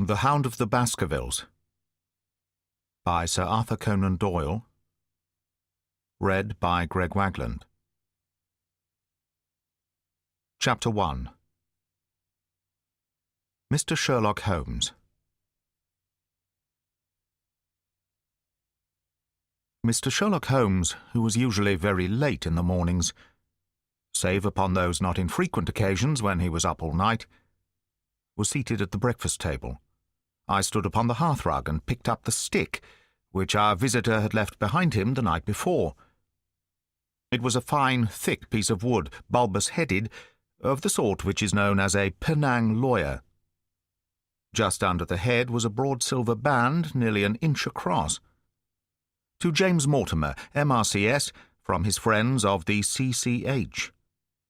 The Hound of the Baskervilles by Sir Arthur Conan Doyle. Read by Greg Wagland. Chapter 1. Mr. Sherlock Holmes. Mr. Sherlock Holmes, who was usually very late in the mornings, save upon those not infrequent occasions when he was up all night, was seated at the breakfast table. I stood upon the hearthrug and picked up the stick which our visitor had left behind him the night before. It was a fine, thick piece of wood, bulbous-headed, of the sort which is known as a Penang lawyer. Just under the head was a broad silver band nearly an inch across. To James Mortimer, M.R.C.S., from his friends of the C.C.H.,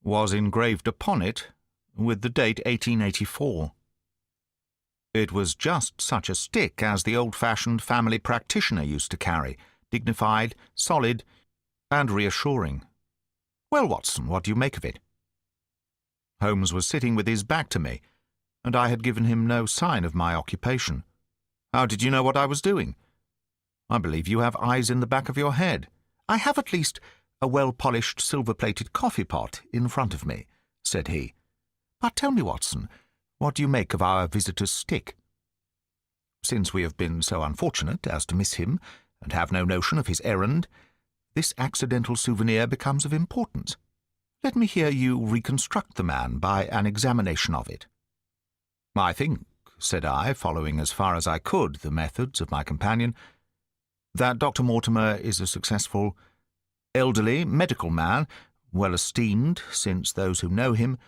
was engraved upon it, with the date 1884. It was just such a stick as the old-fashioned family practitioner used to carry, dignified, solid, and reassuring. "Well, Watson, what do you make of it?" Holmes was sitting with his back to me, and I had given him no sign of my occupation. "How did you know what I was doing?" "I believe you have eyes in the back of your head." "I have at least a well-polished silver-plated coffee-pot in front of me," said he. "But tell me, Watson, what do you make of our visitor's stick?" "Since we have been so unfortunate as to miss him, and have no notion of his errand, this accidental souvenir becomes of importance. Let me hear you reconstruct the man by an examination of it." "I think," said I, following as far as I could the methods of my companion, "that Dr. Mortimer is a successful, elderly, medical man, well esteemed, since those who know him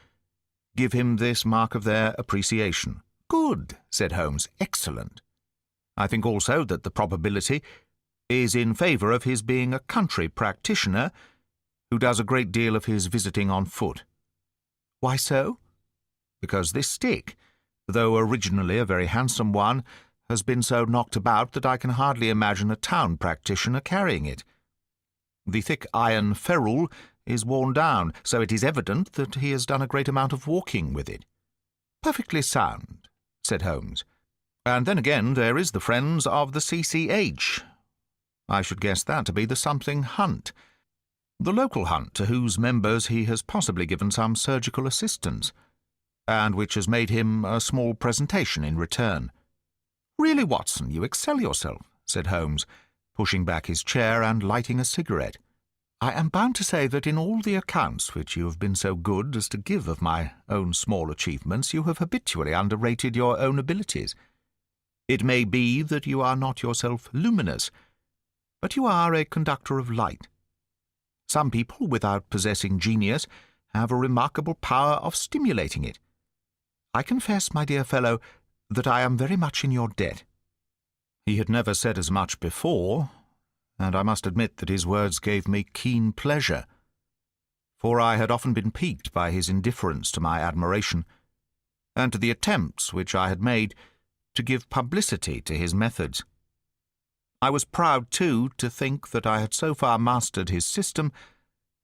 give him this mark of their appreciation." "Good," said Holmes. "Excellent. I think also that the probability is in favour of his being a country practitioner who does a great deal of his visiting on foot." "Why so?" "Because this stick, though originally a very handsome one, has been so knocked about that I can hardly imagine a town practitioner carrying it. The thick iron ferrule is worn down, so it is evident that he has done a great amount of walking with it." "Perfectly sound," said Holmes. "And then again there is the friends of the C.C.H. I should guess that to be the something hunt, the local hunt to whose members he has possibly given some surgical assistance, and which has made him a small presentation in return." "Really, Watson, you excel yourself," said Holmes, pushing back his chair and lighting a cigarette. "I am bound to say that in all the accounts which you have been so good as to give of my own small achievements, you have habitually underrated your own abilities. It may be that you are not yourself luminous, but you are a conductor of light. Some people, without possessing genius, have a remarkable power of stimulating it. I confess, my dear fellow, that I am very much in your debt." He had never said as much before, and I must admit that his words gave me keen pleasure, for I had often been piqued by his indifference to my admiration, and to the attempts which I had made to give publicity to his methods. I was proud, too, to think that I had so far mastered his system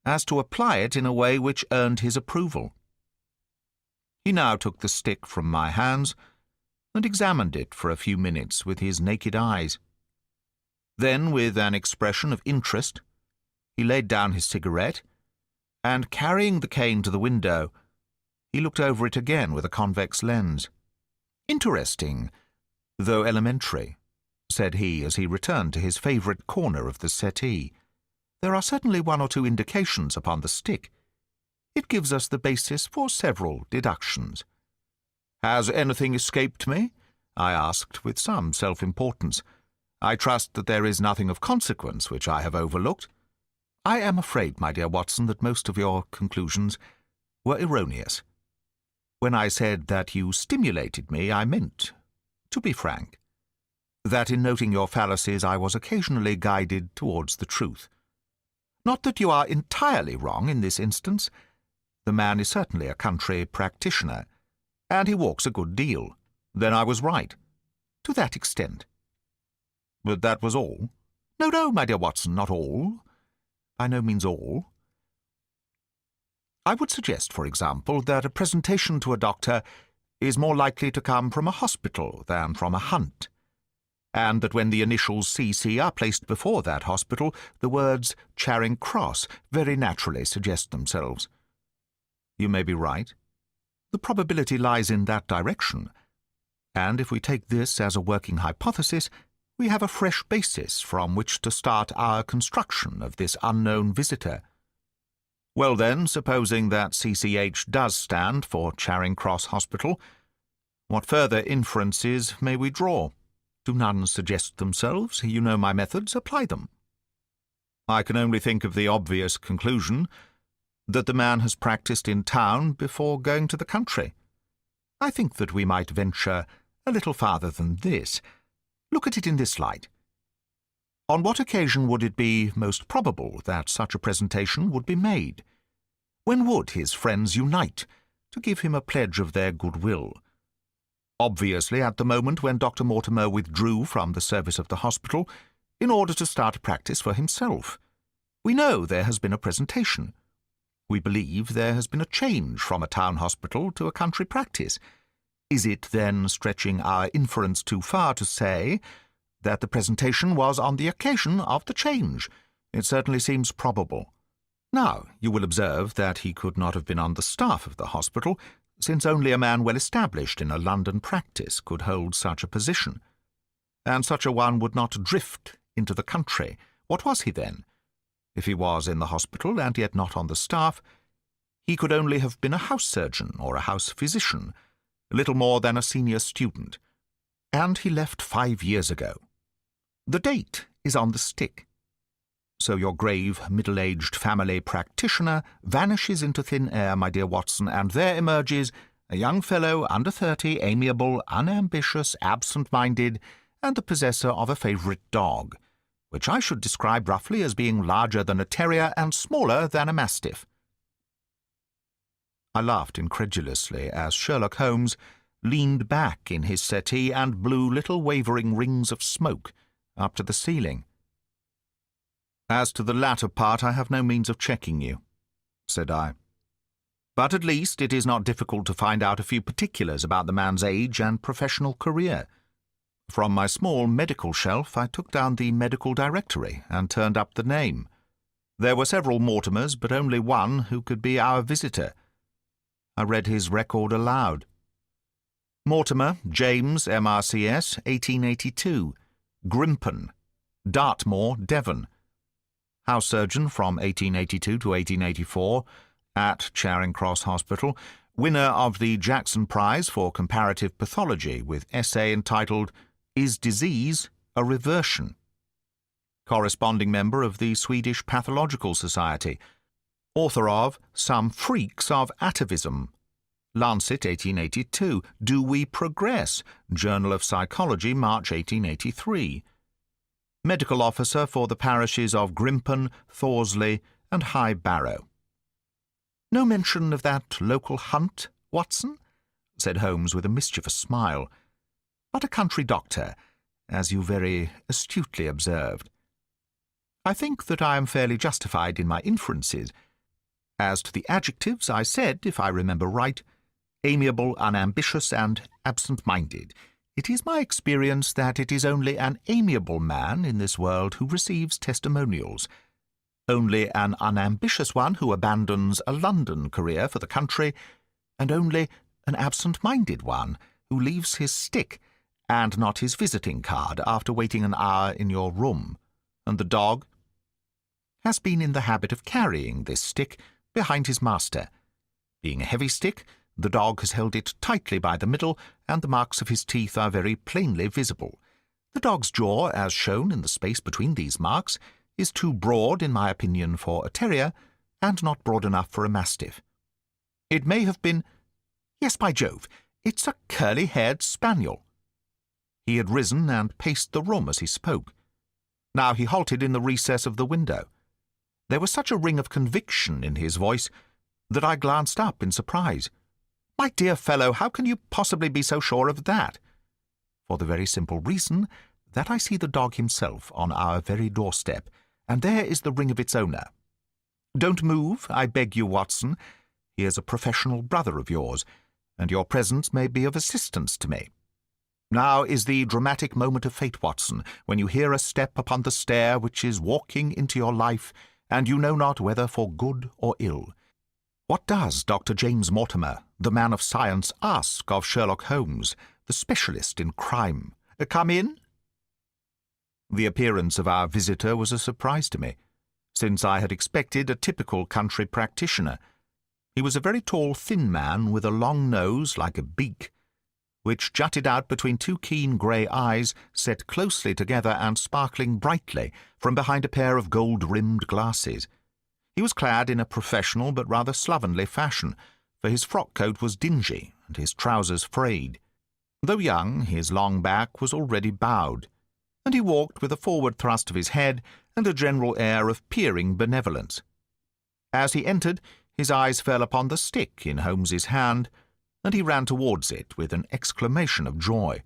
as to apply it in a way which earned his approval. He now took the stick from my hands and examined it for a few minutes with his naked eyes. Then, with an expression of interest, he laid down his cigarette, and, carrying the cane to the window, he looked over it again with a convex lens. "Interesting, though elementary," said he as he returned to his favourite corner of the settee. "There are certainly one or two indications upon the stick. It gives us the basis for several deductions." "Has anything escaped me?" I asked with some self-importance. "I trust that there is nothing of consequence which I have overlooked." "I am afraid, my dear Watson, that most of your conclusions were erroneous. When I said that you stimulated me, I meant, to be frank, that in noting your fallacies I was occasionally guided towards the truth. Not that you are entirely wrong in this instance. The man is certainly a country practitioner, and he walks a good deal. Then I was right, to that extent." "But that was all?" No, my dear Watson, not all. By no means all. I would suggest, for example, that a presentation to a doctor is more likely to come from a hospital than from a hunt, and that when the initials CC are placed before that hospital, the words Charing Cross very naturally suggest themselves. You may be right. The probability lies in that direction, and if we take this as a working hypothesis, we have a fresh basis from which to start our construction of this unknown visitor. Well then, supposing that CCH does stand for Charing Cross Hospital, what further inferences may we draw? Do none suggest themselves? You know my methods, apply them. I can only think of the obvious conclusion that the man has practised in town before going to the country. I think that we might venture a little farther than this. Look at it in this light. On what occasion would it be most probable that such a presentation would be made? When would his friends unite to give him a pledge of their goodwill? Obviously at the moment when Dr. Mortimer withdrew from the service of the hospital in order to start practice for himself. We know there has been a presentation. We believe there has been a change from a town hospital to a country practice. Is it then stretching our inference too far to say that the presentation was on the occasion of the change? It certainly seems probable. Now, you will observe that he could not have been on the staff of the hospital, since only a man well established in a London practice could hold such a position. And such a one would not drift into the country. What was he then? If he was in the hospital and yet not on the staff, he could only have been a house surgeon or a house physician, little more than a senior student. And he left 5 years ago. The date is on the stick. So your grave, middle-aged family practitioner vanishes into thin air, my dear Watson, and there emerges a young fellow under 30, amiable, unambitious, absent-minded, and the possessor of a favourite dog, which I should describe roughly as being larger than a terrier and smaller than a mastiff. I laughed incredulously as Sherlock Holmes leaned back in his settee and blew little wavering rings of smoke up to the ceiling. "As to the latter part, I have no means of checking you," said I. "But at least it is not difficult to find out a few particulars about the man's age and professional career. From my small medical shelf I took down the medical directory and turned up the name. There were several Mortimers, but only one who could be our visitor. I read his record aloud. Mortimer, James, MRCS, 1882, Grimpen, Dartmoor, Devon. House surgeon from 1882 to 1884 at Charing Cross Hospital, winner of the Jackson Prize for Comparative Pathology with essay entitled Is Disease a Reversion? Corresponding member of the Swedish Pathological Society, author of Some Freaks of Atavism, Lancet 1882, Do We Progress? Journal of Psychology, March 1883. Medical officer for the parishes of Grimpen, Thorsley, and High Barrow. "No mention of that local hunt, Watson?" said Holmes with a mischievous smile. "But a country doctor, as you very astutely observed. I think that I am fairly justified in my inferences. As to the adjectives, I said, if I remember right, amiable, unambitious, and absent-minded. It is my experience that it is only an amiable man in this world who receives testimonials, only an unambitious one who abandons a London career for the country, and only an absent-minded one who leaves his stick and not his visiting card after waiting an hour in your room. And the dog has been in the habit of carrying this stick behind his master. Being a heavy stick, the dog has held it tightly by the middle, and the marks of his teeth are very plainly visible. The dog's jaw, as shown in the space between these marks, is too broad, in my opinion, for a terrier, and not broad enough for a mastiff. It may have been— Yes, by Jove, it's a curly-haired spaniel." He had risen and paced the room as he spoke. Now he halted in the recess of the window. There was such a ring of conviction in his voice that I glanced up in surprise. "My dear fellow, how can you possibly be so sure of that?" "For the very simple reason that I see the dog himself on our very doorstep, and there is the ring of its owner. Don't move, I beg you, Watson. He is a professional brother of yours, and your presence may be of assistance to me. Now is the dramatic moment of fate, Watson, when you hear a step upon the stair which is walking into your life, and you know not whether for good or ill. What does Dr. James Mortimer, the man of science, ask of Sherlock Holmes, the specialist in crime? Come in?" The appearance of our visitor was a surprise to me, since I had expected a typical country practitioner. He was a very tall, thin man with a long nose like a beak, which jutted out between two keen grey eyes set closely together and sparkling brightly from behind a pair of gold-rimmed glasses. He was clad in a professional but rather slovenly fashion, for his frock-coat was dingy and his trousers frayed. Though young, his long back was already bowed, and he walked with a forward thrust of his head and a general air of peering benevolence. As he entered, his eyes fell upon the stick in Holmes's hand, and he ran towards it with an exclamation of joy.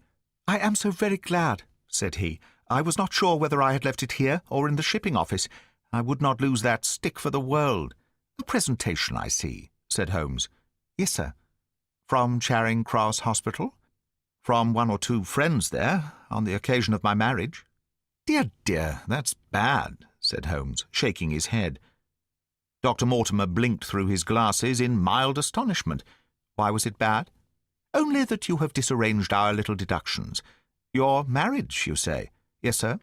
"I am so very glad," said he. "I was not sure whether I had left it here or in the shipping office. I would not lose that stick for the world." "A presentation, I see," said Holmes. "Yes, sir." "From Charing Cross Hospital?" "From one or two friends there, on the occasion of my marriage." "Dear, dear, that's bad," said Holmes, shaking his head. Dr. Mortimer blinked through his glasses in mild astonishment. "Why was it bad?" "Only that you have disarranged our little deductions. Your marriage, you say?" "Yes, sir.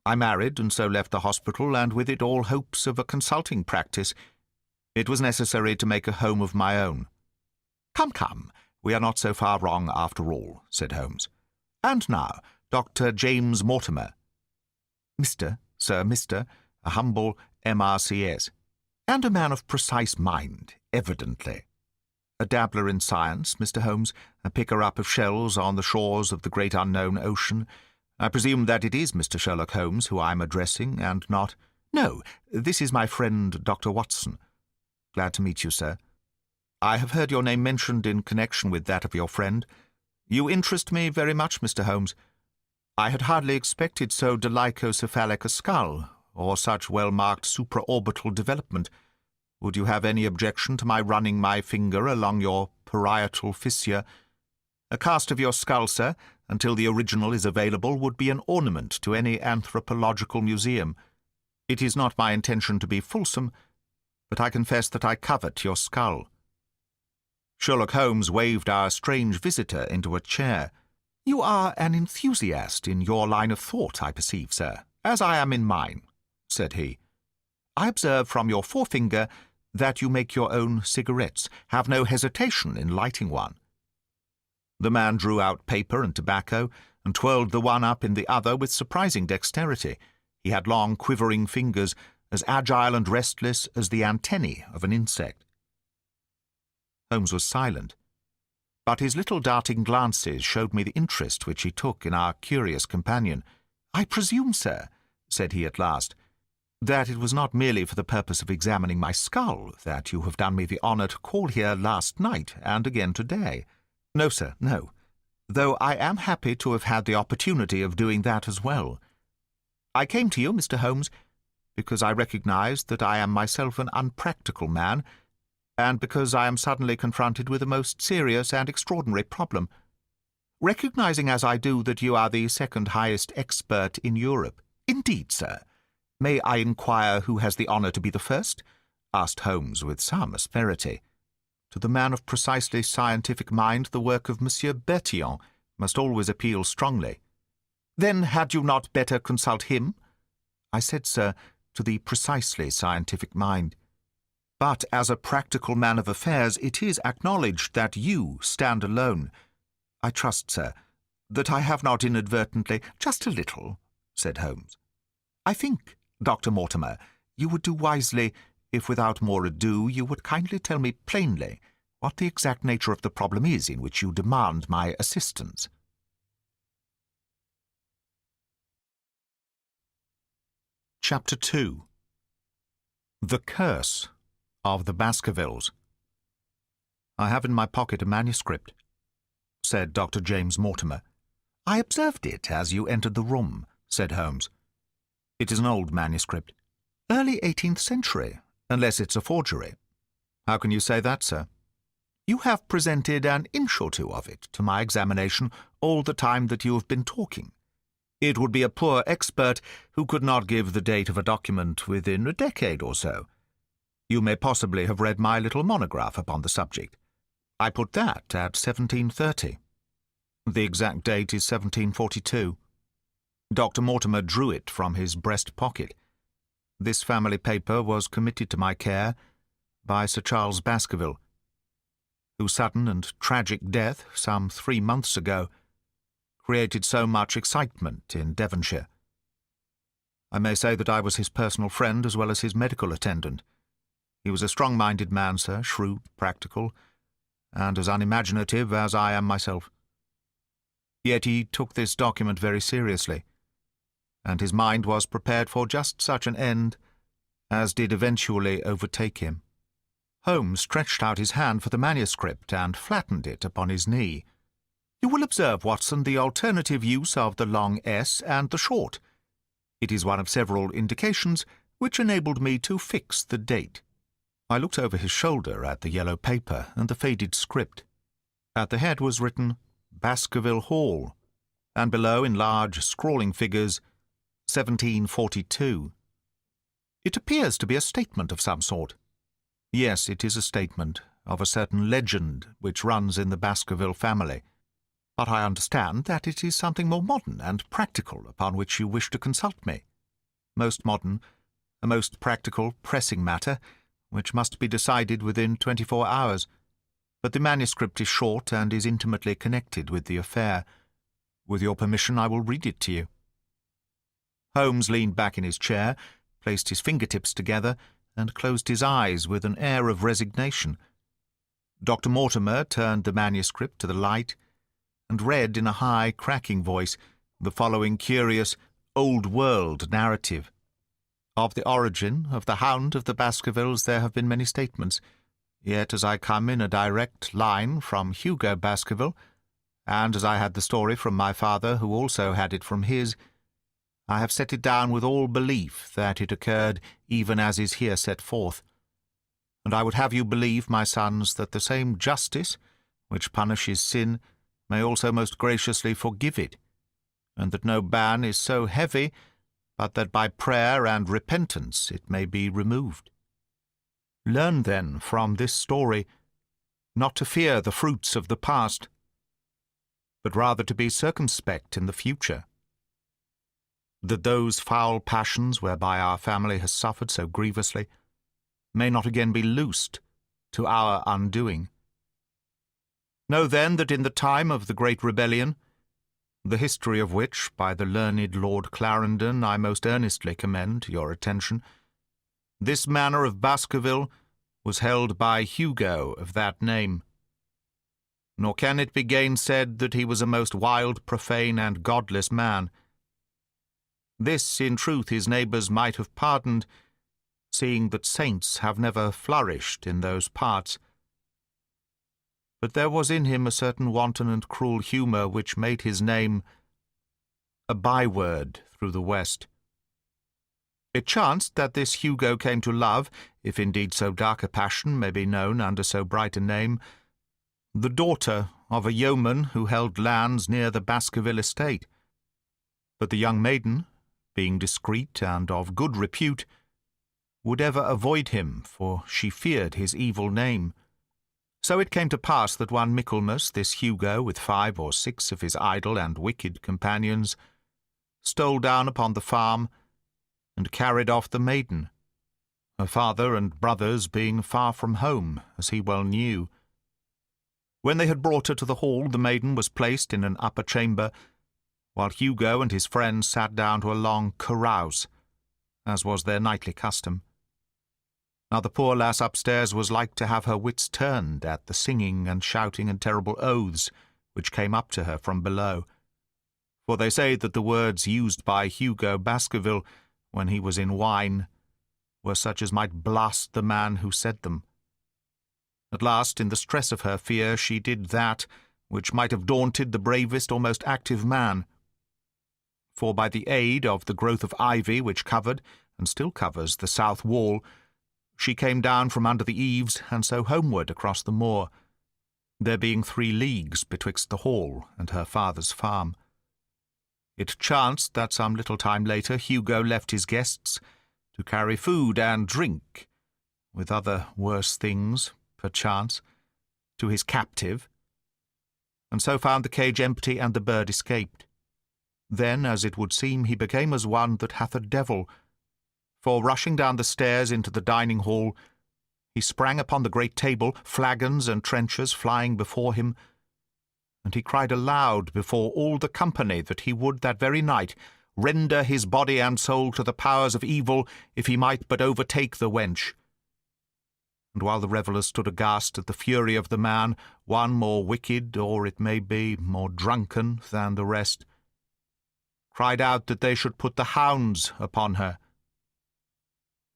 I married, and so left the hospital, and with it all hopes of a consulting practice. It was necessary to make a home of my own." "Come, come, we are not so far wrong after all," said Holmes. "And now, Dr. James Mortimer." "Mr., sir, Mr., a humble M.R.C.S., and a man of precise mind, evidently. A dabbler in science, Mr. Holmes, a picker-up of shells on the shores of the great unknown ocean. I presume that it is Mr. Sherlock Holmes who I am addressing, and not— No, this is my friend Dr. Watson. Glad to meet you, sir. I have heard your name mentioned in connection with that of your friend. You interest me very much, Mr. Holmes. I had hardly expected so dolichocephalic a skull, or such well-marked supraorbital development. Would you have any objection to my running my finger along your parietal fissure? A cast of your skull, sir, until the original is available, would be an ornament to any anthropological museum. It is not my intention to be fulsome, but I confess that I covet your skull." Sherlock Holmes waved our strange visitor into a chair. "You are an enthusiast in your line of thought, I perceive, sir, as I am in mine," said he. "I observe from your forefinger that you make your own cigarettes. Have no hesitation in lighting one." The man drew out paper and tobacco, and twirled the one up in the other with surprising dexterity. He had long, quivering fingers, as agile and restless as the antennae of an insect. Holmes was silent, but his little darting glances showed me the interest which he took in our curious companion. "I presume, sir," said he at last, "that it was not merely for the purpose of examining my skull that you have done me the honour to call here last night and again to-day." "No, sir, no, though I am happy to have had the opportunity of doing that as well. I came to you, Mr. Holmes, because I recognized that I am myself an unpractical man, and because I am suddenly confronted with a most serious and extraordinary problem. Recognizing as I do that you are the second highest expert in Europe—" "Indeed, sir. May I inquire who has the honour to be the first?" asked Holmes with some asperity. To the man of precisely scientific mind, the work of Monsieur Bertillon must always appeal strongly. "Then had you not better consult him?" "I said, sir, to the precisely scientific mind. But as a practical man of affairs, it is acknowledged that you stand alone. I trust, sir, that I have not inadvertently—" "Just a little," said Holmes. "I think, Dr. Mortimer, you would do wisely if without more ado you would kindly tell me plainly what the exact nature of the problem is in which you demand my assistance." Chapter 2. The Curse of the Baskervilles. "I have in my pocket a manuscript," said Dr. James Mortimer. "I observed it as you entered the room," said Holmes. "It is an old manuscript. Early 18th century, unless it's a forgery." "How can you say that, sir?" You have presented an inch or two of it to my examination all the time that you have been talking. It would be a poor expert who could not give the date of a document within a decade or so. You may possibly have read my little monograph upon the subject. I put that at 1730. The exact date is 1742. Dr. Mortimer drew it from his breast pocket. This family paper was committed to my care by Sir Charles Baskerville, whose sudden and tragic death some 3 months ago created so much excitement in Devonshire. I may say that I was his personal friend as well as his medical attendant. He was a strong-minded man, sir, shrewd, practical, and as unimaginative as I am myself. Yet he took this document very seriously, and his mind was prepared for just such an end as did eventually overtake him. Holmes stretched out his hand for the manuscript and flattened it upon his knee. You will observe, Watson, the alternative use of the long S and the short. It is one of several indications which enabled me to fix the date. I looked over his shoulder at the yellow paper and the faded script. At the head was written Baskerville Hall, and below, in large scrawling figures, 1742. It appears to be a statement of some sort. Yes, it is a statement of a certain legend which runs in the Baskerville family. But I understand that it is something more modern and practical upon which you wish to consult me. Most modern, a most practical, pressing matter, which must be decided within 24 hours. But the manuscript is short and is intimately connected with the affair. With your permission, I will read it to you. Holmes leaned back in his chair, placed his fingertips together, and closed his eyes with an air of resignation. Dr. Mortimer turned the manuscript to the light and read in a high, cracking voice the following curious, old-world narrative. Of the origin of the Hound of the Baskervilles there have been many statements, yet as I come in a direct line from Hugo Baskerville, and as I had the story from my father, who also had it from his, I have set it down with all belief that it occurred even as is here set forth. And I would have you believe, my sons, that the same justice which punishes sin may also most graciously forgive it, and that no ban is so heavy but that by prayer and repentance it may be removed. Learn, then, from this story not to fear the fruits of the past, but rather to be circumspect in the future, that those foul passions whereby our family has suffered so grievously may not again be loosed to our undoing. Know then that in the time of the great rebellion, the history of which, by the learned Lord Clarendon, I most earnestly commend to your attention, this manor of Baskerville was held by Hugo of that name. Nor can it be gainsaid that he was a most wild, profane, and godless man. This, in truth, his neighbours might have pardoned, seeing that saints have never flourished in those parts. But there was in him a certain wanton and cruel humour which made his name a byword through the West. It chanced that this Hugo came to love, if indeed so dark a passion may be known under so bright a name, the daughter of a yeoman who held lands near the Baskerville estate. But the young maiden, being discreet and of good repute, would ever avoid him, for she feared his evil name. So it came to pass that one Michaelmas this Hugo, with 5 or 6 of his idle and wicked companions, stole down upon the farm and carried off the maiden, her father and brothers being far from home, as he well knew. When they had brought her to the hall, the maiden was placed in an upper chamber, while Hugo and his friends sat down to a long carouse, as was their nightly custom. Now the poor lass upstairs was like to have her wits turned at the singing and shouting and terrible oaths which came up to her from below. For they say that the words used by Hugo Baskerville when he was in wine were such as might blast the man who said them. At last, in the stress of her fear, she did that which might have daunted the bravest or most active man. For by the aid of the growth of ivy which covered, and still covers, the south wall, she came down from under the eaves, and so homeward across the moor, there being 3 leagues betwixt the hall and her father's farm. It chanced that some little time later Hugo left his guests to carry food and drink, with other worse things, perchance, to his captive, and so found the cage empty and the bird escaped. Then, as it would seem, he became as one that hath a devil, for rushing down the stairs into the dining hall, he sprang upon the great table, flagons and trenchers flying before him, and he cried aloud before all the company that he would that very night render his body and soul to the powers of evil if he might but overtake the wench. And while the revellers stood aghast at the fury of the man, one more wicked, or it may be more drunken than the rest, cried out that they should put the hounds upon her.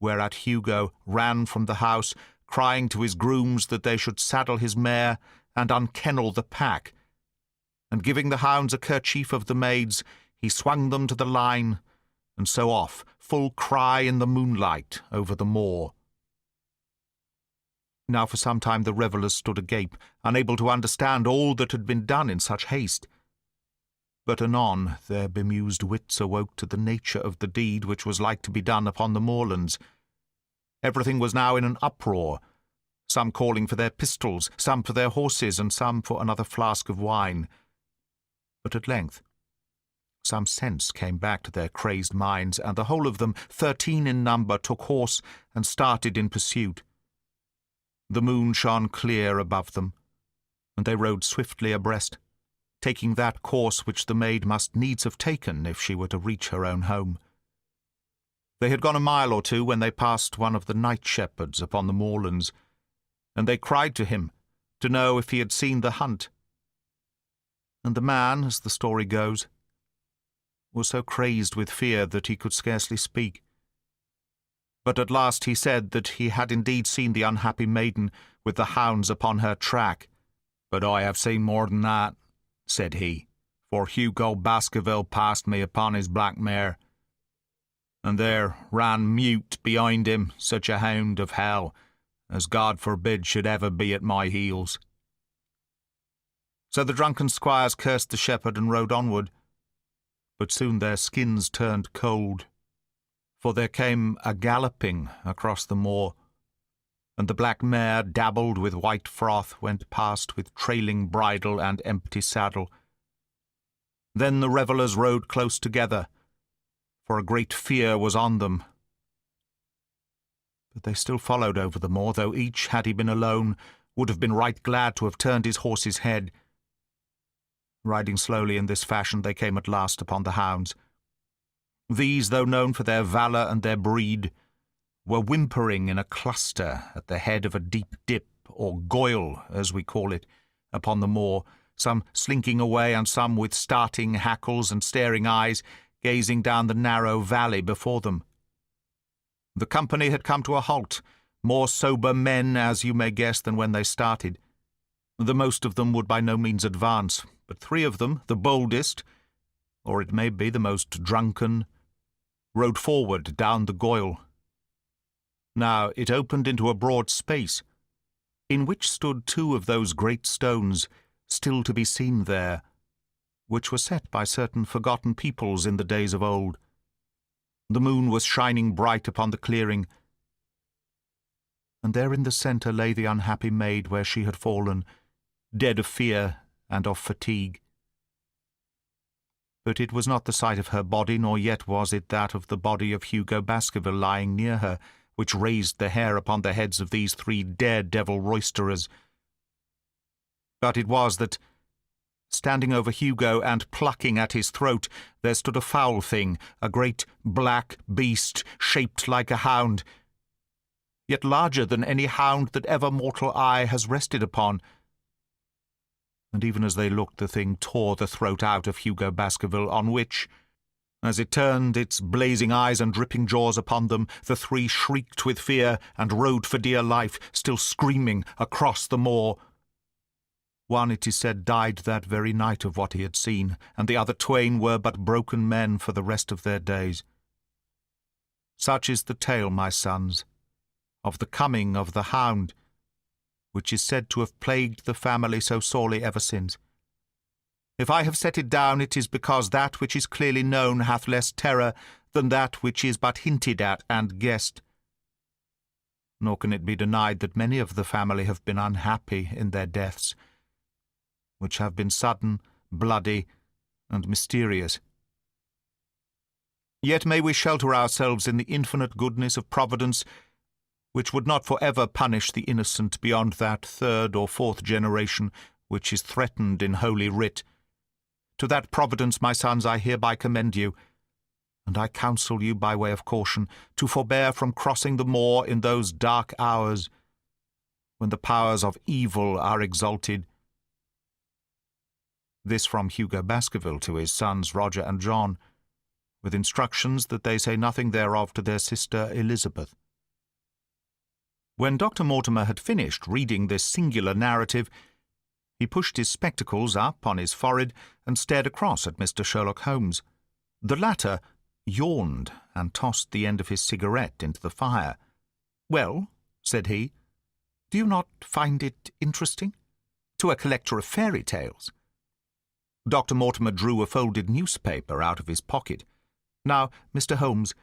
Whereat Hugo ran from the house, crying to his grooms that they should saddle his mare and unkennel the pack, and giving the hounds a kerchief of the maid's, he swung them to the line, and so off, full cry in the moonlight, over the moor. Now for some time the revellers stood agape, unable to understand all that had been done in such haste. But anon their bemused wits awoke to the nature of the deed which was like to be done upon the moorlands. Everything was now in an uproar, some calling for their pistols, some for their horses, and some for another flask of wine. But at length some sense came back to their crazed minds, and the whole of them, 13 in number, took horse and started in pursuit. The moon shone clear above them, and they rode swiftly abreast, taking that course which the maid must needs have taken if she were to reach her own home. They had gone a mile or 2 when they passed one of the night shepherds upon the moorlands, and they cried to him to know if he had seen the hunt. And the man, as the story goes, was so crazed with fear that he could scarcely speak. But at last he said that he had indeed seen the unhappy maiden with the hounds upon her track. "But I have seen more than that," said he, "for Hugo Baskerville passed me upon his black mare, and there ran mute behind him such a hound of hell as God forbid should ever be at my heels." So the drunken squires cursed the shepherd and rode onward, but soon their skins turned cold, for there came a galloping across the moor, and the black mare, dabbled with white froth, went past with trailing bridle and empty saddle. Then the revellers rode close together, for a great fear was on them. But they still followed over the moor, though each, had he been alone, would have been right glad to have turned his horse's head. Riding slowly in this fashion, they came at last upon the hounds. These, though known for their valour and their breed, were whimpering in a cluster at the head of a deep dip, or goyle, as we call it, upon the moor, some slinking away and some with starting hackles and staring eyes, gazing down the narrow valley before them. The company had come to a halt, more sober men, as you may guess, than when they started. The most of them would by no means advance, but 3 of them, the boldest, or it may be the most drunken, rode forward down the goyle. Now it opened into a broad space, in which stood 2 of those great stones, still to be seen there, which were set by certain forgotten peoples in the days of old. The moon was shining bright upon the clearing, and there in the centre lay the unhappy maid where she had fallen, dead of fear and of fatigue. But it was not the sight of her body, nor yet was it that of the body of Hugo Baskerville lying near her, which raised the hair upon the heads of these 3 daredevil roisterers. But it was that, standing over Hugo and plucking at his throat, there stood a foul thing, a great black beast, shaped like a hound, yet larger than any hound that ever mortal eye has rested upon. And even as they looked, the thing tore the throat out of Hugo Baskerville, on which, as it turned its blazing eyes and dripping jaws upon them, the 3 shrieked with fear and rode for dear life, still screaming, across the moor. One, it is said, died that very night of what he had seen, and the other 2 were but broken men for the rest of their days. Such is the tale, my sons, of the coming of the Hound, which is said to have plagued the family so sorely ever since. If I have set it down, it is because that which is clearly known hath less terror than that which is but hinted at and guessed. Nor can it be denied that many of the family have been unhappy in their deaths, which have been sudden, bloody, and mysterious. Yet may we shelter ourselves in the infinite goodness of Providence, which would not for ever punish the innocent beyond that third or fourth generation which is threatened in Holy Writ. To that Providence, my sons, I hereby commend you, and I counsel you by way of caution to forbear from crossing the moor in those dark hours when the powers of evil are exalted. This from Hugo Baskerville to his sons Roger and John, with instructions that they say nothing thereof to their sister Elizabeth. When Dr. Mortimer had finished reading this singular narrative, he pushed his spectacles up on his forehead and stared across at Mr. Sherlock Holmes. The latter yawned and tossed the end of his cigarette into the fire. "Well," said he, "do you not find it interesting? To a collector of fairy tales." Dr. Mortimer drew a folded newspaper out of his pocket. "Now, Mr. Holmes,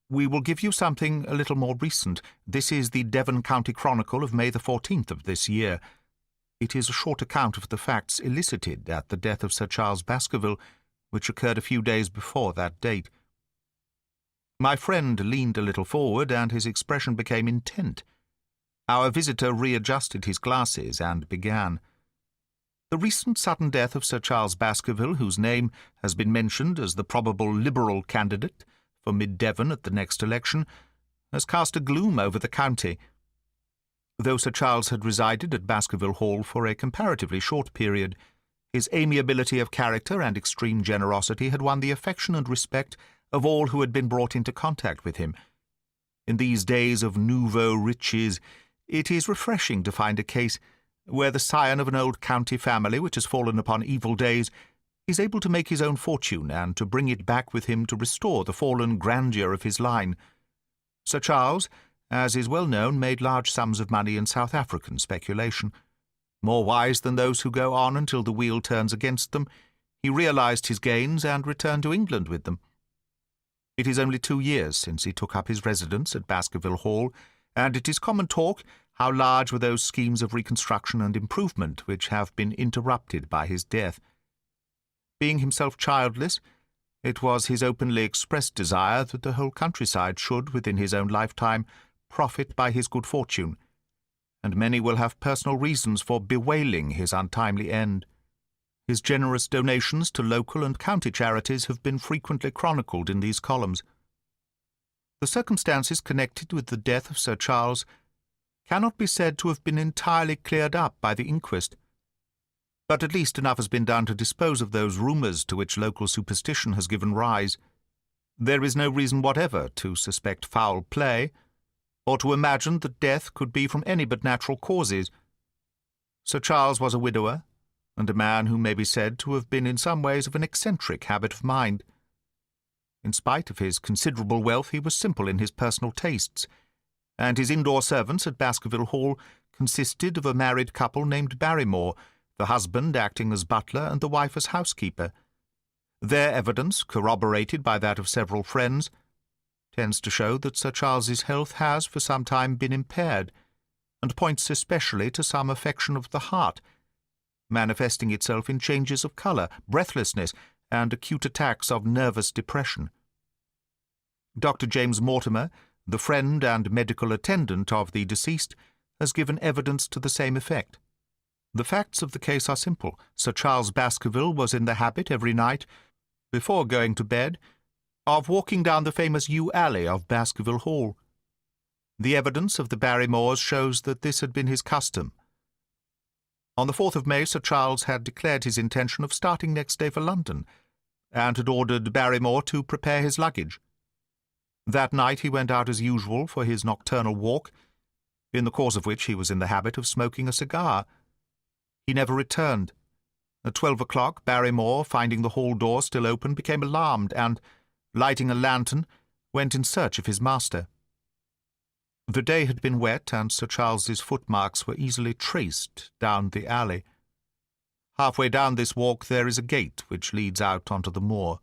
we will give you something a little more recent. This is the Devon County Chronicle of May the 14th of this year. It is a short account of the facts elicited at the death of Sir Charles Baskerville, which occurred a few days before that date." My friend leaned a little forward, and his expression became intent. Our visitor readjusted his glasses and began. "The recent sudden death of Sir Charles Baskerville, whose name has been mentioned as the probable Liberal candidate for Mid-Devon at the next election, has cast a gloom over the county. Though Sir Charles had resided at Baskerville Hall for a comparatively short period, his amiability of character and extreme generosity had won the affection and respect of all who had been brought into contact with him. In these days of nouveau riches, it is refreshing to find a case where the scion of an old county family which has fallen upon evil days is able to make his own fortune and to bring it back with him to restore the fallen grandeur of his line. Sir Charles, as is well known, made large sums of money in South African speculation. More wise than those who go on until the wheel turns against them, he realized his gains and returned to England with them. It is only 2 years since he took up his residence at Baskerville Hall, and it is common talk how large were those schemes of reconstruction and improvement which have been interrupted by his death. Being himself childless, it was his openly expressed desire that the whole countryside should, within his own lifetime, profit by his good fortune, and many will have personal reasons for bewailing his untimely end. His generous donations to local and county charities have been frequently chronicled in these columns. The circumstances connected with the death of Sir Charles cannot be said to have been entirely cleared up by the inquest, but at least enough has been done to dispose of those rumours to which local superstition has given rise. There is no reason whatever to suspect foul play, or to imagine that death could be from any but natural causes. Sir Charles was a widower, and a man who may be said to have been in some ways of an eccentric habit of mind. In spite of his considerable wealth, he was simple in his personal tastes, and his indoor servants at Baskerville Hall consisted of a married couple named Barrymore, the husband acting as butler and the wife as housekeeper. Their evidence, corroborated by that of several friends, tends to show that Sir Charles's health has for some time been impaired, and points especially to some affection of the heart, manifesting itself in changes of colour, breathlessness, and acute attacks of nervous depression. Dr. James Mortimer, the friend and medical attendant of the deceased, has given evidence to the same effect. The facts of the case are simple. Sir Charles Baskerville was in the habit every night, before going to bed, of walking down the famous yew alley of Baskerville Hall. The evidence of the Barrymores shows that this had been his custom. On the 4th of May, Sir Charles had declared his intention of starting next day for London, and had ordered Barrymore to prepare his luggage. That night he went out as usual for his nocturnal walk, in the course of which he was in the habit of smoking a cigar. He never returned. At 12 o'clock, Barrymore, finding the hall door still open, became alarmed, and, lighting a lantern, went in search of his master. The day had been wet, and Sir Charles's footmarks were easily traced down the alley. Halfway down this walk there is a gate which leads out onto the moor.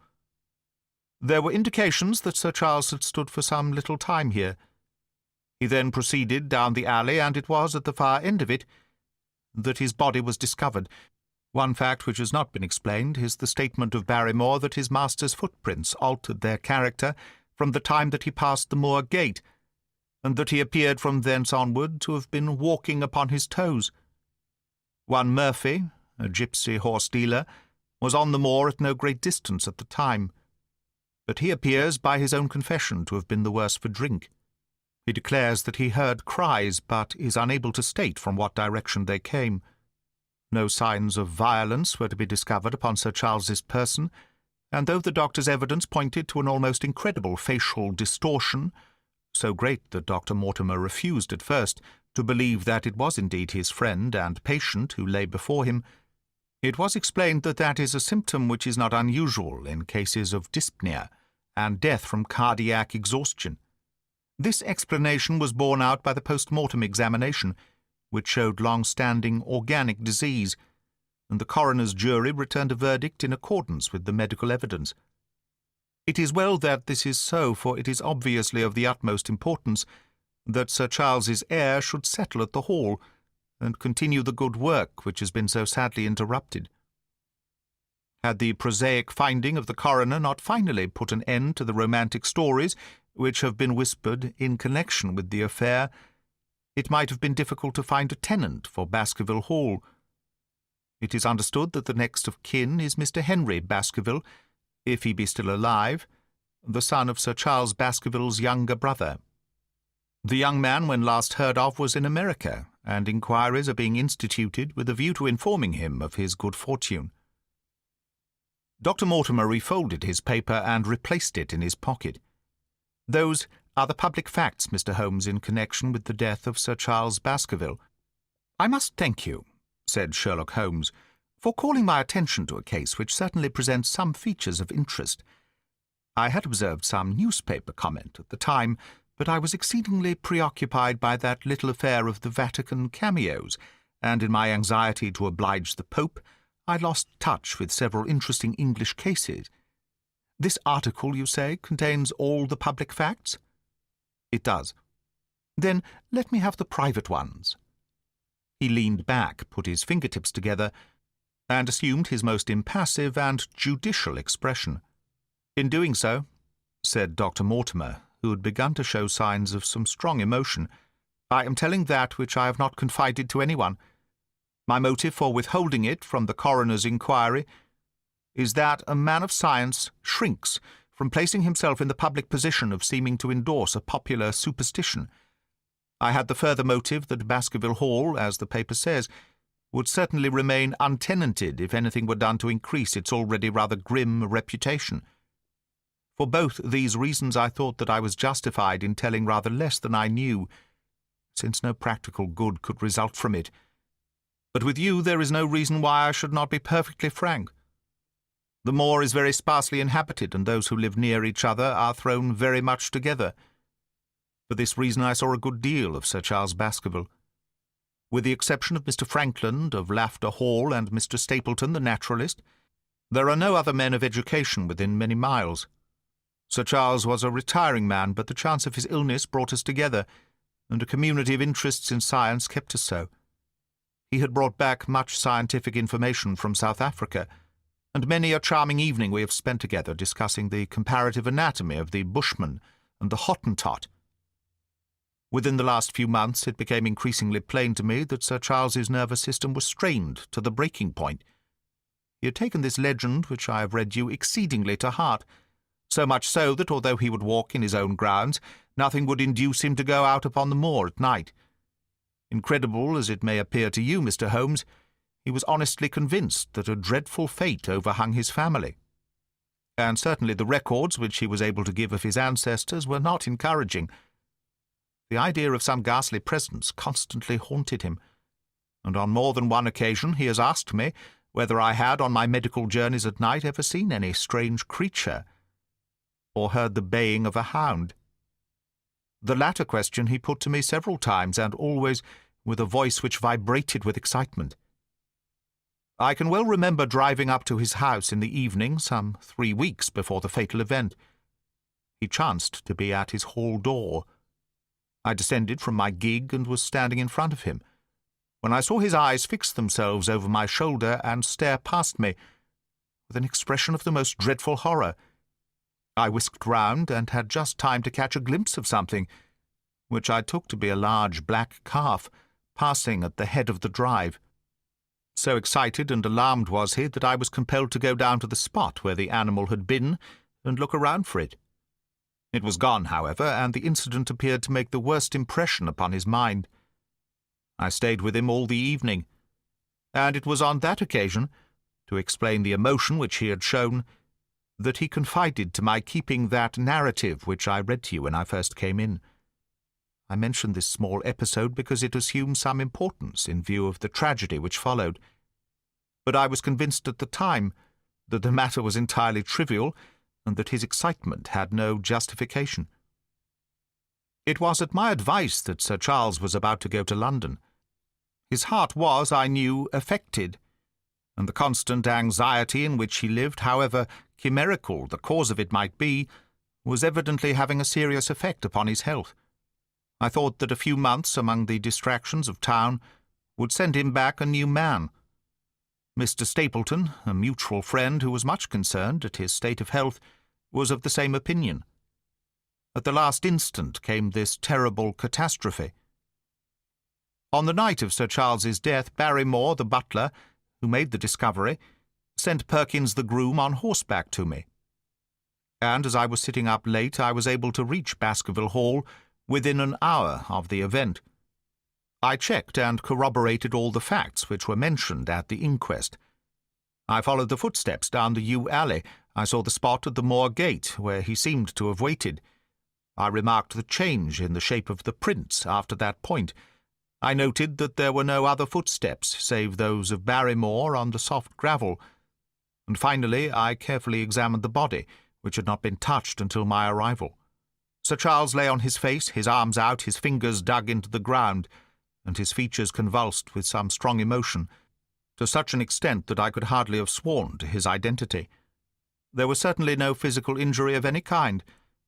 There were indications that Sir Charles had stood for some little time here. He then proceeded down the alley, and it was at the far end of it that his body was discovered. One fact which has not been explained is the statement of Barrymore that his master's footprints altered their character from the time that he passed the moor gate, and that he appeared from thence onward to have been walking upon his toes. One Murphy, a gipsy horse-dealer, was on the moor at no great distance at the time, but he appears, by his own confession, to have been the worse for drink. He declares that he heard cries, but is unable to state from what direction they came. No signs of violence were to be discovered upon Sir Charles's person, and though the doctor's evidence pointed to an almost incredible facial distortion, so great that Dr. Mortimer refused at first to believe that it was indeed his friend and patient who lay before him, it was explained that that is a symptom which is not unusual in cases of dyspnea and death from cardiac exhaustion. This explanation was borne out by the post-mortem examination, which showed long-standing organic disease, and the coroner's jury returned a verdict in accordance with the medical evidence. It is well that this is so, for it is obviously of the utmost importance that Sir Charles's heir should settle at the Hall and continue the good work which has been so sadly interrupted. Had the prosaic finding of the coroner not finally put an end to the romantic stories which have been whispered in connection with the affair, it might have been difficult to find a tenant for Baskerville Hall. It is understood that the next of kin is Mr. Henry Baskerville, if he be still alive, the son of Sir Charles Baskerville's younger brother. The young man, when last heard of, was in America, and inquiries are being instituted with a view to informing him of his good fortune. Dr. Mortimer refolded his paper and replaced it in his pocket. Those are the public facts, Mr. Holmes, in connection with the death of Sir Charles Baskerville. I must thank you, said Sherlock Holmes, for calling my attention to a case which certainly presents some features of interest. I had observed some newspaper comment at the time, but I was exceedingly preoccupied by that little affair of the Vatican cameos, and in my anxiety to oblige the Pope, I lost touch with several interesting English cases. This article, you say, contains all the public facts? It does. Then let me have the private ones. He leaned back, put his fingertips together, and assumed his most impassive and judicial expression. In doing so, said Dr. Mortimer, who had begun to show signs of some strong emotion, I am telling that which I have not confided to anyone. My motive for withholding it from the coroner's inquiry is that a man of science shrinks from placing himself in the public position of seeming to endorse a popular superstition. I had the further motive that Baskerville Hall, as the paper says, would certainly remain untenanted if anything were done to increase its already rather grim reputation. For both these reasons I thought that I was justified in telling rather less than I knew, since no practical good could result from it. But with you there is no reason why I should not be perfectly frank. The moor is very sparsely inhabited, and those who live near each other are thrown very much together. For this reason I saw a good deal of Sir Charles Baskerville. With the exception of Mr. Frankland of Lafter Hall and Mr. Stapleton, the naturalist, there are no other men of education within many miles. Sir Charles was a retiring man, but the chance of his illness brought us together, and a community of interests in science kept us so. He had brought back much scientific information from South Africa, and many a charming evening we have spent together discussing the comparative anatomy of the Bushman and the Hottentot. Within the last few months it became increasingly plain to me that Sir Charles's nervous system was strained to the breaking point. He had taken this legend, which I have read you, exceedingly to heart, so much so that although he would walk in his own grounds, nothing would induce him to go out upon the moor at night. Incredible as it may appear to you, Mr. Holmes, he was honestly convinced that a dreadful fate overhung his family. And certainly the records which he was able to give of his ancestors were not encouraging. The idea of some ghastly presence constantly haunted him, and on more than one occasion he has asked me whether I had, on my medical journeys at night, ever seen any strange creature, or heard the baying of a hound. The latter question he put to me several times, and always with a voice which vibrated with excitement. I can well remember driving up to his house in the evening, some 3 weeks before the fatal event. He chanced to be at his hall door. I descended from my gig and was standing in front of him, when I saw his eyes fix themselves over my shoulder and stare past me with an expression of the most dreadful horror. I whisked round and had just time to catch a glimpse of something, which I took to be a large black calf, passing at the head of the drive. So excited and alarmed was he that I was compelled to go down to the spot where the animal had been and look around for it. It was gone, however, and the incident appeared to make the worst impression upon his mind. I stayed with him all the evening, and it was on that occasion, to explain the emotion which he had shown, that he confided to my keeping that narrative which I read to you when I first came in. I mention this small episode because it assumes some importance in view of the tragedy which followed, but I was convinced at the time that the matter was entirely trivial and that his excitement had no justification. It was at my advice that Sir Charles was about to go to London. His heart was, I knew, affected, and the constant anxiety in which he lived, however chimerical the cause of it might be, was evidently having a serious effect upon his health. I thought that a few months among the distractions of town would send him back a new man. Mr. Stapleton, a mutual friend who was much concerned at his state of health, was of the same opinion. At the last instant came this terrible catastrophe. On the night of Sir Charles's death, Barrymore, the butler, who made the discovery, sent Perkins the groom on horseback to me. And as I was sitting up late, I was able to reach Baskerville Hall within an hour of the event. I checked and corroborated all the facts which were mentioned at the inquest. I followed the footsteps down the yew alley. I saw the spot at the moor gate where he seemed to have waited. I remarked the change in the shape of the prints after that point. I noted that there were no other footsteps save those of Barrymore on the soft gravel, and finally I carefully examined the body, which had not been touched until my arrival. Sir Charles lay on his face, his arms out, his fingers dug into the ground, and his features convulsed with some strong emotion, to such an extent that I could hardly have sworn to his identity. There was certainly no physical injury of any kind,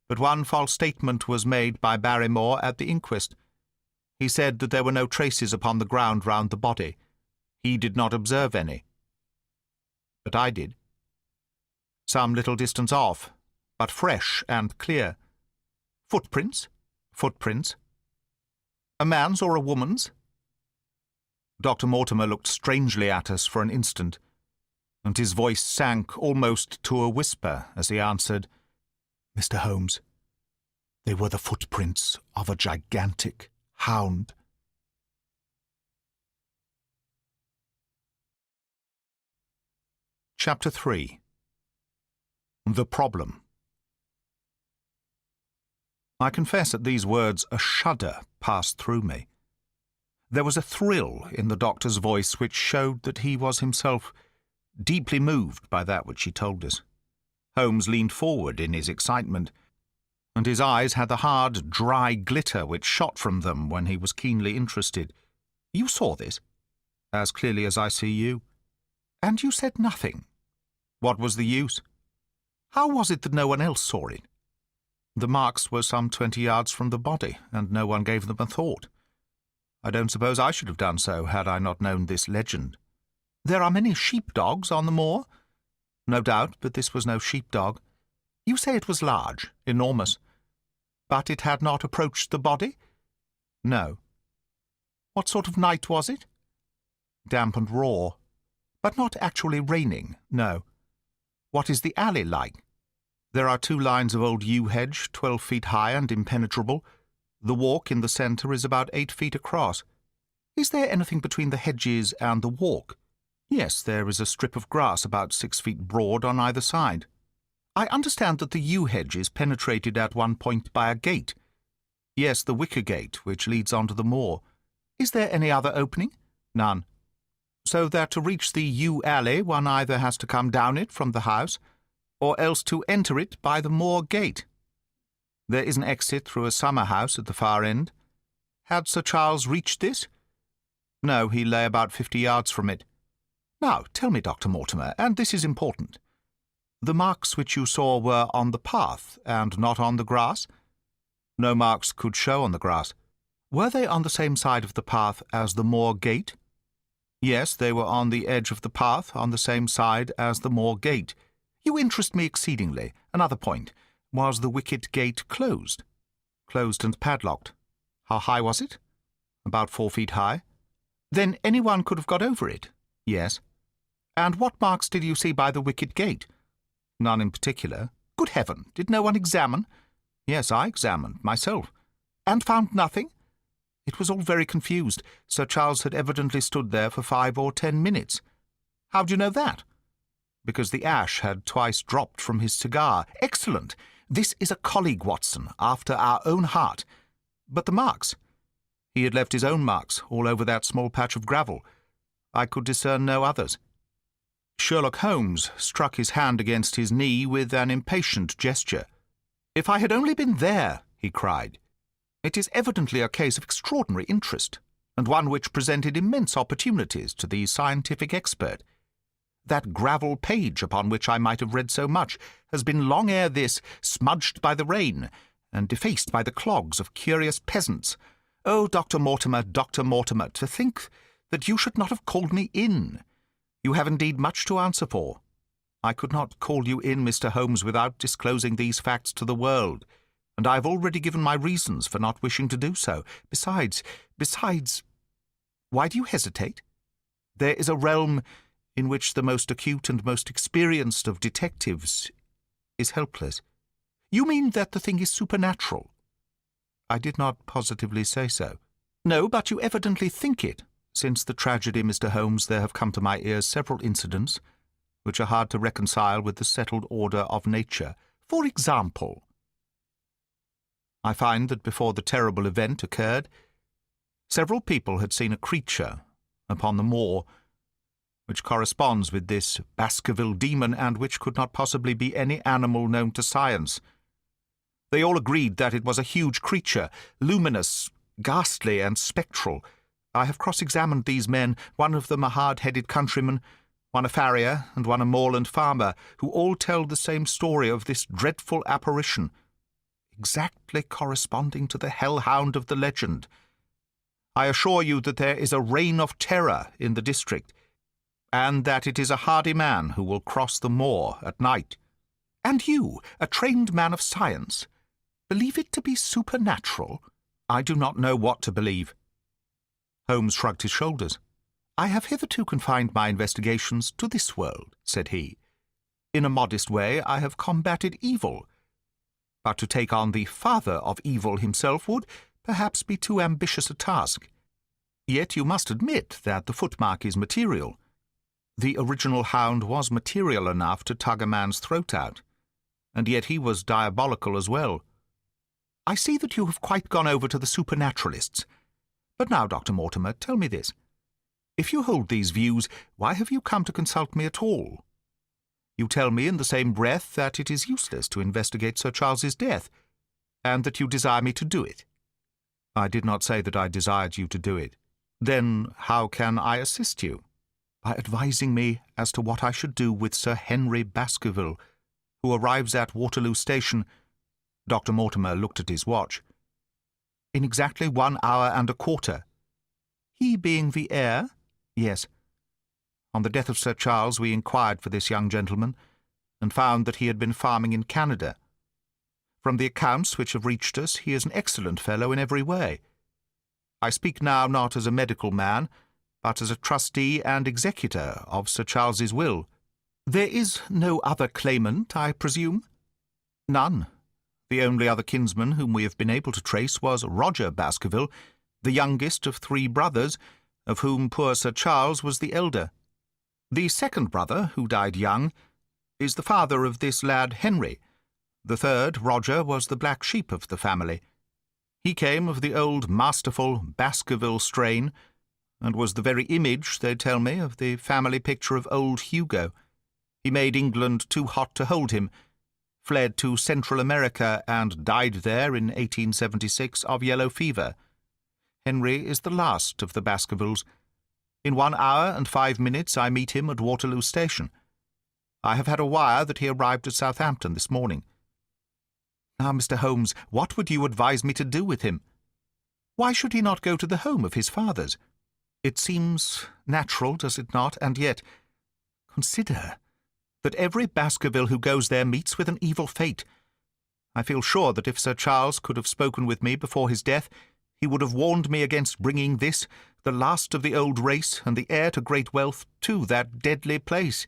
but one false statement was made by Barrymore at the inquest. He said that there were no traces upon the ground round the body. He did not observe any. But I did. Some little distance off, but fresh and clear. Footprints? Footprints. A man's or a woman's? Dr. Mortimer looked strangely at us for an instant, and his voice sank almost to a whisper as he answered, "Mr. Holmes, they were the footprints of a gigantic hound." Chapter 3. The Problem. I confess at these words a shudder passed through me. There was a thrill in the doctor's voice which showed that he was himself deeply moved by that which he told us. Holmes leaned forward in his excitement, and his eyes had the hard, dry glitter which shot from them when he was keenly interested. "You saw this?" "As clearly as I see you." "And you said nothing?" "What was the use?" "How was it that no one else saw it?" "The marks were some 20 yards from the body, and no one gave them a thought. I don't suppose I should have done so had I not known this legend." "There are many sheep-dogs on the moor?" "No doubt, but this was no sheep-dog." "You say it was large, enormous. But it had not approached the body?" "No." "What sort of night was it?" "Damp and raw." "But not actually raining?" "No." "What is the alley like?" "There are 2 lines of old yew hedge, 12 feet high and impenetrable. The walk in the centre is about 8 feet across." "Is there anything between the hedges and the walk?" "Yes, there is a strip of grass about 6 feet broad on either side." "I understand that the yew hedge is penetrated at one point by a gate." "Yes, the wicker gate, which leads on to the moor." "Is there any other opening?" "None." "So that to reach the yew alley one either has to come down it from the house, or else to enter it by the moor gate." There is an exit through a summer house at the far end. Had Sir Charles reached this? No, he lay about 50 yards from it. Now, tell me, Dr. Mortimer, and this is important. The marks which you saw were on the path and not on the grass? No marks could show on the grass. Were they on the same side of the path as the moor gate? Yes, they were on the edge of the path, on the same side as the moor gate. You interest me exceedingly. Another point. Was the wicket gate closed? Closed and padlocked. How high was it? About 4 feet high. Then anyone could have got over it? Yes. And what marks did you see by the wicket gate? None in particular. Good heaven, did no one examine? Yes, I examined, myself. And found nothing? It was all very confused. Sir Charles had evidently stood there for 5 or 10 minutes. How do you know that? Because the ash had twice dropped from his cigar. Excellent! This is a colleague, Watson, after our own heart. But the marks? He had left his own marks all over that small patch of gravel. I could discern no others. Sherlock Holmes struck his hand against his knee with an impatient gesture. "If I had only been there!" he cried. "It is evidently a case of extraordinary interest, and one which presented immense opportunities to the scientific expert. That gravel page upon which I might have read so much has been long ere this smudged by the rain and defaced by the clogs of curious peasants. Oh, Dr. Mortimer, to think that you should not have called me in! You have indeed much to answer for. I could not call you in, Mr. Holmes, without disclosing these facts to the world, and I have already given my reasons for not wishing to do so. Besides, why do you hesitate? There is a realm in which the most acute and most experienced of detectives is helpless. You mean that the thing is supernatural? I did not positively say so. No, but you evidently think it. Since the tragedy, Mr. Holmes, there have come to my ears several incidents which are hard to reconcile with the settled order of nature. For example, I find that before the terrible event occurred, several people had seen a creature upon the moor which corresponds with this Baskerville demon, and which could not possibly be any animal known to science. They all agreed that it was a huge creature, luminous, ghastly, and spectral. I have cross-examined these men, one of them a hard-headed countryman, one a farrier, and one a moorland farmer, who all tell the same story of this dreadful apparition, exactly corresponding to the hell-hound of the legend. I assure you that there is a reign of terror in the district, and that it is a hardy man who will cross the moor at night. And you, a trained man of science, believe it to be supernatural? I do not know what to believe." Holmes shrugged his shoulders. "I have hitherto confined my investigations to this world," said he. "In a modest way I have combated evil, but to take on the father of evil himself would perhaps be too ambitious a task. Yet you must admit that the footmark is material. The original Hound was material enough to tug a man's throat out, and yet he was diabolical as well. I see that you have quite gone over to the supernaturalists. But now, Dr. Mortimer, tell me this. If you hold these views, why have you come to consult me at all? You tell me in the same breath that it is useless to investigate Sir Charles's death, and that you desire me to do it. I did not say that I desired you to do it. Then how can I assist you? By advising me as to what I should do with Sir Henry Baskerville, who arrives at Waterloo Station. Dr. Mortimer looked at his watch. In exactly 1 hour and a quarter. He being the heir? Yes. On the death of Sir Charles we inquired for this young gentleman, and found that he had been farming in Canada. From the accounts which have reached us, he is an excellent fellow in every way. I speak now not as a medical man, but as a trustee and executor of Sir Charles's will. There is no other claimant, I presume? None. The only other kinsman whom we have been able to trace was Roger Baskerville, the youngest of 3 brothers, of whom poor Sir Charles was the elder. The second brother, who died young, is the father of this lad Henry. The third, Roger, was the black sheep of the family. He came of the old masterful Baskerville strain, and was the very image, they tell me, of the family picture of old Hugo. He made England too hot to hold him, fled to Central America and died there in 1876 of yellow fever. Henry is the last of the Baskervilles. In 1 hour and 5 minutes I meet him at Waterloo Station. I have had a wire that he arrived at Southampton this morning. Now, Mr. Holmes, what would you advise me to do with him? Why should he not go to the home of his fathers? It seems natural, does it not? And yet, consider that every Baskerville who goes there meets with an evil fate. I feel sure that if Sir Charles could have spoken with me before his death, he would have warned me against bringing this, the last of the old race and the heir to great wealth, to that deadly place.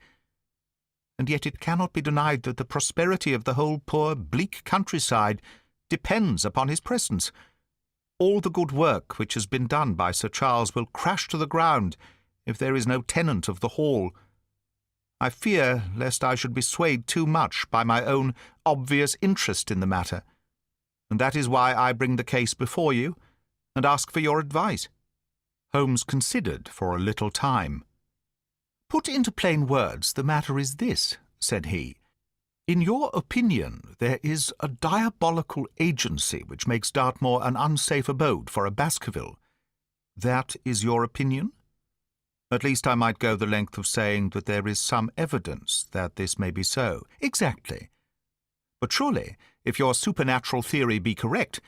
And yet it cannot be denied that the prosperity of the whole poor, bleak countryside depends upon his presence. All the good work which has been done by Sir Charles will crash to the ground if there is no tenant of the hall. I fear lest I should be swayed too much by my own obvious interest in the matter, and that is why I bring the case before you and ask for your advice." Holmes considered for a little time. "Put into plain words, the matter is this," said he. "In your opinion, there is a diabolical agency which makes Dartmoor an unsafe abode for a Baskerville. That is your opinion? At least I might go the length of saying that there is some evidence that this may be so." "Exactly. But surely, if your supernatural theory be correct,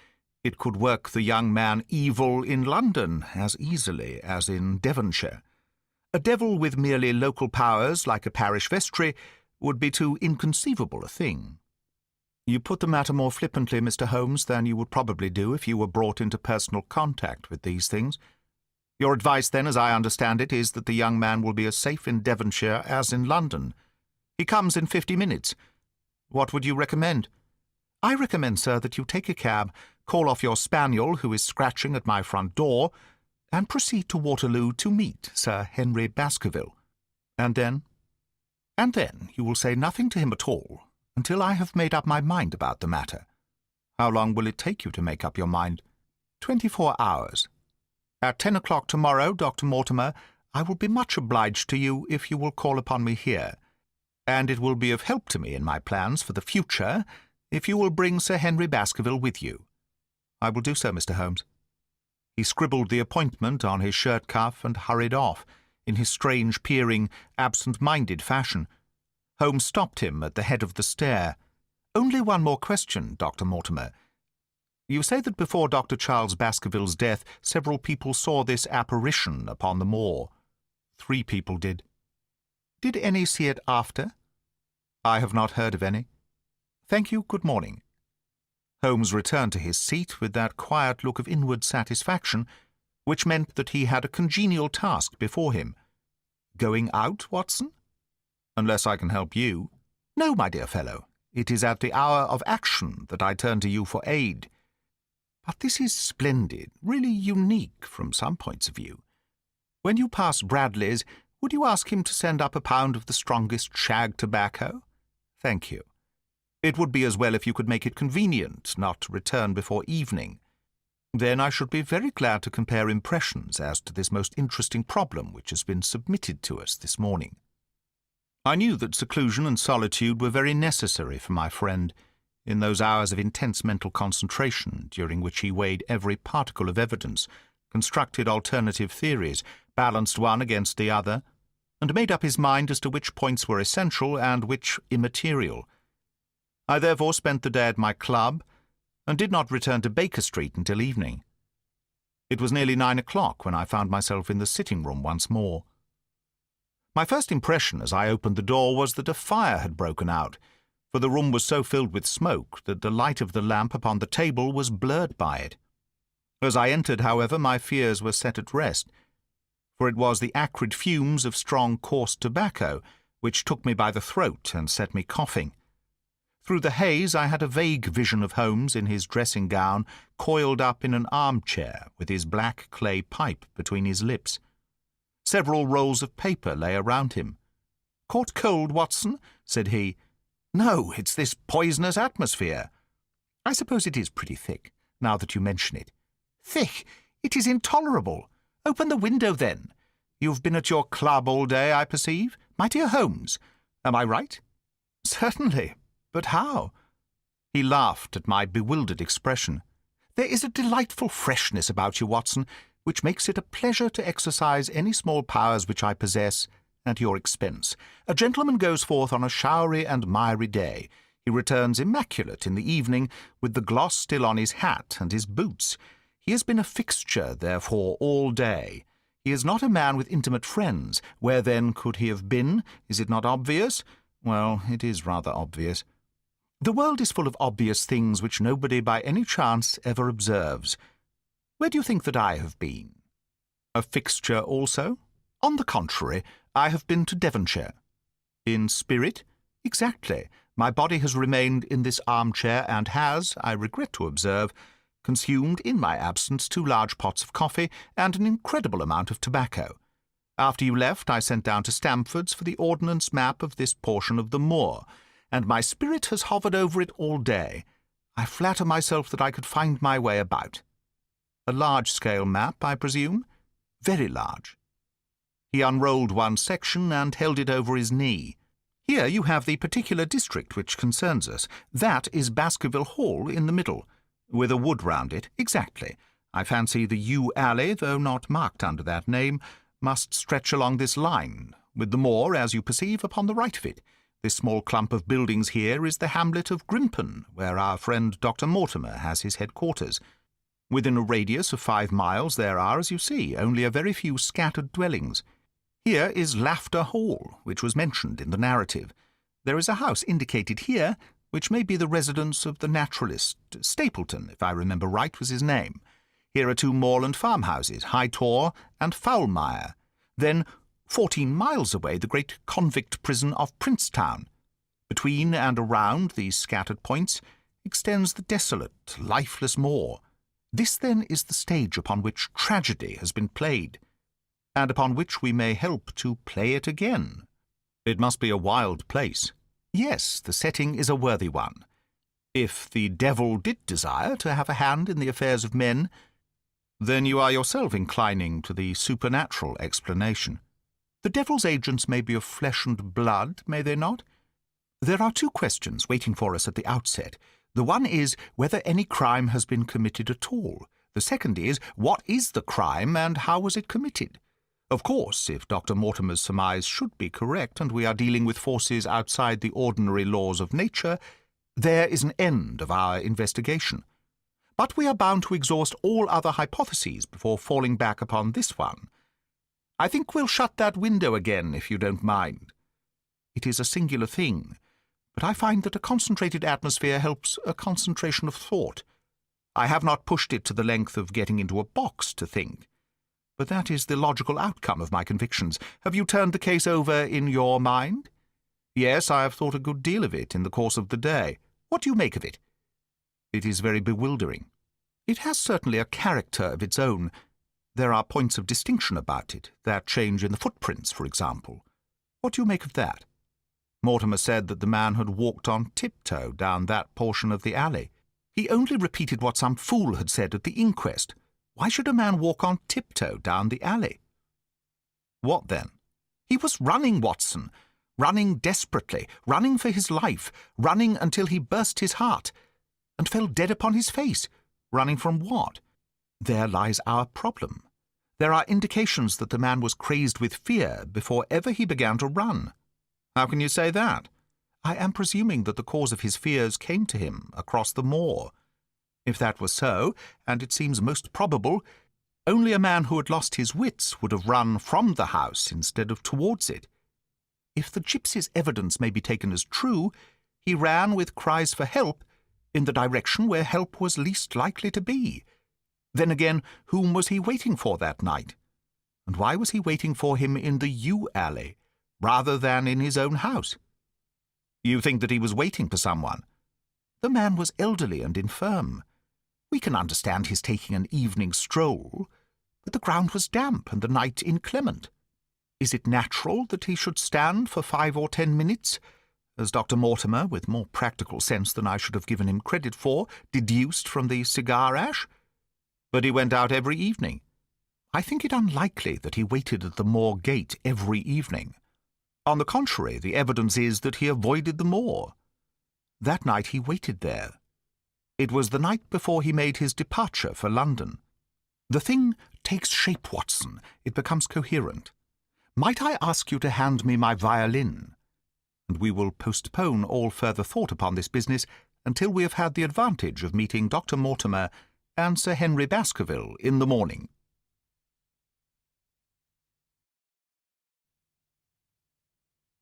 it could work the young man evil in London as easily as in Devonshire. A devil with merely local powers, like a parish vestry, would be too inconceivable a thing." "You put the matter more flippantly, Mr. Holmes, than you would probably do if you were brought into personal contact with these things. Your advice, then, as I understand it, is that the young man will be as safe in Devonshire as in London. He comes in 50 minutes. What would you recommend?" "I recommend, sir, that you take a cab, call off your spaniel, who is scratching at my front door, and proceed to Waterloo to meet Sir Henry Baskerville. And then? And then you will say nothing to him at all until I have made up my mind about the matter." "How long will it take you to make up your mind?" 24 hours. At 10 o'clock tomorrow, Dr. Mortimer, I will be much obliged to you if you will call upon me here, and it will be of help to me in my plans for the future if you will bring Sir Henry Baskerville with you." "I will do so, Mr. Holmes." He scribbled the appointment on his shirt cuff and hurried off, in his strange, peering, absent-minded fashion. Holmes stopped him at the head of the stair. "Only one more question, Dr. Mortimer. You say that before Dr. Charles Baskerville's death several people saw this apparition upon the moor." 3 people did. "Did any see it after?" "I have not heard of any." "Thank you. Good morning." Holmes returned to his seat with that quiet look of inward satisfaction which meant that he had a congenial task before him. "Going out, Watson?" "Unless I can help you." "No, my dear fellow. It is at the hour of action that I turn to you for aid. But this is splendid, really unique from some points of view. When you pass Bradley's, would you ask him to send up a pound of the strongest shag tobacco? Thank you. It would be as well if you could make it convenient not to return before evening. Then I should be very glad to compare impressions as to this most interesting problem which has been submitted to us this morning." I knew that seclusion and solitude were very necessary for my friend in those hours of intense mental concentration during which he weighed every particle of evidence, constructed alternative theories, balanced one against the other, and made up his mind as to which points were essential and which immaterial. I therefore spent the day at my club, and did not return to Baker Street until evening. It was nearly 9 o'clock when I found myself in the sitting-room once more. My first impression as I opened the door was that a fire had broken out, for the room was so filled with smoke that the light of the lamp upon the table was blurred by it. As I entered, however, my fears were set at rest, for it was the acrid fumes of strong, coarse tobacco which took me by the throat and set me coughing. Through the haze I had a vague vision of Holmes in his dressing-gown, coiled up in an armchair with his black clay pipe between his lips. Several rolls of paper lay around him. "Caught cold, Watson?" said he. "No, it's this poisonous atmosphere." "I suppose it is pretty thick, now that you mention it." "Thick? It is intolerable. Open the window, then. You've been at your club all day, I perceive. My dear Holmes, am I right?" "Certainly. But how?" He laughed at my bewildered expression. "There is a delightful freshness about you, Watson, which makes it a pleasure to exercise any small powers which I possess at your expense. A gentleman goes forth on a showery and miry day. He returns immaculate in the evening, with the gloss still on his hat and his boots. He has been a fixture, therefore, all day. He is not a man with intimate friends. Where, then, could he have been? Is it not obvious? Well, it is rather obvious. The world is full of obvious things which nobody by any chance ever observes. Where do you think that I have been? A fixture also? On the contrary, I have been to Devonshire. In spirit? Exactly. My body has remained in this armchair and has, I regret to observe, consumed in my absence 2 large pots of coffee and an incredible amount of tobacco. After you left, I sent down to Stamford's for the ordnance map of this portion of the moor, and my spirit has hovered over it all day. I flatter myself that I could find my way about. A large-scale map, I presume? Very large. He unrolled one section and held it over his knee. Here you have the particular district which concerns us. That is Baskerville Hall in the middle, with a wood round it. Exactly. I fancy the yew alley, though not marked under that name, must stretch along this line, with the moor, as you perceive, upon the right of it. This small clump of buildings here is the hamlet of Grimpen, where our friend Dr. Mortimer has his headquarters. Within a radius of 5 miles there are, as you see, only a very few scattered dwellings. Here is Laughter Hall, which was mentioned in the narrative. There is a house indicated here, which may be the residence of the naturalist. Stapleton, if I remember right, was his name. Here are 2 moorland farmhouses, High Tor and Foulmire. Then, 14 miles away, the great convict prison of Princetown. Between and around these scattered points extends the desolate, lifeless moor. This, then, is the stage upon which tragedy has been played, and upon which we may help to play it again. It must be a wild place. Yes, the setting is a worthy one. If the devil did desire to have a hand in the affairs of men, then you are yourself inclining to the supernatural explanation. The devil's agents may be of flesh and blood, may they not? There are 2 questions waiting for us at the outset. The one is whether any crime has been committed at all. The second is, what is the crime and how was it committed? Of course, if Dr. Mortimer's surmise should be correct and we are dealing with forces outside the ordinary laws of nature, there is an end of our investigation. But we are bound to exhaust all other hypotheses before falling back upon this one. I think we'll shut that window again, if you don't mind. It is a singular thing, but I find that a concentrated atmosphere helps a concentration of thought. I have not pushed it to the length of getting into a box to think, but that is the logical outcome of my convictions. Have you turned the case over in your mind? Yes, I have thought a good deal of it in the course of the day. What do you make of it? It is very bewildering. It has certainly a character of its own. There are points of distinction about it, that change in the footprints, for example. What do you make of that? Mortimer said that the man had walked on tiptoe down that portion of the alley. He only repeated what some fool had said at the inquest. Why should a man walk on tiptoe down the alley? What then? He was running, Watson, running desperately, running for his life, running until he burst his heart, and fell dead upon his face. Running from what? There lies our problem. There are indications that the man was crazed with fear before ever he began to run. How can you say that? I am presuming that the cause of his fears came to him across the moor. If that was so, and it seems most probable, only a man who had lost his wits would have run from the house instead of towards it. If the gypsy's evidence may be taken as true, he ran with cries for help in the direction where help was least likely to be. Then again, whom was he waiting for that night? And why was he waiting for him in the yew alley, rather than in his own house? You think that he was waiting for someone? The man was elderly and infirm. We can understand his taking an evening stroll, but the ground was damp and the night inclement. Is it natural that he should stand for 5 or 10 minutes, as Dr. Mortimer, with more practical sense than I should have given him credit for, deduced from the cigar ash? But he went out every evening. I think it unlikely that he waited at the moor gate every evening. On the contrary, the evidence is that he avoided the moor. That night he waited there, It was the night before he made his departure for London. The thing takes shape, Watson. It becomes coherent. Might I ask you to hand me my violin? And we will postpone all further thought upon this business until we have had the advantage of meeting Dr. Mortimer and Sir Henry Baskerville in the morning.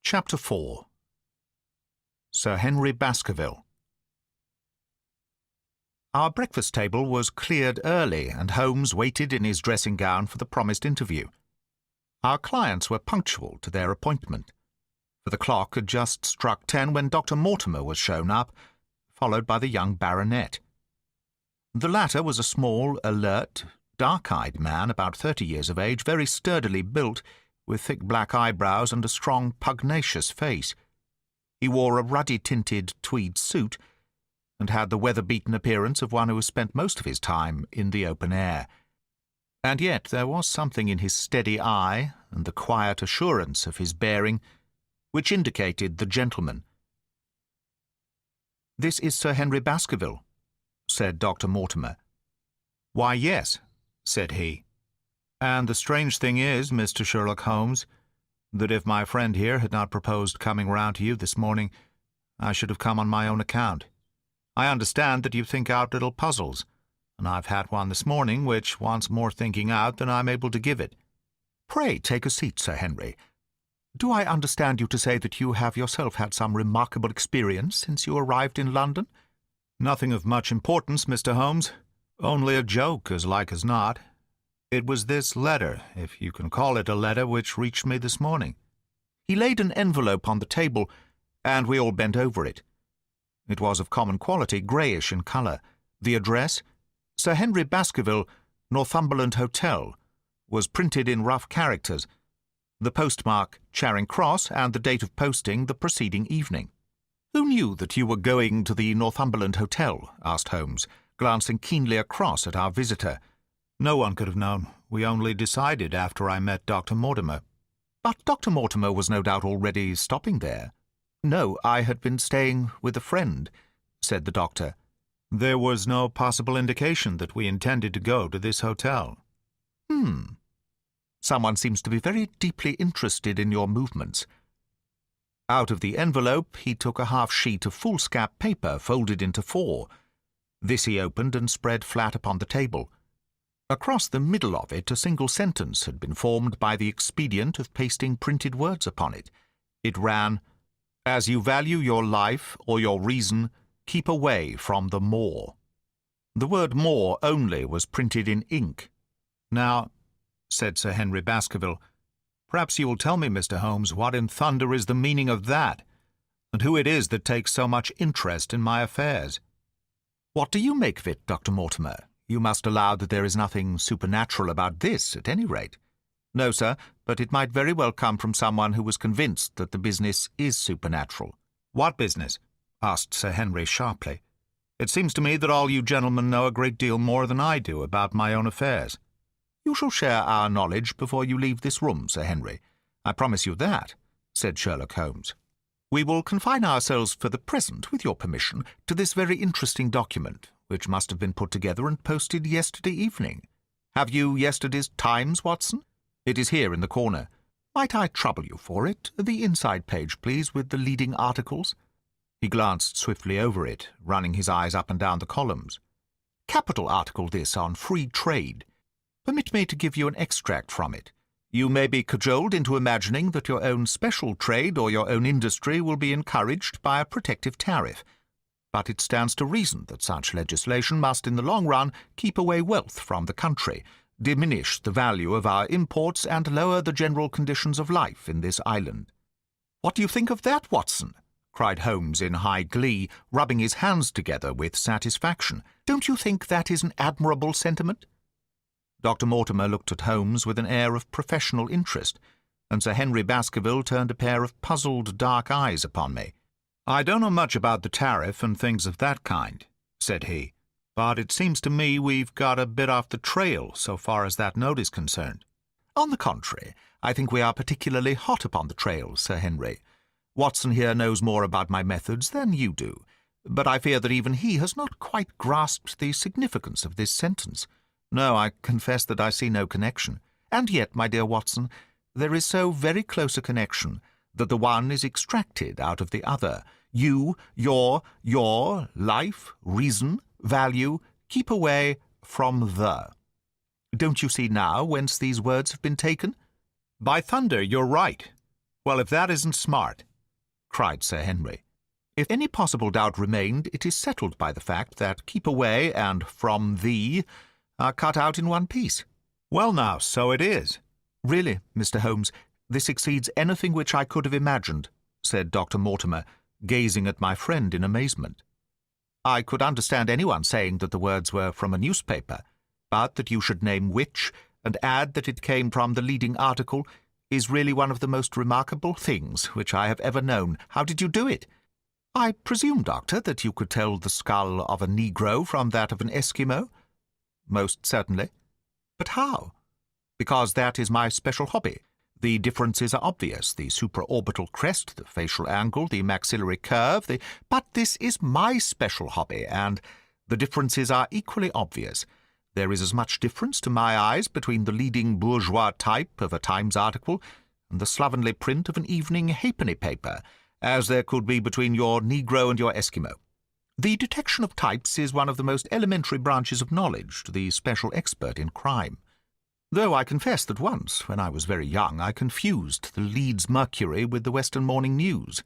Chapter 4. Sir Henry Baskerville. Our breakfast table was cleared early, and Holmes waited in his dressing gown for the promised interview. Our clients were punctual to their appointment, for the clock had just struck 10 when Dr. Mortimer was shown up, followed by the young baronet. The latter was a small, alert, dark-eyed man about 30 years of age, very sturdily built, with thick black eyebrows and a strong, pugnacious face. He wore a ruddy-tinted tweed suit, and had the weather-beaten appearance of one who has spent most of his time in the open air. And yet there was something in his steady eye and the quiet assurance of his bearing which indicated the gentleman. "This is Sir Henry Baskerville," said Dr. Mortimer. "Why, yes," said he. "And the strange thing is, Mr. Sherlock Holmes, that if my friend here had not proposed coming round to you this morning, I should have come on my own account. I understand that you think out little puzzles, and I've had one this morning which wants more thinking out than I'm able to give it. Pray take a seat, Sir Henry. Do I understand you to say that you have yourself had some remarkable experience since you arrived in London?" "Nothing of much importance, Mr. Holmes. Only a joke, as like as not. It was this letter, if you can call it a letter, which reached me this morning." He laid an envelope on the table, and we all bent over it. It was of common quality, greyish in colour. The address, Sir Henry Baskerville, Northumberland Hotel, was printed in rough characters, the postmark Charing Cross, and the date of posting the preceding evening. "Who knew that you were going to the Northumberland Hotel?" asked Holmes, glancing keenly across at our visitor. "No one could have known. We only decided after I met Dr. Mortimer." "But Dr. Mortimer was no doubt already stopping there." "No, I had been staying with a friend," said the doctor. "There was no possible indication that we intended to go to this hotel." Someone seems to be very deeply interested in your movements." Out of the envelope he took a half-sheet of foolscap paper folded into 4. This he opened and spread flat upon the table. Across the middle of it a single sentence had been formed by the expedient of pasting printed words upon it. It ran, "As you value your life or your reason, keep away from the moor." The word "moor" only was printed in ink. "Now," said Sir Henry Baskerville, "perhaps you will tell me, Mr. Holmes, what in thunder is the meaning of that, and who it is that takes so much interest in my affairs." "What do you make of it, Dr. Mortimer? You must allow that there is nothing supernatural about this, at any rate." "No, sir, but it might very well come from someone who was convinced that the business is supernatural." "What business?" asked Sir Henry sharply. "It seems to me that all you gentlemen know a great deal more than I do about my own affairs." "You shall share our knowledge before you leave this room, Sir Henry. I promise you that," said Sherlock Holmes. "We will confine ourselves for the present, with your permission, to this very interesting document, which must have been put together and posted yesterday evening. Have you yesterday's Times, Watson? It is here in the corner. Might I trouble you for it? The inside page, please, with the leading articles." He glanced swiftly over it, running his eyes up and down the columns. "Capital article this on free trade. Permit me to give you an extract from it. You may be cajoled into imagining that your own special trade or your own industry will be encouraged by a protective tariff, but it stands to reason that such legislation must in the long run keep away wealth from the country, diminish the value of our imports, and lower the general conditions of life in this island." "What do you think of that, Watson?" cried Holmes in high glee, rubbing his hands together with satisfaction. "Don't you think that is an admirable sentiment?" Dr. Mortimer looked at Holmes with an air of professional interest, and Sir Henry Baskerville turned a pair of puzzled dark eyes upon me. "I don't know much about the tariff and things of that kind," said he, "but it seems to me we've got a bit off the trail so far as that note is concerned." "On the contrary, I think we are particularly hot upon the trail, Sir Henry. Watson here knows more about my methods than you do. but I fear that even he has not quite grasped the significance of this sentence. No, I confess that I see no connection. And yet, my dear Watson, there is so very close a connection that the one is extracted out of the other. You, your, life, reason, value, keep away from the. Don't you see now whence these words have been taken? By thunder, you're right. Well, if that isn't smart, cried Sir Henry. If any possible doubt remained, it is settled by the fact that keep away and from thee are cut out in one piece. Well now, so it is. Really, Mr. Holmes, this exceeds anything which I could have imagined, said Dr. Mortimer, gazing at my friend in amazement. I could understand anyone saying that the words were from a newspaper, but that you should name which, and add that it came from the leading article, is really one of the most remarkable things which I have ever known. How did you do it? I presume, Doctor, that you could tell the skull of a Negro from that of an Eskimo? Most certainly. But how? Because that is my special hobby. The differences are obvious, the supraorbital crest, the facial angle, the maxillary curve, But this is my special hobby, and the differences are equally obvious. There is as much difference to my eyes between the leading bourgeois type of a Times article and the slovenly print of an evening halfpenny paper, as there could be between your Negro and your Eskimo. The detection of types is one of the most elementary branches of knowledge to the special expert in crime. Though I confess that once, when I was very young, I confused the Leeds Mercury with the Western Morning News.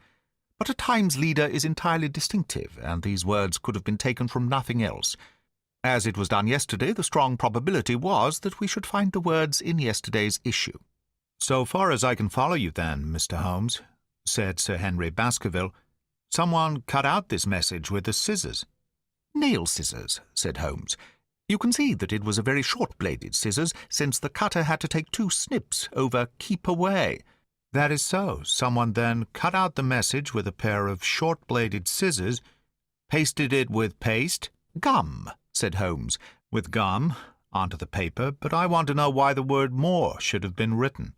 But a Times leader is entirely distinctive, and these words could have been taken from nothing else. As it was done yesterday, the strong probability was that we should find the words in yesterday's issue. So far as I can follow you, then, Mr. Holmes, said Sir Henry Baskerville, someone cut out this message with the scissors. Nail scissors, said Holmes. You can see that it was a very short-bladed scissors, since the cutter had to take 2 snips over keep away. That is so. Someone then cut out the message with a pair of short-bladed scissors, pasted it with paste. Gum, said Holmes, with gum onto the paper, but I want to know why the word more should have been written.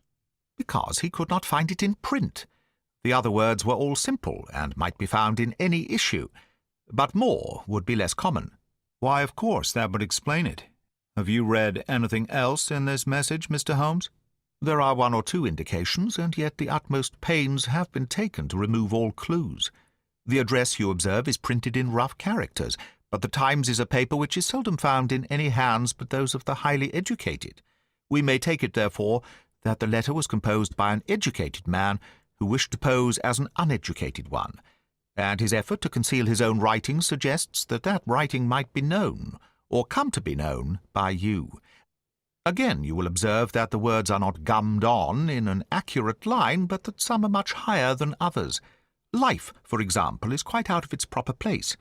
Because he could not find it in print. The other words were all simple, and might be found in any issue, but more would be less common. Why, of course, that would explain it. Have you read anything else in this message, Mr. Holmes? There are 1 or 2 indications, and yet the utmost pains have been taken to remove all clues. The address, you observe, is printed in rough characters, but the Times is a paper which is seldom found in any hands but those of the highly educated. We may take it, therefore, that the letter was composed by an educated man who wished to pose as an uneducated one, and his effort to conceal his own writing suggests that that writing might be known, or come to be known, by you. Again, you will observe that the words are not gummed on in an accurate line, but that some are much higher than others. Life, for example, is quite out of its proper place.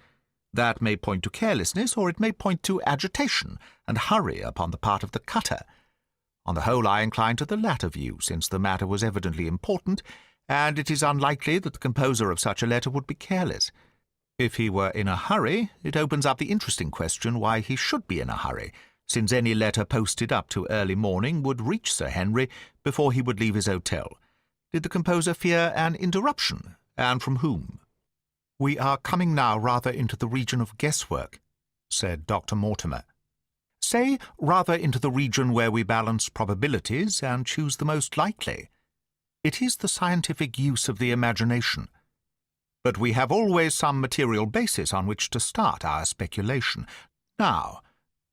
That may point to carelessness, or it may point to agitation and hurry upon the part of the cutter. On the whole, I incline to the latter view, since the matter was evidently important, and it is unlikely that the composer of such a letter would be careless. If he were in a hurry, it opens up the interesting question why he should be in a hurry, since any letter posted up to early morning would reach Sir Henry before he would leave his hotel. Did the composer fear an interruption, and from whom? We are coming now rather into the region of guesswork, said Dr. Mortimer. Say rather into the region where we balance probabilities and choose the most likely. It is the scientific use of the imagination. But we have always some material basis on which to start our speculation. Now,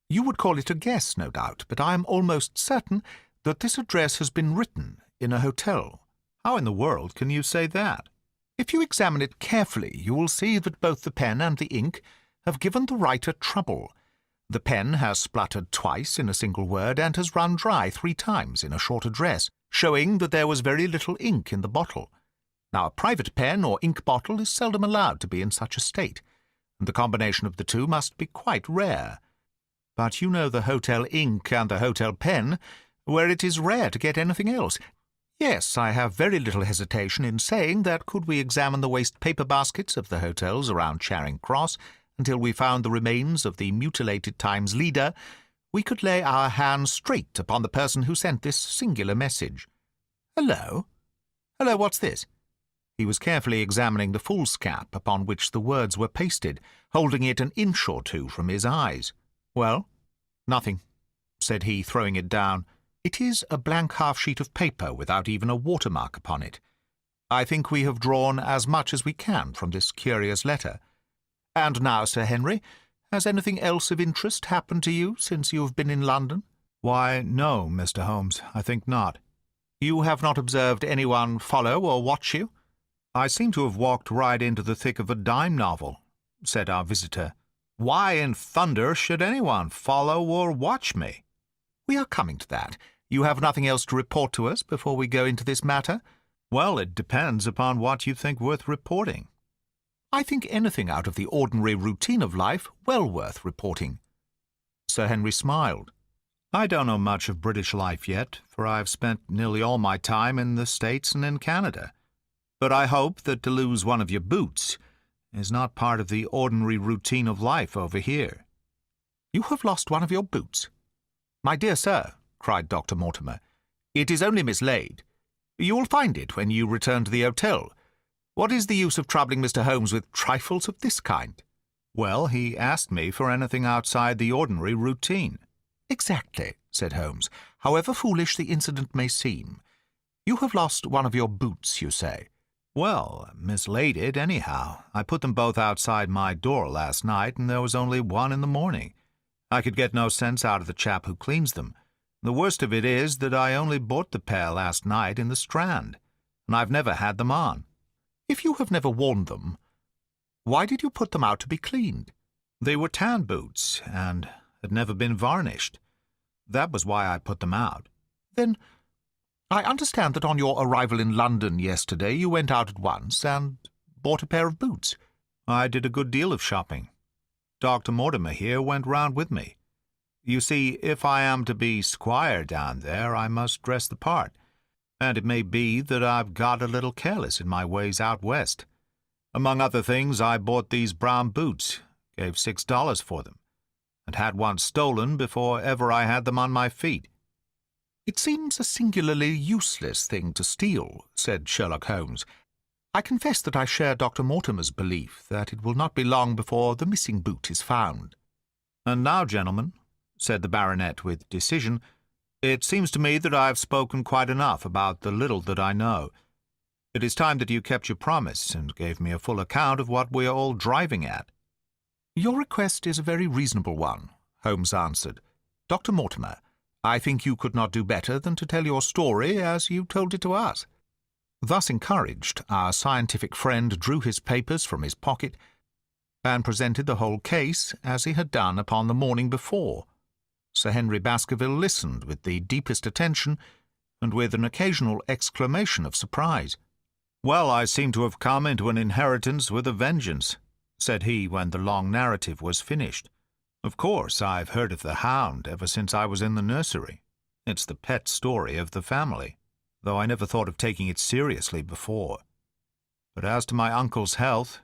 you would call it a guess, no doubt, but I am almost certain that this address has been written in a hotel. How in the world can you say that? If you examine it carefully, you will see that both the pen and the ink have given the writer trouble. The pen has spluttered twice in a single word and has run dry 3 times in a short address, showing that there was very little ink in the bottle. Now, a private pen or ink bottle is seldom allowed to be in such a state, and the combination of the two must be quite rare. But you know the hotel ink and the hotel pen, where it is rare to get anything else. Yes, I have very little hesitation in saying that could we examine the waste paper baskets of the hotels around Charing Cross until we found the remains of the mutilated Times leader, we could lay our hands straight upon the person who sent this singular message. Hello? Hello, what's this? He was carefully examining the foolscap upon which the words were pasted, holding it an inch or two from his eyes. "Well?" "Nothing," said he, throwing it down. "It is a blank half-sheet of paper without even a watermark upon it. I think we have drawn as much as we can from this curious letter. And now, Sir Henry, has anything else of interest happened to you since you have been in London?" "Why, no, Mr. Holmes, I think not." "You have not observed anyone follow or watch you?" "I seem to have walked right into the thick of a dime novel," said our visitor. "Why in thunder should anyone follow or watch me?" "We are coming to that. You have nothing else to report to us before we go into this matter?" "Well, it depends upon what you think worth reporting." "I think anything out of the ordinary routine of life well worth reporting." Sir Henry smiled. "I don't know much of British life yet, for I have spent nearly all my time in the States and in Canada. But I hope that to lose one of your boots is not part of the ordinary routine of life over here." "You have lost one of your boots?" "My dear sir," cried Dr. Mortimer, "it is only mislaid. You will find it when you return to the hotel. What is the use of troubling Mr. Holmes with trifles of this kind?" "Well, he asked me for anything outside the ordinary routine." "Exactly," said Holmes, "however foolish the incident may seem. You have lost one of your boots, you say?" "Well, mislaid it, anyhow. I put them both outside my door last night, and there was only one in the morning. I could get no sense out of the chap who cleans them. The worst of it is that I only bought the pair last night in the Strand, and I've never had them on." "If you have never worn them, why did you put them out to be cleaned?" "They were tan boots, and had never been varnished. That was why I put them out." "Then I understand that on your arrival in London yesterday you went out at once and bought a pair of boots." "I did a good deal of shopping. Dr. Mortimer here went round with me. You see, if I am to be squire down there, I must dress the part, and it may be that I've got a little careless in my ways out west. Among other things, I bought these brown boots, gave $6 for them, and had one stolen before ever I had them on my feet." "It seems a singularly useless thing to steal," said Sherlock Holmes. "I confess that I share Dr. Mortimer's belief that it will not be long before the missing boot is found." "And now, gentlemen," said the baronet with decision, "it seems to me that I have spoken quite enough about the little that I know. It is time that you kept your promise and gave me a full account of what we are all driving at." "Your request is a very reasonable one," Holmes answered. "Dr. Mortimer, I think you could not do better than to tell your story as you told it to us." Thus encouraged, our scientific friend drew his papers from his pocket and presented the whole case as he had done upon the morning before. Sir Henry Baskerville listened with the deepest attention and with an occasional exclamation of surprise. "Well, I seem to have come into an inheritance with a vengeance," said he when the long narrative was finished. "Of course, I've heard of the Hound ever since I was in the nursery. It's the pet story of the family, though I never thought of taking it seriously before. But as to my uncle's health,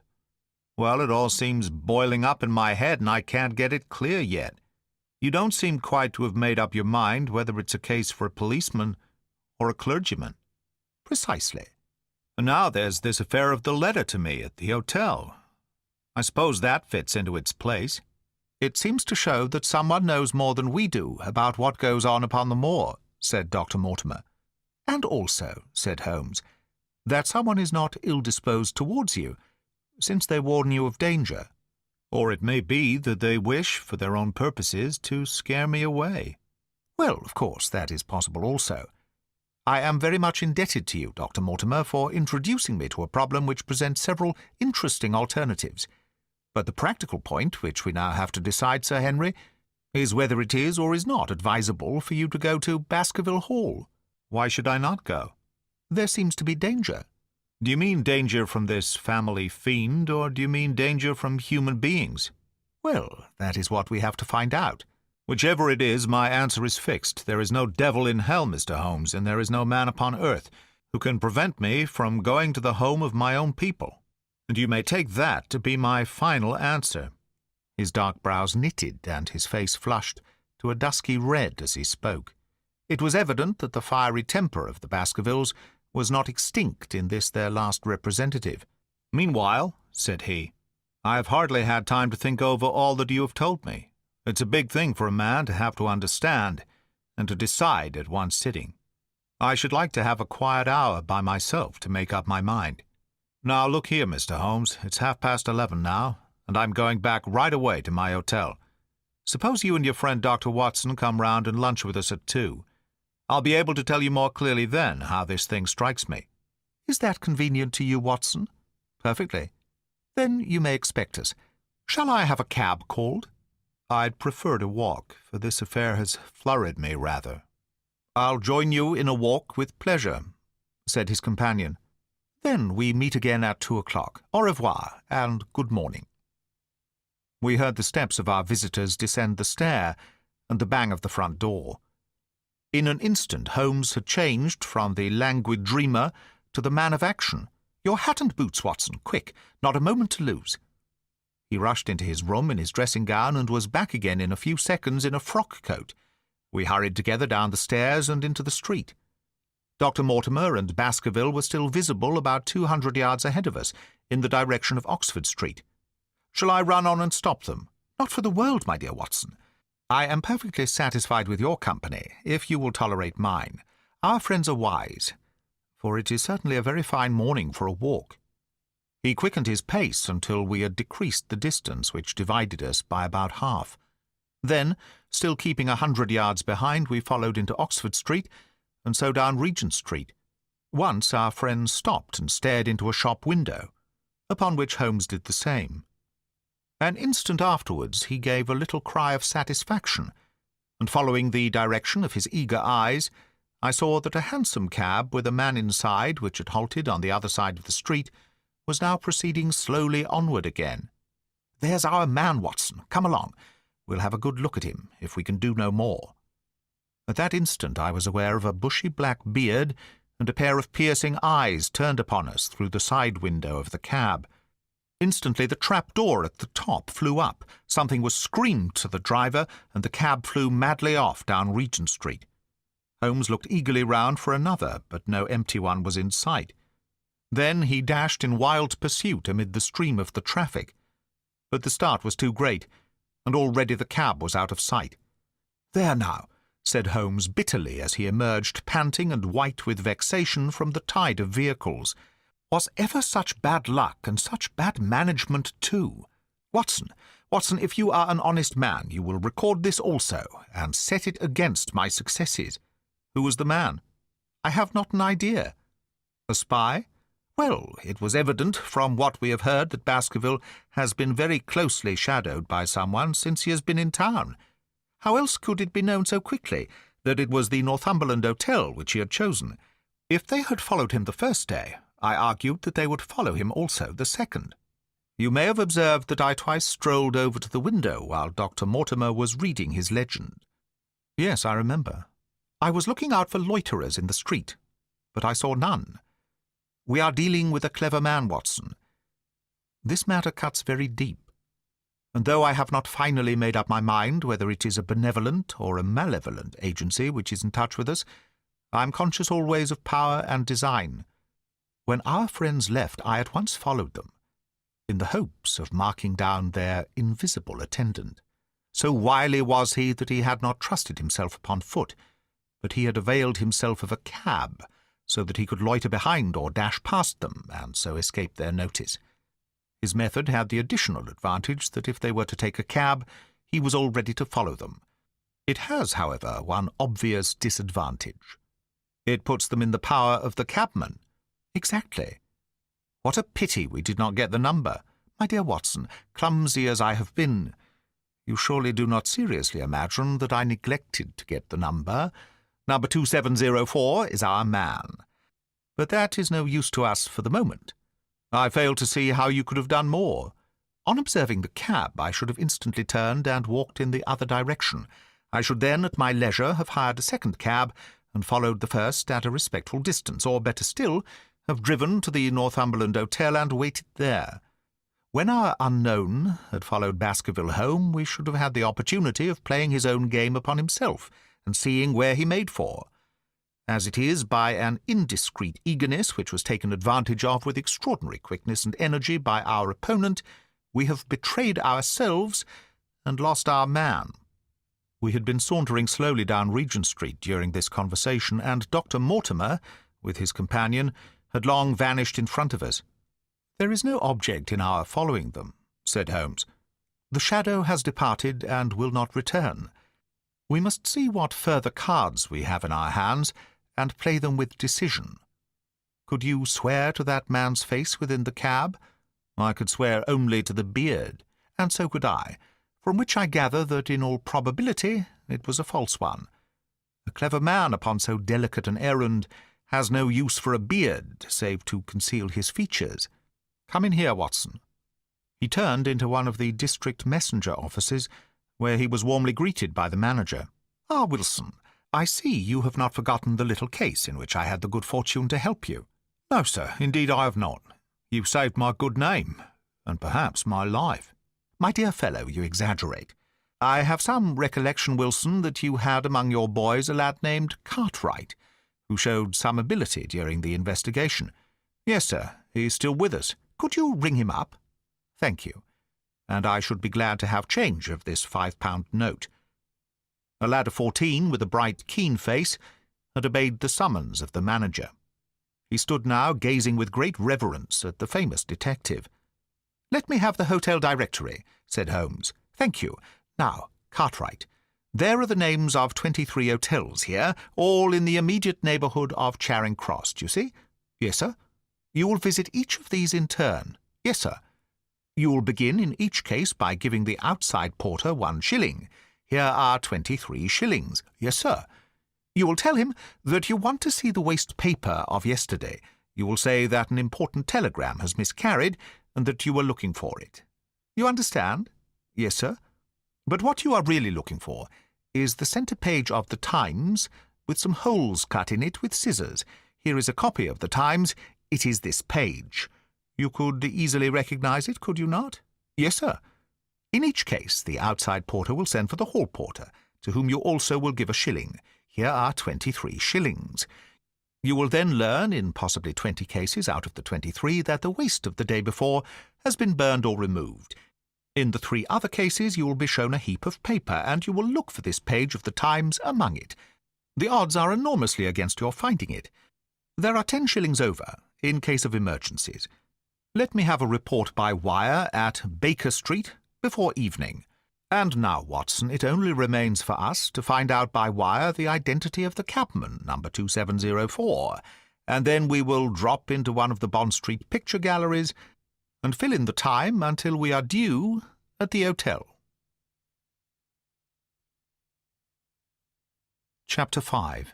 well, it all seems boiling up in my head, and I can't get it clear yet. You don't seem quite to have made up your mind whether it's a case for a policeman or a clergyman." "Precisely." "And now there's this affair of the letter to me at the hotel. I suppose that fits into its place." "It seems to show that someone knows more than we do about what goes on upon the moor," said Dr. Mortimer. "And also," said Holmes, "that someone is not ill-disposed towards you, since they warn you of danger. Or it may be that they wish, for their own purposes, to scare me away." "Well, of course, that is possible also. I am very much indebted to you, Dr. Mortimer, for introducing me to a problem which presents several interesting alternatives. But the practical point which we now have to decide, Sir Henry, is whether it is or is not advisable for you to go to Baskerville Hall." "Why should I not go?" "There seems to be danger." "Do you mean danger from this family fiend, or do you mean danger from human beings?" "Well, that is what we have to find out." "Whichever it is, my answer is fixed. There is no devil in hell, Mr. Holmes, and there is no man upon earth who can prevent me from going to the home of my own people. And you may take that to be my final answer." His dark brows knitted and his face flushed to a dusky red as he spoke. It was evident that the fiery temper of the Baskervilles was not extinct in this their last representative. "Meanwhile," said he, "I have hardly had time to think over all that you have told me. It's a big thing for a man to have to understand and to decide at one sitting. I should like to have a quiet hour by myself to make up my mind. Now, look here, Mr. Holmes, it's 11:30 now, and I'm going back right away to my hotel. Suppose you and your friend Dr. Watson come round and lunch with us at 2. I'll be able to tell you more clearly then how this thing strikes me." "Is that convenient to you, Watson?" "Perfectly." "Then you may expect us. Shall I have a cab called?" "I'd prefer to walk, for this affair has flurried me rather." "I'll join you in a walk with pleasure," said his companion. "Then we meet again at 2 o'clock. Au revoir, and good morning." We heard the steps of our visitors descend the stair, and the bang of the front door. In an instant Holmes had changed from the languid dreamer to the man of action. "Your hat and boots, Watson, quick, not a moment to lose." He rushed into his room in his dressing-gown and was back again in a few seconds in a frock-coat. We hurried together down the stairs and into the street. Dr. Mortimer and Baskerville were still visible about 200 yards ahead of us, in the direction of Oxford Street. "Shall I run on and stop them?" "Not for the world, my dear Watson. I am perfectly satisfied with your company, if you will tolerate mine. Our friends are wise, for it is certainly a very fine morning for a walk." He quickened his pace until we had decreased the distance which divided us by about half. Then, still keeping 100 yards behind, we followed into Oxford Street, and so down Regent Street. Once our friends stopped and stared into a shop window, upon which Holmes did the same. An instant afterwards he gave a little cry of satisfaction, and following the direction of his eager eyes, I saw that a hansom cab with a man inside, which had halted on the other side of the street, was now proceeding slowly onward again. "There's our man, Watson. Come along. We'll have a good look at him, if we can do no more." At that instant I was aware of a bushy black beard and a pair of piercing eyes turned upon us through the side window of the cab. Instantly the trap-door at the top flew up, something was screamed to the driver, and the cab flew madly off down Regent Street. Holmes looked eagerly round for another, but no empty one was in sight. Then he dashed in wild pursuit amid the stream of the traffic. But the start was too great, and already the cab was out of sight. "There now," said Holmes bitterly as he emerged panting and white with vexation from the tide of vehicles. "Was ever such bad luck, and such bad management too? Watson, if you are an honest man, you will record this also, and set it against my successes." "Who was the man?" "I have not an idea." "A spy?" "Well, it was evident from what we have heard that Baskerville has been very closely shadowed by someone since he has been in town. How else could it be known so quickly that it was the Northumberland Hotel which he had chosen? If they had followed him the first day, I argued that they would follow him also the second. You may have observed that I twice strolled over to the window while Dr. Mortimer was reading his legend." "Yes, I remember." "I was looking out for loiterers in the street, but I saw none. We are dealing with a clever man, Watson. This matter cuts very deep, and though I have not finally made up my mind whether it is a benevolent or a malevolent agency which is in touch with us, I am conscious always of power and design. When our friends left, I at once followed them, in the hopes of marking down their invisible attendant. So wily was he that he had not trusted himself upon foot, but he had availed himself of a cab, so that he could loiter behind or dash past them, and so escape their notice. His method had the additional advantage that if they were to take a cab, he was all ready to follow them. It has, however, one obvious disadvantage. It puts them in the power of the cabman. "Exactly. What a pity we did not get the number. My dear Watson, clumsy as I have been, you surely do not seriously imagine that I neglected to get the number. Number 2704 is our man. But that is no use to us for the moment. I fail to see how you could have done more. On observing the cab, I should have instantly turned and walked in the other direction. I should then, at my leisure, have hired a second cab and followed the first at a respectful distance, or, better still, have driven to the Northumberland Hotel and waited there. When our unknown had followed Baskerville home, we should have had the opportunity of playing his own game upon himself and seeing where he made for. As it is, by an indiscreet eagerness which was taken advantage of with extraordinary quickness and energy by our opponent, we have betrayed ourselves and lost our man." We had been sauntering slowly down Regent Street during this conversation, and Dr. Mortimer, with his companion, had long vanished in front of us. "There is no object in our following them," said Holmes. "The shadow has departed and will not return. We must see what further cards we have in our hands, and play them with decision. Could you swear to that man's face within the cab? I could swear only to the beard, and so could I, from which I gather that in all probability it was a false one. A clever man upon so delicate an errand has no use for a beard, save to conceal his features. Come in here, Watson." He turned into one of the district messenger offices, where he was warmly greeted by the manager. "Ah, Wilson, I see you have not forgotten the little case in which I had the good fortune to help you." "No, sir, indeed I have not. You saved my good name, and perhaps my life." "My dear fellow, you exaggerate. I have some recollection, Wilson, that you had among your boys a lad named Cartwright, who showed some ability during the investigation." "Yes, sir, he is still with us. Could you ring him up?" "Thank you, and I should be glad to have change of this £5 note." A lad of 14, with a bright, keen face, had obeyed the summons of the manager. He stood now gazing with great reverence at the famous detective. "Let me have the hotel directory," said Holmes. "Thank you. Now, Cartwright, there are the names of 23 hotels here, all in the immediate neighbourhood of Charing Cross, do you see?" "Yes, sir." "You will visit each of these in turn." "Yes, sir." "You will begin in each case by giving the outside porter 1 shilling. Here are 23 shillings. "Yes, sir." "You will tell him that you want to see the waste paper of yesterday. You will say that an important telegram has miscarried, and that you were looking for it. You understand?" "Yes, sir." "But what you are really looking for is the centre page of the Times, with some holes cut in it with scissors. Here is a copy of the Times. It is this page. You could easily recognise it, could you not?" "Yes, sir." "In each case, the outside porter will send for the hall porter, to whom you also will give a shilling. Here are 23 shillings. You will then learn, in possibly 20 cases out of the 23, that the waste of the day before has been burned or removed. In the 3 other cases you will be shown a heap of paper, and you will look for this page of the Times among it. The odds are enormously against your finding it. There are 10 shillings over, in case of emergencies. Let me have a report by wire at Baker Street before evening. And now, Watson, it only remains for us to find out by wire the identity of the cabman, number 2704, and then we will drop into one of the Bond Street picture galleries and fill in the time until we are due at the hotel." Chapter 5.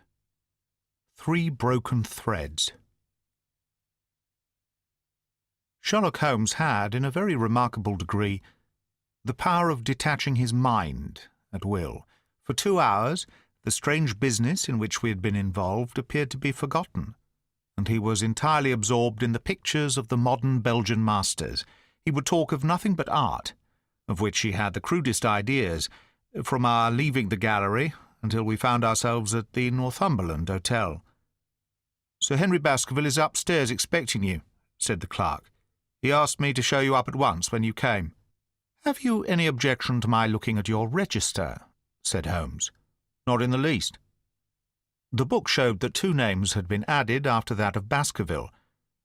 3 Broken Threads. Sherlock Holmes had, in a very remarkable degree, the power of detaching his mind at will. For 2 hours, the strange business in which we had been involved appeared to be forgotten, and he was entirely absorbed in the pictures of the modern Belgian masters. He would talk of nothing but art, of which he had the crudest ideas, from our leaving the gallery until we found ourselves at the Northumberland Hotel. "Sir Henry Baskerville is upstairs expecting you," said the clerk. "He asked me to show you up at once when you came." "Have you any objection to my looking at your register?" said Holmes. "Not in the least." The book showed that 2 names had been added after that of Baskerville.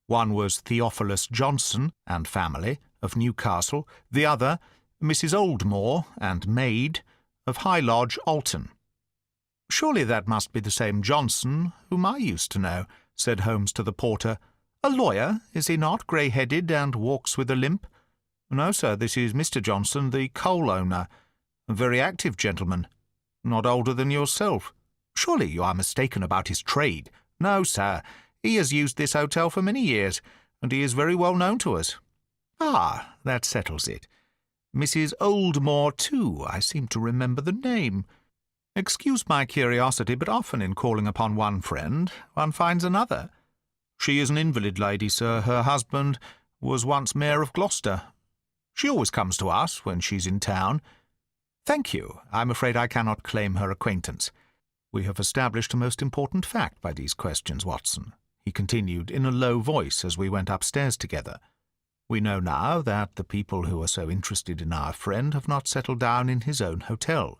One was Theophilus Johnson and family, of Newcastle, the other Mrs. Oldmore and maid, of High Lodge, Alton. "Surely that must be the same Johnson whom I used to know," said Holmes to the porter. "A lawyer, is he not, grey-headed and walks with a limp?" "No, sir, this is Mr. Johnson, the coal owner. A very active gentleman. Not older than yourself." "Surely you are mistaken about his trade." "No, sir, he has used this hotel for many years, and he is very well known to us." "Ah, that settles it. Mrs. Oldmore, too. I seem to remember the name. Excuse my curiosity, but often in calling upon one friend, one finds another." "She is an invalid lady, sir. Her husband was once Mayor of Gloucester. She always comes to us when she's in town." "Thank you. I'm afraid I cannot claim her acquaintance." We have established a most important fact by these questions, Watson," he continued in a low voice as we went upstairs together. "We know now that the people who are so interested in our friend have not settled down in his own hotel.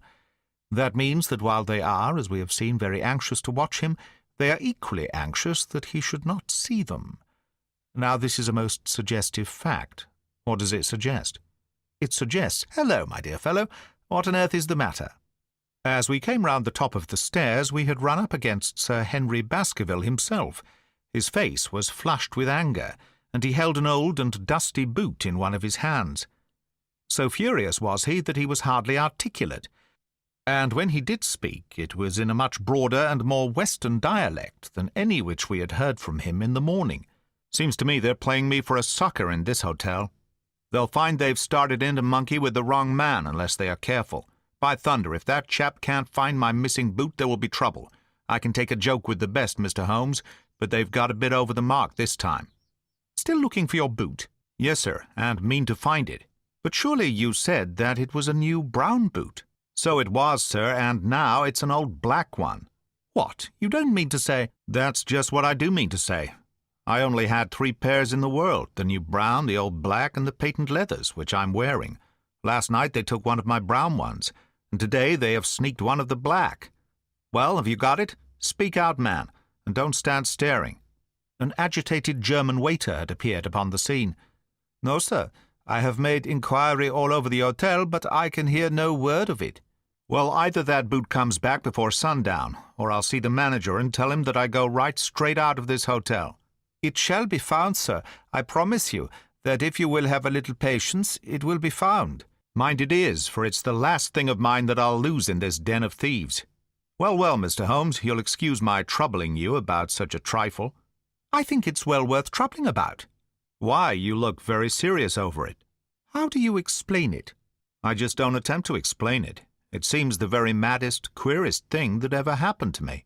That means that while they are, as we have seen, very anxious to watch him, they are equally anxious that he should not see them. Now, this is a most suggestive fact. What does it suggest? It suggests— Hello, my dear fellow. What on earth is the matter?" As we came round the top of the stairs, we had run up against Sir Henry Baskerville himself. His face was flushed with anger, and he held an old and dusty boot in one of his hands. So furious was he that he was hardly articulate, and when he did speak, it was in a much broader and more Western dialect than any which we had heard from him in the morning. "Seems to me they're playing me for a sucker in this hotel. They'll find they've started in to monkey with the wrong man unless they are careful. By thunder, if that chap can't find my missing boot, there will be trouble. I can take a joke with the best, Mr. Holmes, but they've got a bit over the mark this time." "Still looking for your boot?" "Yes, sir, and mean to find it." "But surely you said that it was a new brown boot." "So it was, sir, and now it's an old black one." "What? You don't mean to say—" "That's just what I do mean to say. I only had 3 pairs in the world, the new brown, the old black, and the patent leathers, which I'm wearing. Last night they took one of my brown ones, and today they have sneaked one of the black. Well, have you got it? Speak out, man, and don't stand staring." An agitated German waiter had appeared upon the scene. "No, sir. I have made inquiry all over the hotel, but I can hear no word of it." "Well, either that boot comes back before sundown, or I'll see the manager and tell him that I go right straight out of this hotel." "It shall be found, sir. I promise you that if you will have a little patience, it will be found." "Mind it is, for it's the last thing of mine that I'll lose in this den of thieves." Well, Mr. Holmes, you'll excuse my troubling you about such a trifle." "I think it's well worth troubling about." "Why, you look very serious over it." "How do you explain it?" "I just don't attempt to explain it. It seems the very maddest, queerest thing that ever happened to me."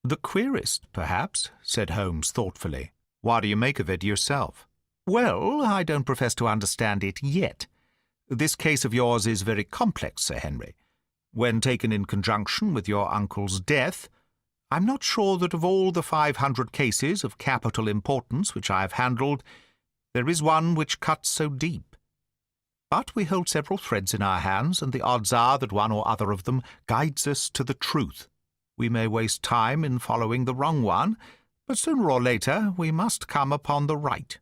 "The queerest, perhaps," said Holmes thoughtfully. "What do you make of it yourself?" "Well, I don't profess to understand it yet. This case of yours is very complex, Sir Henry. When taken in conjunction with your uncle's death, I'm not sure that of all the 500 cases of capital importance which I have handled, there is one which cuts so deep. But we hold several threads in our hands, and the odds are that one or other of them guides us to the truth. We may waste time in following the wrong one, but sooner or later we must come upon the right."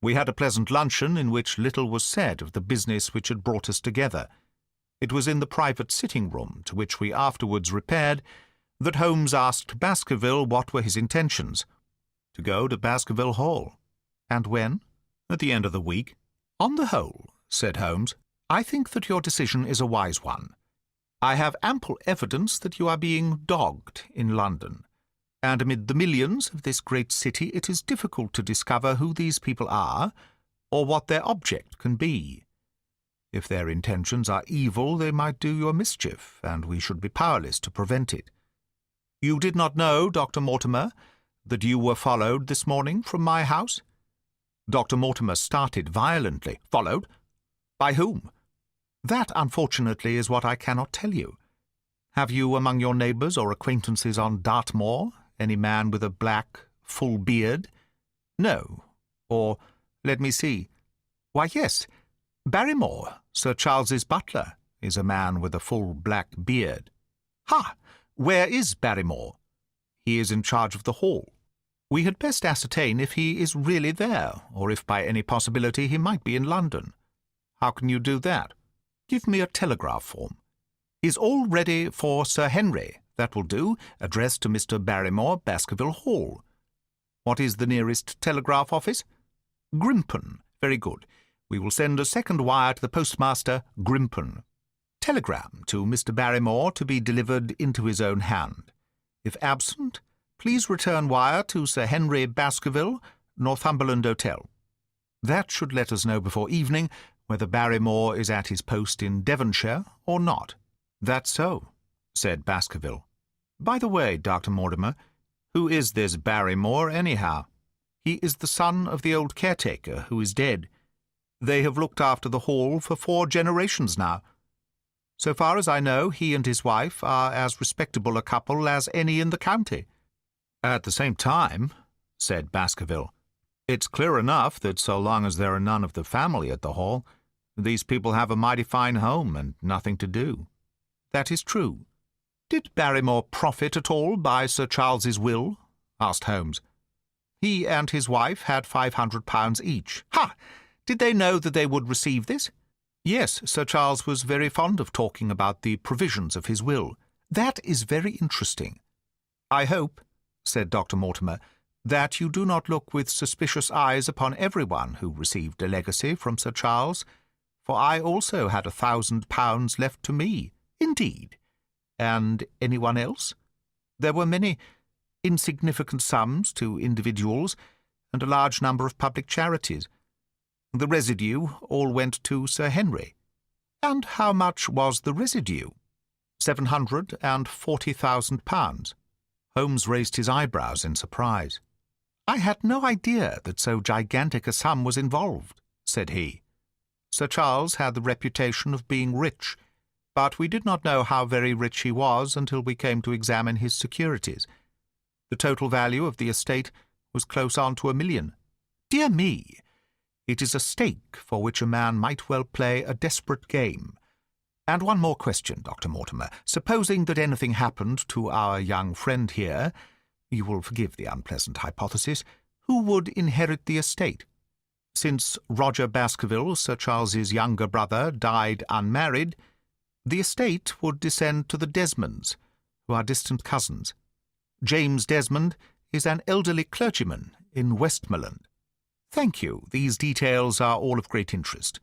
We had a pleasant luncheon in which little was said of the business which had brought us together. It was in the private sitting-room, to which we afterwards repaired, that Holmes asked Baskerville what were his intentions. To go to Baskerville Hall. "And when?" "At the end of the week." "On the whole," said Holmes, "I think that your decision is a wise one. I have ample evidence that you are being dogged in London, and amid the millions of this great city it is difficult to discover who these people are, or what their object can be. If their intentions are evil, they might do you a mischief, and we should be powerless to prevent it. You did not know, Dr. Mortimer, that you were followed this morning from my house?" Dr. Mortimer started violently. "Followed? By whom?" "That, unfortunately, is what I cannot tell you. Have you among your neighbours or acquaintances on Dartmoor any man with a black, full beard?" "No. Or, let me see. Why, yes. Barrymore, Sir Charles's butler, is a man with a full black beard." "Ha! Where is Barrymore?" "He is in charge of the hall. We had best ascertain if he is really there, or if by any possibility he might be in London." "How can you do that?" "Give me a telegraph form." "Is all ready for Sir Henry? That will do. Addressed to Mr. Barrymore, Baskerville Hall." "What is the nearest telegraph office?" "Grimpen. Very good. We will send a second wire to the postmaster, Grimpen. Telegram to Mr. Barrymore to be delivered into his own hand. If absent, please return wire to Sir Henry Baskerville, Northumberland Hotel. That should let us know before evening whether Barrymore is at his post in Devonshire or not." "That's so," said Baskerville. "By the way, Dr. Mortimer, who is this Barrymore, anyhow?" "He is the son of the old caretaker, who is dead. They have looked after the hall for 4 generations now." So far as I know, he and his wife are as respectable a couple as any in the county." "At the same time," said Baskerville, "it's clear enough that so long as there are none of the family at the Hall, these people have a mighty fine home and nothing to do." "That is true. Did Barrymore profit at all by Sir Charles's will?" asked Holmes. "He and his wife had £500 each." "Ha! Did they know that they would receive this?" "Yes, Sir Charles was very fond of talking about the provisions of his will." "That is very interesting." "I hope," said Dr. Mortimer, "that you do not look with suspicious eyes upon everyone who received a legacy from Sir Charles, for I also had £1,000 left to me." "Indeed? And anyone else?" "There were many insignificant sums to individuals, and a large number of public charities. The residue all went to Sir Henry." "And how much was the residue?" £740,000. Holmes raised his eyebrows in surprise. "I had no idea that so gigantic a sum was involved," said he. "Sir Charles had the reputation of being rich, but we did not know how very rich he was until we came to examine his securities. The total value of the estate was close on to £1 million. Dear me! It is a stake for which a man might well play a desperate game. And one more question, Dr. Mortimer. Supposing that anything happened to our young friend here, you will forgive the unpleasant hypothesis, who would inherit the estate? Since Roger Baskerville, Sir Charles's younger brother, died unmarried, the estate would descend to the Desmonds, who are distant cousins. James Desmond is an elderly clergyman in Westmoreland." "Thank you. These details are all of great interest.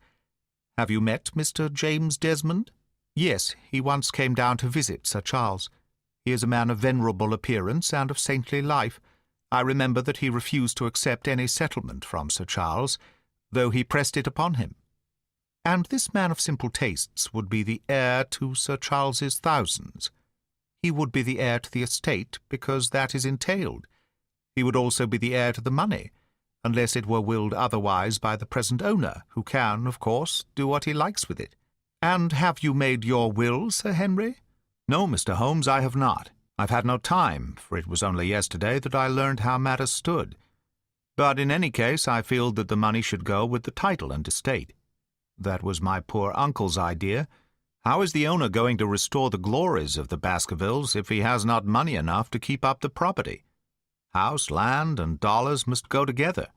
Have you met Mr. James Desmond?" "Yes, he once came down to visit Sir Charles. He is a man of venerable appearance and of saintly life. I remember that he refused to accept any settlement from Sir Charles, though he pressed it upon him." "And this man of simple tastes would be the heir to Sir Charles's thousands?" "He would be the heir to the estate, because that is entailed. He would also be the heir to the money, unless it were willed otherwise by the present owner, who can, of course, do what he likes with it." "And have you made your will, Sir Henry?" "No, Mr. Holmes, I have not. I've had no time, for it was only yesterday that I learned how matters stood. But in any case I feel that the money should go with the title and estate. That was my poor uncle's idea. How is the owner going to restore the glories of the Baskervilles if he has not money enough to keep up the property? House, land, and dollars must go together."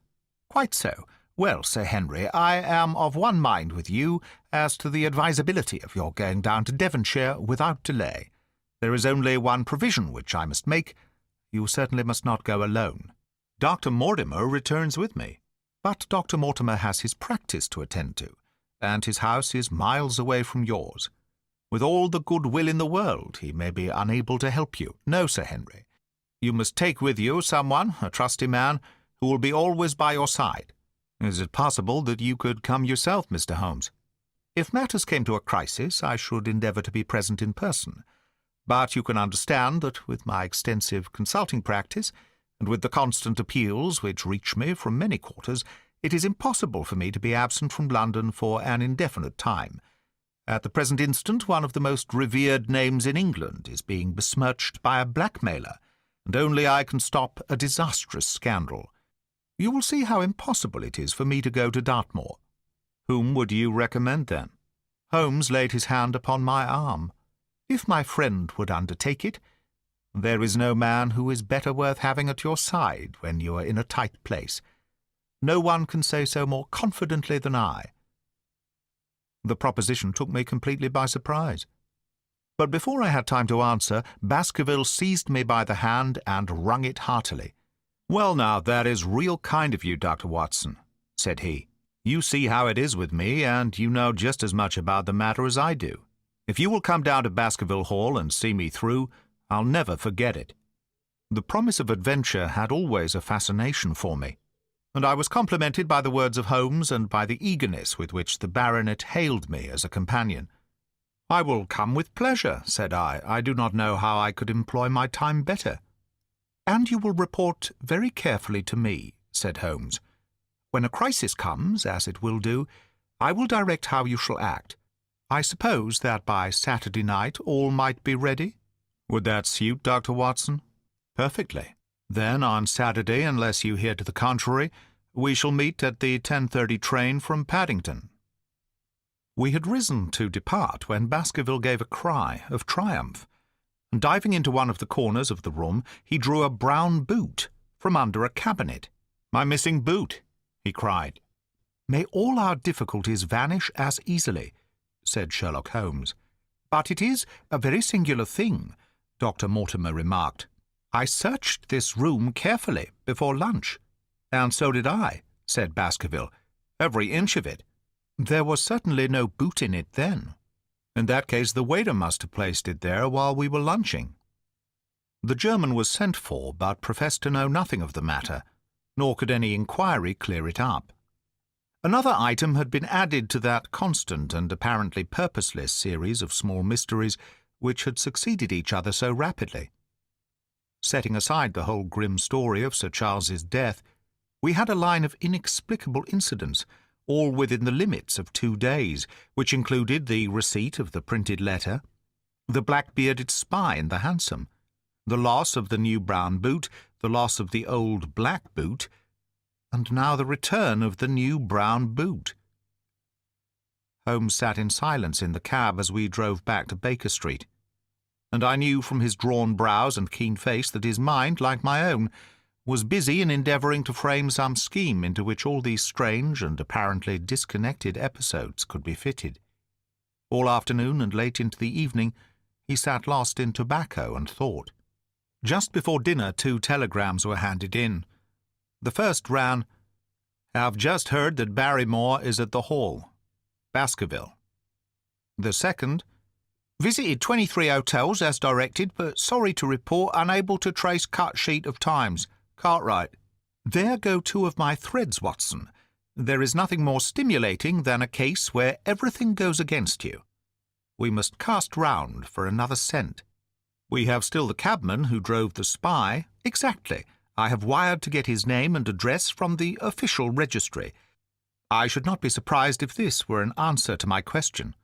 "Quite so. Well, Sir Henry, I am of one mind with you as to the advisability of your going down to Devonshire without delay. There is only one provision which I must make. You certainly must not go alone." "Dr. Mortimer returns with me." "But Dr. Mortimer has his practice to attend to, and his house is miles away from yours. With all the good will in the world, he may be unable to help you. No, Sir Henry. You must take with you someone, a trusty man, who will be always by your side." "Is it possible that you could come yourself, Mr. Holmes?" "If matters came to a crisis, I should endeavour to be present in person. But you can understand that with my extensive consulting practice, and with the constant appeals which reach me from many quarters, it is impossible for me to be absent from London for an indefinite time. At the present instant, one of the most revered names in England is being besmirched by a blackmailer, and only I can stop a disastrous scandal. You will see how impossible it is for me to go to Dartmoor." "Whom would you recommend, then?" Holmes laid his hand upon my arm. "If my friend would undertake it, there is no man who is better worth having at your side when you are in a tight place. No one can say so more confidently than I." The proposition took me completely by surprise. But before I had time to answer, Baskerville seized me by the hand and wrung it heartily. "Well, now, that is real kind of you, Dr. Watson," said he. "You see how it is with me, and you know just as much about the matter as I do. If you will come down to Baskerville Hall and see me through, I'll never forget it." The promise of adventure had always a fascination for me, and I was complimented by the words of Holmes and by the eagerness with which the baronet hailed me as a companion. "I will come with pleasure," said I. "I do not know how I could employ my time better." "And you will report very carefully to me," said Holmes. "When a crisis comes, as it will do, I will direct how you shall act. I suppose that by Saturday night all might be ready? Would that suit, Dr. Watson? Perfectly. Then on Saturday, unless you hear to the contrary, we shall meet at the 10:30 train from Paddington. We had risen to depart when Baskerville gave a cry of triumph, and diving into one of the corners of the room, he drew a brown boot from under a cabinet. "My missing boot!" he cried. "May all our difficulties vanish as easily," said Sherlock Holmes. "But it is a very singular thing," Dr. Mortimer remarked. "I searched this room carefully before lunch." "And so did I," said Baskerville. "Every inch of it." "There was certainly no boot in it then." "In that case the waiter must have placed it there while we were lunching." The German was sent for, but professed to know nothing of the matter, nor could any inquiry clear it up. Another item had been added to that constant and apparently purposeless series of small mysteries which had succeeded each other so rapidly. Setting aside the whole grim story of Sir Charles's death, we had a line of inexplicable incidents, all within the limits of 2 days, which included the receipt of the printed letter, the black-bearded spy in the hansom, the loss of the new brown boot, the loss of the old black boot, and now the return of the new brown boot. Holmes sat in silence in the cab as we drove back to Baker Street, and I knew from his drawn brows and keen face that his mind, like my own, was busy in endeavouring to frame some scheme into which all these strange and apparently disconnected episodes could be fitted. All afternoon and late into the evening he sat lost in tobacco and thought. Just before dinner 2 telegrams were handed in. The first ran, "Have just heard that Barrymore is at the Hall. Baskerville." The second, "Visited 23 hotels as directed, but sorry to report unable to trace cut sheet of times. Cartwright." "There go 2 of my threads, Watson. There is nothing more stimulating than a case where everything goes against you. We must cast round for another scent. We have still the cabman who drove the spy." "Exactly. I have wired to get his name and address from the official registry. I should not be surprised if this were an answer to my question."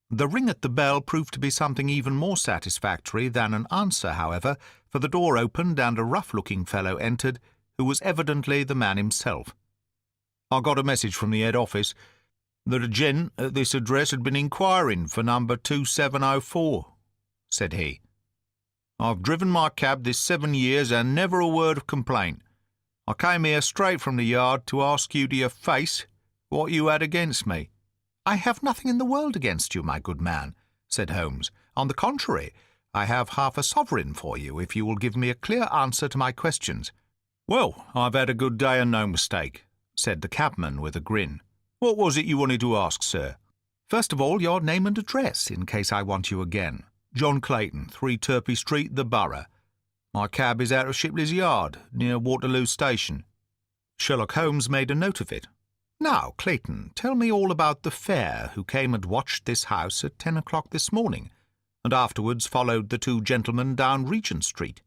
The ring at the bell proved to be something even more satisfactory than an answer, however, for the door opened and a rough-looking fellow entered, who was evidently the man himself. "I got a message from the head office that a gent at this address had been inquiring for number 2704, said he. "I've driven my cab this 7 years and never a word of complaint. I came here straight from the yard to ask you to your face what you had against me." "I have nothing in the world against you, my good man," said Holmes. "On the contrary, I have half a sovereign for you if you will give me a clear answer to my questions." "Well, I've had a good day and no mistake," said the cabman with a grin. "What was it you wanted to ask, sir?" "First of all, your name and address, in case I want you again." "John Clayton, 3 Turpey Street, the Borough. My cab is out of Shipley's Yard, near Waterloo Station." Sherlock Holmes made a note of it. "Now, Clayton, tell me all about the fare who came and watched this house at 10 o'clock this morning, and afterwards followed the 2 gentlemen down Regent Street."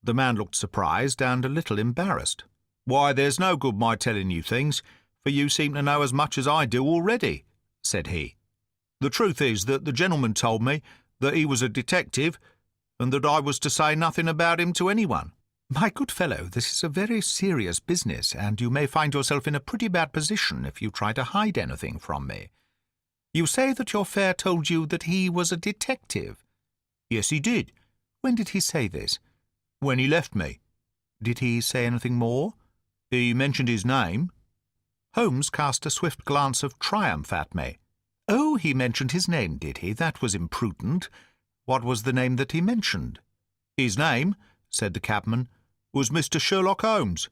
The man looked surprised and a little embarrassed. "Why, there's no good my telling you things, for you seem to know as much as I do already," said he. "The truth is that the gentleman told me that he was a detective, and that I was to say nothing about him to anyone." "My good fellow, this is a very serious business, and you may find yourself in a pretty bad position if you try to hide anything from me. You say that your fare told you that he was a detective?" "Yes, he did." "When did he say this?" "When he left me." "Did he say anything more?" "He mentioned his name." Holmes cast a swift glance of triumph at me. "Oh, he mentioned his name, did he? That was imprudent. What was the name that he mentioned?" "His name," said the cabman, "was Mr. Sherlock Holmes."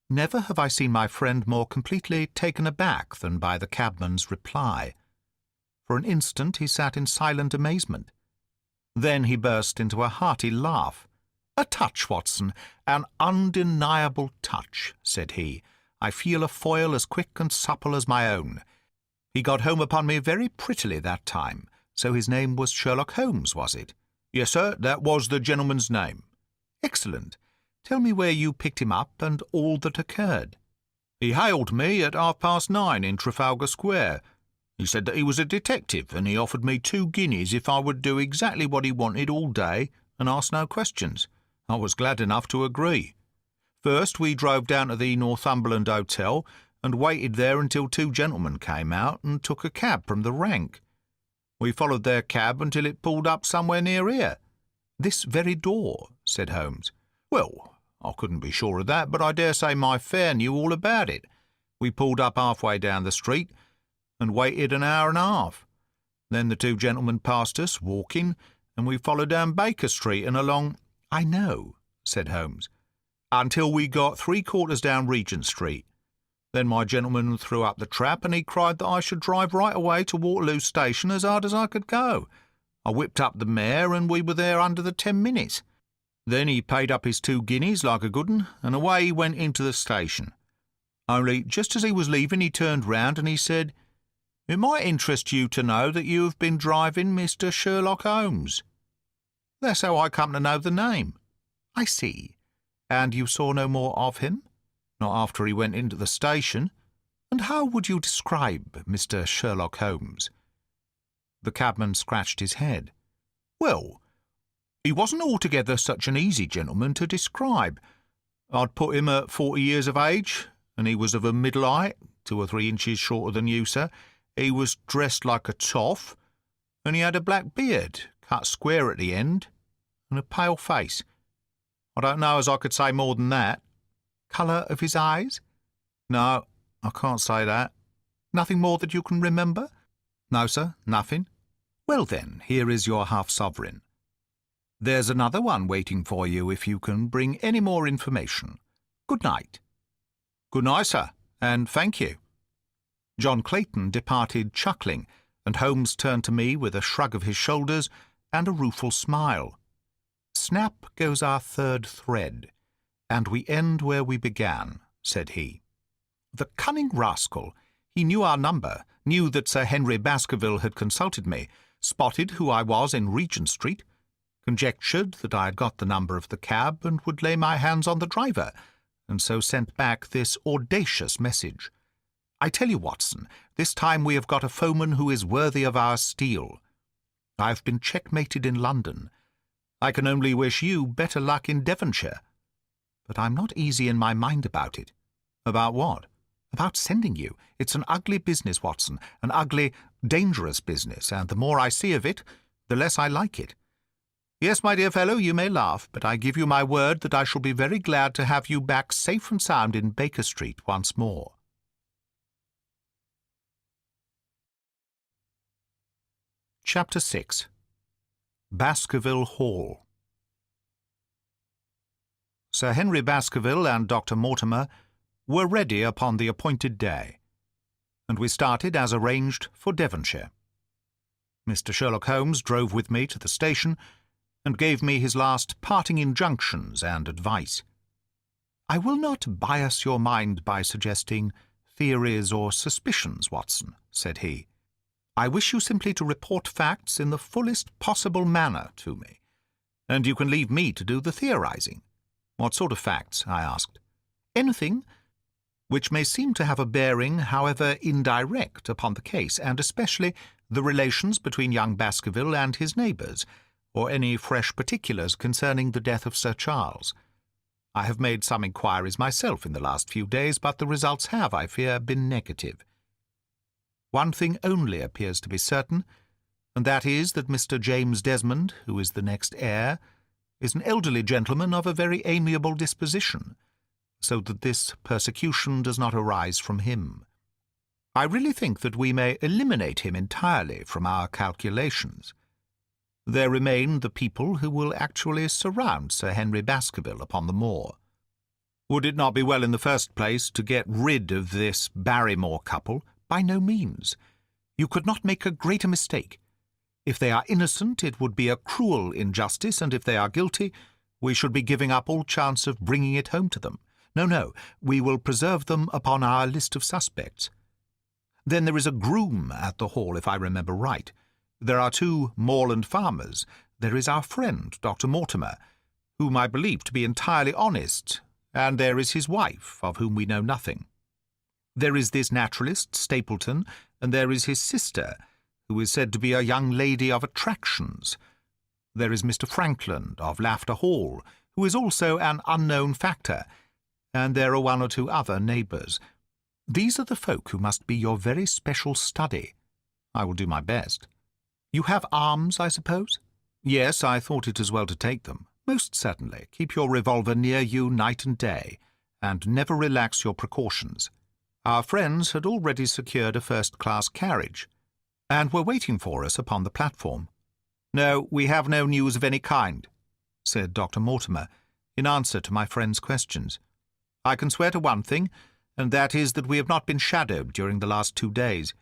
Never have I seen my friend more completely taken aback than by the cabman's reply. For an instant he sat in silent amazement. Then he burst into a hearty laugh. "A touch, Watson, an undeniable touch," said he. "I feel a foil as quick and supple as my own. He got home upon me very prettily that time. So his name was Sherlock Holmes, was it?" "Yes, sir, that was the gentleman's name." "Excellent. Tell me where you picked him up and all that occurred." "He hailed me at 9:30 in Trafalgar Square. He said that he was a detective, and he offered me 2 guineas if I would do exactly what he wanted all day and ask no questions. I was glad enough to agree. First, we drove down to the Northumberland Hotel and waited there until 2 gentlemen came out and took a cab from the rank. We followed their cab until it pulled up somewhere near here. "This very door," said Holmes. "Well, I couldn't be sure of that, but I dare say my fare knew all about it. We pulled up halfway down the street and waited an hour and a half. Then the 2 gentlemen passed us, walking, and we followed down Baker Street and along—" "I know," said Holmes, "until we got 3/4 down Regent Street. Then my gentleman threw up the trap, and he cried that I should drive right away to Waterloo Station as hard as I could go. I whipped up the mare, and we were there under the 10 minutes. Then he paid up his 2 guineas like a good 'un, and away he went into the station. Only just as he was leaving he turned round and he said, 'It might interest you to know that you have been driving Mr. Sherlock Holmes.' That's how I come to know the name." "I see. And you saw no more of him?" "Not after he went into the station." "And how would you describe Mr. Sherlock Holmes?" The cabman scratched his head. "Well, he wasn't altogether such an easy gentleman to describe. I'd put him at 40 years of age, and he was of a middle height, 2 or 3 inches shorter than you, sir. He was dressed like a toff, and he had a black beard, cut square at the end, and a pale face. I don't know as I could say more than that." "Colour of his eyes?" "No, I can't say that." "Nothing more that you can remember?" "No, sir, nothing." "Well, then, here is your half-sovereign. There's another one waiting for you if you can bring any more information. Good night." "Good night, sir, and thank you." John Clayton departed chuckling, and Holmes turned to me with a shrug of his shoulders and a rueful smile. "Snap goes our 3rd thread, and we end where we began," said he. "The cunning rascal! He knew our number, knew that Sir Henry Baskerville had consulted me, spotted who I was in Regent Street, conjectured that I had got the number of the cab and would lay my hands on the driver, and so sent back this audacious message. I tell you, Watson, this time we have got a foeman who is worthy of our steel. I have been checkmated in London. I can only wish you better luck in Devonshire. But I'm not easy in my mind about it." "About what?" "About sending you. It's an ugly business, Watson, an ugly, dangerous business, and the more I see of it, the less I like it. Yes, my dear fellow, you may laugh, but I give you my word that I shall be very glad to have you back safe and sound in Baker Street once more." Chapter 6. Baskerville Hall. Sir Henry Baskerville and Dr. Mortimer were ready upon the appointed day, and we started as arranged for Devonshire. Mr. Sherlock Holmes drove with me to the station and gave me his last parting injunctions and advice. "I will not bias your mind by suggesting theories or suspicions, Watson," said he. "I wish you simply to report facts in the fullest possible manner to me, and you can leave me to do the theorizing." "What sort of facts?" I asked. "Anything which may seem to have a bearing, however indirect, upon the case, and especially the relations between young Baskerville and his neighbours, or any fresh particulars concerning the death of Sir Charles. I have made some inquiries myself in the last few days, but the results have, I fear, been negative. One thing only appears to be certain, and that is that Mr. James Desmond, who is the next heir, is an elderly gentleman of a very amiable disposition, so that this persecution does not arise from him. I really think that we may eliminate him entirely from our calculations. There remain the people who will actually surround Sir Henry Baskerville upon the moor. Would it not be well in the first place to get rid of this Barrymore couple? By no means. You could not make a greater mistake. If they are innocent, it would be a cruel injustice, and if they are guilty, we should be giving up all chance of bringing it home to them. No, we will preserve them upon our list of suspects. Then there is a groom at the Hall, if I remember right. There are 2 moorland farmers. There is our friend, Dr. Mortimer, whom I believe to be entirely honest, and there is his wife, of whom we know nothing. There is this naturalist, Stapleton, and there is his sister, who is said to be a young lady of attractions. There is Mr. Frankland of Laughter Hall, who is also an unknown factor, and there are one or two other neighbours. These are the folk who must be your very special study. I will do my best. You have arms, I suppose? Yes, I thought it as well to take them. Most certainly. Keep your revolver near you night and day, and never relax your precautions. Our friends had already secured a first-class carriage, and were waiting for us upon the platform. No, we have no news of any kind, said Dr. Mortimer, in answer to my friend's questions. I can swear to one thing, and that is that we have not been shadowed during the last 2 days.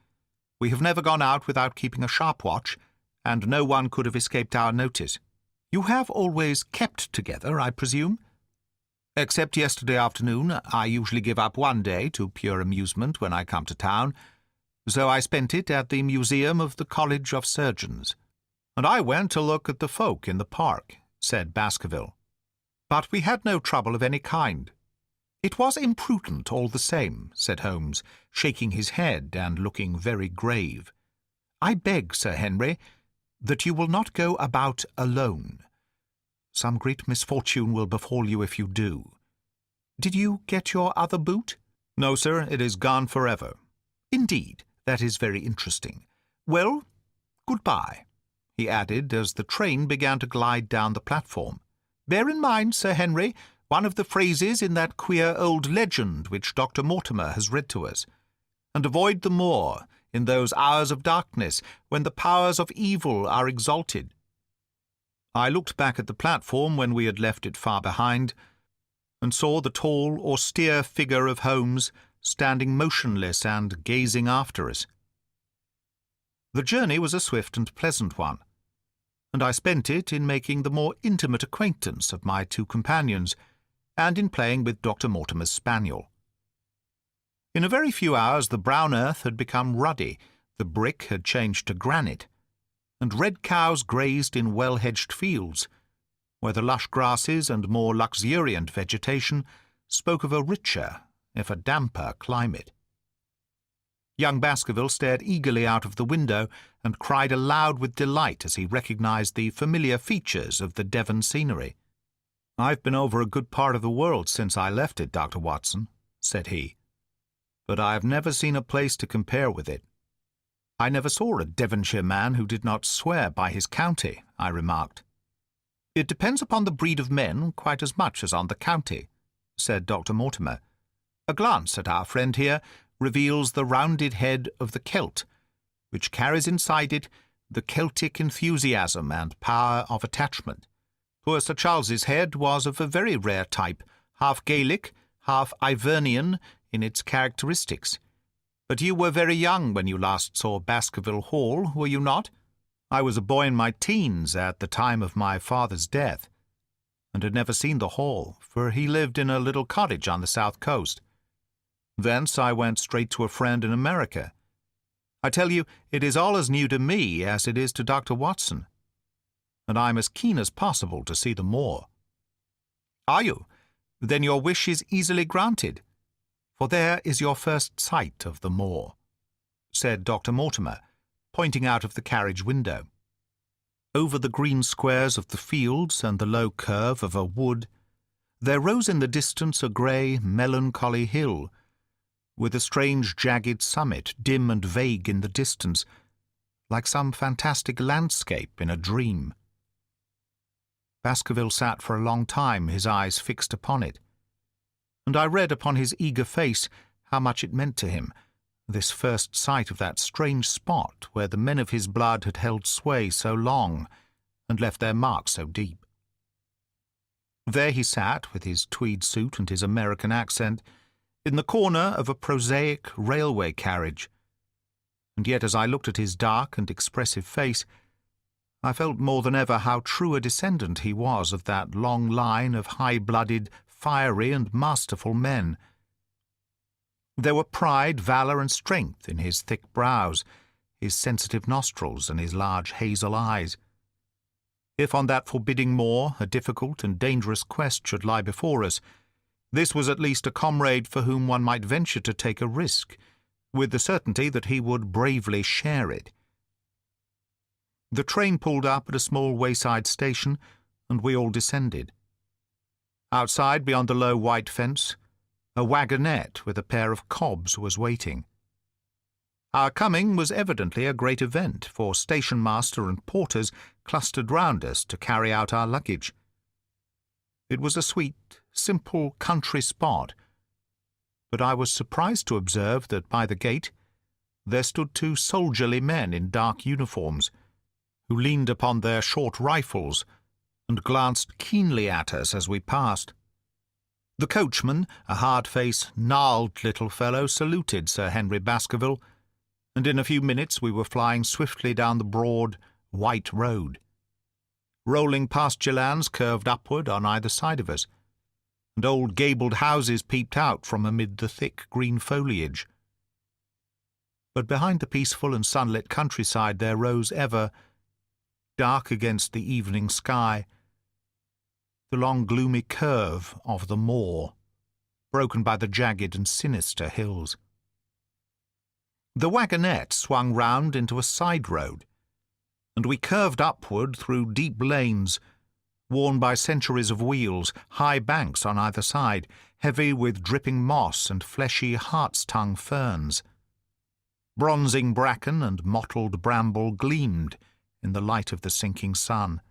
We have never gone out without keeping a sharp watch, and no one could have escaped our notice. You have always kept together, I presume? Except yesterday afternoon, I usually give up one day to pure amusement when I come to town, so I spent it at the Museum of the College of Surgeons. And I went to look at the folk in the park, said Baskerville. But we had no trouble of any kind. It was imprudent all the same, said Holmes, shaking his head and looking very grave. I beg, Sir Henry, that you will not go about alone. Some great misfortune will befall you if you do. Did you get your other boot? No, sir, it is gone forever. Indeed, that is very interesting. Well, good-bye, he added as the train began to glide down the platform. Bear in mind, Sir Henry, one of the phrases in that queer old legend which Dr. Mortimer has read to us, and avoid the moor in those hours of darkness when the powers of evil are exalted. I looked back at the platform when we had left it far behind, and saw the tall, austere figure of Holmes standing motionless and gazing after us. The journey was a swift and pleasant one, and I spent it in making the more intimate acquaintance of my two companions, and in playing with Dr. Mortimer's spaniel. In a very few hours the brown earth had become ruddy, the brick had changed to granite, and red cows grazed in well-hedged fields, where the lush grasses and more luxuriant vegetation spoke of a richer, if a damper, climate. Young Baskerville stared eagerly out of the window and cried aloud with delight as he recognized the familiar features of the Devon scenery. "I've been over a good part of the world since I left it, Dr. Watson," said he, "but I have never seen a place to compare with it." "I never saw a Devonshire man who did not swear by his county," I remarked. "It depends upon the breed of men quite as much as on the county," said Dr. Mortimer. "A glance at our friend here reveals the rounded head of the Celt, which carries inside it the Celtic enthusiasm and power of attachment. Poor Sir Charles's head was of a very rare type, half Gaelic, half Ivernian in its characteristics. But you were very young when you last saw Baskerville Hall, were you not? I was a boy in my teens at the time of my father's death, and had never seen the hall, for he lived in a little cottage on the south coast. Thence I went straight to a friend in America. I tell you, it is all as new to me as it is to Dr. Watson, and I am as keen as possible to see the moor." "Are you? Then your wish is easily granted, for there is your first sight of the moor," said Dr. Mortimer, pointing out of the carriage window. Over the green squares of the fields and the low curve of a wood, there rose in the distance a grey, melancholy hill, with a strange jagged summit dim and vague in the distance, like some fantastic landscape in a dream. Baskerville sat for a long time, his eyes fixed upon it, and I read upon his eager face how much it meant to him, this first sight of that strange spot where the men of his blood had held sway so long and left their mark so deep. There he sat, with his tweed suit and his American accent, in the corner of a prosaic railway carriage, and yet as I looked at his dark and expressive face, I felt more than ever how true a descendant he was of that long line of high-blooded, fiery and masterful men. There were pride, valour, and strength in his thick brows, his sensitive nostrils, and his large hazel eyes. If on that forbidding moor a difficult and dangerous quest should lie before us, this was at least a comrade for whom one might venture to take a risk, with the certainty that he would bravely share it. The train pulled up at a small wayside station, and we all descended. Outside, beyond the low white fence, a wagonette with a pair of cobs was waiting. Our coming was evidently a great event, for station master and porters clustered round us to carry out our luggage. It was a sweet, simple country spot, but I was surprised to observe that by the gate there stood two soldierly men in dark uniforms, who leaned upon their short rifles and glanced keenly at us as we passed. The coachman, a hard-faced, gnarled little fellow, saluted Sir Henry Baskerville, and in a few minutes we were flying swiftly down the broad, white road. Rolling pasture lands curved upward on either side of us, and old gabled houses peeped out from amid the thick green foliage. But behind the peaceful and sunlit countryside there rose ever, dark against the evening sky, the long gloomy curve of the moor, broken by the jagged and sinister hills. The wagonette swung round into a side road, and we curved upward through deep lanes, worn by centuries of wheels, high banks on either side, heavy with dripping moss and fleshy hart's-tongue ferns. Bronzing bracken and mottled bramble gleamed in the light of the sinking sun.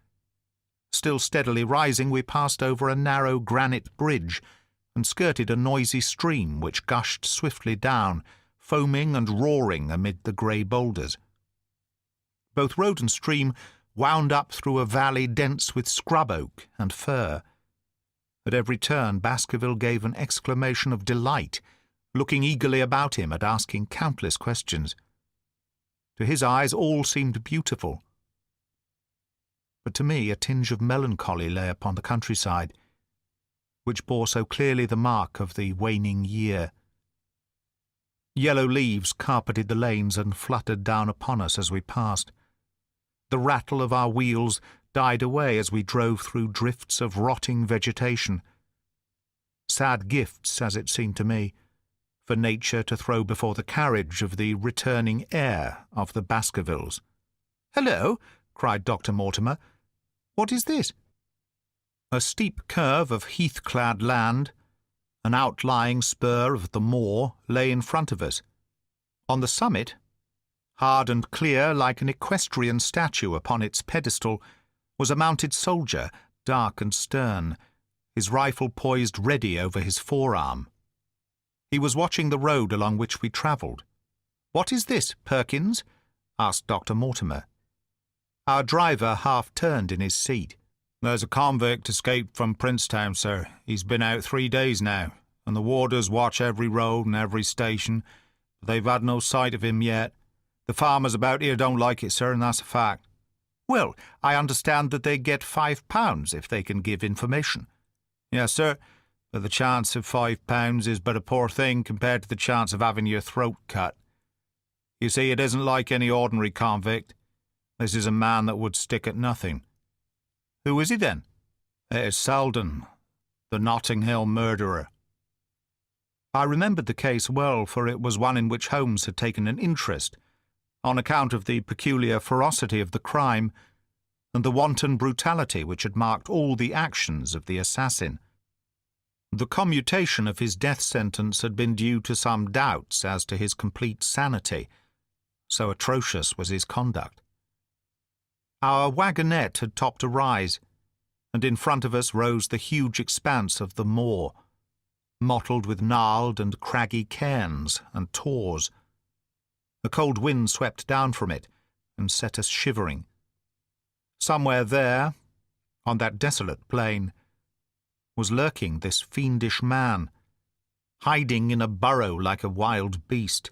Still steadily rising, we passed over a narrow granite bridge and skirted a noisy stream which gushed swiftly down, foaming and roaring amid the grey boulders. Both road and stream wound up through a valley dense with scrub oak and fir. At every turn Baskerville gave an exclamation of delight, looking eagerly about him and asking countless questions. To his eyes all seemed beautiful, but to me a tinge of melancholy lay upon the countryside, which bore so clearly the mark of the waning year. Yellow leaves carpeted the lanes and fluttered down upon us as we passed. The rattle of our wheels died away as we drove through drifts of rotting vegetation. Sad gifts, as it seemed to me, for nature to throw before the carriage of the returning heir of the Baskervilles. "Hello!" cried Dr. Mortimer. "What is this?" A steep curve of heath-clad land, an outlying spur of the moor, lay in front of us. On the summit, hard and clear like an equestrian statue upon its pedestal, was a mounted soldier, dark and stern, his rifle poised ready over his forearm. He was watching the road along which we travelled. "What is this, Perkins?" asked Dr. Mortimer. Our driver half-turned in his seat. "There's a convict escaped from Princetown, sir. He's been out 3 days now, and the warders watch every road and every station, but they've had no sight of him yet. The farmers about here don't like it, sir, and that's a fact." "Well, I understand that they get £5 if they can give information." "Yes, sir, but the chance of £5 is but a poor thing compared to the chance of having your throat cut. You see, it isn't like any ordinary convict. This is a man that would stick at nothing." "Who is he, then?" "It is Selden, the Notting Hill murderer." I remembered the case well, for it was one in which Holmes had taken an interest, on account of the peculiar ferocity of the crime and the wanton brutality which had marked all the actions of the assassin. The commutation of his death sentence had been due to some doubts as to his complete sanity, so atrocious was his conduct. Our wagonette had topped a rise, and in front of us rose the huge expanse of the moor, mottled with gnarled and craggy cairns and tors. A cold wind swept down from it and set us shivering. Somewhere there, on that desolate plain, was lurking this fiendish man, hiding in a burrow like a wild beast,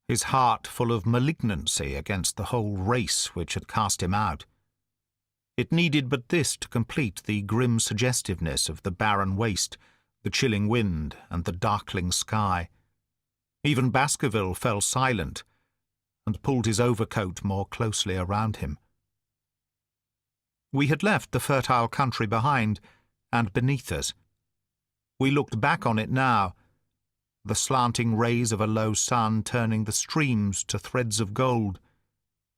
his heart full of malignancy against the whole race which had cast him out. It needed but this to complete the grim suggestiveness of the barren waste, the chilling wind, and the darkling sky. Even Baskerville fell silent, and pulled his overcoat more closely around him. We had left the fertile country behind, and beneath us. We looked back on it now, the slanting rays of a low sun turning the streams to threads of gold,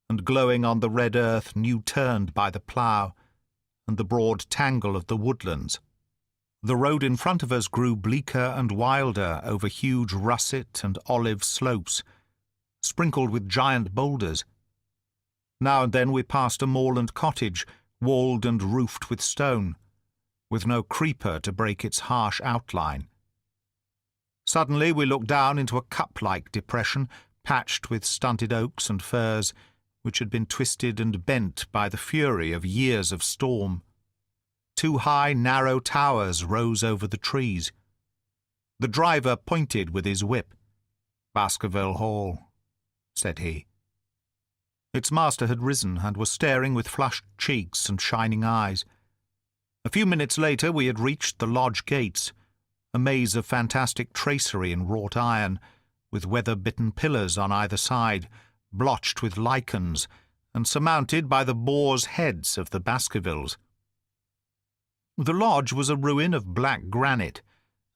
and glowing on the red earth new-turned by the plough, and the broad tangle of the woodlands. The road in front of us grew bleaker and wilder over huge russet and olive slopes, sprinkled with giant boulders. Now and then we passed a moorland cottage, walled and roofed with stone, with no creeper to break its harsh outline. Suddenly we looked down into a cup-like depression, patched with stunted oaks and firs, which had been twisted and bent by the fury of years of storm. 2 high, narrow towers rose over the trees. The driver pointed with his whip. "Baskerville Hall," said he. Its master had risen and was staring with flushed cheeks and shining eyes. A few minutes later we had reached the lodge gates, a maze of fantastic tracery in wrought iron, with weather-bitten pillars on either side, blotched with lichens, and surmounted by the boars' heads of the Baskervilles. The lodge was a ruin of black granite,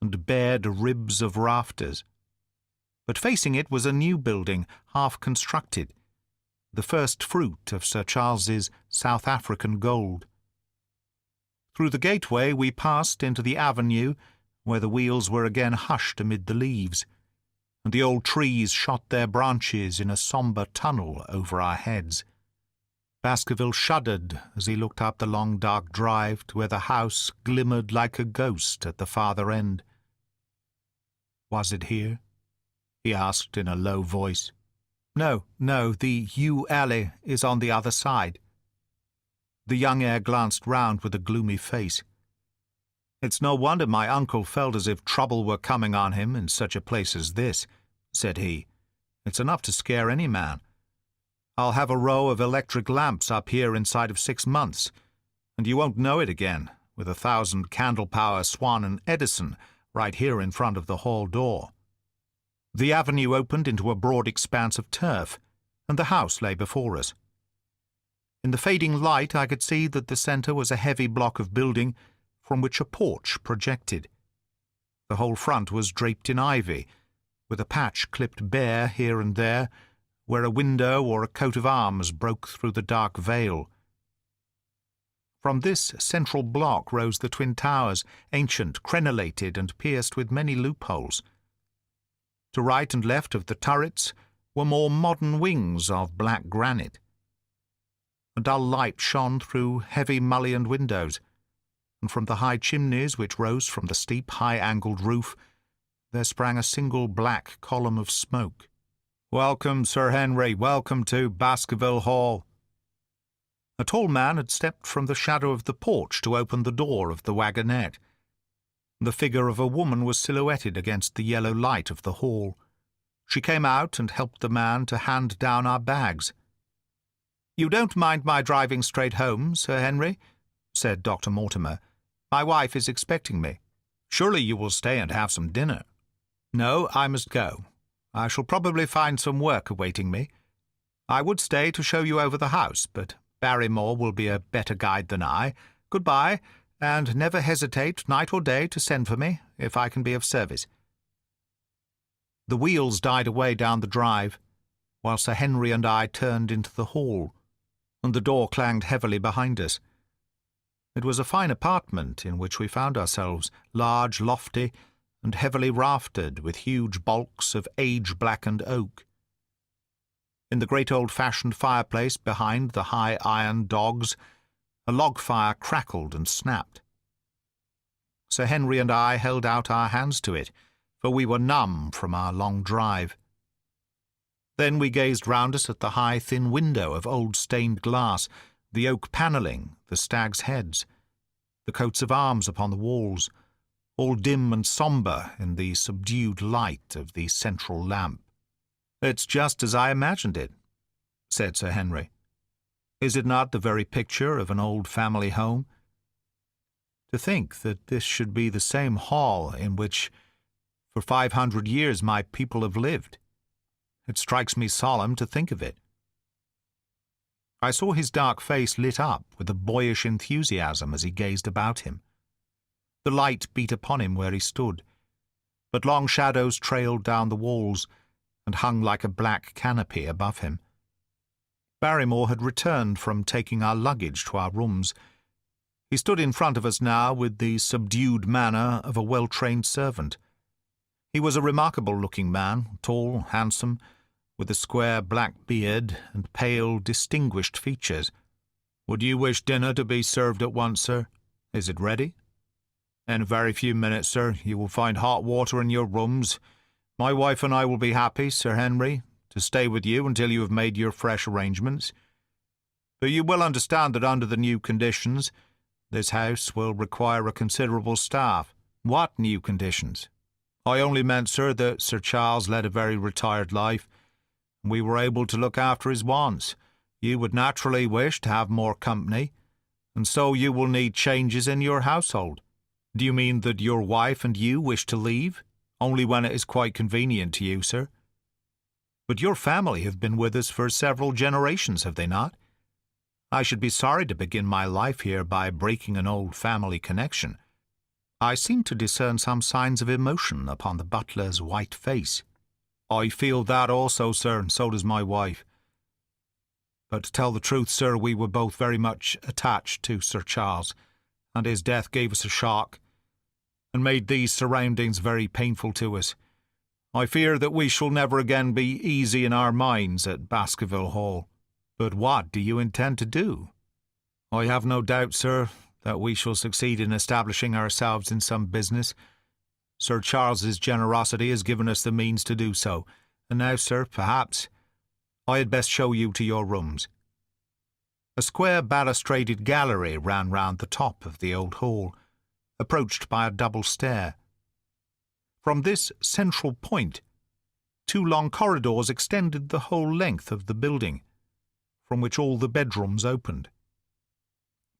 and bared ribs of rafters. But facing it was a new building, half-constructed, the first fruit of Sir Charles's South African gold. Through the gateway we passed into the avenue, where the wheels were again hushed amid the leaves, and the old trees shot their branches in a sombre tunnel over our heads. Baskerville shuddered as he looked up the long dark drive to where the house glimmered like a ghost at the farther end. "Was it here?" he asked in a low voice. No, the yew alley is on the other side." The young heir glanced round with a gloomy face. "It's no wonder my uncle felt as if trouble were coming on him in such a place as this," said he. "It's enough to scare any man. I'll have a row of electric lamps up here inside of 6 months, and you won't know it again, with 1,000 candle-power Swan and Edison right here in front of the hall door." The avenue opened into a broad expanse of turf, and the house lay before us. In the fading light I could see that the centre was a heavy block of building from which a porch projected. The whole front was draped in ivy, with a patch clipped bare here and there, where a window or a coat of arms broke through the dark veil. From this central block rose the twin towers, ancient, crenellated, and pierced with many loopholes. To right and left of the turrets were more modern wings of black granite. A dull light shone through heavy mullioned windows, and from the high chimneys which rose from the steep, high-angled roof there sprang a single black column of smoke. "Welcome, Sir Henry, welcome to Baskerville Hall." A tall man had stepped from the shadow of the porch to open the door of the wagonette. The figure of a woman was silhouetted against the yellow light of the hall. She came out and helped the man to hand down our bags. "You don't mind my driving straight home, Sir Henry?" said Dr. Mortimer. "My wife is expecting me. Surely you will stay and have some dinner." "No, I must go. I shall probably find some work awaiting me. I would stay to show you over the house, but Barrymore will be a better guide than I. Good-bye, and never hesitate, night or day, to send for me, if I can be of service." The wheels died away down the drive, while Sir Henry and I turned into the hall, and the door clanged heavily behind us. It was a fine apartment in which we found ourselves, large, lofty, and heavily raftered with huge bulks of age-blackened oak. In the great old-fashioned fireplace behind the high iron dogs, a log fire crackled and snapped. Sir Henry and I held out our hands to it, for we were numb from our long drive. Then we gazed round us at the high, thin window of old stained glass, the oak panelling, the stags' heads, the coats of arms upon the walls, all dim and sombre in the subdued light of the central lamp. "It's just as I imagined it," said Sir Henry. "Is it not the very picture of an old family home? To think that this should be the same hall in which, for 500 years, my people have lived. It strikes me solemn to think of it." I saw his dark face lit up with a boyish enthusiasm as he gazed about him. The light beat upon him where he stood. but long shadows trailed down the walls and hung like a black canopy above him. Barrymore had returned from taking our luggage to our rooms. He stood in front of us now with the subdued manner of a well-trained servant. He was a remarkable-looking man, tall, handsome, with a square black beard and pale, distinguished features. "Would you wish dinner to be served at once, sir? Is it ready?" "In a very few minutes, sir. You will find hot water in your rooms. My wife and I will be happy, Sir Henry, to stay with you until you have made your fresh arrangements. But you will understand that under the new conditions, this house will require a considerable staff." "What new conditions?" "I only meant, sir, that Sir Charles led a very retired life, and we were able to look after his wants. You would naturally wish to have more company, and so you will need changes in your household." "Do you mean that your wife and you wish to leave? Only when it is quite convenient to you, sir." "But your family have been with us for several generations, have they not? I should be sorry to begin my life here by breaking an old family connection." I seemed to discern some signs of emotion upon the butler's white face. "I feel that also, sir, and so does my wife. But to tell the truth, sir, we were both very much attached to Sir Charles, and his death gave us a shock, and made these surroundings very painful to us. I fear that we shall never again be easy in our minds at Baskerville Hall." "But what do you intend to do?" "I have no doubt, sir, that we shall succeed in establishing ourselves in some business. Sir Charles's generosity has given us the means to do so. And now, sir, perhaps I had best show you to your rooms." A square balustraded gallery ran round the top of the old hall, approached by a double stair. From this central point, 2 long corridors extended the whole length of the building, from which all the bedrooms opened.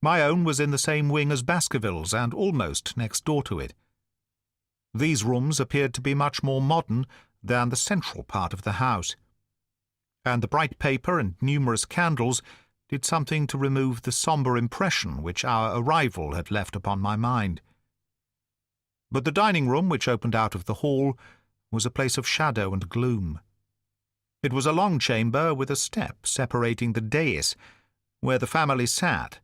My own was in the same wing as Baskervilles, and almost next door to it. These rooms appeared to be much more modern than the central part of the house, and the bright paper and numerous candles did something to remove the sombre impression which our arrival had left upon my mind. But the dining-room, which opened out of the hall, was a place of shadow and gloom. It was a long chamber with a step separating the dais, where the family sat,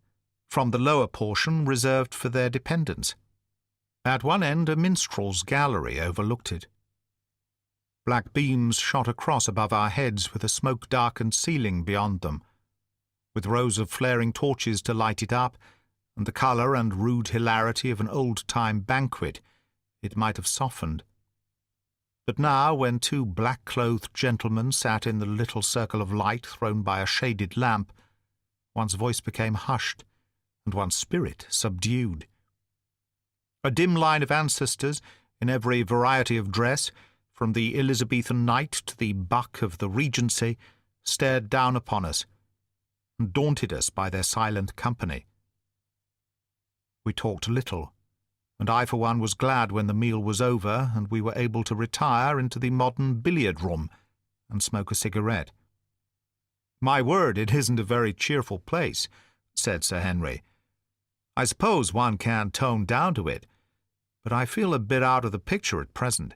from the lower portion reserved for their dependents. At one end a minstrel's gallery overlooked it. Black beams shot across above our heads with a smoke-darkened ceiling beyond them, with rows of flaring torches to light it up, and the colour and rude hilarity of an old-time banquet it might have softened. But now, when 2 black-clothed gentlemen sat in the little circle of light thrown by a shaded lamp, one's voice became hushed, and one's spirit subdued. A dim line of ancestors, in every variety of dress, from the Elizabethan knight to the buck of the Regency, stared down upon us, and daunted us by their silent company. We talked little, and I for one was glad when the meal was over and we were able to retire into the modern billiard-room and smoke a cigarette. "My word, it isn't a very cheerful place," said Sir Henry. "I suppose one can tone down to it, but I feel a bit out of the picture at present.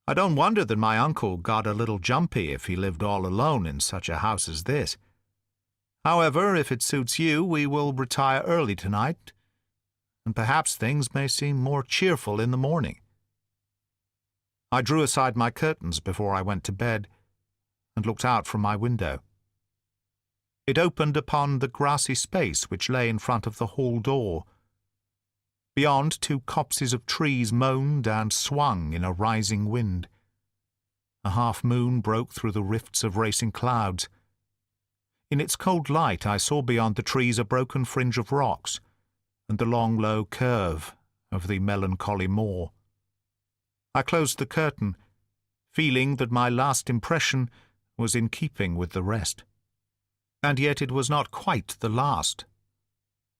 I don't wonder that my uncle got a little jumpy if he lived all alone in such a house as this. However, if it suits you, we will retire early tonight, and perhaps things may seem more cheerful in the morning." I drew aside my curtains before I went to bed, and looked out from my window. It opened upon the grassy space which lay in front of the hall door. Beyond, 2 copses of trees moaned and swung in a rising wind. A half-moon broke through the rifts of racing clouds. In its cold light I saw beyond the trees a broken fringe of rocks, and the long, low curve of the melancholy moor. I closed the curtain, feeling that my last impression was in keeping with the rest. And yet it was not quite the last.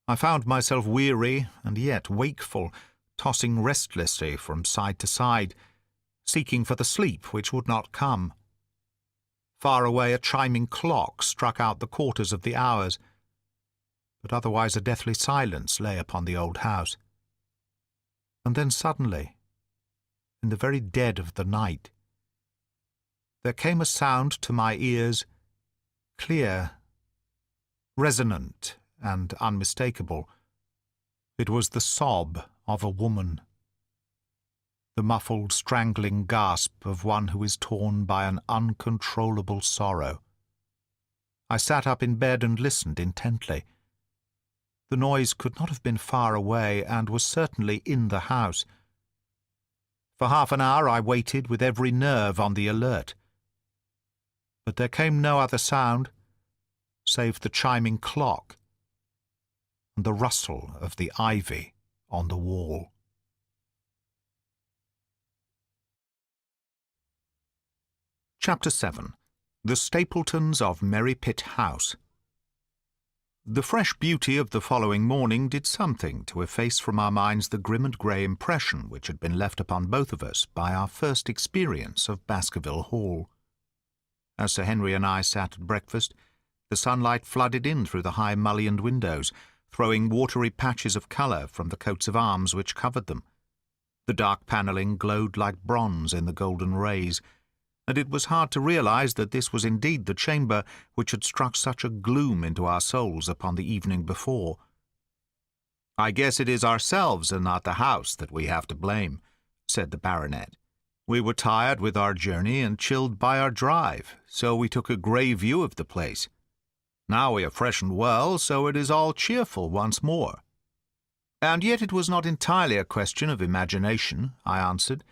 I found myself weary and yet wakeful, tossing restlessly from side to side, seeking for the sleep which would not come. Far away a chiming clock struck out the quarters of the hours, but otherwise a deathly silence lay upon the old house. And then suddenly, in the very dead of the night. There came a sound to my ears, clear, resonant, and unmistakable. It was the sob of a woman, the muffled, strangling gasp of one who is torn by an uncontrollable sorrow. I sat up in bed and listened intently. The noise could not have been far away, and was certainly in the house. For half an hour I waited with every nerve on the alert. But there came no other sound, save the chiming clock and the rustle of the ivy on the wall. Chapter 7. The Stapletons of Merry Pit House. The fresh beauty of the following morning did something to efface from our minds the grim and grey impression which had been left upon both of us by our first experience of Baskerville Hall. As Sir Henry and I sat at breakfast, the sunlight flooded in through the high mullioned windows, throwing watery patches of colour from the coats of arms which covered them. The dark panelling glowed like bronze in the golden rays, and it was hard to realize that this was indeed the chamber which had struck such a gloom into our souls upon the evening before. "I guess it is ourselves and not the house that we have to blame," said the baronet. "We were tired with our journey and chilled by our drive, so we took a grey view of the place. Now we are fresh and well, so it is all cheerful once more." "And yet it was not entirely a question of imagination," I answered.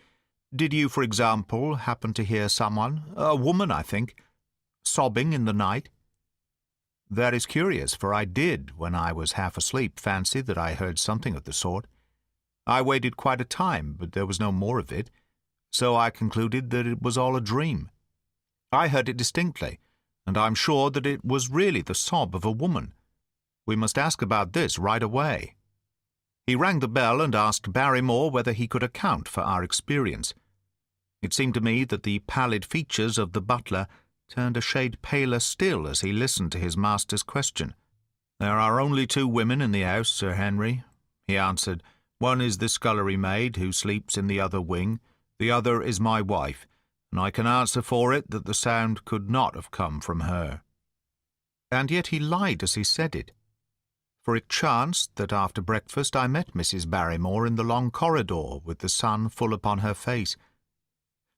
"Did you, for example, happen to hear someone, a woman, I think, sobbing in the night?" "That is curious, for I did, when I was half asleep, fancy that I heard something of the sort. I waited quite a time, but there was no more of it, so I concluded that it was all a dream. I heard it distinctly, and I'm sure that it was really the sob of a woman. We must ask about this right away." He rang the bell and asked Barrymore whether he could account for our experience. It seemed to me that the pallid features of the butler turned a shade paler still as he listened to his master's question. "There are only 2 women in the house, Sir Henry," he answered. "One is the scullery maid, who sleeps in the other wing. The other is my wife, and I can answer for it that the sound could not have come from her." And yet he lied as he said it, for it chanced that after breakfast I met Mrs. Barrymore in the long corridor with the sun full upon her face.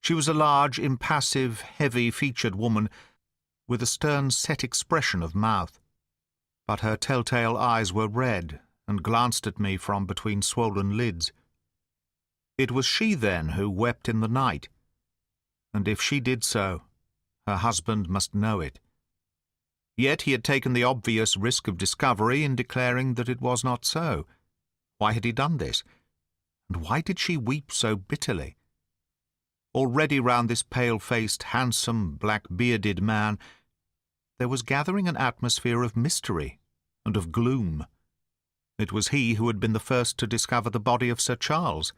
She was a large, impassive, heavy-featured woman with a stern, set expression of mouth, but her telltale eyes were red and glanced at me from between swollen lids. It was she, then, who wept in the night, and if she did so, her husband must know it. Yet he had taken the obvious risk of discovery in declaring that it was not so. Why had he done this? And why did she weep so bitterly? Already round this pale-faced, handsome, black-bearded man there was gathering an atmosphere of mystery and of gloom. It was he who had been the first to discover the body of Sir Charles,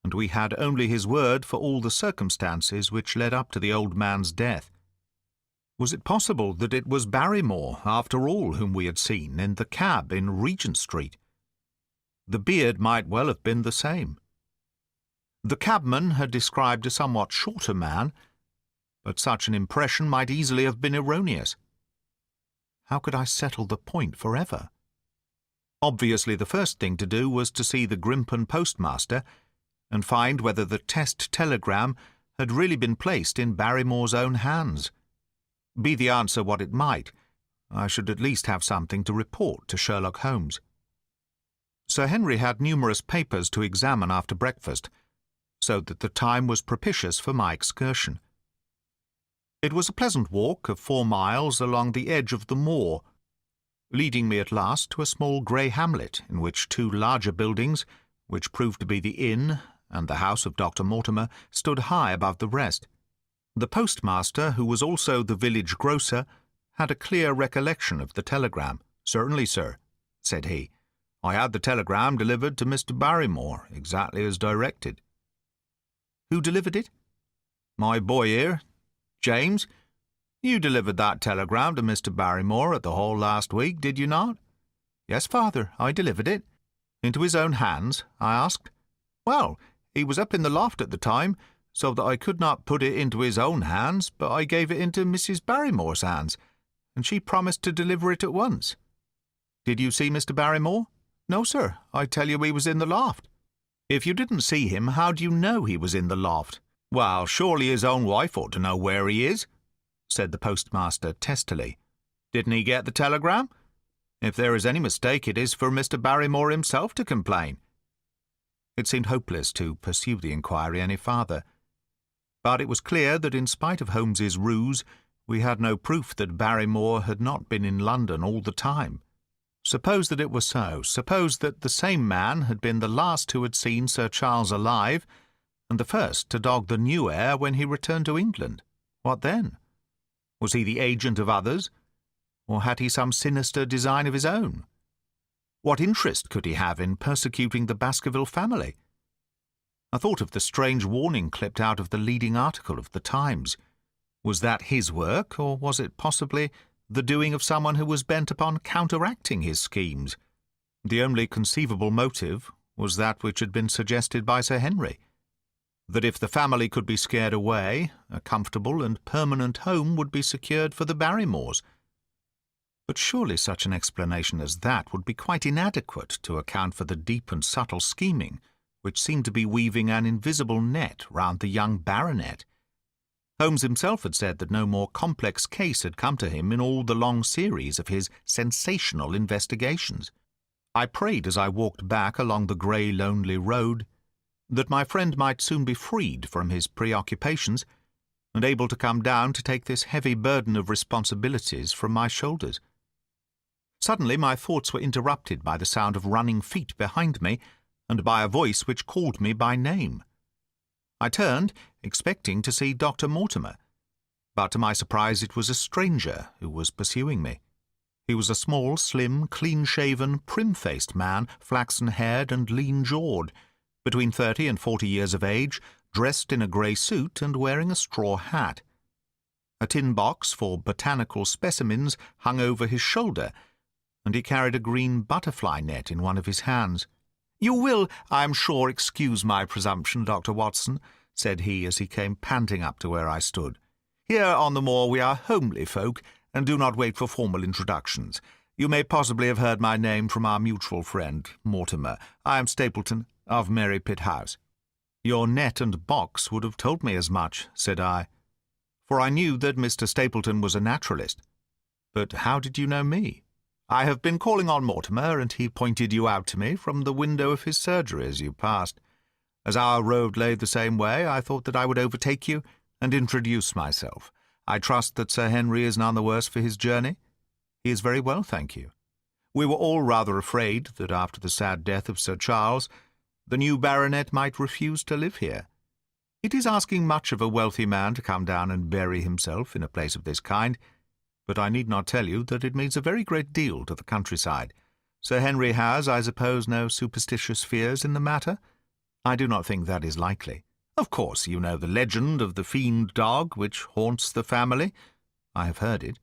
and we had only his word for all the circumstances which led up to the old man's death. Was it possible that it was Barrymore, after all, whom we had seen in the cab in Regent Street? The beard might well have been the same. The cabman had described a somewhat shorter man, but such an impression might easily have been erroneous. How could I settle the point forever? Obviously the first thing to do was to see the Grimpen postmaster and find whether the test telegram had really been placed in Barrymore's own hands. Be the answer what it might, I should at least have something to report to Sherlock Holmes. Sir Henry had numerous papers to examine after breakfast, so that the time was propitious for my excursion. It was a pleasant walk of 4 miles along the edge of the moor, leading me at last to a small grey hamlet in which 2 larger buildings, which proved to be the inn and the house of Dr. Mortimer, stood high above the rest. The postmaster, who was also the village grocer, had a clear recollection of the telegram. "Certainly, sir," said he. "I had the telegram delivered to Mr. Barrymore, exactly as directed." "Who delivered it?" "My boy here, James. You delivered that telegram to Mr. Barrymore at the Hall last week, did you not?" "Yes, father, I delivered it." "Into his own hands?" I asked. "Well, He was up in the loft at the time, so that I could not put it into his own hands, but I gave it into Mrs. Barrymore's hands, and she promised to deliver it at once. Did you see Mr. Barrymore? No, sir. I tell you he was in the loft. If you didn't see him, how do you know he was in the loft? Well, surely his own wife ought to know where he is, said the postmaster testily. Didn't he get the telegram? If there is any mistake, it is for Mr. Barrymore himself to complain. It seemed hopeless to pursue the inquiry any farther, but it was clear that in spite of Holmes's ruse, we had no proof that Barrymore had not been in London all the time. Suppose that it were so. Suppose that the same man had been the last who had seen Sir Charles alive, and the first to dog the new heir when he returned to England. What then? Was he the agent of others, or had he some sinister design of his own? What interest could he have in persecuting the Baskerville family? I thought of the strange warning clipped out of the leading article of the Times. Was that his work, or was it possibly the doing of someone who was bent upon counteracting his schemes? The only conceivable motive was that which had been suggested by Sir Henry, that if the family could be scared away, a comfortable and permanent home would be secured for the Barrymores. But surely such an explanation as that would be quite inadequate to account for the deep and subtle scheming which seemed to be weaving an invisible net round the young baronet. Holmes himself had said that no more complex case had come to him in all the long series of his sensational investigations. I prayed as I walked back along the grey, lonely road that my friend might soon be freed from his preoccupations and able to come down to take this heavy burden of responsibilities from my shoulders. Suddenly my thoughts were interrupted by the sound of running feet behind me and by a voice which called me by name. I turned, expecting to see Dr. Mortimer, but to my surprise it was a stranger who was pursuing me. He was a small, slim, clean-shaven, prim-faced man, flaxen-haired and lean-jawed, between 30 and 40 years of age, dressed in a grey suit and wearing a straw hat. A tin box for botanical specimens hung over his shoulder, and he carried a green butterfly net in one of his hands. "You will, I am sure, excuse my presumption, Dr. Watson," said he as he came panting up to where I stood. "Here on the moor we are homely folk, and do not wait for formal introductions. You may possibly have heard my name from our mutual friend, Mortimer. I am Stapleton, of Mary Pitt House." "Your net and box would have told me as much," said I, for I knew that Mr. Stapleton was a naturalist. "But how did you know me?" "I have been calling on Mortimer, and he pointed you out to me from the window of his surgery as you passed. As our road lay the same way, I thought that I would overtake you and introduce myself. I trust that Sir Henry is none the worse for his journey?" "He is very well, thank you. We were all rather afraid that after the sad death of Sir Charles, the new baronet might refuse to live here. It is asking much of a wealthy man to come down and bury himself in a place of this kind, but I need not tell you that it means a very great deal to the countryside. Sir Henry has, I suppose, no superstitious fears in the matter?" "I do not think that is likely." "Of course you know the legend of the fiend dog which haunts the family?" "I have heard it."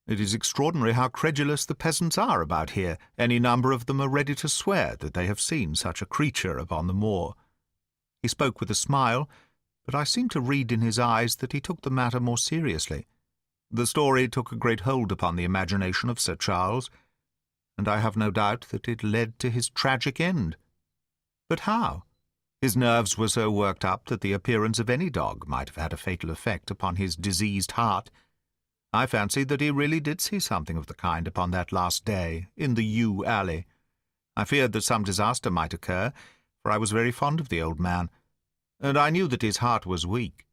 "It is extraordinary how credulous the peasants are about here. Any number of them are ready to swear that they have seen such a creature upon the moor." He spoke with a smile, but I seemed to read in his eyes that he took the matter more seriously. The story took a great hold upon the imagination of Sir Charles, and I have no doubt that it led to his tragic end. But how? His nerves were so worked up that the appearance of any dog might have had a fatal effect upon his diseased heart. I fancied that he really did see something of the kind upon that last day, in the yew alley. I feared that some disaster might occur, for I was very fond of the old man, and I knew that his heart was weak.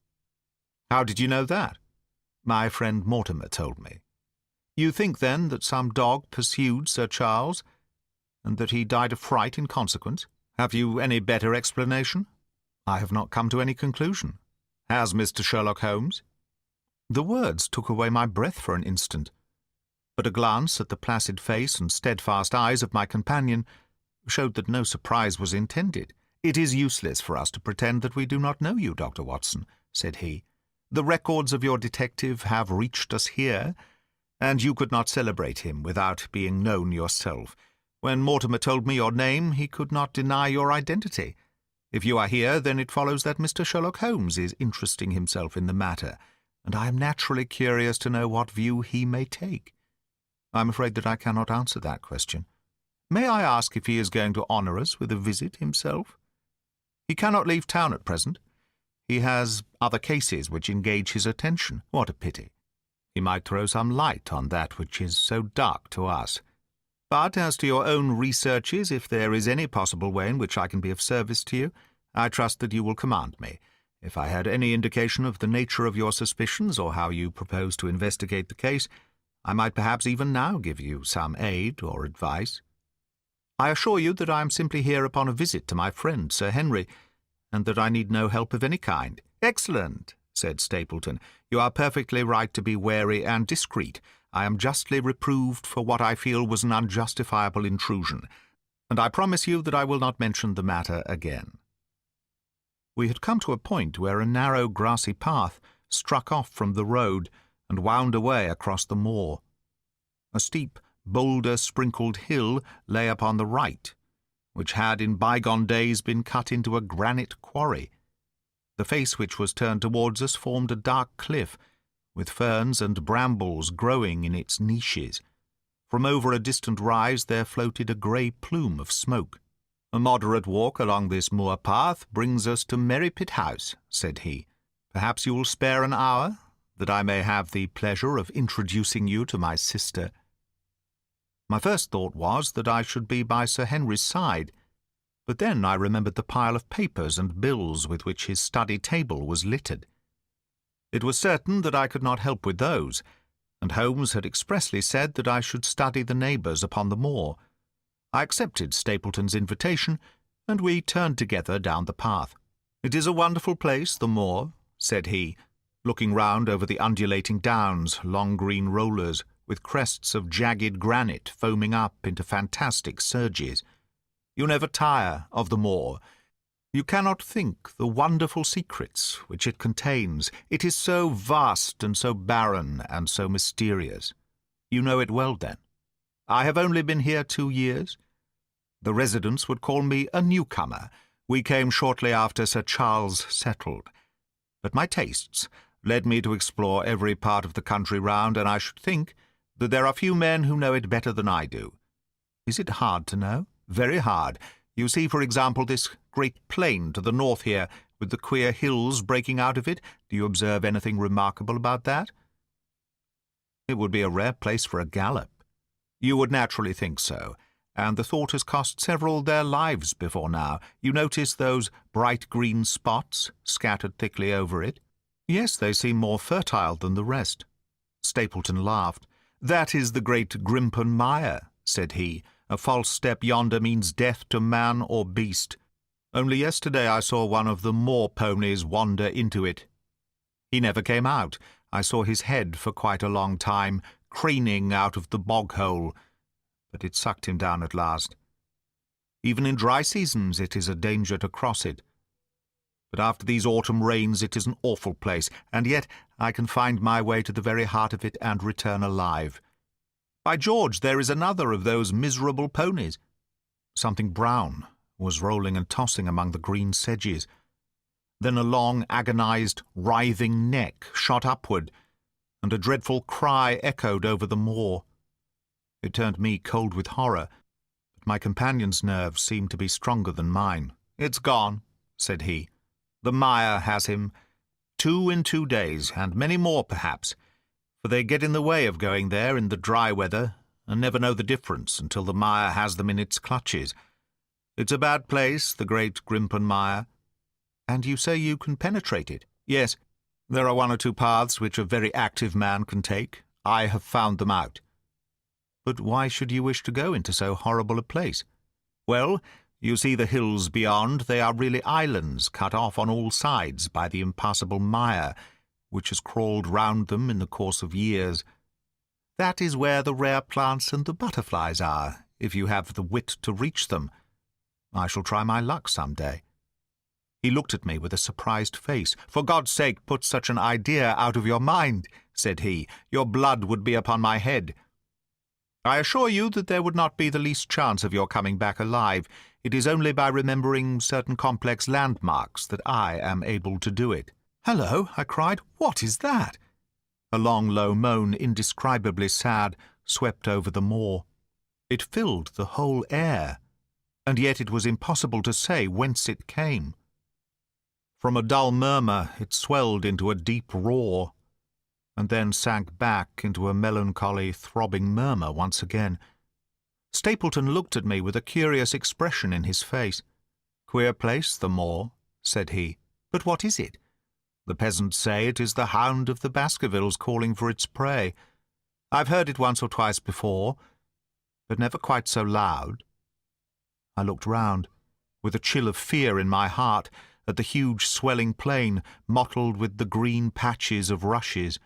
"How did you know that?" "My friend Mortimer told me." "You think, then, that some dog pursued Sir Charles, and that he died of fright in consequence? Have you any better explanation?" "I have not come to any conclusion." "Has Mr. Sherlock Holmes?" The words took away my breath for an instant, but a glance at the placid face and steadfast eyes of my companion showed that no surprise was intended. "It is useless for us to pretend that we do not know you, Dr. Watson," said he. "The records of your detective have reached us here, and you could not celebrate him without being known yourself. When Mortimer told me your name, he could not deny your identity. If you are here, then it follows that Mr. Sherlock Holmes is interesting himself in the matter, and I am naturally curious to know what view he may take. I am afraid that I cannot answer that question. May I ask if he is going to honour us with a visit himself? He cannot leave town at present. He has other cases which engage his attention. What a pity. He might throw some light on that which is so dark to us. But as to your own researches, if there is any possible way in which I can be of service to you, I trust that you will command me. If I had any indication of the nature of your suspicions or how you propose to investigate the case, I might perhaps even now give you some aid or advice. I assure you that I am simply here upon a visit to my friend Sir Henry, and that I need no help of any kind." "Excellent," said Stapleton. "You are perfectly right to be wary and discreet. I am justly reproved for what I feel was an unjustifiable intrusion, and I promise you that I will not mention the matter again." We had come to a point where a narrow grassy path struck off from the road and wound away across the moor. A steep, boulder-sprinkled hill lay upon the right, which had in bygone days been cut into a granite quarry. The face which was turned towards us formed a dark cliff, with ferns and brambles growing in its niches. From over a distant rise there floated a grey plume of smoke. "A moderate walk along this moor path brings us to Merripit House," said he. "Perhaps you will spare an hour, that I may have the pleasure of introducing you to my sister." My first thought was that I should be by Sir Henry's side, but then I remembered the pile of papers and bills with which his study table was littered. It was certain that I could not help with those, and Holmes had expressly said that I should study the neighbours upon the moor. I accepted Stapleton's invitation, and we turned together down the path. "It is a wonderful place, the moor," said he, looking round over the undulating downs, long green rollers, with crests of jagged granite foaming up into fantastic surges. "You never tire of the moor. You cannot think the wonderful secrets which it contains. It is so vast and so barren and so mysterious. You know it well, then. I have only been here 2 years. The residents would call me a newcomer. We came shortly after Sir Charles settled. But my tastes led me to explore every part of the country round, and I should think that there are few men who know it better than I do. Is it hard to know? Very hard. You see, for example, this great plain to the north here, with the queer hills breaking out of it. Do you observe anything remarkable about that? It would be a rare place for a gallop. You would naturally think so, and the thought has cost several their lives before now. You notice those bright green spots scattered thickly over it? Yes, they seem more fertile than the rest. Stapleton laughed. "That is the great Grimpen Mire," said he. "A false step yonder means death to man or beast. Only yesterday I saw one of the moor ponies wander into it. He never came out. I saw his head for quite a long time, craning out of the bog-hole, but it sucked him down at last. Even in dry seasons it is a danger to cross it. But after these autumn rains it is an awful place, and yet I can find my way to the very heart of it and return alive. By George, there is another of those miserable ponies." Something brown was rolling and tossing among the green sedges. Then a long, agonized, writhing neck shot upward, and a dreadful cry echoed over the moor. It turned me cold with horror, but my companion's nerves seemed to be stronger than mine. "It's gone," said he. "The mire has him. 2 in 2 days, and many more perhaps, for they get in the way of going there in the dry weather, and never know the difference until the mire has them in its clutches. It's a bad place, the great Grimpen Mire." "And you say you can penetrate it?" "Yes. There are 1 or 2 paths which a very active man can take. I have found them out." "But why should you wish to go into so horrible a place?" "Well, you see the hills beyond. They are really islands cut off on all sides by the impassable mire, which has crawled round them in the course of years. That is where the rare plants and the butterflies are, if you have the wit to reach them. I shall try my luck some day." He looked at me with a surprised face. "For God's sake, put such an idea out of your mind," said he. "Your blood would be upon my head." I assure you that there would not be the least chance of your coming back alive. It is only by remembering certain complex landmarks that I am able to do it." "Hello!" I cried. "What is that?" A long, low moan, indescribably sad, swept over the moor. It filled the whole air, and yet it was impossible to say whence it came. From a dull murmur it swelled into a deep roar, and then sank back into a melancholy, throbbing murmur once again. Stapleton looked at me with a curious expression in his face. "Queer place, the moor," said he. "But what is it?" "The peasants say it is the hound of the Baskervilles calling for its prey. I've heard it once or twice before, but never quite so loud." I looked round, with a chill of fear in my heart, at the huge swelling plain, mottled with the green patches of rushes.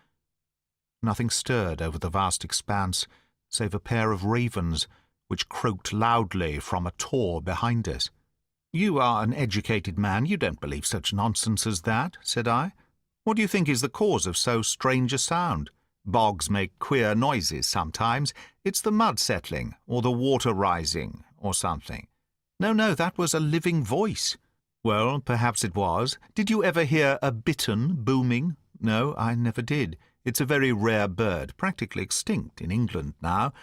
Nothing stirred over the vast expanse, save a pair of ravens, which croaked loudly from a tor behind us. "You are an educated man. You don't believe such nonsense as that," said I. "What do you think is the cause of so strange a sound? Bogs make queer noises sometimes. It's the mud settling, or the water rising, or something." No, that was a living voice." "Well, perhaps it was. Did you ever hear a bittern booming?" "No, I never did. It's a very rare bird, practically extinct in England now.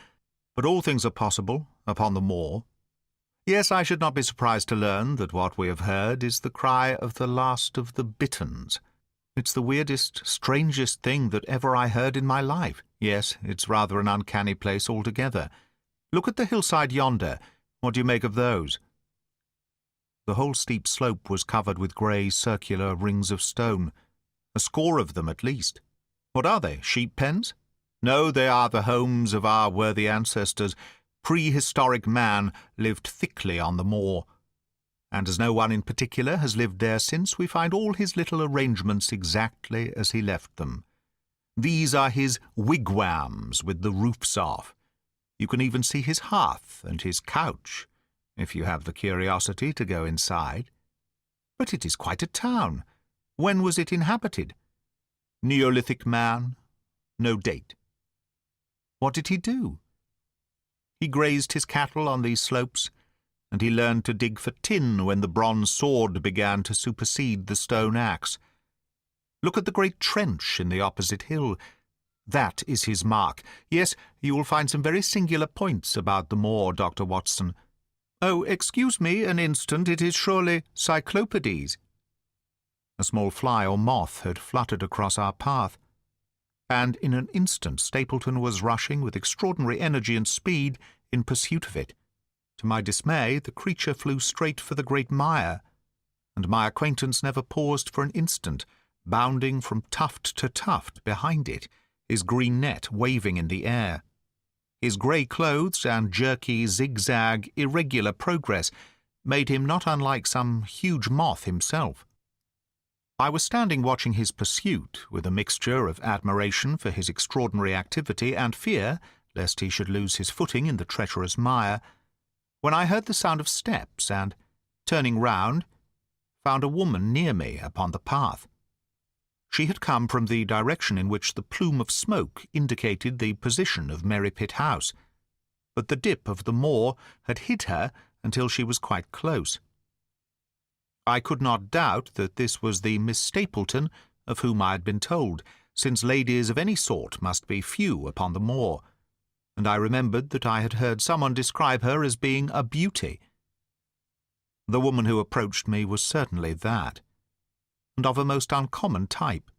But all things are possible upon the moor. Yes, I should not be surprised to learn that what we have heard is the cry of the last of the bitterns. It's the weirdest, strangest thing that ever I heard in my life. Yes, it's rather an uncanny place altogether. Look at the hillside yonder. What do you make of those?" The whole steep slope was covered with grey, circular rings of stone, a score of them at least. "What are they, sheep pens?" "No, they are the homes of our worthy ancestors. Prehistoric man lived thickly on the moor, and as no one in particular has lived there since, we find all his little arrangements exactly as he left them. These are his wigwams with the roofs off. You can even see his hearth and his couch, if you have the curiosity to go inside. But it is quite a town. When was it inhabited? Neolithic man? No date. What did he do? He grazed his cattle on these slopes, and he learned to dig for tin when the bronze sword began to supersede the stone axe. Look at the great trench in the opposite hill. That is his mark. Yes, you will find some very singular points about the moor, Dr. Watson. Oh, excuse me an instant, it is surely Cyclopedes." A small fly or moth had fluttered across our path, and in an instant Stapleton was rushing with extraordinary energy and speed in pursuit of it. To my dismay, the creature flew straight for the great mire, and my acquaintance never paused for an instant, bounding from tuft to tuft behind it, his green net waving in the air. His grey clothes and jerky, zigzag, irregular progress made him not unlike some huge moth himself. I was standing watching his pursuit, with a mixture of admiration for his extraordinary activity and fear lest he should lose his footing in the treacherous mire, when I heard the sound of steps and, turning round, found a woman near me upon the path. She had come from the direction in which the plume of smoke indicated the position of Merrypit House, but the dip of the moor had hid her until she was quite close. I could not doubt that this was the Miss Stapleton of whom I had been told, since ladies of any sort must be few upon the moor, and I remembered that I had heard someone describe her as being a beauty. The woman who approached me was certainly that, and of a most uncommon type.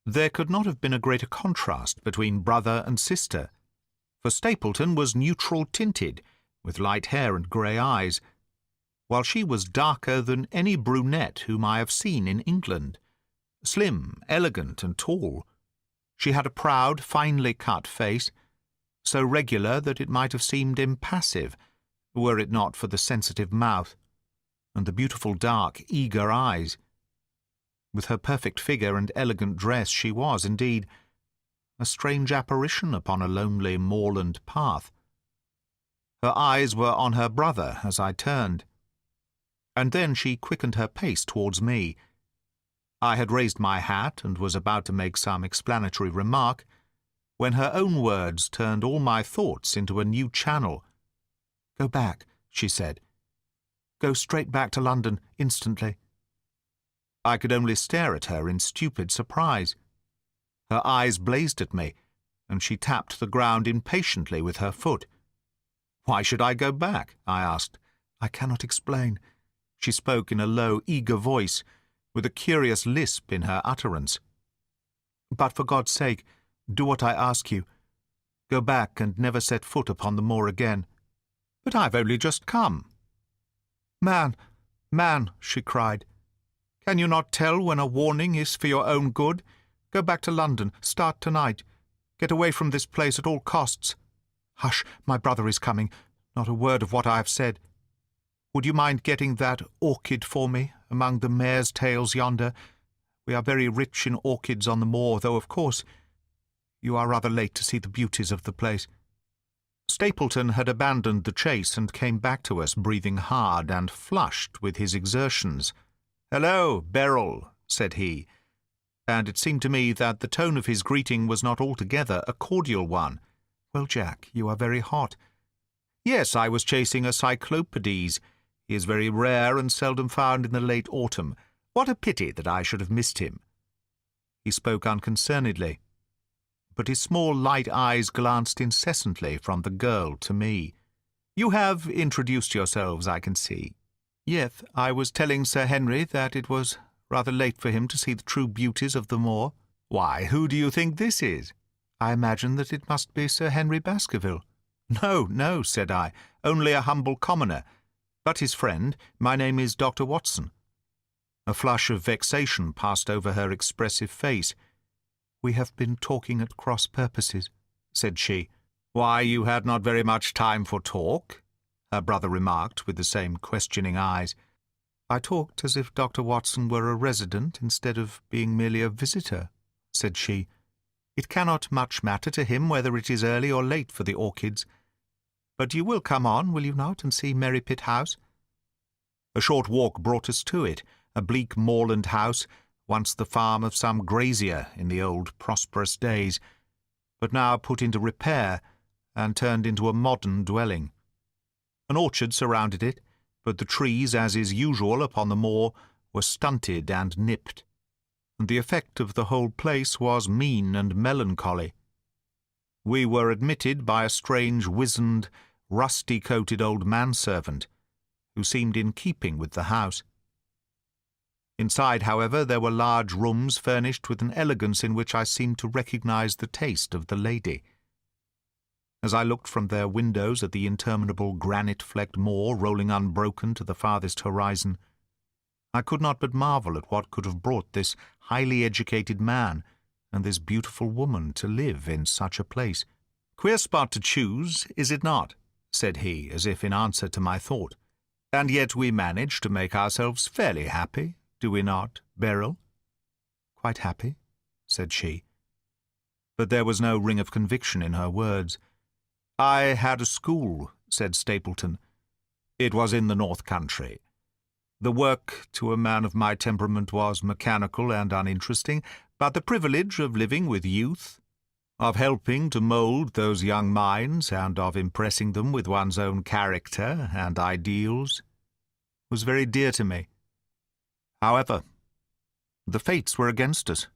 There could not have been a greater contrast between brother and sister, for Stapleton was neutral-tinted, with light hair and grey eyes, while she was darker than any brunette whom I have seen in England. Slim, elegant, and tall, she had a proud, finely cut face, so regular that it might have seemed impassive, were it not for the sensitive mouth, and the beautiful dark, eager eyes. With her perfect figure and elegant dress she was, indeed, a strange apparition upon a lonely moorland path. Her eyes were on her brother as I turned, and then she quickened her pace towards me. I had raised my hat and was about to make some explanatory remark, when her own words turned all my thoughts into a new channel. "Go back," she said. "Go straight back to London, instantly." I could only stare at her in stupid surprise. Her eyes blazed at me, and she tapped the ground impatiently with her foot. "Why should I go back?" I asked. "I cannot explain." She spoke in a low, eager voice, with a curious lisp in her utterance. "But for God's sake, do what I ask you. Go back and never set foot upon the moor again." "But I've only just come." Man, she cried, "can you not tell when a warning is for your own good? Go back to London. Start tonight. Get away from this place at all costs. Hush, my brother is coming. Not a word of what I have said. Would you mind getting that orchid for me, among the mare's tails yonder? We are very rich in orchids on the moor, though, of course, you are rather late to see the beauties of the place." Stapleton had abandoned the chase and came back to us, breathing hard and flushed with his exertions. "Hello, Beryl," said he, and it seemed to me that the tone of his greeting was not altogether a cordial one. "Well, Jack, you are very hot." "Yes, I was chasing a cyclopedes. He is very rare and seldom found in the late autumn. What a pity that I should have missed him." He spoke unconcernedly, but his small light eyes glanced incessantly from the girl to me. "You have introduced yourselves, I can see." "Yes, I was telling Sir Henry that it was rather late for him to see the true beauties of the moor." "Why, who do you think this is?" "I imagine that it must be Sir Henry Baskerville." No, said I, "only a humble commoner. But his friend, my name is Dr. Watson." A flush of vexation passed over her expressive face. "We have been talking at cross purposes," said she. "Why, you had not very much time for talk," her brother remarked with the same questioning eyes. "I talked as if Dr. Watson were a resident instead of being merely a visitor," said she. "It cannot much matter to him whether it is early or late for the orchids. But you will come on, will you not, and see Merrypit House?" A short walk brought us to it, a bleak moorland house, once the farm of some grazier in the old prosperous days, but now put into repair and turned into a modern dwelling. An orchard surrounded it, but the trees, as is usual upon the moor, were stunted and nipped, and the effect of the whole place was mean and melancholy. We were admitted by a strange, wizened, rusty-coated old manservant, who seemed in keeping with the house. Inside, however, there were large rooms furnished with an elegance in which I seemed to recognize the taste of the lady. As I looked from their windows at the interminable granite-flecked moor rolling unbroken to the farthest horizon, I could not but marvel at what could have brought this highly educated man and this beautiful woman to live in such a place. "Queer spot to choose, is it not?" said he, as if in answer to my thought. "And yet we manage to make ourselves fairly happy, do we not, Beryl?" "Quite happy," said she. But there was no ring of conviction in her words. "I had a school," said Stapleton. "It was in the North Country. The work, to a man of my temperament, was mechanical and uninteresting, but the privilege of living with youth, of helping to mould those young minds, and of impressing them with one's own character and ideals, was very dear to me. However, the fates were against us.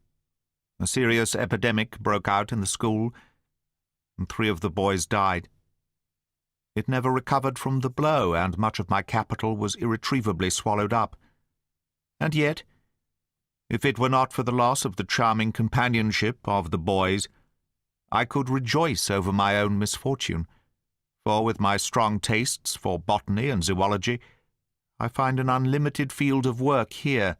A serious epidemic broke out in the school, and 3 of the boys died. It never recovered from the blow, and much of my capital was irretrievably swallowed up. And yet, if it were not for the loss of the charming companionship of the boys, I could rejoice over my own misfortune, for with my strong tastes for botany and zoology, I find an unlimited field of work here.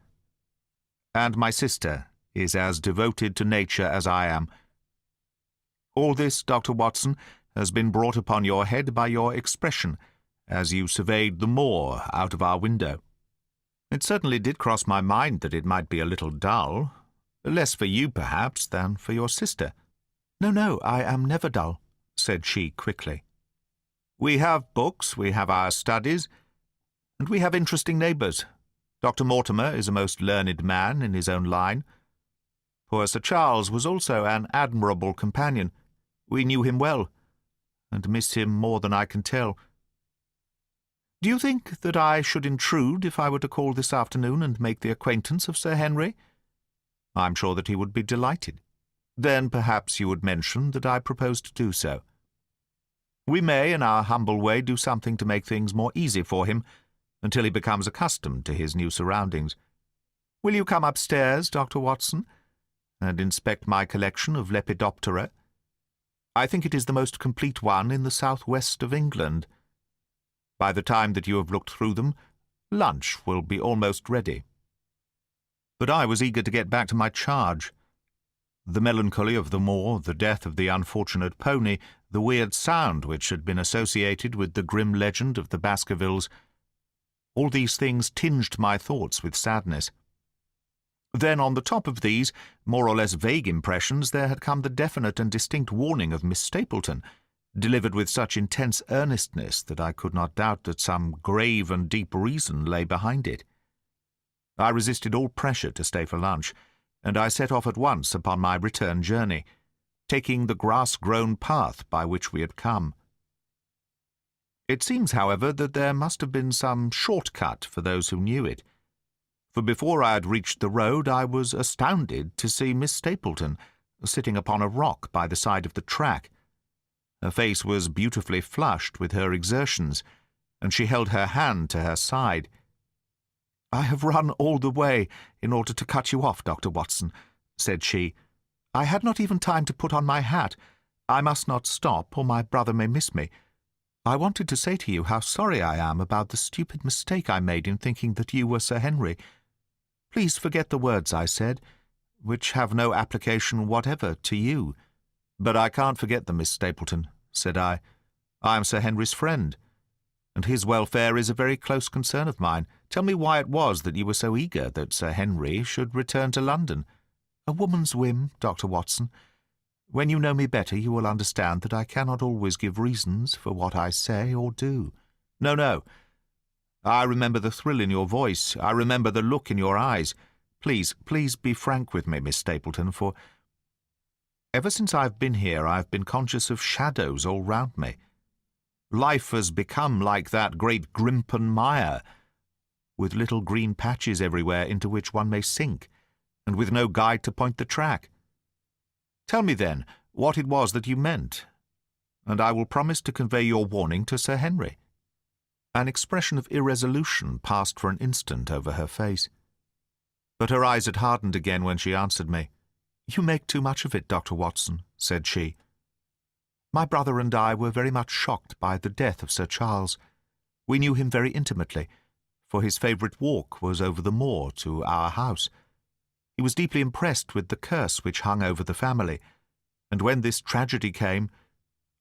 And my sister is as devoted to nature as I am. All this, Dr. Watson, has been brought upon your head by your expression, as you surveyed the moor out of our window. It certainly did cross my mind that it might be a little dull, less for you, perhaps, than for your sister." No, I am never dull," said she quickly. "We have books, we have our studies, and we have interesting neighbours. Dr. Mortimer is a most learned man in his own line. Poor Sir Charles was also an admirable companion. We knew him well, and miss him more than I can tell. Do you think that I should intrude if I were to call this afternoon and make the acquaintance of Sir Henry? I'm sure that he would be delighted. Then perhaps you would mention that I propose to do so. We may, in our humble way, do something to make things more easy for him until he becomes accustomed to his new surroundings. Will you come upstairs, Dr. Watson, and inspect my collection of Lepidoptera? I think it is the most complete one in the southwest of England. By the time that you have looked through them, lunch will be almost ready. But I was eager to get back to my charge. The melancholy of the moor, the death of the unfortunate pony, the weird sound which had been associated with the grim legend of the Baskervilles, all these things tinged my thoughts with sadness. Then, on the top of these, more or less vague impressions, there had come the definite and distinct warning of Miss Stapleton, delivered with such intense earnestness that I could not doubt that some grave and deep reason lay behind it. I resisted all pressure to stay for lunch, and I set off at once upon my return journey, taking the grass-grown path by which we had come. It seems, however, that there must have been some short-cut for those who knew it, for before I had reached the road I was astounded to see Miss Stapleton sitting upon a rock by the side of the track. Her face was beautifully flushed with her exertions, and she held her hand to her side. "I have run all the way in order to cut you off, Dr. Watson," said she. "I had not even time to put on my hat. I must not stop, or my brother may miss me. I wanted to say to you how sorry I am about the stupid mistake I made in thinking that you were Sir Henry. Please forget the words I said, which have no application whatever to you." "But I can't forget them, Miss Stapleton," said I. "I am Sir Henry's friend, and his welfare is a very close concern of mine. Tell me why it was that you were so eager that Sir Henry should return to London." "A woman's whim, Dr. Watson. When you know me better, you will understand that I cannot always give reasons for what I say or do." "No, no. I remember the thrill in your voice. I remember the look in your eyes. Please be frank with me, Miss Stapleton, for ever since I've been here I've been conscious of shadows all round me. Life has become like that great Grimpen mire, with little green patches everywhere into which one may sink, and with no guide to point the track. Tell me, then, what it was that you meant, and I will promise to convey your warning to Sir Henry." An expression of irresolution passed for an instant over her face, but her eyes had hardened again when she answered me. "You make too much of it, Dr. Watson," said she. "My brother and I were very much shocked by the death of Sir Charles. We knew him very intimately, for his favourite walk was over the moor to our house. He was deeply impressed with the curse which hung over the family, and when this tragedy came,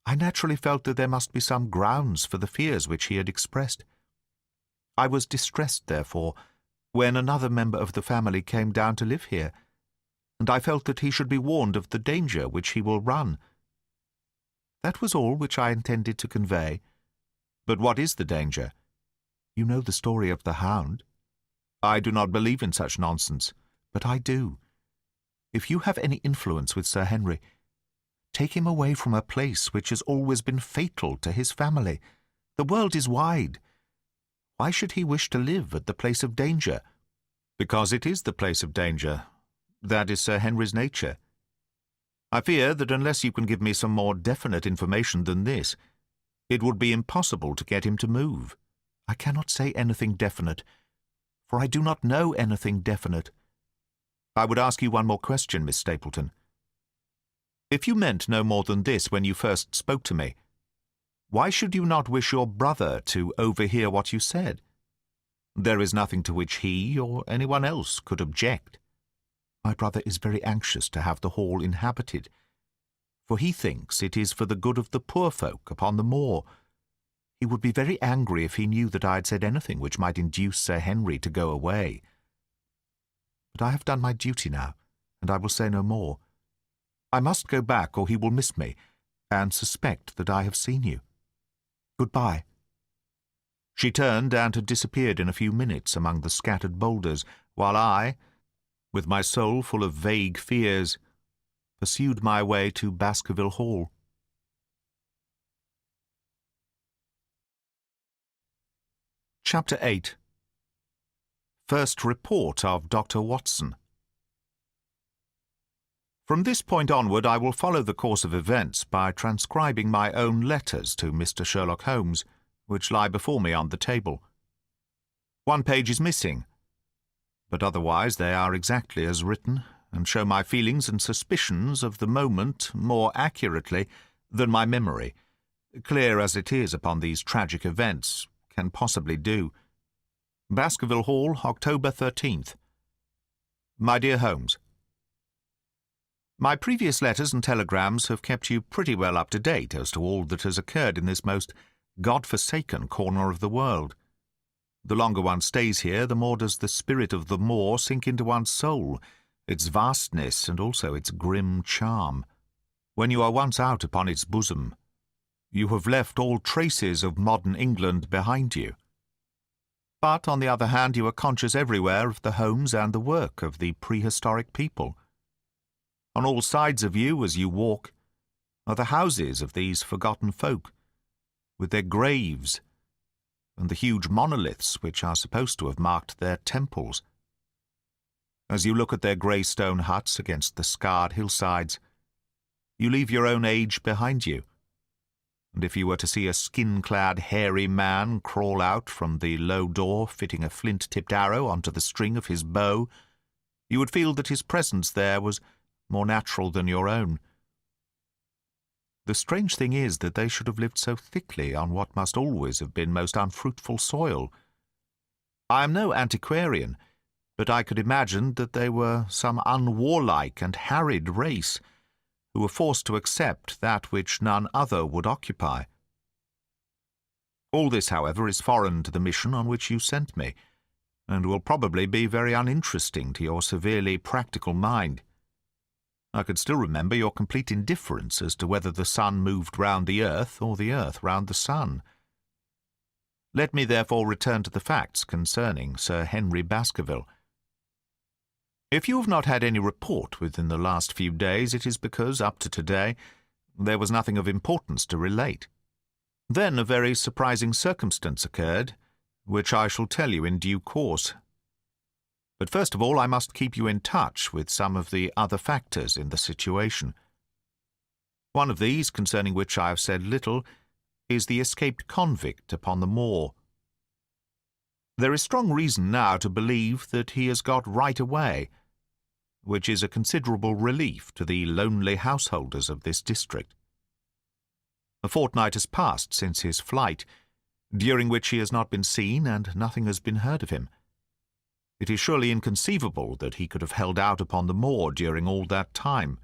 I naturally felt that there must be some grounds for the fears which he had expressed. I was distressed, therefore, when another member of the family came down to live here, and I felt that he should be warned of the danger which he will run. That was all which I intended to convey." "But what is the danger?" "You know the story of the Hound." "I do not believe in such nonsense." "But I do. If you have any influence with Sir Henry, take him away from a place which has always been fatal to his family. The world is wide. Why should he wish to live at the place of danger?" "Because it is the place of danger. That is Sir Henry's nature. I fear that unless you can give me some more definite information than this, it would be impossible to get him to move." "I cannot say anything definite, for I do not know anything definite." "I would ask you one more question, Miss Stapleton. If you meant no more than this when you first spoke to me, why should you not wish your brother to overhear what you said? There is nothing to which he or anyone else could object." "My brother is very anxious to have the hall inhabited, for he thinks it is for the good of the poor folk upon the moor. He would be very angry if he knew that I had said anything which might induce Sir Henry to go away. But I have done my duty now, and I will say no more. I must go back, or he will miss me, and suspect that I have seen you. Goodbye." She turned and had disappeared in a few minutes among the scattered boulders, while I, with my soul full of vague fears, pursued my way to Baskerville Hall. Chapter 8. First Report of Dr. Watson. From this point onward I will follow the course of events by transcribing my own letters to Mr. Sherlock Holmes, which lie before me on the table. One page is missing, but otherwise they are exactly as written, and show my feelings and suspicions of the moment more accurately than my memory, clear as it is upon these tragic events, can possibly do. Baskerville Hall, October 13th. My dear Holmes, my previous letters and telegrams have kept you pretty well up to date as to all that has occurred in this most God-forsaken corner of the world. The longer one stays here, the more does the spirit of the moor sink into one's soul, its vastness and also its grim charm. When you are once out upon its bosom, you have left all traces of modern England behind you. But, on the other hand, you are conscious everywhere of the homes and the work of the prehistoric people. On all sides of you, as you walk, are the houses of these forgotten folk, with their graves and the huge monoliths which are supposed to have marked their temples. As you look at their grey stone huts against the scarred hillsides, you leave your own age behind you, and if you were to see a skin-clad, hairy man crawl out from the low door fitting a flint-tipped arrow onto the string of his bow, you would feel that his presence there was more natural than your own. The strange thing is that they should have lived so thickly on what must always have been most unfruitful soil. I am no antiquarian, but I could imagine that they were some unwarlike and harried race, who were forced to accept that which none other would occupy. All this, however, is foreign to the mission on which you sent me, and will probably be very uninteresting to your severely practical mind. I could still remember your complete indifference as to whether the sun moved round the earth or the earth round the sun. Let me therefore return to the facts concerning Sir Henry Baskerville. If you have not had any report within the last few days, it is because, up to today, there was nothing of importance to relate. Then a very surprising circumstance occurred, which I shall tell you in due course. But first of all I must keep you in touch with some of the other factors in the situation. One of these, concerning which I have said little, is the escaped convict upon the moor. There is strong reason now to believe that he has got right away, which is a considerable relief to the lonely householders of this district. A fortnight has passed since his flight, during which he has not been seen and nothing has been heard of him. It is surely inconceivable that he could have held out upon the moor during all that time.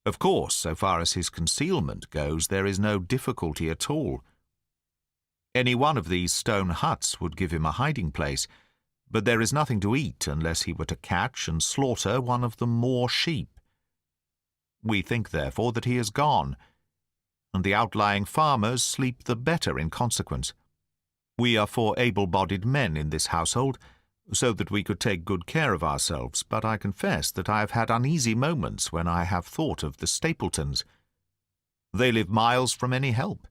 Of course, so far as his concealment goes, there is no difficulty at all. Any one of these stone huts would give him a hiding place, but there is nothing to eat unless he were to catch and slaughter one of the moor sheep. We think, therefore, that he is gone, and the outlying farmers sleep the better in consequence. We are 4 able-bodied men in this household, so that we could take good care of ourselves, but I confess that I have had uneasy moments when I have thought of the Stapletons. They live miles from any help.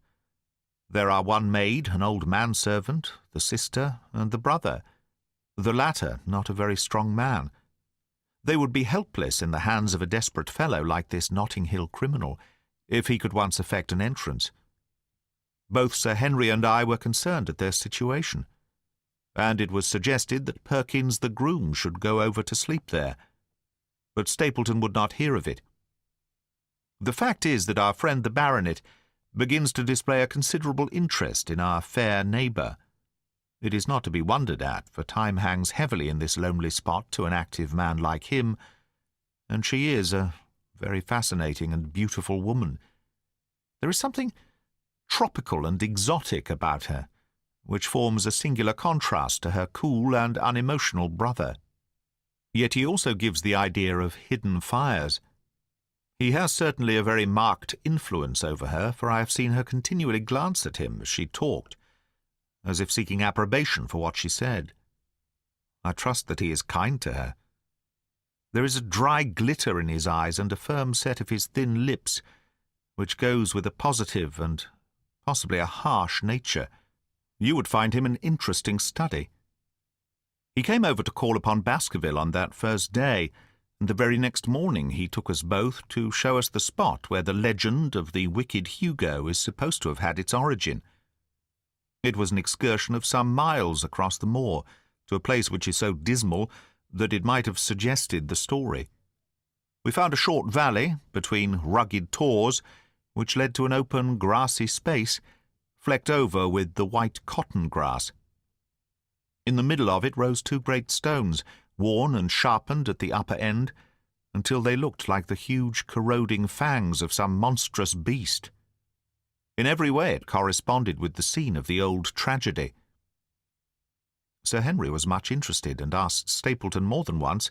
There are one maid, an old manservant, the sister, and the brother, the latter not a very strong man. They would be helpless in the hands of a desperate fellow like this Notting Hill criminal, if he could once effect an entrance. Both Sir Henry and I were concerned at their situation, and it was suggested that Perkins the groom should go over to sleep there, but Stapleton would not hear of it. The fact is that our friend the baronet begins to display a considerable interest in our fair neighbour. It is not to be wondered at, for time hangs heavily in this lonely spot to an active man like him, and she is a very fascinating and beautiful woman. There is something tropical and exotic about her, which forms a singular contrast to her cool and unemotional brother. Yet he also gives the idea of hidden fires. He has certainly a very marked influence over her, for I have seen her continually glance at him as she talked, as if seeking approbation for what she said. I trust that he is kind to her. There is a dry glitter in his eyes and a firm set of his thin lips, which goes with a positive and possibly a harsh nature. You would find him an interesting study. He came over to call upon Baskerville on that first day, and the very next morning he took us both to show us the spot where the legend of the wicked Hugo is supposed to have had its origin. It was an excursion of some miles across the moor, to a place which is so dismal that it might have suggested the story. We found a short valley, between rugged tors, which led to an open, grassy space, flecked over with the white cotton grass. In the middle of it rose two great stones, worn and sharpened at the upper end, until they looked like the huge corroding fangs of some monstrous beast. In every way it corresponded with the scene of the old tragedy. Sir Henry was much interested, and asked Stapleton more than once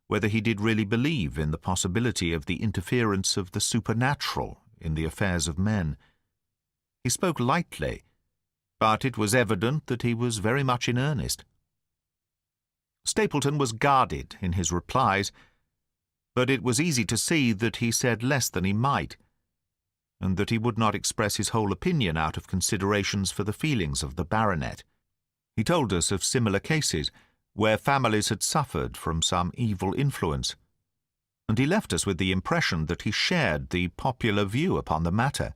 whether he did really believe in the possibility of the interference of the supernatural in the affairs of men. He spoke lightly, but it was evident that he was very much in earnest. Stapleton was guarded in his replies, but it was easy to see that he said less than he might, and that he would not express his whole opinion out of considerations for the feelings of the baronet. He told us of similar cases, where families had suffered from some evil influence, and he left us with the impression that he shared the popular view upon the matter.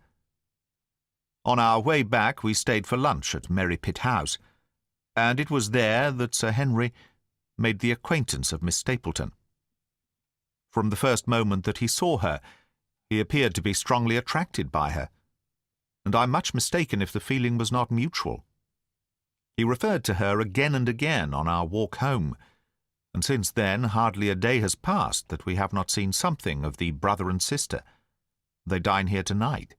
On our way back we stayed for lunch at Merrypit House, and it was there that Sir Henry made the acquaintance of Miss Stapleton. From the first moment that he saw her, he appeared to be strongly attracted by her, and I'm much mistaken if the feeling was not mutual. He referred to her again and again on our walk home, and since then hardly a day has passed that we have not seen something of the brother and sister. They dine here tonight,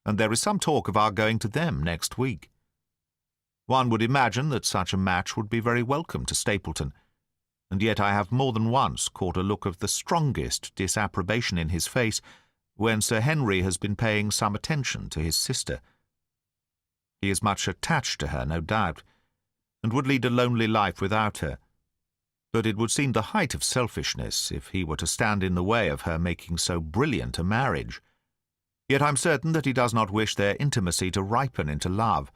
and there is some talk of our going to them next week. One would imagine that such a match would be very welcome to Stapleton, and yet I have more than once caught a look of the strongest disapprobation in his face when Sir Henry has been paying some attention to his sister. He is much attached to her, no doubt, and would lead a lonely life without her, but it would seem the height of selfishness if he were to stand in the way of her making so brilliant a marriage. Yet I'm certain that he does not wish their intimacy to ripen into love,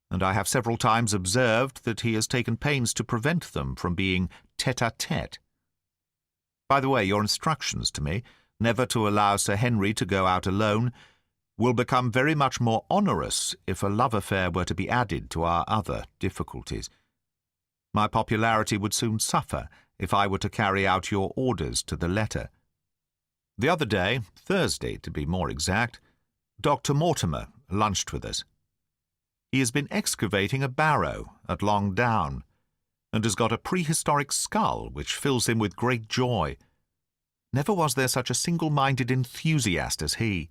and I have several times observed that he has taken pains to prevent them from being tête-à-tête. By the way, your instructions to me, never to allow Sir Henry to go out alone, will become very much more onerous if a love affair were to be added to our other difficulties. My popularity would soon suffer if I were to carry out your orders to the letter. The other day, Thursday to be more exact, Dr. Mortimer lunched with us. He has been excavating a barrow at Long Down, and has got a prehistoric skull which fills him with great joy. Never was there such a single-minded enthusiast as he.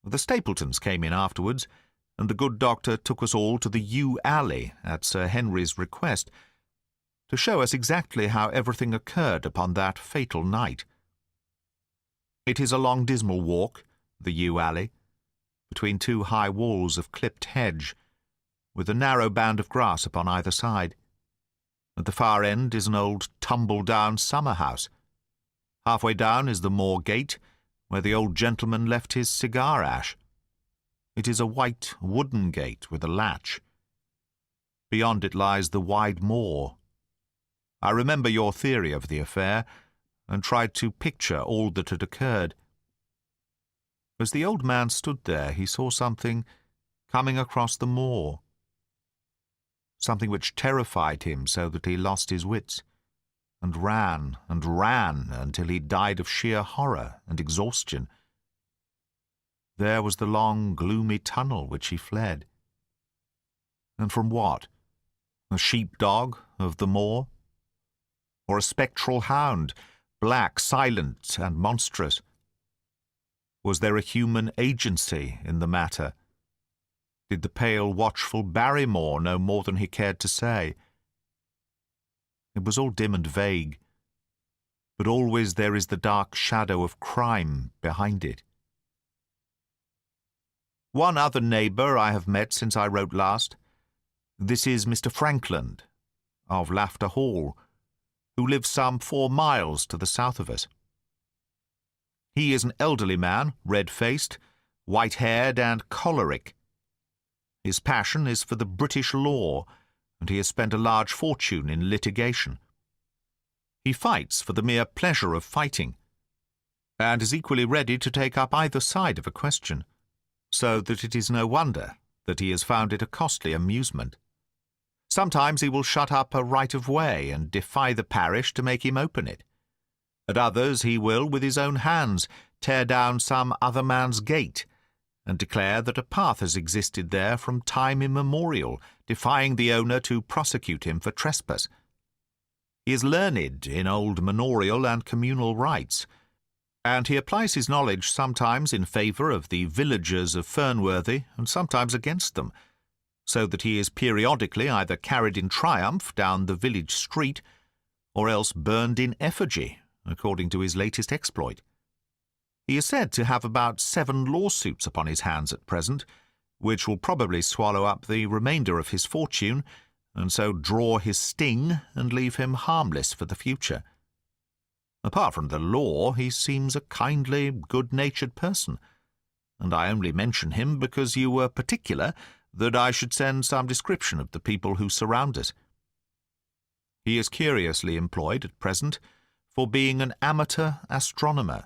The Stapletons came in afterwards, and the good doctor took us all to the yew alley at Sir Henry's request, to show us exactly how everything occurred upon that fatal night. It is a long dismal walk, the yew alley, between two high walls of clipped hedge, with a narrow band of grass upon either side. At the far end is an old tumble-down summer-house. Halfway down is the moor gate, where the old gentleman left his cigar-ash. It is a white wooden gate with a latch. Beyond it lies the wide moor. I remember your theory of the affair, and tried to picture all that had occurred. As the old man stood there, he saw something coming across the moor, something which terrified him so that he lost his wits, and ran until he died of sheer horror and exhaustion. There was the long, gloomy tunnel which he fled. And from what? A sheep-dog of the moor? Or a spectral hound, black, silent, and monstrous? Was there a human agency in the matter? Did the pale, watchful Barrymore know more than he cared to say? It was all dim and vague, but always there is the dark shadow of crime behind it. One other neighbour I have met since I wrote last. This is Mr. Frankland, of Laughter Hall, who lives some 4 miles to the south of us. He is an elderly man, red-faced, white-haired and choleric. His passion is for the British law, and he has spent a large fortune in litigation. He fights for the mere pleasure of fighting, and is equally ready to take up either side of a question, so that it is no wonder that he has found it a costly amusement. Sometimes he will shut up a right-of-way and defy the parish to make him open it. At others he will, with his own hands, tear down some other man's gate, and declare that a path has existed there from time immemorial, defying the owner to prosecute him for trespass. He is learned in old manorial and communal rights, and he applies his knowledge sometimes in favour of the villagers of Fernworthy and sometimes against them, so that he is periodically either carried in triumph down the village street or else burned in effigy, according to his latest exploit. He is said to have about 7 lawsuits upon his hands at present, which will probably swallow up the remainder of his fortune, and so draw his sting and leave him harmless for the future. Apart from the law, he seems a kindly, good-natured person, and I only mention him because you were particular that I should send some description of the people who surround us. He is curiously employed at present for being an amateur astronomer.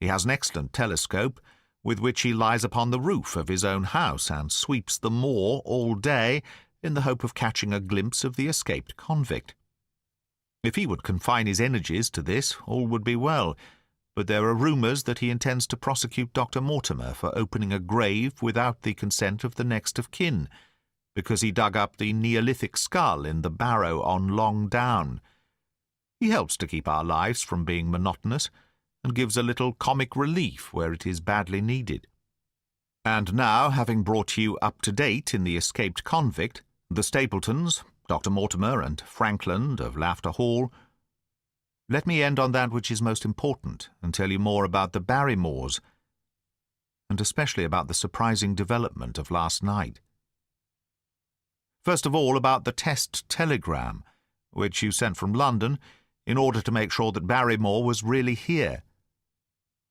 He has an excellent telescope, with which he lies upon the roof of his own house and sweeps the moor all day in the hope of catching a glimpse of the escaped convict. If he would confine his energies to this, all would be well, but there are rumours that he intends to prosecute Dr. Mortimer for opening a grave without the consent of the next of kin, because he dug up the Neolithic skull in the barrow on Long Down. He helps to keep our lives from being monotonous, and gives a little comic relief where it is badly needed. And now, having brought you up to date in the escaped convict, the Stapletons, Dr. Mortimer and Frankland of Laughter Hall, let me end on that which is most important and tell you more about the Barrymores, and especially about the surprising development of last night. First of all, about the test telegram, which you sent from London in order to make sure that Barrymore was really here.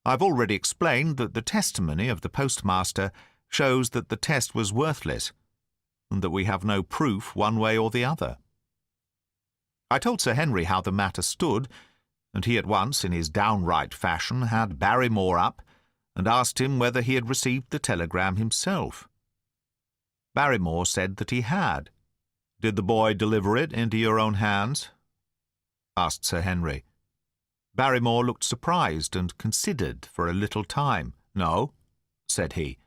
I've already explained that the testimony of the postmaster shows that the test was worthless, and that we have no proof one way or the other. I told Sir Henry how the matter stood, and he at once, in his downright fashion, had Barrymore up and asked him whether he had received the telegram himself. Barrymore said that he had. "Did the boy deliver it into your own hands?" asked Sir Henry. Barrymore looked surprised and considered for a little time. "No," said he.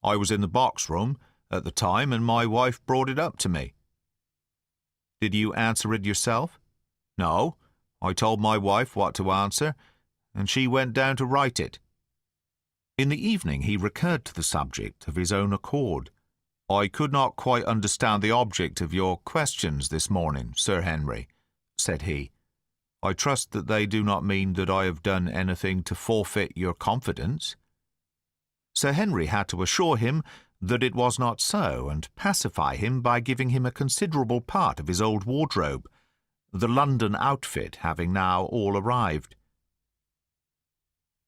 "I was in the box room at the time, and my wife brought it up to me." "Did you answer it yourself?" "No, I told my wife what to answer, and she went down to write it." In the evening he recurred to the subject of his own accord. "I could not quite understand the object of your questions this morning, Sir Henry," said he. "I trust that they do not mean that I have done anything to forfeit your confidence." Sir Henry had to assure him that it was not so, and pacify him by giving him a considerable part of his old wardrobe, the London outfit having now all arrived.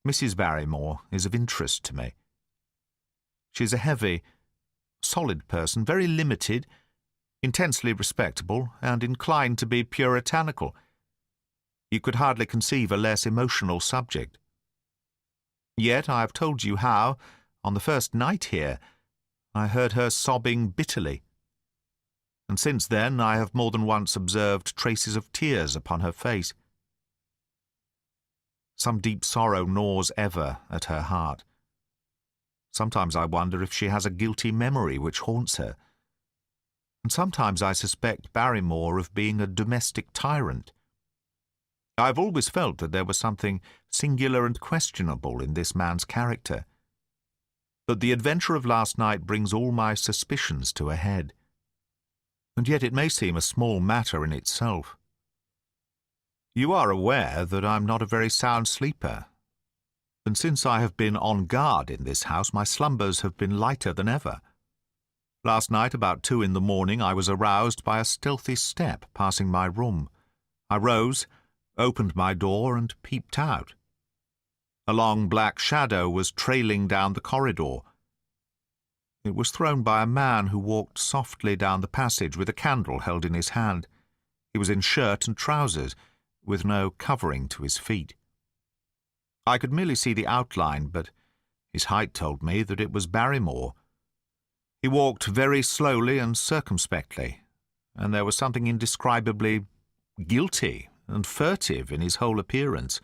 Mrs. Barrymore is of interest to me. She is a heavy, solid person, very limited, intensely respectable, and inclined to be puritanical. You could hardly conceive a less emotional subject. Yet I have told you how, on the first night here, I heard her sobbing bitterly, and since then I have more than once observed traces of tears upon her face. Some deep sorrow gnaws ever at her heart. Sometimes I wonder if she has a guilty memory which haunts her, and sometimes I suspect Barrymore of being a domestic tyrant. I have always felt that there was something singular and questionable in this man's character, but the adventure of last night brings all my suspicions to a head. And yet it may seem a small matter in itself. You are aware that I am not a very sound sleeper, and since I have been on guard in this house, my slumbers have been lighter than ever. Last night, about 2 in the morning, I was aroused by a stealthy step passing my room. I rose, opened my door, and peeped out. A long black shadow was trailing down the corridor. It was thrown by a man who walked softly down the passage with a candle held in his hand. He was in shirt and trousers, with no covering to his feet. I could merely see the outline, but his height told me that it was Barrymore. He walked very slowly and circumspectly, and there was something indescribably guilty and furtive in his whole appearance.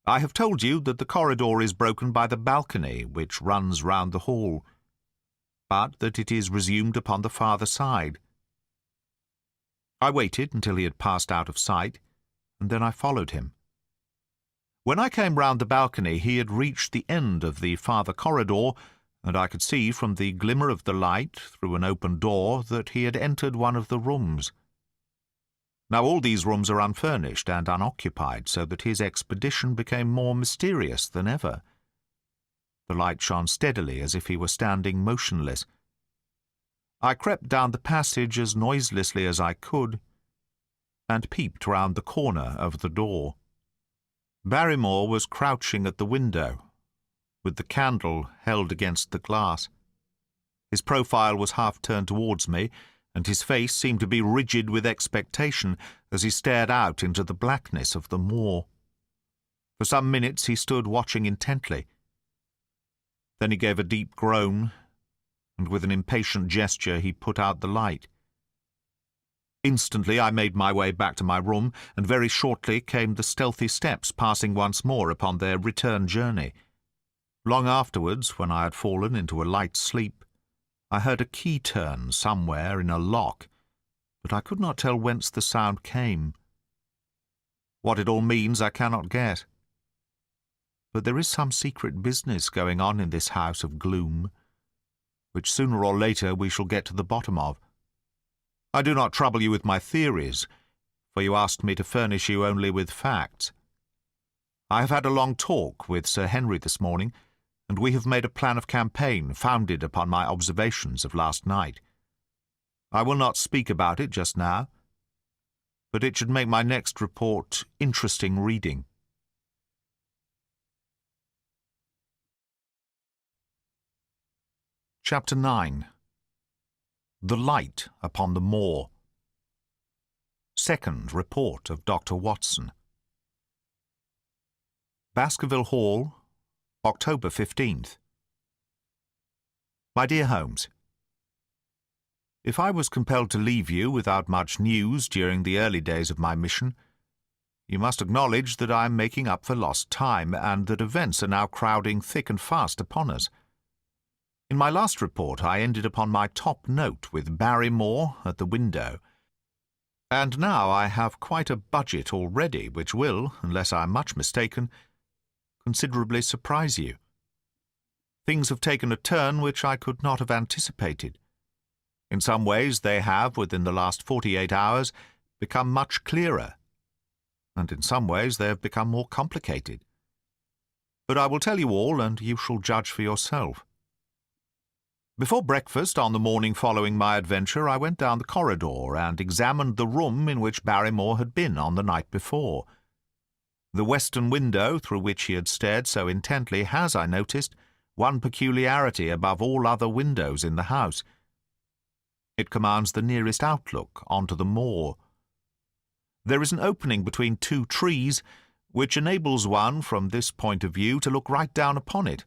I have told you that the corridor is broken by the balcony which runs round the hall, but that it is resumed upon the farther side. I waited until he had passed out of sight, and then I followed him. When I came round the balcony, he had reached the end of the farther corridor, and I could see from the glimmer of the light through an open door that he had entered one of the rooms. Now all these rooms are unfurnished and unoccupied, so that his expedition became more mysterious than ever. The light shone steadily as if he were standing motionless. I crept down the passage as noiselessly as I could, and peeped round the corner of the door. Barrymore was crouching at the window, with the candle held against the glass. His profile was half turned towards me, and his face seemed to be rigid with expectation as he stared out into the blackness of the moor. For some minutes he stood watching intently. Then he gave a deep groan, and with an impatient gesture he put out the light. Instantly I made my way back to my room, and very shortly came the stealthy steps passing once more upon their return journey. Long afterwards, when I had fallen into a light sleep, I heard a key turn somewhere in a lock, but I could not tell whence the sound came. What it all means I cannot guess. But there is some secret business going on in this house of gloom, which sooner or later we shall get to the bottom of. I do not trouble you with my theories, for you asked me to furnish you only with facts. I have had a long talk with Sir Henry this morning, and we have made a plan of campaign founded upon my observations of last night. I will not speak about it just now, but it should make my next report interesting reading. Chapter 9. The Light upon the Moor. Second Report of Dr. Watson. Baskerville Hall, October 15th. My dear Holmes, if I was compelled to leave you without much news during the early days of my mission, you must acknowledge that I am making up for lost time, and that events are now crowding thick and fast upon us. In my last report I ended upon my top note with Barrymore at the window, and now I have quite a budget already which will, unless I am much mistaken, considerably surprise you. Things have taken a turn which I could not have anticipated. In some ways they have, within the last 48 hours, become much clearer, and in some ways they have become more complicated. But I will tell you all, and you shall judge for yourself. Before breakfast on the morning following my adventure, I went down the corridor and examined the room in which Barrymore had been on the night before. The western window through which he had stared so intently has, I noticed, one peculiarity above all other windows in the house. It commands the nearest outlook onto the moor. There is an opening between two trees which enables one, from this point of view, to look right down upon it,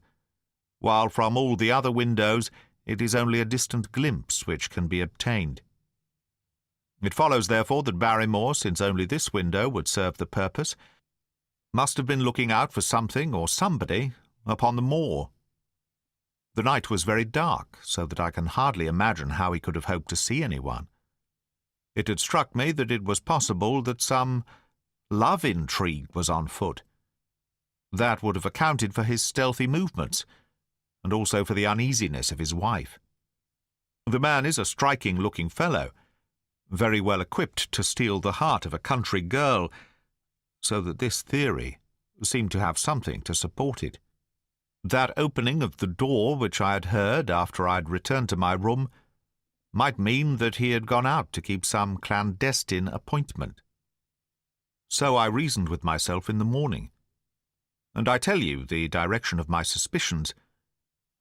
while from all the other windows it is only a distant glimpse which can be obtained. It follows, therefore, that Barrymore, since only this window would serve the purpose, must have been looking out for something or somebody upon the moor. The night was very dark, so that I can hardly imagine how he could have hoped to see anyone. It had struck me that it was possible that some love intrigue was on foot. That would have accounted for his stealthy movements, and also for the uneasiness of his wife. The man is a striking-looking fellow, very well equipped to steal the heart of a country girl, so that this theory seemed to have something to support it. That opening of the door which I had heard after I had returned to my room might mean that he had gone out to keep some clandestine appointment. So I reasoned with myself in the morning, and I tell you the direction of my suspicions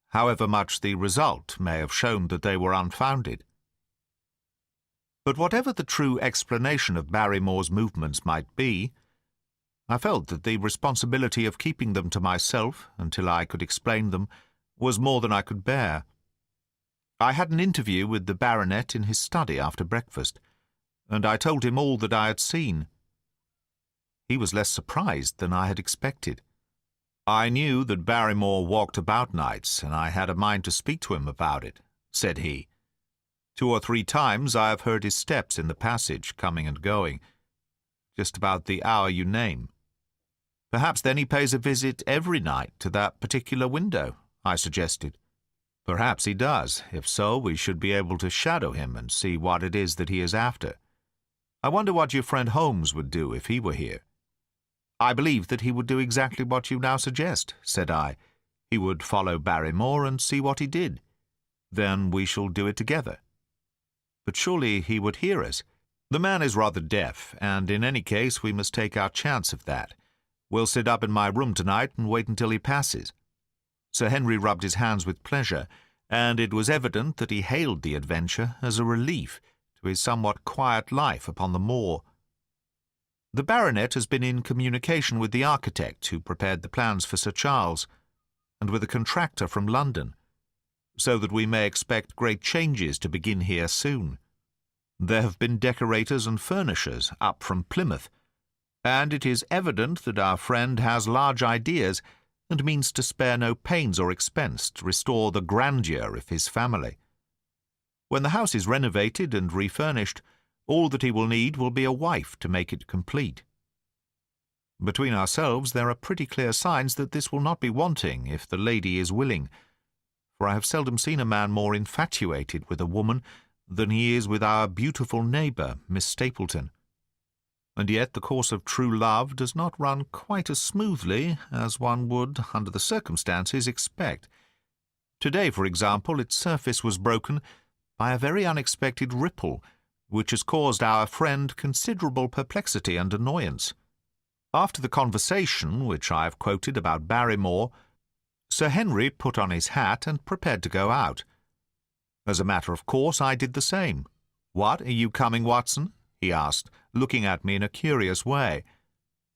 however much the result may have shown that they were unfounded. But whatever the true explanation of Barrymore's movements might be, I felt that the responsibility of keeping them to myself until I could explain them was more than I could bear. I had an interview with the baronet in his study after breakfast, and I told him all that I had seen. He was less surprised than I had expected. "I knew that Barrymore walked about nights, and I had a mind to speak to him about it," said he. "2 or 3 times I have heard his steps in the passage, coming and going, just about the hour you name." "Perhaps then he pays a visit every night to that particular window," I suggested. "Perhaps he does. If so, we should be able to shadow him and see what it is that he is after. I wonder what your friend Holmes would do if he were here." "I believe that he would do exactly what you now suggest," said I. "He would follow Barrymore and see what he did. Then we shall do it together." "But surely he would hear us." "The man is rather deaf, and in any case we must take our chance of that. We'll sit up in my room tonight and wait until he passes." Sir Henry rubbed his hands with pleasure, and it was evident that he hailed the adventure as a relief to his somewhat quiet life upon the moor. "The baronet has been in communication with the architect who prepared the plans for Sir Charles, and with a contractor from London, so that we may expect great changes to begin here soon. There have been decorators and furnishers up from Plymouth, and it is evident that our friend has large ideas and means to spare no pains or expense to restore the grandeur of his family. When the house is renovated and refurnished, all that he will need will be a wife to make it complete. Between ourselves, there are pretty clear signs that this will not be wanting if the lady is willing, for I have seldom seen a man more infatuated with a woman than he is with our beautiful neighbour, Miss Stapleton. And yet the course of true love does not run quite as smoothly as one would, under the circumstances, expect. Today, for example, its surface was broken by a very unexpected ripple, which has caused our friend considerable perplexity and annoyance. After the conversation which I have quoted about Barrymore, Sir Henry put on his hat and prepared to go out. As a matter of course, I did the same. "What, are you coming, Watson?" he asked, looking at me in a curious way.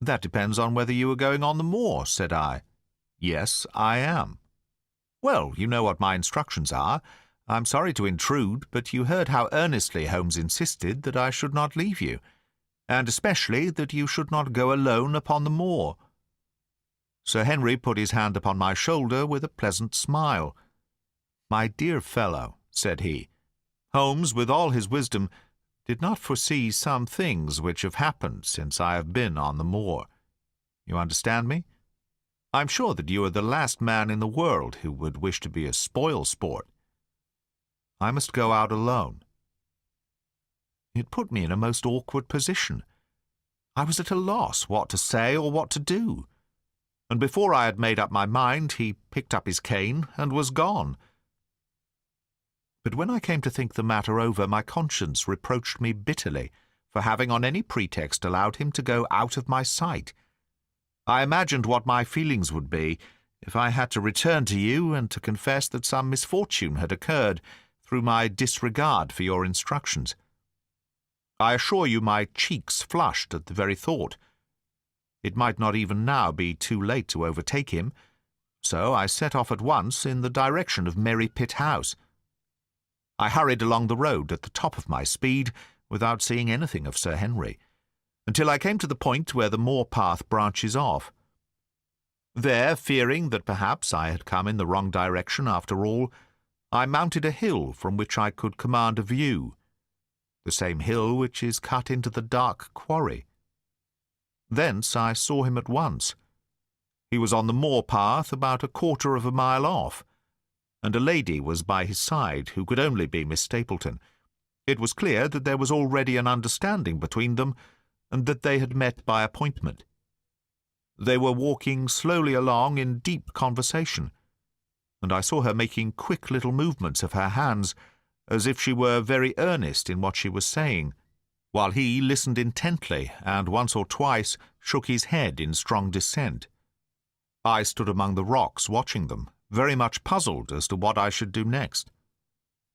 "That depends on whether you are going on the moor," said I. "Yes, I am." "Well, you know what my instructions are. I'm sorry to intrude, but you heard how earnestly Holmes insisted that I should not leave you, and especially that you should not go alone upon the moor." Sir Henry put his hand upon my shoulder with a pleasant smile. "My dear fellow," said he, "Holmes, with all his wisdom, did not foresee some things which have happened since I have been on the moor. You understand me? I'm sure that you are the last man in the world who would wish to be a spoil-sport. I must go out alone." It put me in a most awkward position. I was at a loss what to say or what to do, and before I had made up my mind he picked up his cane and was gone. But when I came to think the matter over, my conscience reproached me bitterly for having on any pretext allowed him to go out of my sight. I imagined what my feelings would be if I had to return to you and to confess that some misfortune had occurred through my disregard for your instructions. I assure you my cheeks flushed at the very thought. It might not even now be too late to overtake him, so I set off at once in the direction of Merry Pit House. I hurried along the road at the top of my speed without seeing anything of Sir Henry, until I came to the point where the moor path branches off. There, fearing that perhaps I had come in the wrong direction after all, I mounted a hill from which I could command a view, the same hill which is cut into the dark quarry. Thence I saw him at once. He was on the moor path about 1/4 of a mile off, and a lady was by his side who could only be Miss Stapleton. It was clear that there was already an understanding between them, and that they had met by appointment. They were walking slowly along in deep conversation, and I saw her making quick little movements of her hands, as if she were very earnest in what she was saying, while he listened intently and once or twice shook his head in strong dissent. I stood among the rocks watching them, very much puzzled as to what I should do next.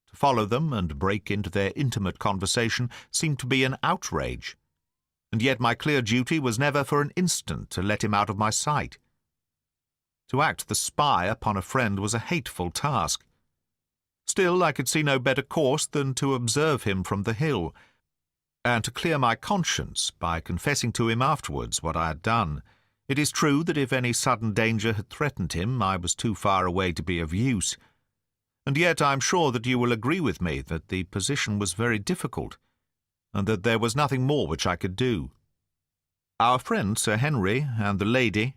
To follow them and break into their intimate conversation seemed to be an outrage, and yet my clear duty was never for an instant to let him out of my sight. To act the spy upon a friend was a hateful task. Still, I could see no better course than to observe him from the hill, and to clear my conscience by confessing to him afterwards what I had done. It is true that if any sudden danger had threatened him, I was too far away to be of use, and yet I am sure that you will agree with me that the position was very difficult, and that there was nothing more which I could do. Our friend Sir Henry and the lady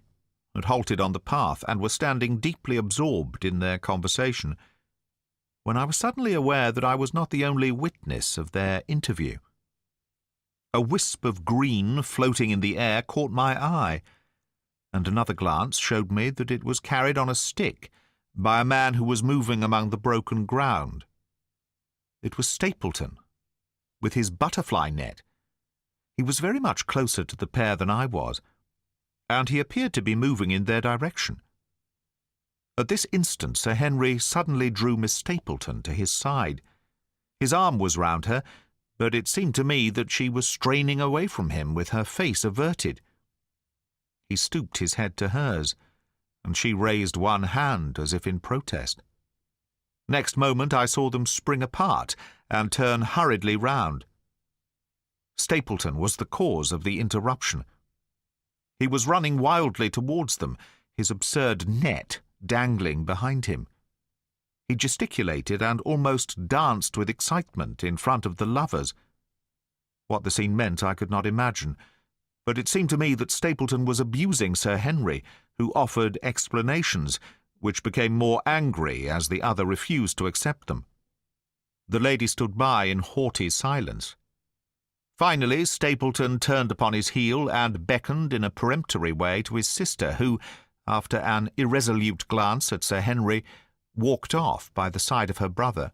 had halted on the path, and were standing deeply absorbed in their conversation, when I was suddenly aware that I was not the only witness of their interview. A wisp of green floating in the air caught my eye, and another glance showed me that it was carried on a stick by a man who was moving among the broken ground. It was Stapleton, with his butterfly net. He was very much closer to the pair than I was, and he appeared to be moving in their direction. At this instant Sir Henry suddenly drew Miss Stapleton to his side. His arm was round her, but it seemed to me that she was straining away from him with her face averted. He stooped his head to hers, and she raised one hand as if in protest. Next moment I saw them spring apart and turn hurriedly round. Stapleton was the cause of the interruption. He was running wildly towards them, his absurd net dangling behind him. He gesticulated and almost danced with excitement in front of the lovers. What the scene meant I could not imagine, but it seemed to me that Stapleton was abusing Sir Henry, who offered explanations, which became more angry as the other refused to accept them. The lady stood by in haughty silence. Finally, Stapleton turned upon his heel and beckoned in a peremptory way to his sister, who, after an irresolute glance at Sir Henry, walked off by the side of her brother.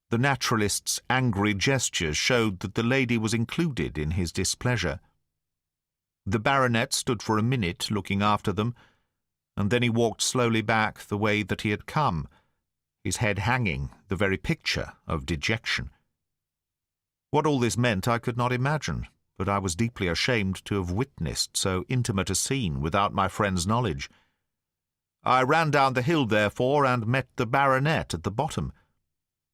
The naturalist's angry gestures showed that the lady was included in his displeasure. The baronet stood for a minute looking after them, and then he walked slowly back the way that he had come, his head hanging, the very picture of dejection. What all this meant I could not imagine, but I was deeply ashamed to have witnessed so intimate a scene without my friend's knowledge. I ran down the hill, therefore, and met the baronet at the bottom.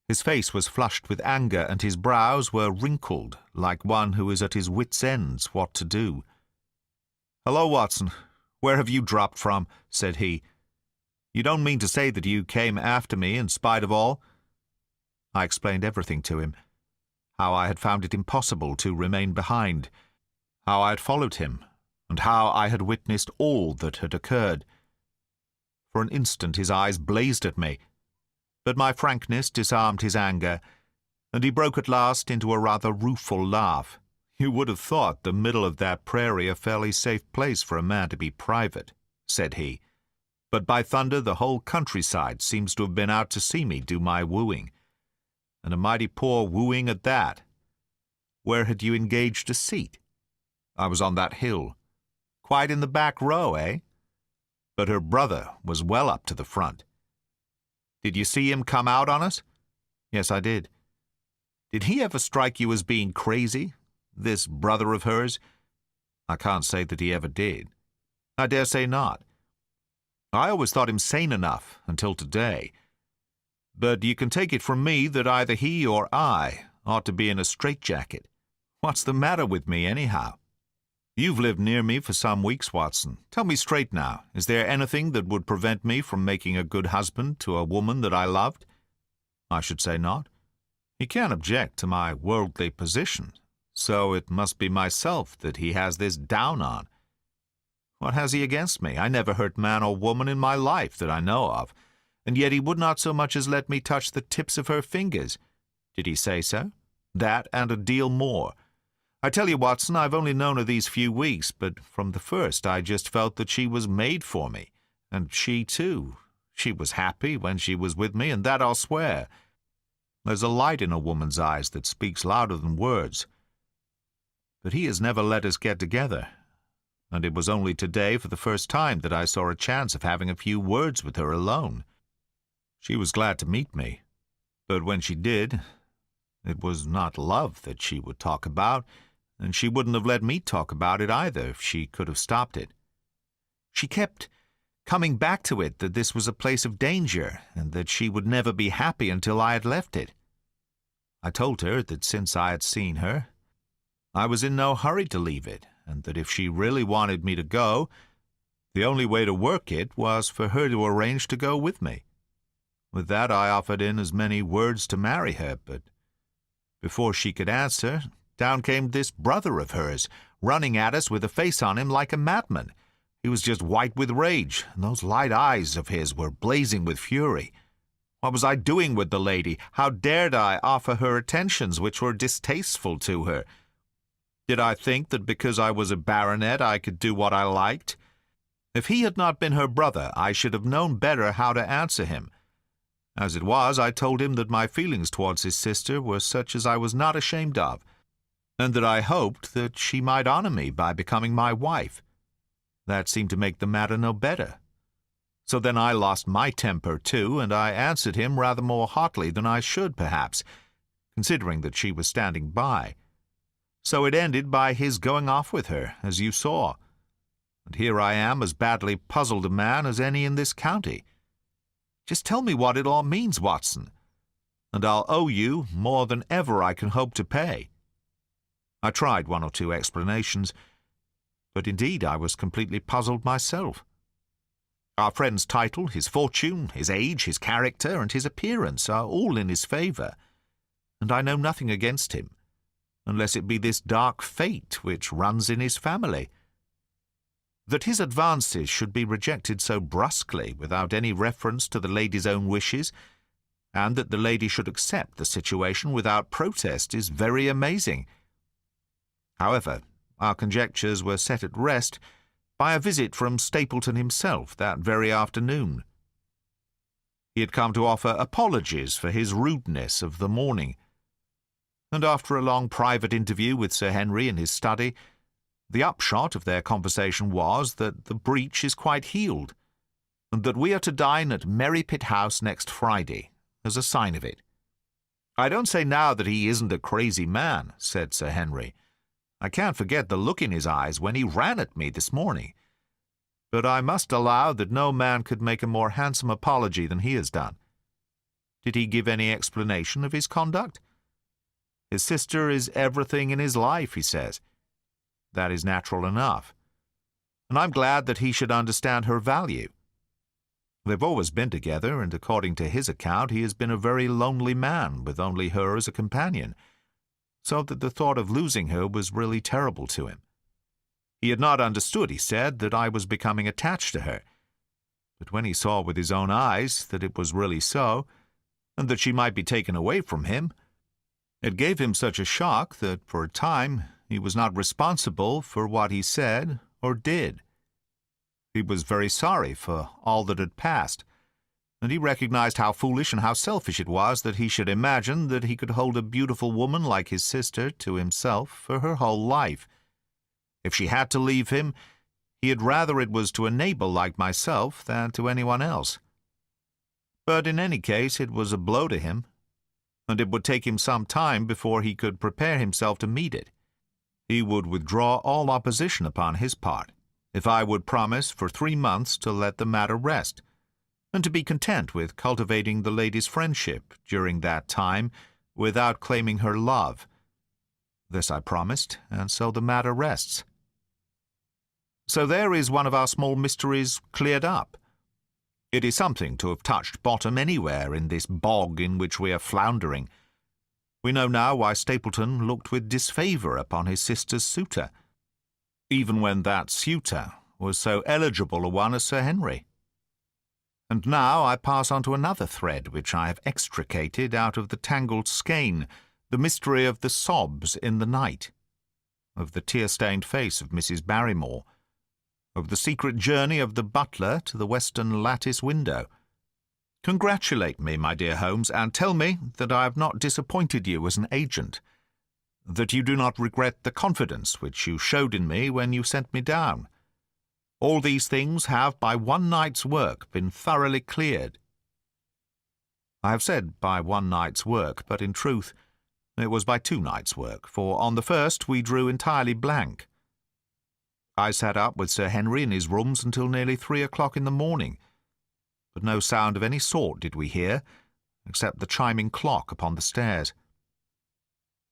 His face was flushed with anger, and his brows were wrinkled, like one who is at his wits' ends what to do. "Hello, Watson. Where have you dropped from?" said he. "You don't mean to say that you came after me in spite of all?" I explained everything to him. How I had found it impossible to remain behind, how I had followed him, and how I had witnessed all that had occurred. For an instant his eyes blazed at me, but my frankness disarmed his anger, and he broke at last into a rather rueful laugh. "You would have thought the middle of that prairie a fairly safe place for a man to be private," said he. "But by thunder the whole countryside seems to have been out to see me do my wooing, and a mighty poor wooing at that. Where had you engaged a seat?" "I was on that hill." "Quite in the back row, eh?" "But her brother was well up to the front." "Did you see him come out on us?" "Yes, I did." "Did he ever strike you as being crazy, this brother of hers?" "I can't say that he ever did." "I dare say not. I always thought him sane enough until today. But you can take it from me that either he or I ought to be in a straitjacket. What's the matter with me, anyhow? You've lived near me for some weeks, Watson. Tell me straight now, is there anything that would prevent me from making a good husband to a woman that I loved?" "I should say not." "He can't object to my worldly position, so it must be myself that he has this down on." "What has he against me? I never hurt man or woman in my life that I know of, and yet he would not so much as let me touch the tips of her fingers." "Did he say so?" "That and a deal more. I tell you, Watson, I've only known her these few weeks, but from the first I just felt that she was made for me, and she, too. She was happy when she was with me, and that I'll swear. There's a light in a woman's eyes that speaks louder than words. But he has never let us get together, and it was only today for the first time that I saw a chance of having a few words with her alone. She was glad to meet me, but when she did, it was not love that she would talk about, and she wouldn't have let me talk about it either if she could have stopped it. She kept coming back to it that this was a place of danger, and that she would never be happy until I had left it. I told her that since I had seen her, I was in no hurry to leave it, and that if she really wanted me to go, the only way to work it was for her to arrange to go with me. With that I offered in as many words to marry her, but before she could answer, down came this brother of hers, running at us with a face on him like a madman. He was just white with rage, and those light eyes of his were blazing with fury. What was I doing with the lady? How dared I offer her attentions which were distasteful to her? Did I think that because I was a baronet I could do what I liked? If he had not been her brother, I should have known better how to answer him. As it was, I told him that my feelings towards his sister were such as I was not ashamed of, and that I hoped that she might honor me by becoming my wife. That seemed to make the matter no better. So then I lost my temper too, and I answered him rather more hotly than I should, perhaps, considering that she was standing by. So it ended by his going off with her, as you saw. And here I am, as badly puzzled a man as any in this county. Just tell me what it all means, Watson, and I'll owe you more than ever I can hope to pay. I tried one or two explanations, but indeed I was completely puzzled myself. Our friend's title, his fortune, his age, his character, and his appearance are all in his favour, and I know nothing against him, unless it be this dark fate which runs in his family. That his advances should be rejected so brusquely without any reference to the lady's own wishes, and that the lady should accept the situation without protest, is very amazing. However, our conjectures were set at rest by a visit from Stapleton himself that very afternoon. He had come to offer apologies for his rudeness of the morning, and after a long private interview with Sir Henry in his study, the upshot of their conversation was that the breach is quite healed, and that we are to dine at Merrypit House next Friday, as a sign of it. "I don't say now that he isn't a crazy man," said Sir Henry. "I can't forget the look in his eyes when he ran at me this morning. But I must allow that no man could make a more handsome apology than he has done. Did he give any explanation of his conduct? His sister is everything in his life, he says. That is natural enough, and I'm glad that he should understand her value. They've always been together, and according to his account he has been a very lonely man, with only her as a companion, so that the thought of losing her was really terrible to him. He had not understood, he said, that I was becoming attached to her, but when he saw with his own eyes that it was really so, and that she might be taken away from him, it gave him such a shock that for a time he was not responsible for what he said or did. He was very sorry for all that had passed, and he recognized how foolish and how selfish it was that he should imagine that he could hold a beautiful woman like his sister to himself for her whole life. If she had to leave him, he had rather it was to a neighbor like myself than to anyone else. But in any case it was a blow to him, and it would take him some time before he could prepare himself to meet it. He would withdraw all opposition upon his part, if I would promise for 3 months to let the matter rest, and to be content with cultivating the lady's friendship during that time without claiming her love. This I promised, and so the matter rests. So there is one of our small mysteries cleared up. It is something to have touched bottom anywhere in this bog in which we are floundering. We know now why Stapleton looked with disfavour upon his sister's suitor, even when that suitor was so eligible a one as Sir Henry. And now I pass on to another thread which I have extricated out of the tangled skein, the mystery of the sobs in the night, of the tear-stained face of Mrs. Barrymore, of the secret journey of the butler to the western lattice window. Congratulate me, my dear Holmes, and tell me that I have not disappointed you as an agent, that you do not regret the confidence which you showed in me when you sent me down. All these things have by one night's work been thoroughly cleared. I have said by one night's work, but in truth it was by 2 nights' work, for on the first we drew entirely blank. I sat up with Sir Henry in his rooms until nearly 3 o'clock in the morning, but no sound of any sort did we hear, except the chiming clock upon the stairs.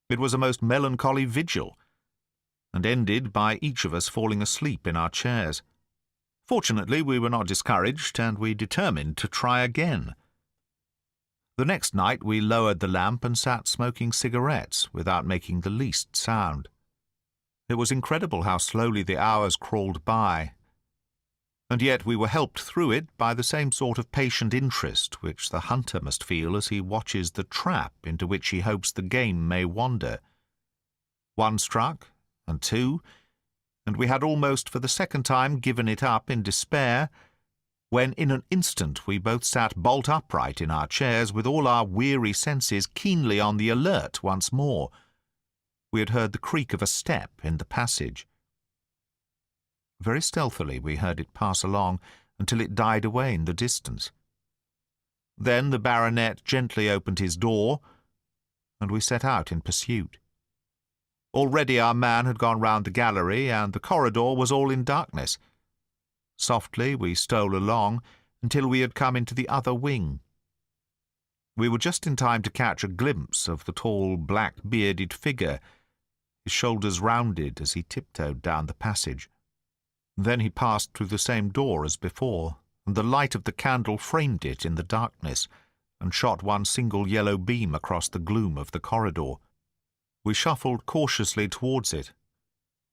It was a most melancholy vigil, and ended by each of us falling asleep in our chairs. Fortunately, we were not discouraged, and we determined to try again. The next night we lowered the lamp and sat smoking cigarettes without making the least sound. It was incredible how slowly the hours crawled by, and yet we were helped through it by the same sort of patient interest which the hunter must feel as he watches the trap into which he hopes the game may wander. 1 struck, and 2, and we had almost for the second time given it up in despair, when in an instant we both sat bolt upright in our chairs with all our weary senses keenly on the alert once more. We had heard the creak of a step in the passage. Very stealthily we heard it pass along until it died away in the distance. Then the baronet gently opened his door, and we set out in pursuit. Already our man had gone round the gallery, and the corridor was all in darkness. Softly we stole along until we had come into the other wing. We were just in time to catch a glimpse of the tall, black-bearded figure, his shoulders rounded as he tiptoed down the passage. Then he passed through the same door as before, and the light of the candle framed it in the darkness, and shot one single yellow beam across the gloom of the corridor. We shuffled cautiously towards it,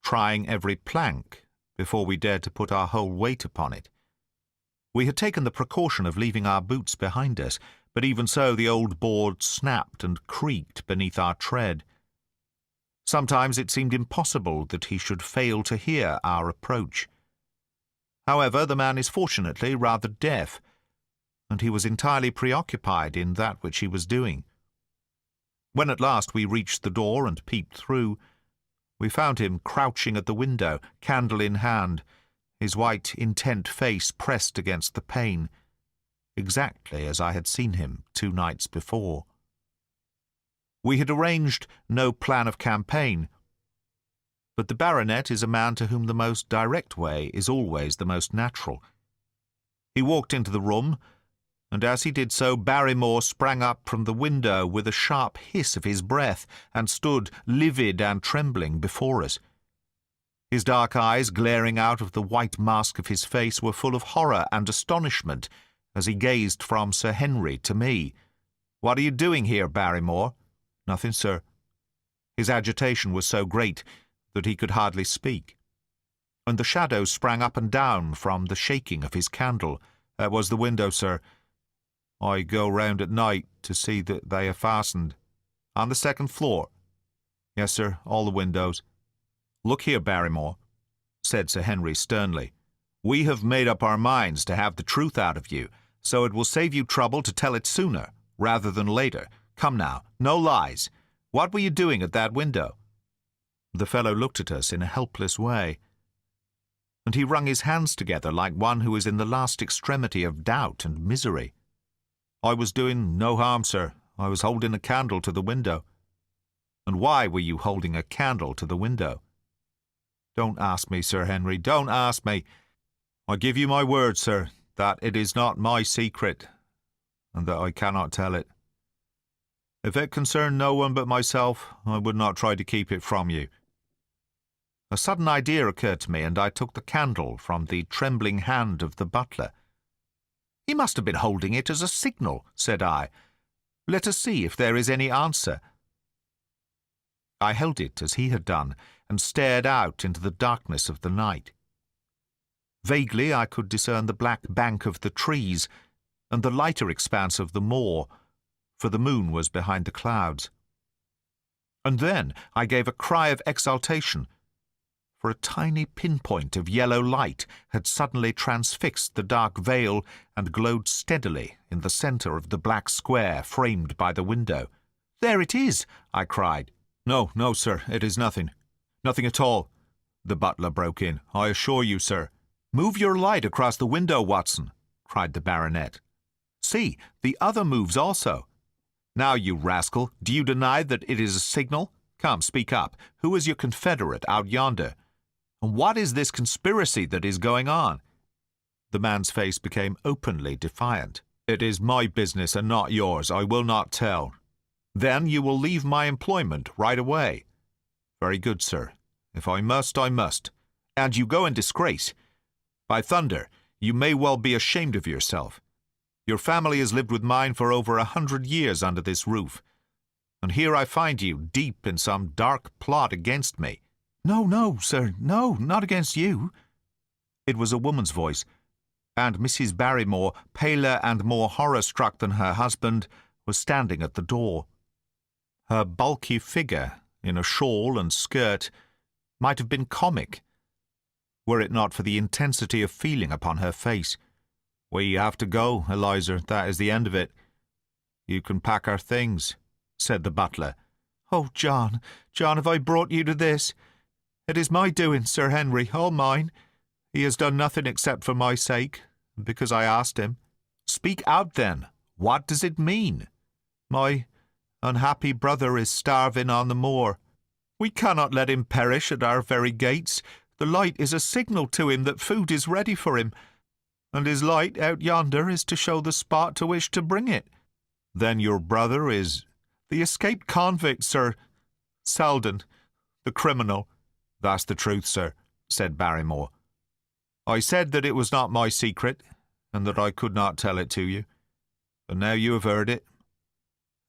trying every plank before we dared to put our whole weight upon it. We had taken the precaution of leaving our boots behind us, but even so the old board snapped and creaked beneath our tread. Sometimes it seemed impossible that he should fail to hear our approach. However, the man is fortunately rather deaf, and he was entirely preoccupied in that which he was doing. When at last we reached the door and peeped through, we found him crouching at the window, candle in hand, his white, intent face pressed against the pane, exactly as I had seen him 2 nights before. We had arranged no plan of campaign, but the baronet is a man to whom the most direct way is always the most natural. He walked into the room, and as he did so Barrymore sprang up from the window with a sharp hiss of his breath and stood livid and trembling before us. His dark eyes, glaring out of the white mask of his face, were full of horror and astonishment as he gazed from Sir Henry to me. "What are you doing here, Barrymore?" "Nothing, sir." His agitation was so great that he could hardly speak, and the shadows sprang up and down from the shaking of his candle. "That was the window, sir. I go round at night to see that they are fastened." "On the 2nd floor?" "Yes, sir, all the windows." "Look here, Barrymore," said Sir Henry sternly. "We have made up our minds to have the truth out of you, so it will save you trouble to tell it sooner rather than later. Come now, no lies. What were you doing at that window?" The fellow looked at us in a helpless way, and he wrung his hands together like one who is in the last extremity of doubt and misery. "I was doing no harm, sir. I was holding a candle to the window." "And why were you holding a candle to the window?" "Don't ask me, Sir Henry, don't ask me. I give you my word, sir, that it is not my secret, and that I cannot tell it. If it concerned no one but myself, I would not try to keep it from you." A sudden idea occurred to me, and I took the candle from the trembling hand of the butler. "He must have been holding it as a signal," said I. "Let us see if there is any answer." I held it as he had done, and stared out into the darkness of the night. Vaguely I could discern the black bank of the trees, and the lighter expanse of the moor, for the moon was behind the clouds. And then I gave a cry of exultation, for a tiny pinpoint of yellow light had suddenly transfixed the dark veil and glowed steadily in the centre of the black square framed by the window. "There it is!" I cried. "No, no, sir, it is nothing. Nothing at all," the butler broke in. "I assure you, sir." "Move your light across the window, Watson," cried the baronet. "See, the other moves also. Now, you rascal, do you deny that it is a signal? Come, speak up. Who is your confederate out yonder? And what is this conspiracy that is going on?" The man's face became openly defiant. "It is my business and not yours. I will not tell." "Then you will leave my employment right away." "Very good, sir. If I must, I must. And you go in disgrace. By thunder, you may well be ashamed of yourself. Your family has lived with mine for over 100 years under this roof, and here I find you deep in some dark plot against me." "No, no, sir, no, not against you." It was a woman's voice, and Mrs. Barrymore, paler and more horror-struck than her husband, was standing at the door. Her bulky figure, in a shawl and skirt, might have been comic, were it not for the intensity of feeling upon her face. "We have to go, Eliza, that is the end of it." "You can pack our things," said the butler. "Oh, John, John, have I brought you to this? It is my doing, Sir Henry, all mine. He has done nothing except for my sake, and because I asked him." "Speak out, then. What does it mean?" "My unhappy brother is starving on the moor. We cannot let him perish at our very gates. The light is a signal to him that food is ready for him, and his light out yonder is to show the spot to which to bring it." "Then your brother is—" "The escaped convict, sir. Selden, the criminal." "That's the truth, sir," said Barrymore. "I said that it was not my secret, and that I could not tell it to you. But now you have heard it,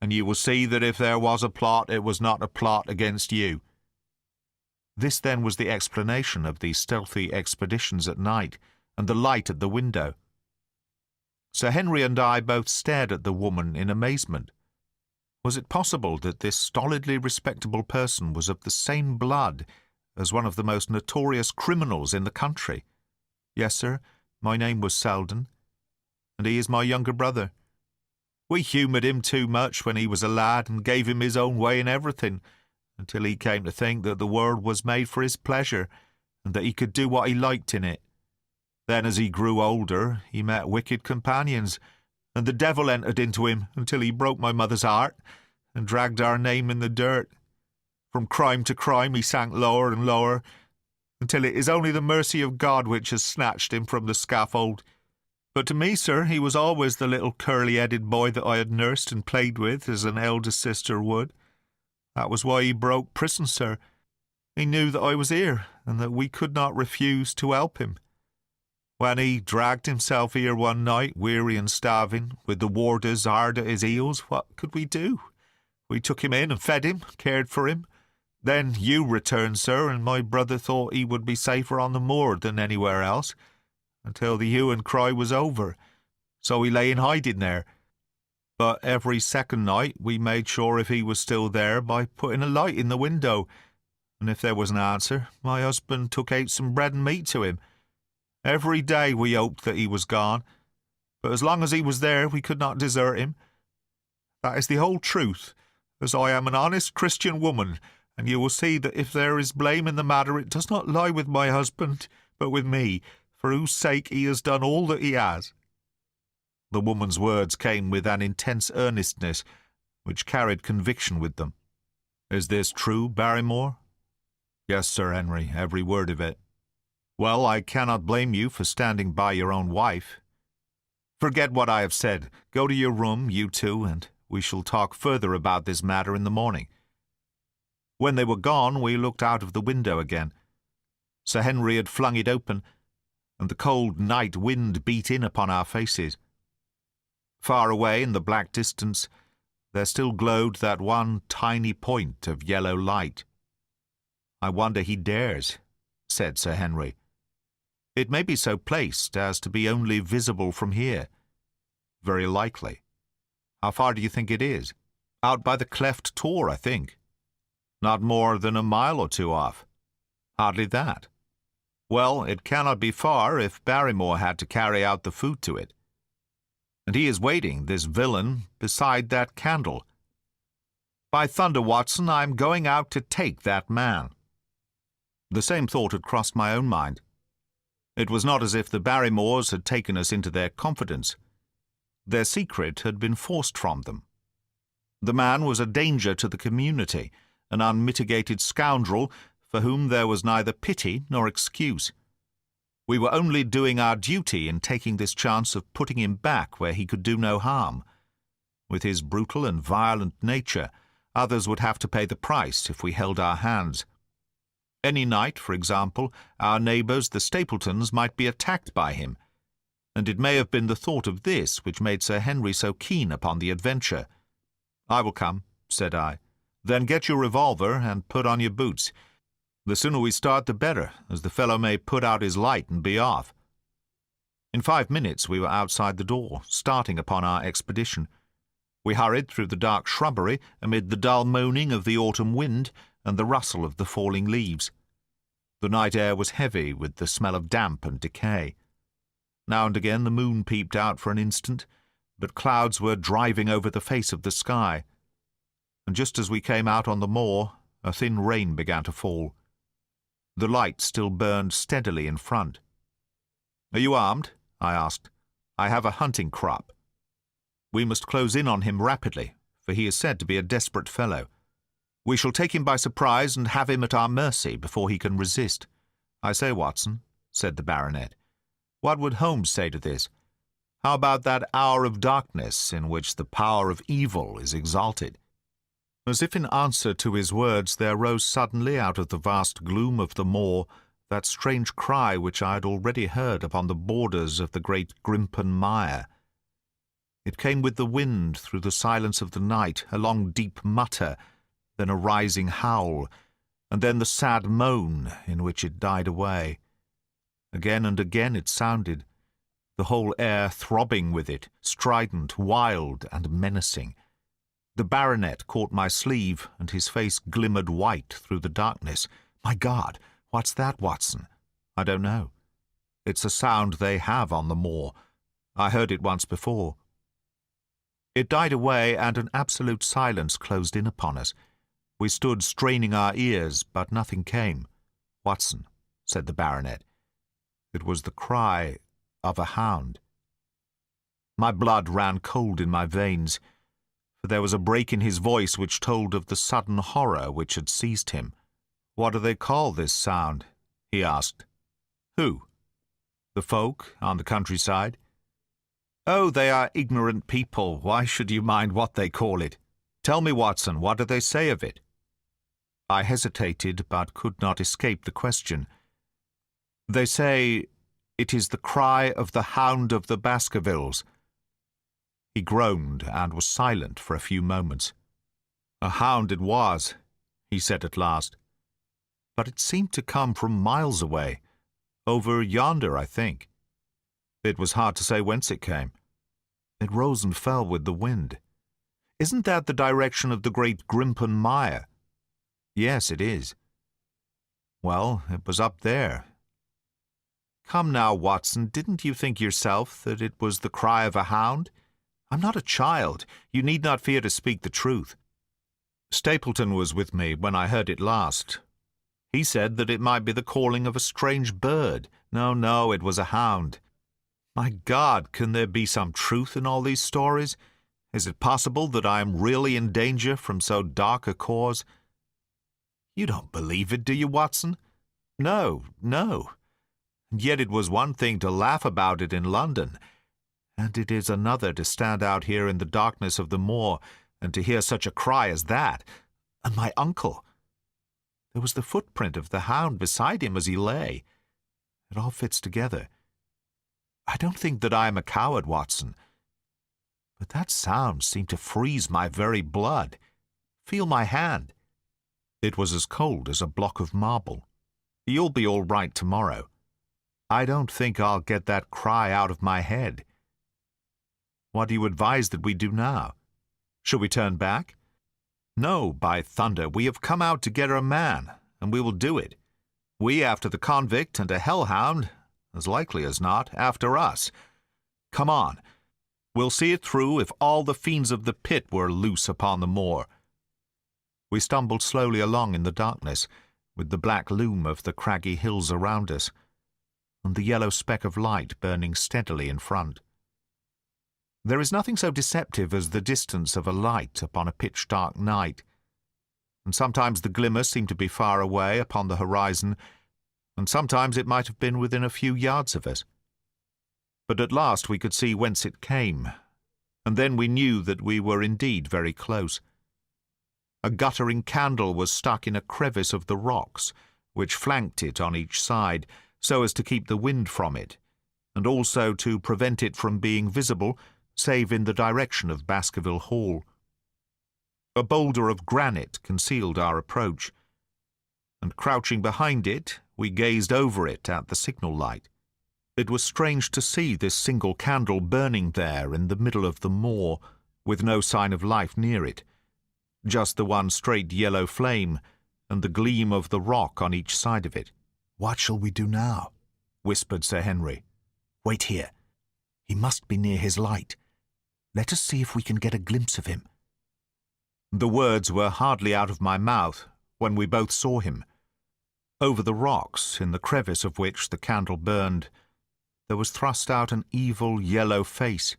and you will see that if there was a plot, it was not a plot against you." This then was the explanation of the stealthy expeditions at night, and the light at the window. Sir Henry and I both stared at the woman in amazement. Was it possible that this stolidly respectable person was of the same blood as one of the most notorious criminals in the country? "Yes, sir, my name was Selden, and he is my younger brother. We humoured him too much when he was a lad, and gave him his own way in everything, until he came to think that the world was made for his pleasure, and that he could do what he liked in it. Then, as he grew older, he met wicked companions, and the devil entered into him until he broke my mother's heart, and dragged our name in the dirt. From crime to crime he sank lower and lower, until it is only the mercy of God which has snatched him from the scaffold. But to me, sir, he was always the little curly-headed boy that I had nursed and played with as an elder sister would. That was why he broke prison, sir. He knew that I was here, and that we could not refuse to help him. When he dragged himself here one night, weary and starving, with the warders hard at his heels, what could we do? We took him in and fed him, cared for him. Then you returned, sir, and my brother thought he would be safer on the moor than anywhere else, until the hue and cry was over. So he lay in hiding there. But every second night we made sure if he was still there by putting a light in the window, and if there was an answer, my husband took out some bread and meat to him. Every day we hoped that he was gone, but as long as he was there we could not desert him. That is the whole truth, as I am an honest Christian woman, and you will see that if there is blame in the matter, it does not lie with my husband, but with me, for whose sake he has done all that he has." The woman's words came with an intense earnestness, which carried conviction with them. "Is this true, Barrymore?" "Yes, Sir Henry, every word of it." "Well, I cannot blame you for standing by your own wife. Forget what I have said. Go to your room, you two, and we shall talk further about this matter in the morning." When they were gone, we looked out of the window again. Sir Henry had flung it open, and the cold night wind beat in upon our faces. Far away in the black distance, there still glowed that one tiny point of yellow light. "I wonder he dares," said Sir Henry. "It may be so placed as to be only visible from here." "Very likely. How far do you think it is?" "Out by the cleft tor, I think." "Not more than a mile or two off." "Hardly that." "Well, it cannot be far if Barrymore had to carry out the food to it. And he is waiting, this villain, beside that candle. By thunder, Watson, I am going out to take that man." The same thought had crossed my own mind. It was not as if the Barrymores had taken us into their confidence. Their secret had been forced from them. The man was a danger to the community, an unmitigated scoundrel for whom there was neither pity nor excuse. We were only doing our duty in taking this chance of putting him back where he could do no harm. With his brutal and violent nature, others would have to pay the price if we held our hands. Any night, for example, our neighbours, the Stapletons, might be attacked by him, and it may have been the thought of this which made Sir Henry so keen upon the adventure. "I will come," said I. "Then get your revolver and put on your boots. The sooner we start the better, as the fellow may put out his light and be off." In 5 minutes we were outside the door, starting upon our expedition. We hurried through the dark shrubbery amid the dull moaning of the autumn wind and the rustle of the falling leaves. The night air was heavy with the smell of damp and decay. Now and again the moon peeped out for an instant, but clouds were driving over the face of the sky, and just as we came out on the moor, a thin rain began to fall. The light still burned steadily in front. "Are you armed?" I asked. "I have a hunting crop. We must close in on him rapidly, for he is said to be a desperate fellow. We shall take him by surprise and have him at our mercy before he can resist." "I say, Watson," said the baronet, "what would Holmes say to this? How about that hour of darkness in which the power of evil is exalted?" As if in answer to his words, there rose suddenly out of the vast gloom of the moor that strange cry which I had already heard upon the borders of the great Grimpen mire. It came with the wind through the silence of the night, a long deep mutter, then a rising howl, and then the sad moan in which it died away. Again and again it sounded, the whole air throbbing with it, strident, wild, and menacing. The baronet caught my sleeve, and his face glimmered white through the darkness. "My God, what's that, Watson?" "I don't know. It's a sound they have on the moor. I heard it once before." It died away, and an absolute silence closed in upon us. We stood straining our ears, but nothing came. "Watson," said the baronet, "it was the cry of a hound." My blood ran cold in my veins, for there was a break in his voice which told of the sudden horror which had seized him. "What do they call this sound?" he asked. "Who? The folk on the countryside?" "Oh, they are ignorant people. Why should you mind what they call it? Tell me, Watson, what do they say of it?" I hesitated, but could not escape the question. "They say it is the cry of the Hound of the Baskervilles." He groaned and was silent for a few moments. "A hound it was," he said at last. "But it seemed to come from miles away, over yonder, I think. It was hard to say whence it came. It rose and fell with the wind. Isn't that the direction of the great Grimpen mire?" "Yes, it is." "Well, it was up there. Come now, Watson, didn't you think yourself that it was the cry of a hound? I'm not a child. You need not fear to speak the truth. Stapleton was with me when I heard it last. He said that it might be the calling of a strange bird. No, it was a hound. My God, can there be some truth in all these stories? Is it possible that I am really in danger from so dark a cause? You don't believe it, do you, Watson?" No. And yet it was one thing to laugh about it in London, and it is another to stand out here in the darkness of the moor and to hear such a cry as that. And my uncle! There was the footprint of the hound beside him as he lay. It all fits together. I don't think that I am a coward, Watson, but that sound seemed to freeze my very blood. Feel my hand. It was as cold as a block of marble. You'll be all right tomorrow. I don't think I'll get that cry out of my head. What do you advise that we do now? Shall we turn back? No, by thunder, we have come out to get our man, and we will do it. We after the convict, and a hellhound, as likely as not, after us. Come on. We'll see it through if all the fiends of the pit were loose upon the moor. We stumbled slowly along in the darkness, with the black loom of the craggy hills around us. and the yellow speck of light burning steadily in front. There is nothing so deceptive as the distance of a light upon a pitch-dark night, and sometimes the glimmer seemed to be far away upon the horizon, and sometimes it might have been within a few yards of us. But at last we could see whence it came, and then we knew that we were indeed very close. A guttering candle was stuck in a crevice of the rocks, which flanked it on each side, so as to keep the wind from it, and also to prevent it from being visible, save in the direction of Baskerville Hall. A boulder of granite concealed our approach, and crouching behind it, we gazed over it at the signal light. It was strange to see this single candle burning there in the middle of the moor, with no sign of life near it, just the one straight yellow flame, and the gleam of the rock on each side of it. "What shall we do now?" whispered Sir Henry. "Wait here. He must be near his light. Let us see if we can get a glimpse of him." The words were hardly out of my mouth when we both saw him. Over the rocks, in the crevice of which the candle burned, there was thrust out an evil yellow face,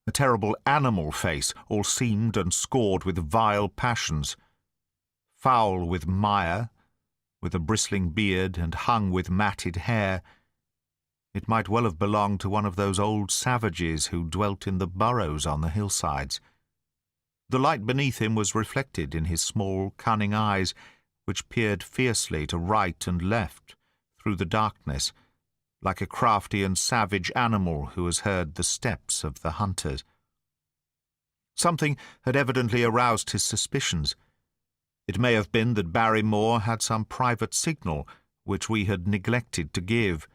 a terrible animal face, all seamed and scored with vile passions, foul with mire, with a bristling beard and hung with matted hair. It might well have belonged to one of those old savages who dwelt in the burrows on the hillsides. The light beneath him was reflected in his small, cunning eyes, which peered fiercely to right and left through the darkness, like a crafty and savage animal who has heard the steps of the hunters. Something had evidently aroused his suspicions. It may have been that Barrymore had some private signal which we had neglected to give,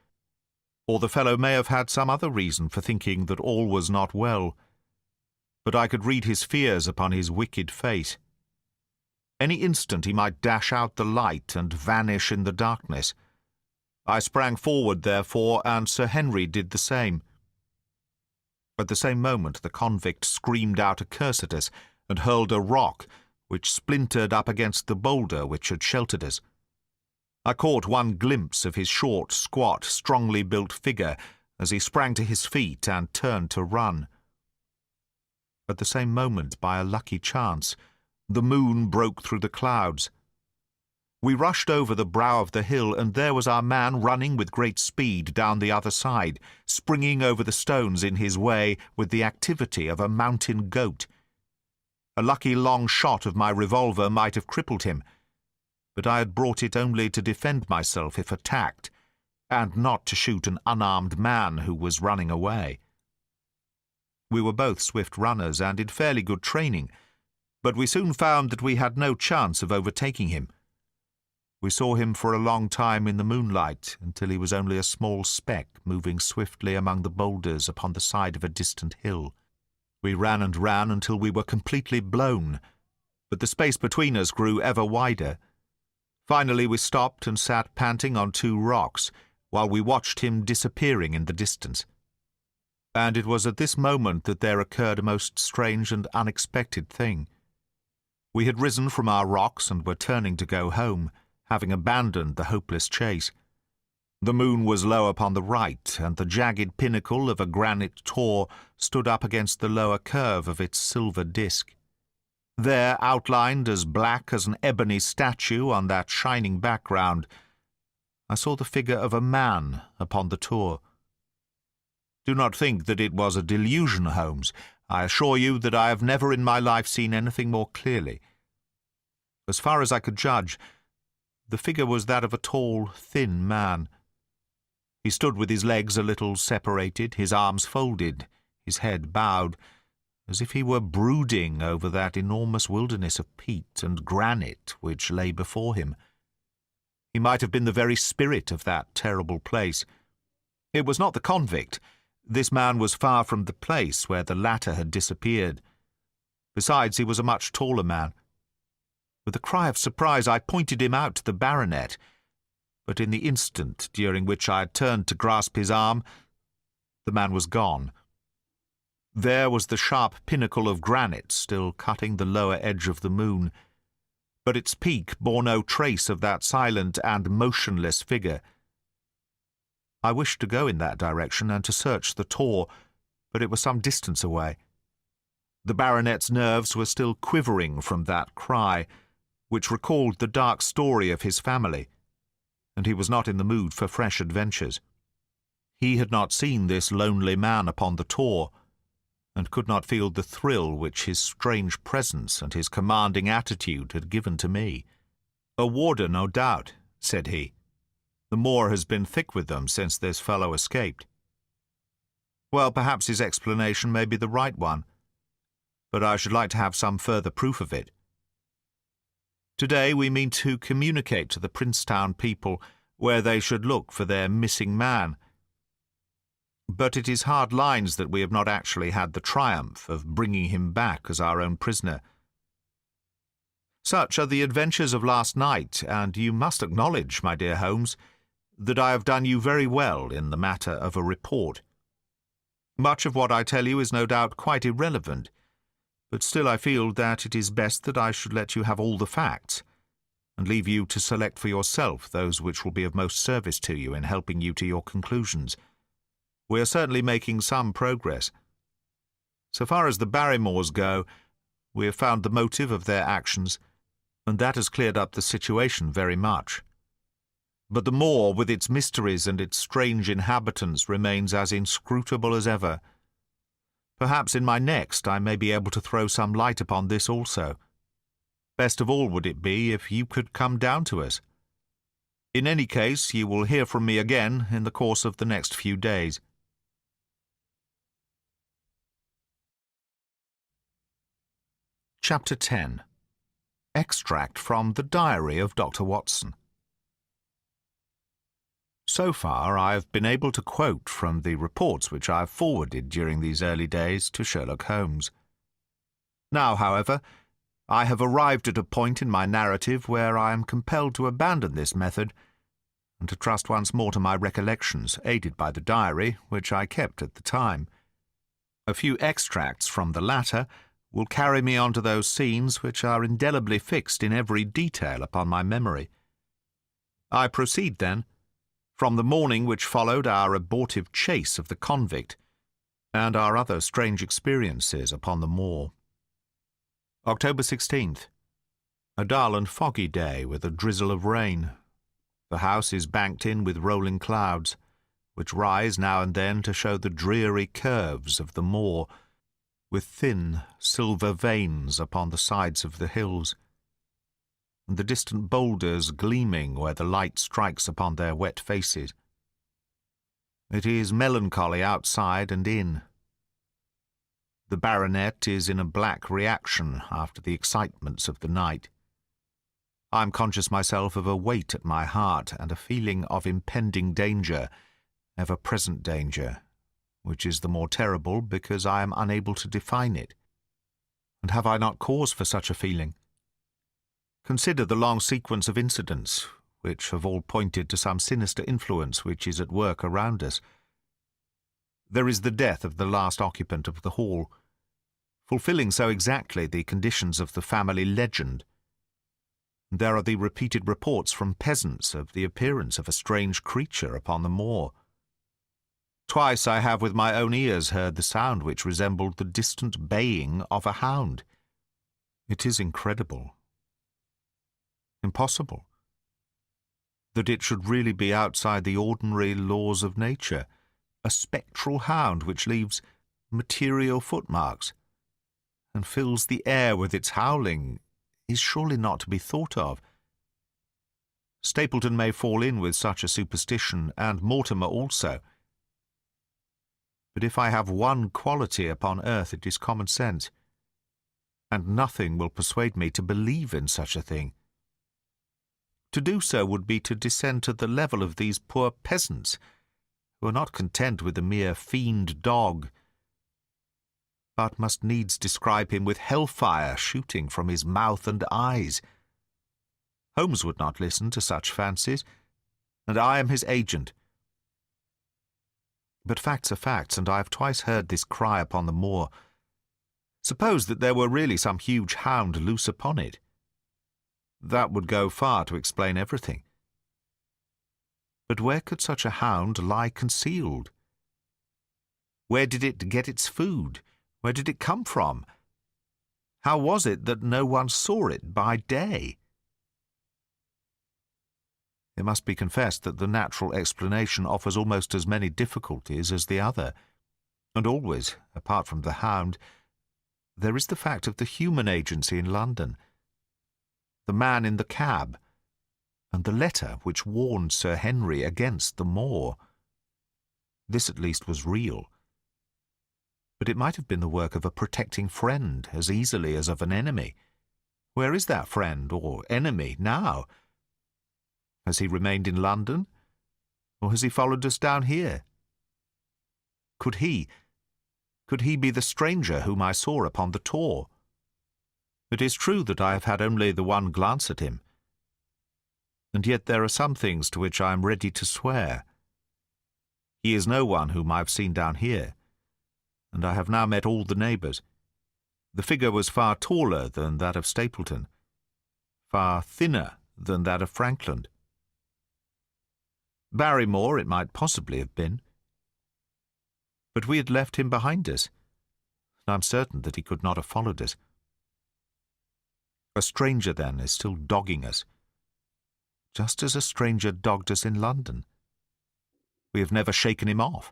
or the fellow may have had some other reason for thinking that all was not well, but I could read his fears upon his wicked face. Any instant he might dash out the light and vanish in the darkness. I sprang forward, therefore, and Sir Henry did the same. At the same moment the convict screamed out a curse at us and hurled a rock, which splintered up against the boulder which had sheltered us. I caught one glimpse of his short, squat, strongly built figure as he sprang to his feet and turned to run. At the same moment, by a lucky chance, the moon broke through the clouds. We rushed over the brow of the hill, and there was our man running with great speed down the other side, springing over the stones in his way with the activity of a mountain goat. A lucky long shot of my revolver might have crippled him, but I had brought it only to defend myself if attacked, and not to shoot an unarmed man who was running away. We were both swift runners and in fairly good training, but we soon found that we had no chance of overtaking him. We saw him for a long time in the moonlight, until he was only a small speck moving swiftly among the boulders upon the side of a distant hill. We ran and ran until we were completely blown, but the space between us grew ever wider. Finally we stopped and sat panting on two rocks, while we watched him disappearing in the distance. And it was at this moment that there occurred a most strange and unexpected thing. We had risen from our rocks and were turning to go home, having abandoned the hopeless chase. The moon was low upon the right, and the jagged pinnacle of a granite tor stood up against the lower curve of its silver disk. There, outlined as black as an ebony statue on that shining background, I saw the figure of a man upon the tor. Do not think that it was a delusion, Holmes. I assure you that I have never in my life seen anything more clearly. As far as I could judge, the figure was that of a tall, thin man. He stood with his legs a little separated, his arms folded, his head bowed, as if he were brooding over that enormous wilderness of peat and granite which lay before him. He might have been the very spirit of that terrible place. It was not the convict. This man was far from the place where the latter had disappeared. Besides, he was a much taller man. With a cry of surprise, I pointed him out to the baronet, but in the instant during which I had turned to grasp his arm, the man was gone. There was the sharp pinnacle of granite still cutting the lower edge of the moon, but its peak bore no trace of that silent and motionless figure. I wished to go in that direction and to search the tor, but it was some distance away. The baronet's nerves were still quivering from that cry, which recalled the dark story of his family, and he was not in the mood for fresh adventures. He had not seen this lonely man upon the tor, and could not feel the thrill which his strange presence and his commanding attitude had given to me. "A warder, no doubt," said he. "The moor has been thick with them since this fellow escaped." Well, perhaps his explanation may be the right one, but I should like to have some further proof of it. Today we mean to communicate to the Princetown people where they should look for their missing man. But it is hard lines that we have not actually had the triumph of bringing him back as our own prisoner. Such are the adventures of last night, and you must acknowledge, my dear Holmes, that I have done you very well in the matter of a report. Much of what I tell you is no doubt quite irrelevant, but still I feel that it is best that I should let you have all the facts, and leave you to select for yourself those which will be of most service to you in helping you to your conclusions. We are certainly making some progress. So far as the Barrymores go, we have found the motive of their actions, and that has cleared up the situation very much. But the moor, with its mysteries and its strange inhabitants, remains as inscrutable as ever. Perhaps in my next I may be able to throw some light upon this also. Best of all would it be if you could come down to us. In any case, you will hear from me again in the course of the next few days. Chapter 10. Extract from the Diary of Dr. Watson. So far I have been able to quote from the reports which I have forwarded during these early days to Sherlock Holmes. Now, however, I have arrived at a point in my narrative where I am compelled to abandon this method and to trust once more to my recollections, aided by the diary which I kept at the time. A few extracts from the latter will carry me on to those scenes which are indelibly fixed in every detail upon my memory. I proceed, then, from the morning which followed our abortive chase of the convict, and our other strange experiences upon the moor. October 16th. A dull and foggy day with a drizzle of rain. The house is banked in with rolling clouds, which rise now and then to show the dreary curves of the moor, with thin silver veins upon the sides of the hills, and the distant boulders gleaming where the light strikes upon their wet faces. It is melancholy outside and in. The baronet is in a black reaction after the excitements of the night. I am conscious myself of a weight at my heart and a feeling of impending danger, ever-present danger, which is the more terrible because I am unable to define it. And have I not cause for such a feeling? Consider the long sequence of incidents, which have all pointed to some sinister influence which is at work around us. There is the death of the last occupant of the hall, fulfilling so exactly the conditions of the family legend. There are the repeated reports from peasants of the appearance of a strange creature upon the moor. Twice I have with my own ears heard the sound which resembled the distant baying of a hound. It is incredible, impossible, that it should really be outside the ordinary laws of nature, a spectral hound which leaves material footmarks and fills the air with its howling is surely not to be thought of. Stapleton may fall in with such a superstition, and Mortimer also. But if I have one quality upon earth, it is common sense, and nothing will persuade me to believe in such a thing. To do so would be to descend to the level of these poor peasants, who are not content with the mere fiend dog, but must needs describe him with hellfire shooting from his mouth and eyes. Holmes would not listen to such fancies, and I am his agent. But facts are facts, and I have twice heard this cry upon the moor. Suppose that there were really some huge hound loose upon it. That would go far to explain everything. But where could such a hound lie concealed? Where did it get its food? Where did it come from? How was it that no one saw it by day? It must be confessed that the natural explanation offers almost as many difficulties as the other, and always, apart from the hound, there is the fact of the human agency in London, the man in the cab, and the letter which warned Sir Henry against the moor. This at least was real. But it might have been the work of a protecting friend as easily as of an enemy. Where is that friend or enemy now? Has he remained in London, or has he followed us down here? Could he be the stranger whom I saw upon the Tor? It is true that I have had only the one glance at him, and yet there are some things to which I am ready to swear. He is no one whom I have seen down here, and I have now met all the neighbours. The figure was far taller than that of Stapleton, far thinner than that of Frankland. Barrymore it might possibly have been, but we had left him behind us, and I am certain that he could not have followed us. A stranger, then, is still dogging us, just as a stranger dogged us in London. We have never shaken him off.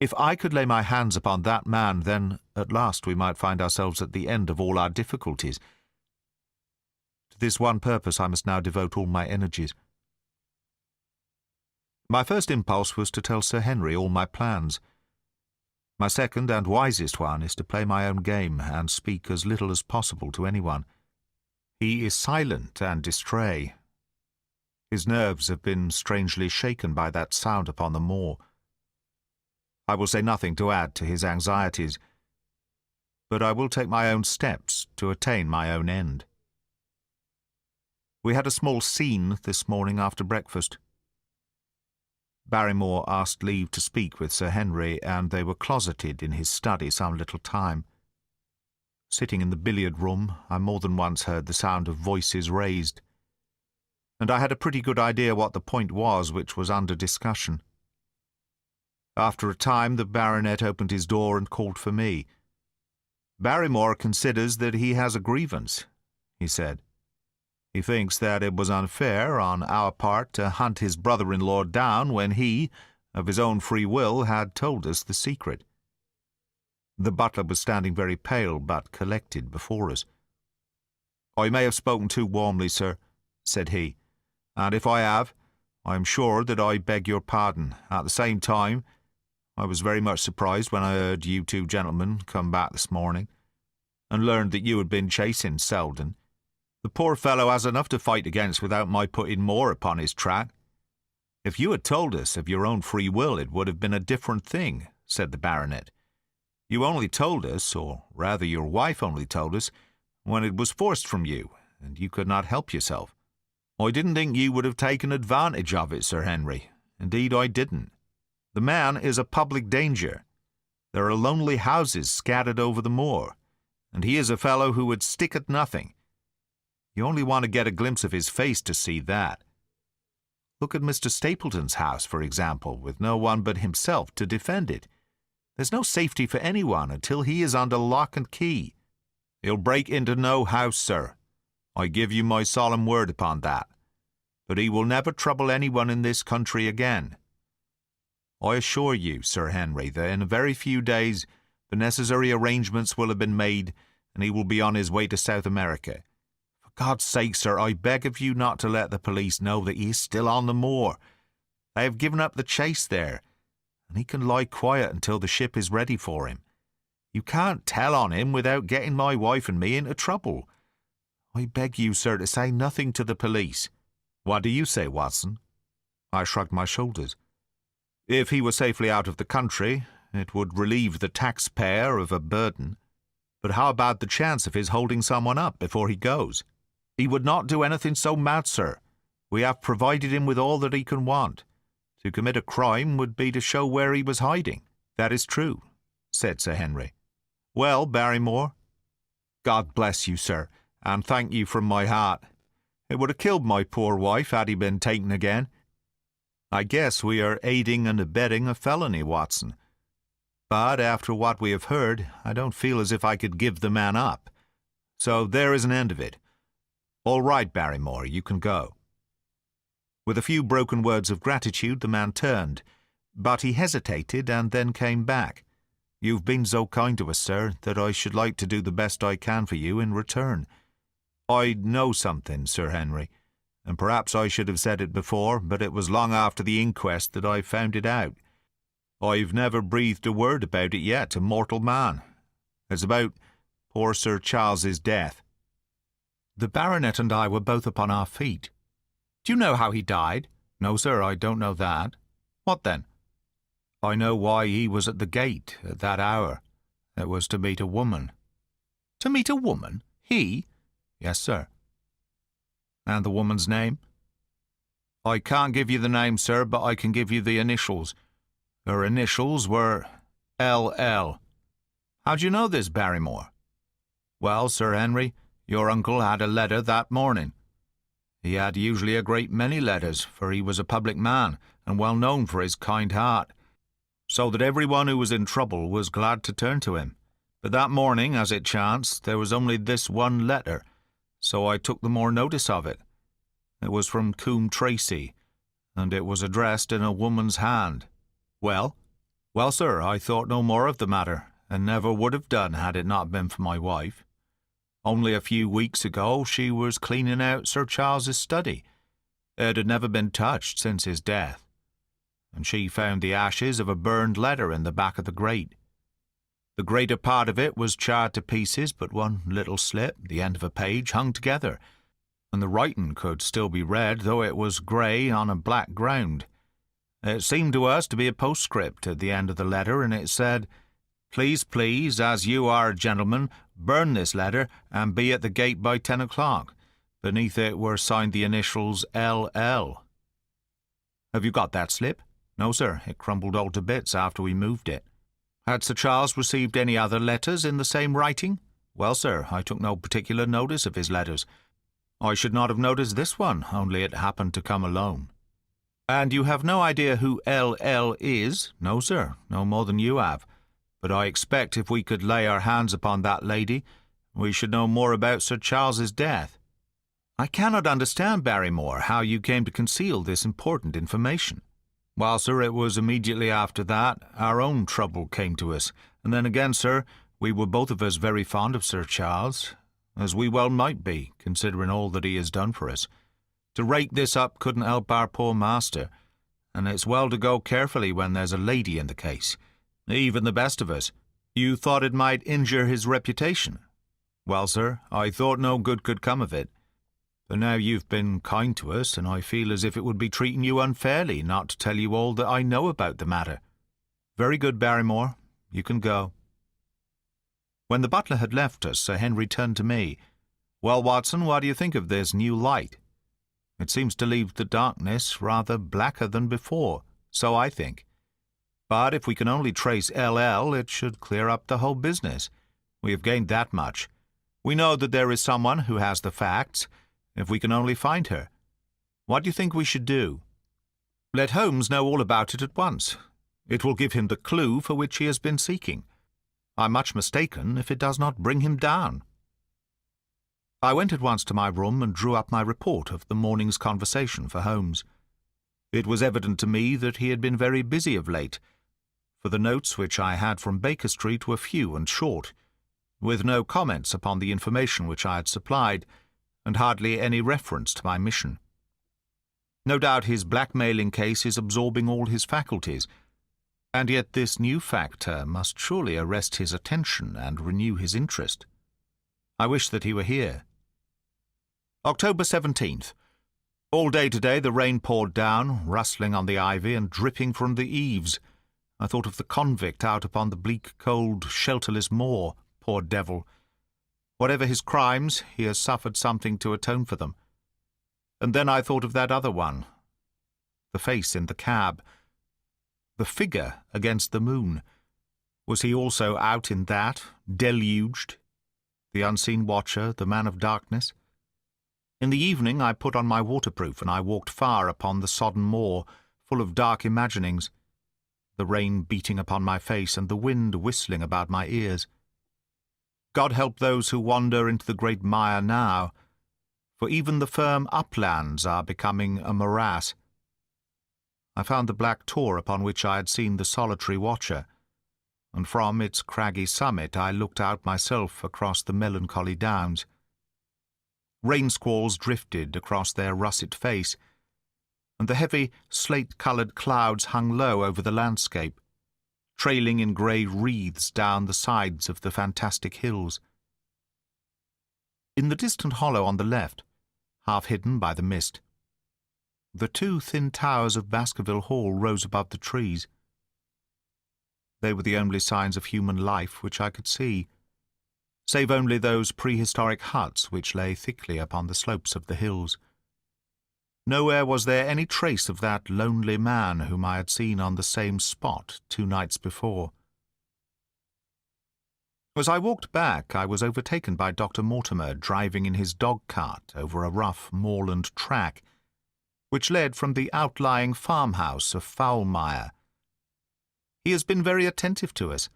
If I could lay my hands upon that man, then at last we might find ourselves at the end of all our difficulties. To this one purpose I must now devote all my energies. My first impulse was to tell Sir Henry all my plans. My second and wisest one is to play my own game and speak as little as possible to anyone. He is silent and distrait. His nerves have been strangely shaken by that sound upon the moor. I will say nothing to add to his anxieties, but I will take my own steps to attain my own end. We had a small scene this morning after breakfast. Barrymore asked leave to speak with Sir Henry, and they were closeted in his study some little time. Sitting in the billiard-room, I more than once heard the sound of voices raised, and I had a pretty good idea what the point was which was under discussion. After a time the baronet opened his door and called for me. "Barrymore considers that he has a grievance," he said. "He thinks that it was unfair on our part to hunt his brother-in-law down when he, of his own free will, had told us the secret." The butler was standing very pale but collected before us. "I may have spoken too warmly, sir," said he, "and if I have, I am sure that I beg your pardon. At the same time, I was very much surprised when I heard you two gentlemen come back this morning, and learned that you had been chasing Selden. The poor fellow has enough to fight against without my putting more upon his track." "If you had told us of your own free will, it would have been a different thing," said the baronet. "You only told us, or rather your wife only told us, when it was forced from you, and you could not help yourself. I didn't think you would have taken advantage of it, Sir Henry. Indeed, I didn't. The man is a public danger. There are lonely houses scattered over the moor, and he is a fellow who would stick at nothing. You only want to get a glimpse of his face to see that. Look at Mr. Stapleton's house, for example, with no one but himself to defend it. There's no safety for anyone until he is under lock and key. He'll break into no house, sir. I give you my solemn word upon that. But he will never trouble anyone in this country again. I assure you, Sir Henry, that in a very few days the necessary arrangements will have been made, and he will be on his way to South America. For God's sake, sir, I beg of you not to let the police know that he is still on the moor. They have given up the chase there, and he can lie quiet until the ship is ready for him. You can't tell on him without getting my wife and me into trouble. I beg you, sir, to say nothing to the police. What do you say, Watson?" I shrugged my shoulders. If he were safely out of the country, it would relieve the taxpayer of a burden. But how about the chance of his holding someone up before he goes? He would not do anything so mad, sir. We have provided him with all that he can want. To commit a crime would be to show where he was hiding. "That is true," said Sir Henry. "Well, Barrymore?" "God bless you, sir, and thank you from my heart. It would have killed my poor wife had he been taken again. I guess we are aiding and abetting a felony, Watson. But after what we have heard, I don't feel as if I could give the man up. So there is an end of it. All right, Barrymore, you can go." With a few broken words of gratitude, the man turned, but he hesitated and then came back. "You've been so kind to us, sir, that I should like to do the best I can for you in return. I know something, Sir Henry, and perhaps I should have said it before, but it was long after the inquest that I found it out. I've never breathed a word about it yet to mortal man. It's about poor Sir Charles's death." The baronet and I were both upon our feet. "Do you know how he died?" "No, sir, I don't know that." "What then?" "I know why he was at the gate at that hour. It was to meet a woman." "To meet a woman? He?" "Yes, sir." "And the woman's name?" "I can't give you the name, sir, but I can give you the initials. Her initials were L.L. How do you know this, Barrymore?" "Well, Sir Henry, your uncle had a letter that morning. He had usually a great many letters, for he was a public man, and well known for his kind heart, so that everyone who was in trouble was glad to turn to him. But that morning, as it chanced, there was only this one letter, so I took the more notice of it. It was from Coombe Tracy, and it was addressed in a woman's hand." "Well?" "Well, sir, I thought no more of the matter, and never would have done had it not been for my wife. Only a few weeks ago she was cleaning out Sir Charles's study. It had never been touched since his death, and she found the ashes of a burned letter in the back of the grate. The greater part of it was charred to pieces, but one little slip, the end of a page, hung together, and the writing could still be read, though it was grey on a black ground. It seemed to us to be a postscript at the end of the letter, and it said, 'Please, as you are a gentleman, burn this letter, and be at the gate by 10 o'clock. Beneath it were signed the initials L.L. "Have you got that slip?" "No, sir. It crumbled all to bits after we moved it." "Had Sir Charles received any other letters in the same writing?" "Well, sir, I took no particular notice of his letters. I should not have noticed this one, only it happened to come alone." "And you have no idea who L.L. is?" "No, sir, no more than you have. But I expect if we could lay our hands upon that lady, we should know more about Sir Charles's death." "I cannot understand, Barrymore, how you came to conceal this important information." "Well, sir, it was immediately after that our own trouble came to us, and then again, sir, we were both of us very fond of Sir Charles, as we well might be, considering all that he has done for us. To rake this up couldn't help our poor master, and it's well to go carefully when there's a lady in the case, even the best of us." "You thought it might injure his reputation?" "Well, sir, I thought no good could come of it. But now you've been kind to us, and I feel as if it would be treating you unfairly not to tell you all that I know about the matter." "Very good, Barrymore. You can go." When the butler had left us, Sir Henry turned to me. "Well, Watson, what do you think of this new light? It seems to leave the darkness rather blacker than before, so I think. But if we can only trace L.L., it should clear up the whole business. We have gained that much. We know that there is someone who has the facts, if we can only find her. What do you think we should do?" "Let Holmes know all about it at once. It will give him the clue for which he has been seeking. I'm much mistaken if it does not bring him down." I went at once to my room and drew up my report of the morning's conversation for Holmes. It was evident to me that he had been very busy of late, for the notes which I had from Baker Street were few and short, with no comments upon the information which I had supplied, and hardly any reference to my mission. No doubt his blackmailing case is absorbing all his faculties, and yet this new factor must surely arrest his attention and renew his interest. I wish that he were here. October 17th. All day today the rain poured down, rustling on the ivy and dripping from the eaves. I thought of the convict out upon the bleak, cold, shelterless moor, poor devil. Whatever his crimes, he has suffered something to atone for them. And then I thought of that other one, the face in the cab, the figure against the moon. Was he also out in that, deluged? The unseen watcher, the man of darkness? In the evening I put on my waterproof, and I walked far upon the sodden moor, full of dark imaginings, the rain beating upon my face and the wind whistling about my ears. God help those who wander into the great mire now, for even the firm uplands are becoming a morass. I found the black tor upon which I had seen the solitary watcher, and from its craggy summit I looked out myself across the melancholy downs. Rain squalls drifted across their russet face, and the heavy slate-coloured clouds hung low over the landscape, trailing in grey wreaths down the sides of the fantastic hills. In the distant hollow on the left, half hidden by the mist, the two thin towers of Baskerville Hall rose above the trees. They were the only signs of human life which I could see, save only those prehistoric huts which lay thickly upon the slopes of the hills. Nowhere was there any trace of that lonely man whom I had seen on the same spot 2 nights before. As I walked back, I was overtaken by Dr. Mortimer driving in his dog-cart over a rough moorland track, which led from the outlying farmhouse of Foulmire. He has been very attentive to us,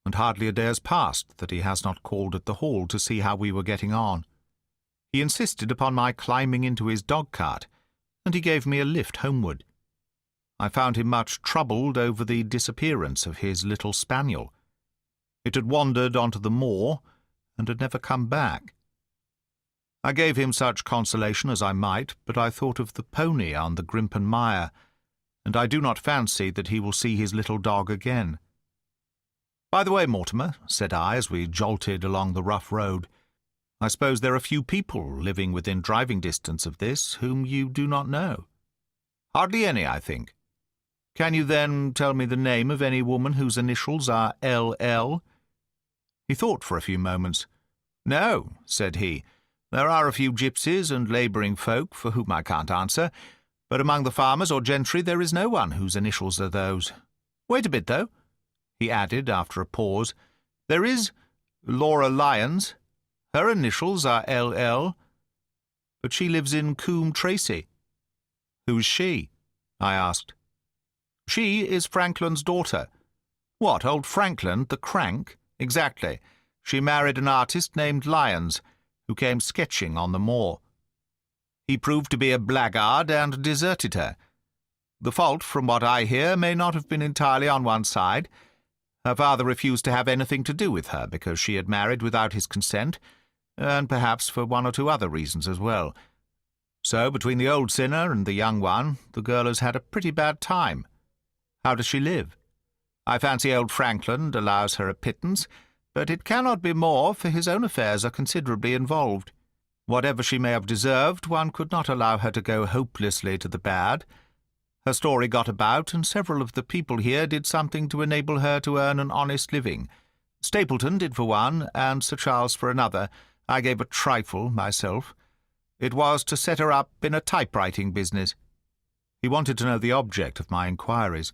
and hardly a day has passed that he has not called at the hall to see how we were getting on. He insisted upon my climbing into his dog-cart, and he gave me a lift homeward. I found him much troubled over the disappearance of his little spaniel. It had wandered onto the moor, and had never come back. I gave him such consolation as I might, but I thought of the pony on the Grimpen Mire, and I do not fancy that he will see his little dog again. "By the way, Mortimer," said I, as we jolted along the rough road, "I suppose there are few people living within driving distance of this whom you do not know?" "Hardly any, I think." "Can you, then, tell me the name of any woman whose initials are L.L.? He thought for a few moments. "No," said he. "There are a few gypsies and labouring folk for whom I can't answer, but among the farmers or gentry there is no one whose initials are those. Wait a bit, though," he added after a pause. "There is Laura Lyons. Her initials are L.L., but she lives in Coombe Tracy." "Who's she?" I asked. "She is Franklin's daughter." "What, old Franklin, the crank?" "Exactly. She married an artist named Lyons, who came sketching on the moor. He proved to be a blackguard and deserted her. The fault, from what I hear, may not have been entirely on one side. Her father refused to have anything to do with her because she had married without his consent, and perhaps for 1 or 2 other reasons as well. So, between the old sinner and the young one, the girl has had a pretty bad time. How does she live? I fancy old Frankland allows her a pittance, but it cannot be more, for his own affairs are considerably involved. Whatever she may have deserved, one could not allow her to go hopelessly to the bad. Her story got about, and several of the people here did something to enable her to earn an honest living. Stapleton did for one, and Sir Charles for another. I gave a trifle myself. It was to set her up in a typewriting business. He wanted to know the object of my inquiries,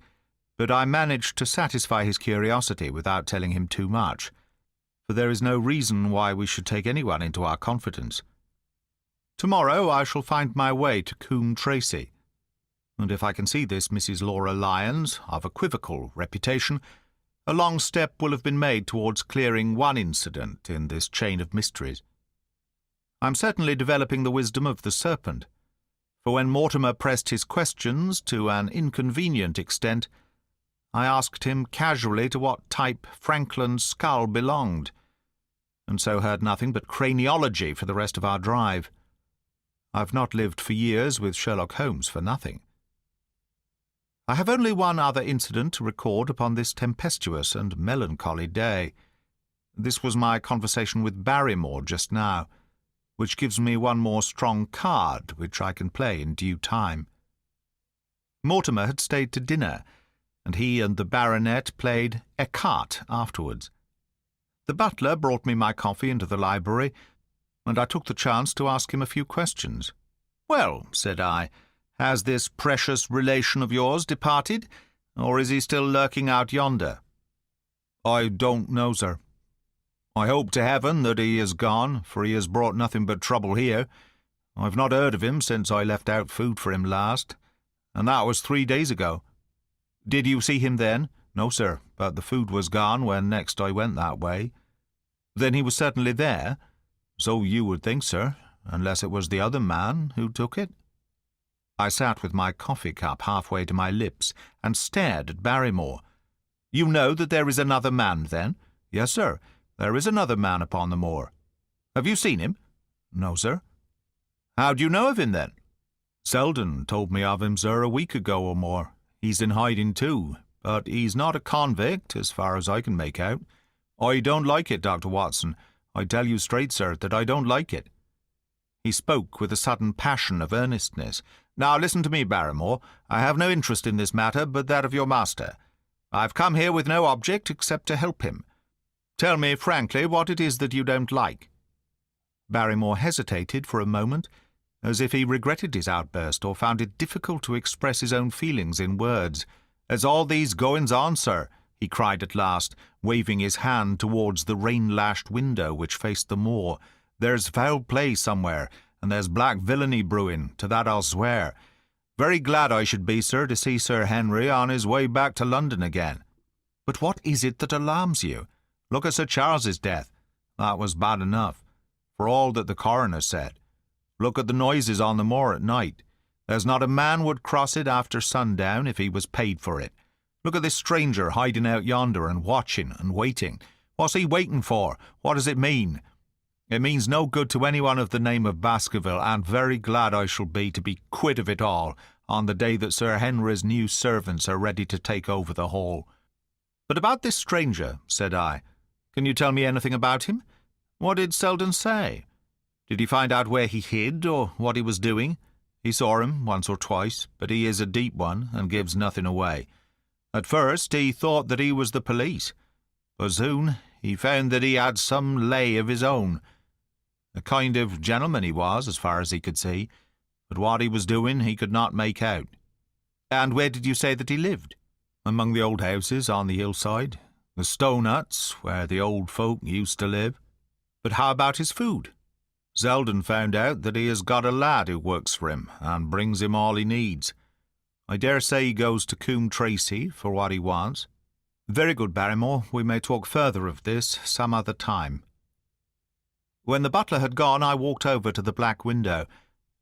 but I managed to satisfy his curiosity without telling him too much, for there is no reason why we should take anyone into our confidence. Tomorrow I shall find my way to Coombe Tracy, and if I can see this Mrs. Laura Lyons, of equivocal reputation, a long step will have been made towards clearing one incident in this chain of mysteries. I am certainly developing the wisdom of the serpent, for when Mortimer pressed his questions to an inconvenient extent, I asked him casually to what type Franklin's skull belonged, and so heard nothing but craniology for the rest of our drive. I've not lived for years with Sherlock Holmes for nothing. I have only one other incident to record upon this tempestuous and melancholy day. This was my conversation with Barrymore just now, which gives me one more strong card which I can play in due time. Mortimer had stayed to dinner, and he and the baronet played écarté afterwards. The butler brought me my coffee into the library, and I took the chance to ask him a few questions. "Well," said I, "has this precious relation of yours departed, or is he still lurking out yonder?" "I don't know, sir. I hope to heaven that he is gone, for he has brought nothing but trouble here, I've not heard of him since I left out food for him last, and that was 3 days ago. Did you see him then? No, sir, but the food was gone when next I went that way. Then he was certainly there? So you would think, sir, unless it was the other man who took it. I sat with my coffee cup halfway to my lips and stared at Barrymore. You know that there is another man, then? Yes, sir, there is another man upon the moor. Have you seen him? No, sir. How do you know of him, then? Selden told me of him, sir, a week ago or more. He's in hiding too, but he's not a convict, as far as I can make out. I don't like it, Dr. Watson. I tell you straight, sir, that I don't like it. He spoke with a sudden passion of earnestness. Now listen to me, Barrymore. I have no interest in this matter but that of your master. I've come here with no object except to help him. Tell me frankly what it is that you don't like. Barrymore hesitated for a moment, as if he regretted his outburst or found it difficult to express his own feelings in words. "There's all these goings-on, sir," he cried at last, waving his hand towards the rain-lashed window which faced the moor. "There's foul play somewhere, and there's black villainy brewing, to that I'll swear. Very glad I should be, sir, to see Sir Henry on his way back to London again. But what is it that alarms you? Look at Sir Charles's death. That was bad enough, for all that the coroner said. Look at the noises on the moor at night. There's not a man would cross it after sundown if he was paid for it. Look at this stranger hiding out yonder and watching and waiting. What's he waiting for? What does it mean? It means no good to anyone of the name of Baskerville, and very glad I shall be to be quit of it all on the day that Sir Henry's new servants are ready to take over the Hall. But about this stranger, said I, can you tell me anything about him? What did Selden say? Did he find out where he hid, or what he was doing? He saw him once or twice, but he is a deep one, and gives nothing away. At first he thought that he was the police, but soon he found that he had some lay of his own. A kind of gentleman he was, as far as he could see, but what he was doing he could not make out. And where did you say that he lived? Among the old houses on the hillside, the stone huts where the old folk used to live. But how about his food? Selden found out that he has got a lad who works for him and brings him all he needs. I dare say he goes to Coombe Tracy for what he wants. Very good, Barrymore. We may talk further of this some other time. When the butler had gone, I walked over to the black window,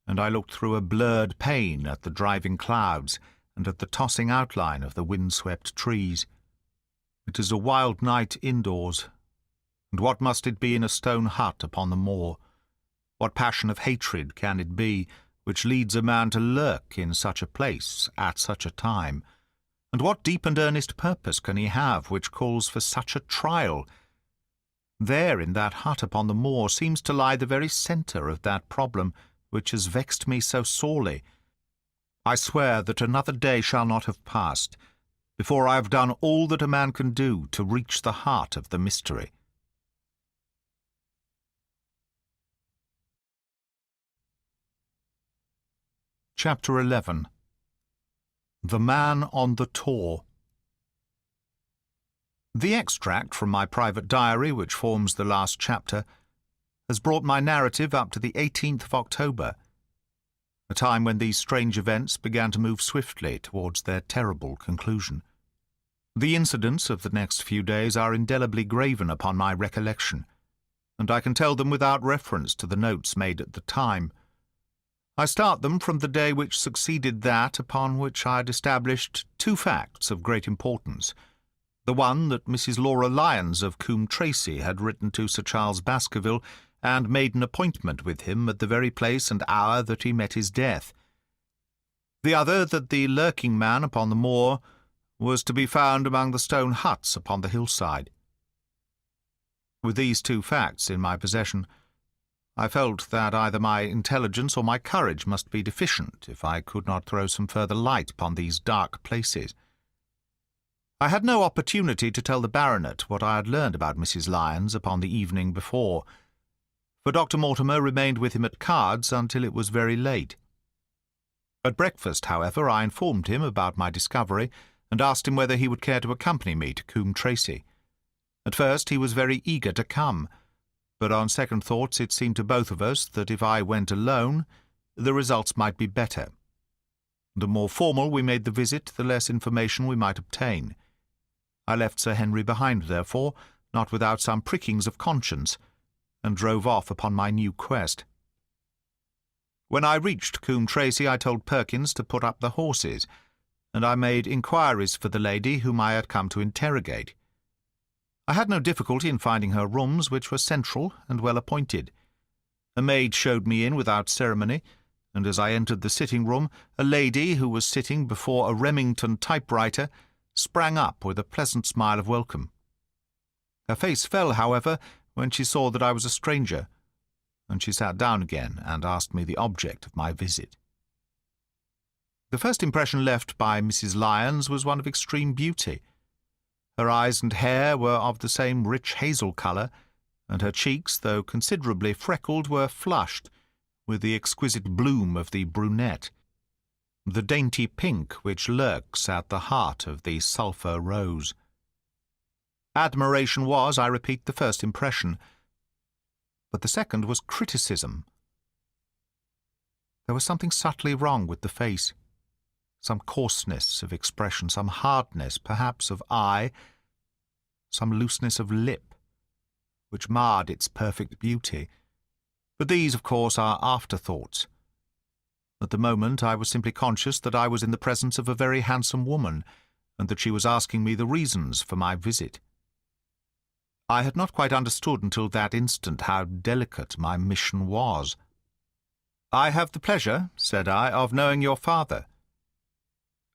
and I looked through a blurred pane at the driving clouds and at the tossing outline of the wind-swept trees. It is a wild night indoors, and what must it be in a stone hut upon the moor? What passion of hatred can it be which leads a man to lurk in such a place at such a time? And what deep and earnest purpose can he have which calls for such a trial? There in that hut upon the moor seems to lie the very centre of that problem which has vexed me so sorely. I swear that another day shall not have passed before I have done all that a man can do to reach the heart of the mystery. Chapter 11. The Man on the Tor. The extract from my private diary, which forms the last chapter, has brought my narrative up to the 18th of October, a time when these strange events began to move swiftly towards their terrible conclusion. The incidents of the next few days are indelibly graven upon my recollection, and I can tell them without reference to the notes made at the time. I start them from the day which succeeded that upon which I had established two facts of great importance. The one, that Mrs. Laura Lyons of Coombe Tracy had written to Sir Charles Baskerville and made an appointment with him at the very place and hour that he met his death. The other, that the lurking man upon the moor was to be found among the stone huts upon the hillside. With these two facts in my possession, I felt that either my intelligence or my courage must be deficient if I could not throw some further light upon these dark places. I had no opportunity to tell the baronet what I had learned about Mrs. Lyons upon the evening before, for Dr. Mortimer remained with him at cards until it was very late. At breakfast, however, I informed him about my discovery and asked him whether he would care to accompany me to Coombe Tracy. At first he was very eager to come, but on second thoughts it seemed to both of us that if I went alone the results might be better. The more formal we made the visit, the less information we might obtain. I left Sir Henry behind, therefore, not without some prickings of conscience, and drove off upon my new quest. When I reached Coombe Tracey, I told Perkins to put up the horses, and I made inquiries for the lady whom I had come to interrogate. I had no difficulty in finding her rooms, which were central and well appointed. A maid showed me in without ceremony, and as I entered the sitting-room, a lady who was sitting before a Remington typewriter sprang up with a pleasant smile of welcome. Her face fell, however, when she saw that I was a stranger, and she sat down again and asked me the object of my visit. The first impression left by Mrs. Lyons was one of extreme beauty. Her eyes and hair were of the same rich hazel colour, and her cheeks, though considerably freckled, were flushed with the exquisite bloom of the brunette, the dainty pink which lurks at the heart of the sulphur rose. Admiration was, I repeat, the first impression, but the second was criticism. There was something subtly wrong with the face, some coarseness of expression, some hardness, perhaps, of eye, some looseness of lip, which marred its perfect beauty. But these, of course, are afterthoughts. At the moment I was simply conscious that I was in the presence of a very handsome woman, and that she was asking me the reasons for my visit. I had not quite understood until that instant how delicate my mission was. "I have the pleasure," said I, "of knowing your father."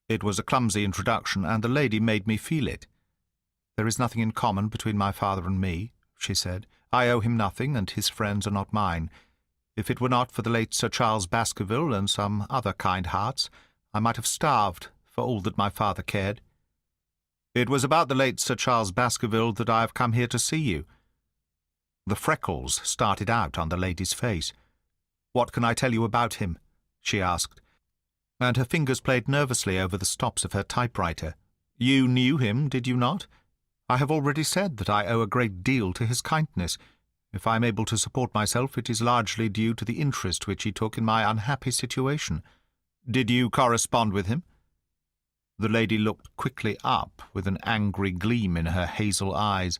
It was a clumsy introduction, and the lady made me feel it. "There is nothing in common between my father and me," she said. "I owe him nothing, and his friends are not mine. If it were not for the late Sir Charles Baskerville and some other kind hearts, I might have starved, for all that my father cared. It was about the late Sir Charles Baskerville that I have come here to see you." The freckles started out on the lady's face. "What can I tell you about him?" she asked, and her fingers played nervously over the stops of her typewriter. "You knew him, did you not? I have already said that I owe a great deal to his kindness. If I am able to support myself, it is largely due to the interest which he took in my unhappy situation. Did you correspond with him?" The lady looked quickly up, with an angry gleam in her hazel eyes.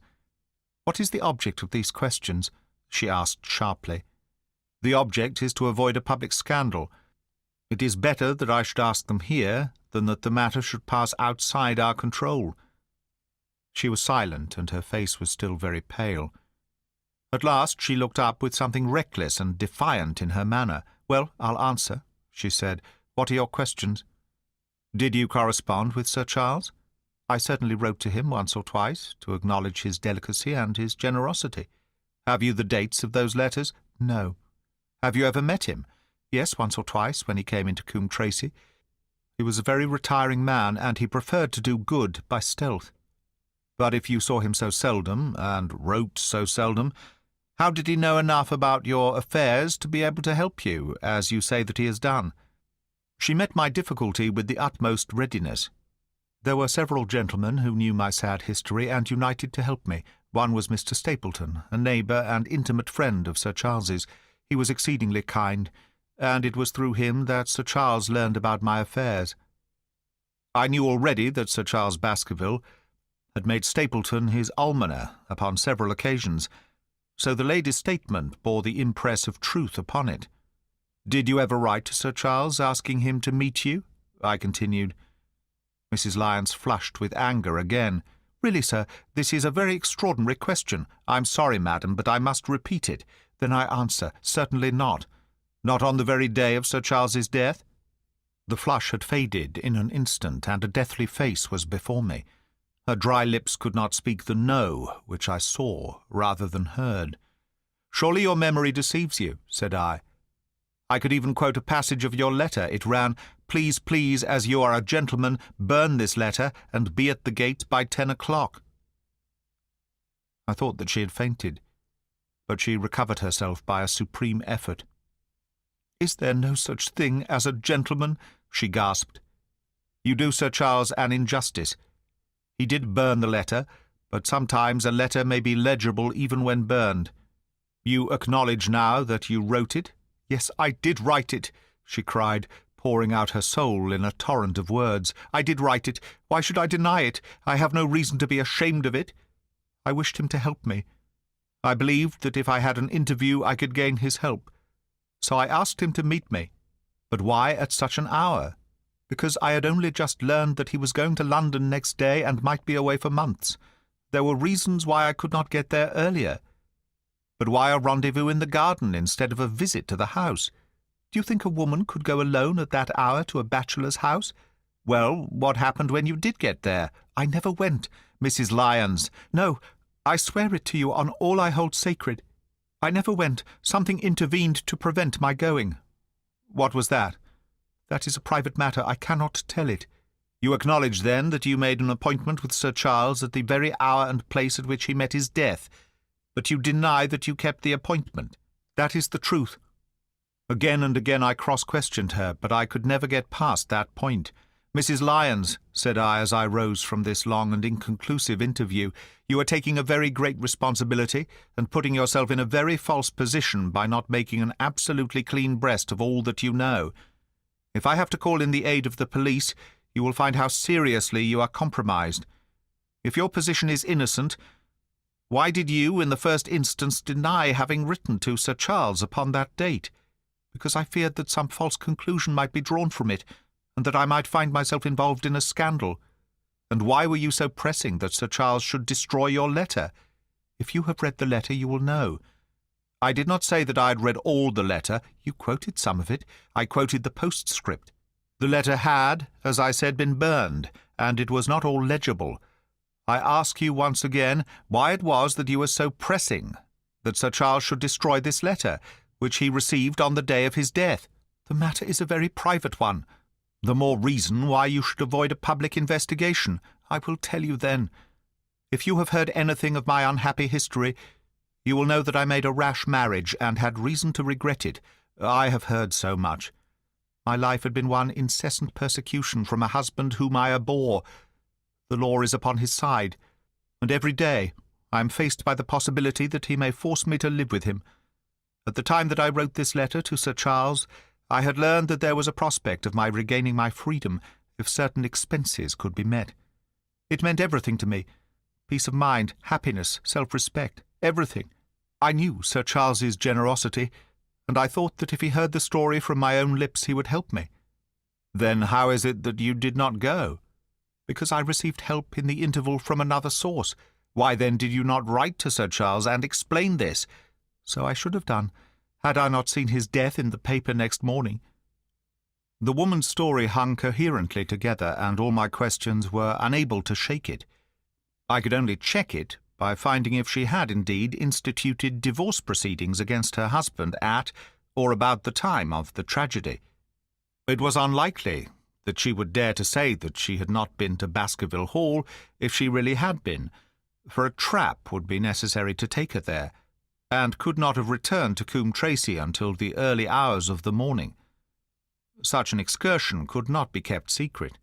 "What is the object of these questions?" she asked sharply. "The object is to avoid a public scandal. It is better that I should ask them here than that the matter should pass outside our control." She was silent, and her face was still very pale. At last she looked up with something reckless and defiant in her manner. "Well, I'll answer," she said. "What are your questions?" "Did you correspond with Sir Charles?" "I certainly wrote to him once or twice, to acknowledge his delicacy and his generosity." "Have you the dates of those letters?" "No." "Have you ever met him?" "Yes, once or twice, when he came into Coombe Tracey. He was a very retiring man, and he preferred to do good by stealth." "But if you saw him so seldom, and wrote so seldom, how did he know enough about your affairs to be able to help you, as you say that he has done?" She met my difficulty with the utmost readiness. There were several gentlemen who knew my sad history and united to help me. One was Mr. Stapleton, a neighbour and intimate friend of Sir Charles's. He was exceedingly kind, and it was through him that Sir Charles learned about my affairs. I knew already that Sir Charles Baskerville had made Stapleton his almoner upon several occasions, so the lady's statement bore the impress of truth upon it. "Did you ever write to Sir Charles, asking him to meet you?" I continued. Mrs. Lyons flushed with anger again. "Really, sir, this is a very extraordinary question. I'm sorry, madam, but I must repeat it. Then I answer, certainly not." "Not on the very day of Sir Charles's death?" The flush had faded in an instant, and a deathly face was before me. Her dry lips could not speak the "no" which I saw rather than heard. "Surely your memory deceives you," said I. "I could even quote a passage of your letter. It ran, 'Please, please, as you are a gentleman, burn this letter and be at the gate by 10 o'clock.'" I thought that she had fainted, but she recovered herself by a supreme effort. "Is there no such thing as a gentleman?" she gasped. "You do Sir Charles an injustice. He did burn the letter, but sometimes a letter may be legible even when burned. You acknowledge now that you wrote it?" "Yes, I did write it," she cried, pouring out her soul in a torrent of words. "I did write it. Why should I deny it? I have no reason to be ashamed of it. I wished him to help me. I believed that if I had an interview I could gain his help. So I asked him to meet me. But why at such an hour? Because I had only just learned that he was going to London next day and might be away for months. There were reasons why I could not get there earlier. But why a rendezvous in the garden instead of a visit to the house? Do you think a woman could go alone at that hour to a bachelor's house? Well, what happened when you did get there? I never went, Mrs. Lyons. No, I swear it to you on all I hold sacred. I never went. Something intervened to prevent my going." "What was that?" "That is a private matter. I cannot tell it." "You acknowledge, then, that you made an appointment with Sir Charles at the very hour and place at which he met his death, but you deny that you kept the appointment." "That is the truth." Again and again I cross-questioned her, but I could never get past that point. "Mrs. Lyons," said I as I rose from this long and inconclusive interview, "you are taking a very great responsibility and putting yourself in a very false position by not making an absolutely clean breast of all that you know. If I have to call in the aid of the police, you will find how seriously you are compromised. If your position is innocent, why did you, in the first instance, deny having written to Sir Charles upon that date? Because I feared that some false conclusion might be drawn from it, and that I might find myself involved in a scandal. And why were you so pressing that Sir Charles should destroy your letter? If you have read the letter, you will know. I did not say that I had read all the letter. You quoted some of it. I quoted the postscript. The letter had, as I said, been burned, and it was not all legible. I ask you once again why it was that you were so pressing that Sir Charles should destroy this letter, which he received on the day of his death. The matter is a very private one. The more reason why you should avoid a public investigation. I will tell you then. If you have heard anything of my unhappy history, you will know that I made a rash marriage and had reason to regret it. I have heard so much. My life had been one incessant persecution from a husband whom I abhor. The law is upon his side, and every day I am faced by the possibility that he may force me to live with him. At the time that I wrote this letter to Sir Charles, I had learned that there was a prospect of my regaining my freedom if certain expenses could be met. It meant everything to me. Peace of mind, happiness, self-respect, everything. I knew Sir Charles's generosity, and I thought that if he heard the story from my own lips he would help me. Then how is it that you did not go? Because I received help in the interval from another source. Why then did you not write to Sir Charles and explain this? So I should have done, had I not seen his death in the paper next morning. The woman's story hung coherently together, and all my questions were unable to shake it. I could only check it by finding if she had indeed instituted divorce proceedings against her husband at or about the time of the tragedy. It was unlikely that she would dare to say that she had not been to Baskerville Hall if she really had been, for a trap would be necessary to take her there, and could not have returned to Coombe Tracy until the early hours of the morning. Such an excursion could not be kept secret.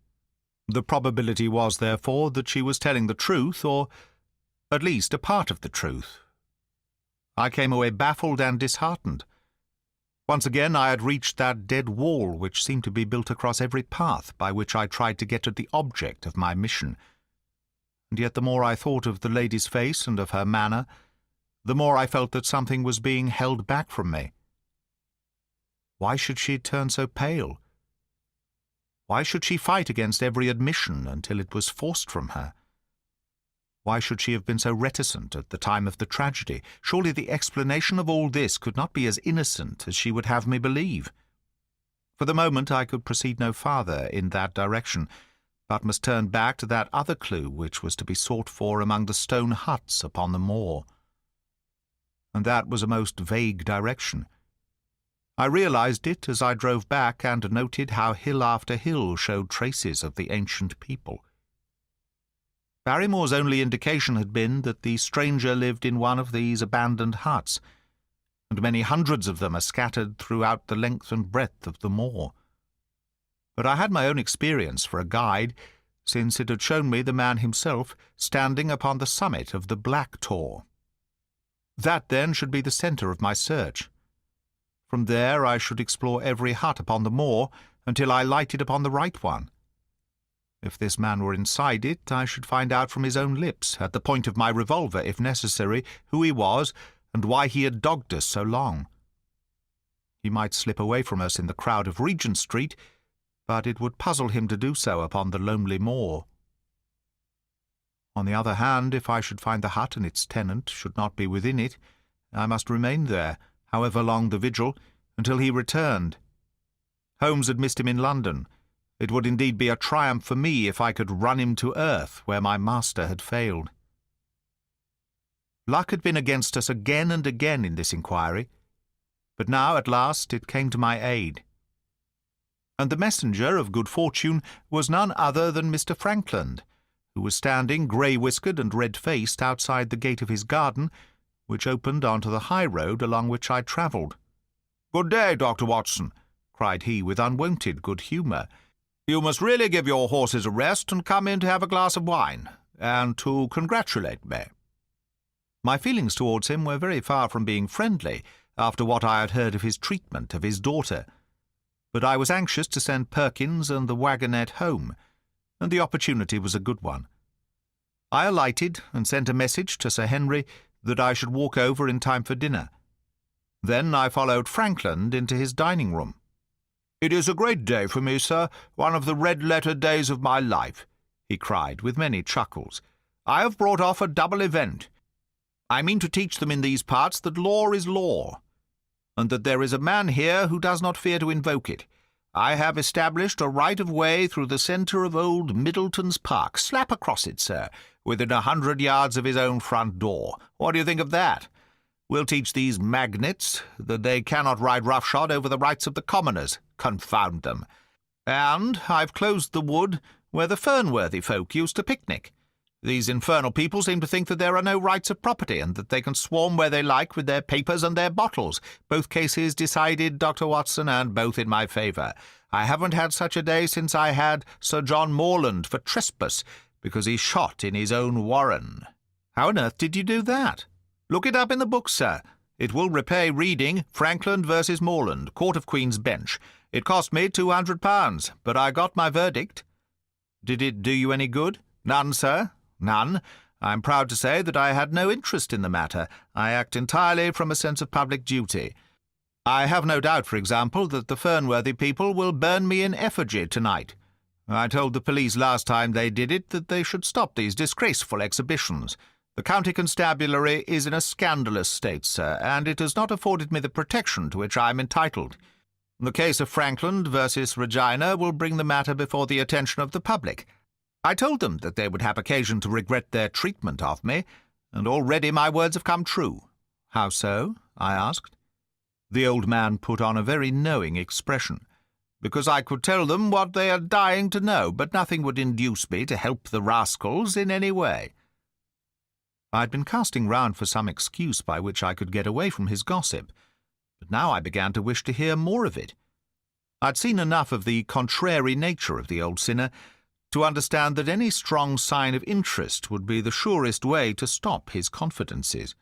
The probability was, therefore, that she was telling the truth, or at least a part of the truth. I came away baffled and disheartened. Once again I had reached that dead wall which seemed to be built across every path by which I tried to get at the object of my mission. And yet the more I thought of the lady's face and of her manner, the more I felt that something was being held back from me. Why should she turn so pale? Why should she fight against every admission until it was forced from her? Why should she have been so reticent at the time of the tragedy? Surely the explanation of all this could not be as innocent as she would have me believe. For the moment I could proceed no farther in that direction, but must turn back to that other clue which was to be sought for among the stone huts upon the moor. And that was a most vague direction. I realized it as I drove back and noted how hill after hill showed traces of the ancient people. Barrymore's only indication had been that the stranger lived in one of these abandoned huts, and many hundreds of them are scattered throughout the length and breadth of the moor. But I had my own experience for a guide, since it had shown me the man himself standing upon the summit of the Black Tor. That, then, should be the centre of my search. From there I should explore every hut upon the moor until I lighted upon the right one. If this man were inside it, I should find out from his own lips, at the point of my revolver, if necessary, who he was and why he had dogged us so long. He might slip away from us in the crowd of Regent Street, but it would puzzle him to do so upon the lonely moor. On the other hand, if I should find the hut and its tenant should not be within it, I must remain there, however long the vigil, until he returned. Holmes had missed him in London. It would indeed be a triumph for me if I could run him to earth where my master had failed. Luck had been against us again and again in this inquiry, but now at last it came to my aid. And the messenger of good fortune was none other than Mr. Frankland, who was standing grey-whiskered and red-faced outside the gate of his garden, which opened onto the high road along which I travelled. "Good day, Dr. Watson," cried he with unwonted good humour. "You must really give your horses a rest and come in to have a glass of wine, and to congratulate me." My feelings towards him were very far from being friendly, after what I had heard of his treatment of his daughter, but I was anxious to send Perkins and the wagonette home, and the opportunity was a good one. I alighted and sent a message to Sir Henry that I should walk over in time for dinner. Then I followed Frankland into his dining-room. "It is a great day for me, sir, one of the red-letter days of my life," he cried, with many chuckles. "I have brought off a double event. I mean to teach them in these parts that law is law, and that there is a man here who does not fear to invoke it. I have established a right-of-way through the centre of old Middleton's Park, slap across it, sir, within 100 yards of his own front door. What do you think of that? We'll teach these magnates that they cannot ride roughshod over the rights of the commoners, confound them. And I've closed the wood where the Fernworthy folk used to picnic. These infernal people seem to think that there are no rights of property, and that they can swarm where they like with their papers and their bottles. Both cases decided, Dr. Watson, and both in my favour. I haven't had such a day since I had Sir John Morland for trespass, because he shot in his own warren." "How on earth did you do that?" "Look it up in the book, sir. It will repay reading Frankland versus Morland, Court of Queen's Bench. It cost me £200, but I got my verdict." "Did it do you any good?" "None, sir. None. I'm proud to say that I had no interest in the matter. I act entirely from a sense of public duty. I have no doubt, for example, that the Fernworthy people will burn me in effigy tonight. I told the police last time they did it that they should stop these disgraceful exhibitions. The county constabulary is in a scandalous state, sir, and it has not afforded me the protection to which I am entitled. The case of Frankland versus Regina will bring the matter before the attention of the public. I told them that they would have occasion to regret their treatment of me, and already my words have come true." "How so?" I asked. The old man put on a very knowing expression. "Because I could tell them what they are dying to know, but nothing would induce me to help the rascals in any way." I had been casting round for some excuse by which I could get away from his gossip, but now I began to wish to hear more of it. I'd seen enough of the contrary nature of the old sinner to understand that any strong sign of interest would be the surest way to stop his confidences.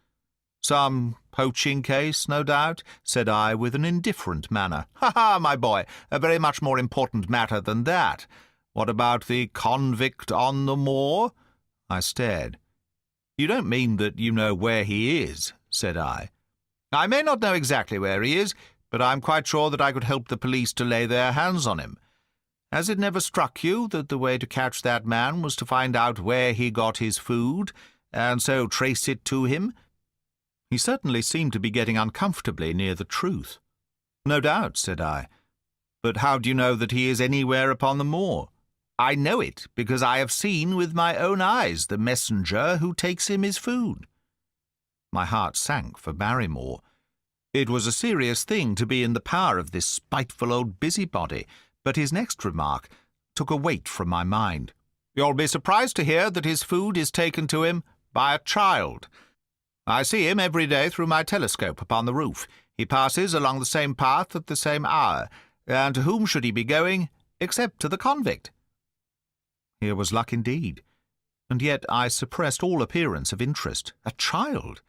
"Some poaching case, no doubt," said I, with an indifferent manner. "Ha, my boy, a very much more important matter than that. What about the convict on the moor?" I stared. "You don't mean that you know where he is?" said I. "I may not know exactly where he is, but I'm quite sure that I could help the police to lay their hands on him. Has it never struck you that the way to catch that man was to find out where he got his food, and so trace it to him?" He certainly seemed to be getting uncomfortably near the truth. "No doubt," said I. "But how do you know that he is anywhere upon the moor?" "I know it because I have seen with my own eyes the messenger who takes him his food." My heart sank for Barrymore. It was a serious thing to be in the power of this spiteful old busybody, but his next remark took a weight from my mind. "You'll be surprised to hear that his food is taken to him by a child. I see him every day through my telescope upon the roof. He passes along the same path at the same hour, and to whom should he be going except to the convict?" Here was luck indeed, and yet I suppressed all appearance of interest. A child!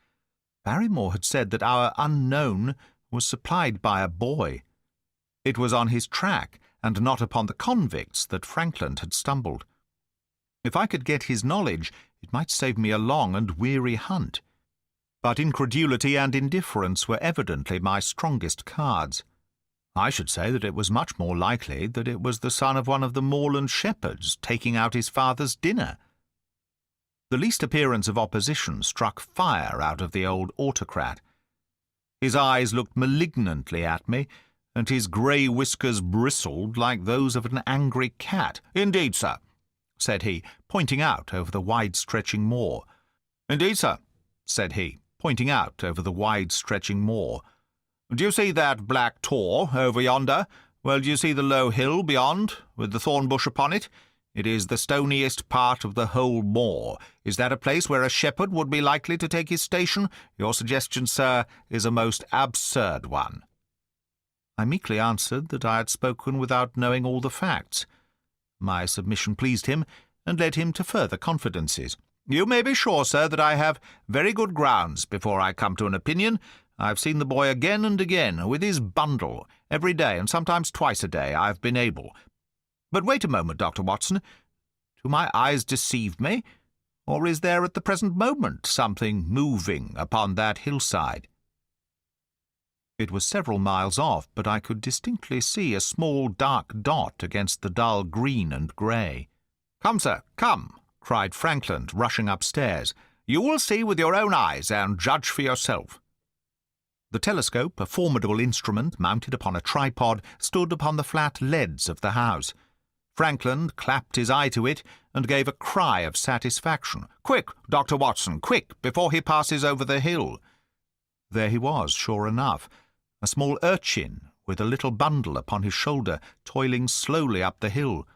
Barrymore had said that our unknown was supplied by a boy. It was on his track, and not upon the convicts, that Franklin had stumbled. If I could get his knowledge, it might save me a long and weary hunt. But incredulity and indifference were evidently my strongest cards. I should say that it was much more likely that it was the son of one of the moorland shepherds taking out his father's dinner. The least appearance of opposition struck fire out of the old autocrat. His eyes looked malignantly at me, and his grey whiskers bristled like those of an angry cat. "Indeed, sir," said he, pointing out over the wide-stretching moor. "Indeed, sir," said he, pointing out over the wide-stretching moor. "Do you see that black tor over yonder? Well, do you see the low hill beyond, with the thorn bush upon it? It is the stoniest part of the whole moor. Is that a place where a shepherd would be likely to take his station? Your suggestion, sir, is a most absurd one." I meekly answered that I had spoken without knowing all the facts. My submission pleased him, and led him to further confidences. "You may be sure, sir, that I have very good grounds before I come to an opinion. I've seen the boy again and again, with his bundle, every day, and sometimes twice a day I've been able. But wait a moment, Dr. Watson. Do my eyes deceive me, or is there at the present moment something moving upon that hillside?" It was several miles off, but I could distinctly see a small dark dot against the dull green and grey. "Come, sir, come," cried Franklin, rushing upstairs. "You will see with your own eyes, and judge for yourself." The telescope, a formidable instrument mounted upon a tripod, stood upon the flat leads of the house. Franklin clapped his eye to it, and gave a cry of satisfaction. "Quick, Dr. Watson, quick, before he passes over the hill." There he was, sure enough, a small urchin with a little bundle upon his shoulder, toiling slowly up the hill.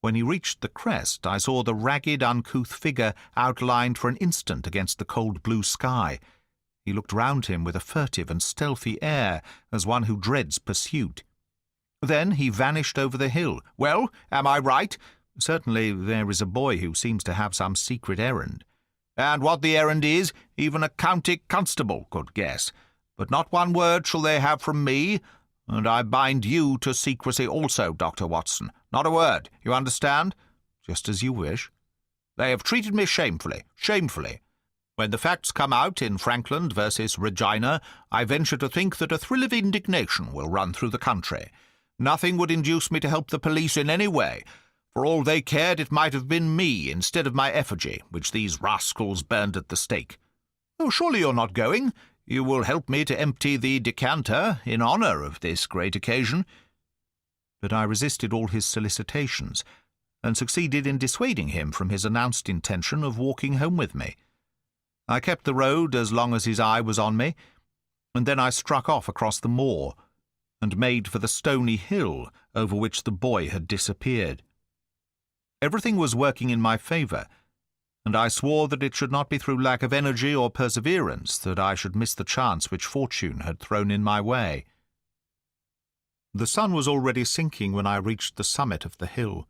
When he reached the crest, I saw the ragged, uncouth figure outlined for an instant against the cold blue sky. He looked round him with a furtive and stealthy air, as one who dreads pursuit. Then he vanished over the hill. "Well, am I right? Certainly there is a boy who seems to have some secret errand. And what the errand is, even a county constable could guess. But not one word shall they have from me, and I bind you to secrecy also, Dr. Watson. Not a word, you understand? Just as you wish. They have treated me shamefully, shamefully. When the facts come out in Frankland versus Regina, I venture to think that a thrill of indignation will run through the country. Nothing would induce me to help the police in any way. For all they cared, it might have been me instead of my effigy, which these rascals burned at the stake. Oh, surely you're not going? You will help me to empty the decanter in honour of this great occasion." But I resisted all his solicitations, and succeeded in dissuading him from his announced intention of walking home with me. I kept the road as long as his eye was on me, and then I struck off across the moor, and made for the stony hill over which the boy had disappeared. Everything was working in my favour, and I swore that it should not be through lack of energy or perseverance that I should miss the chance which fortune had thrown in my way. The sun was already sinking when I reached the summit of the hill,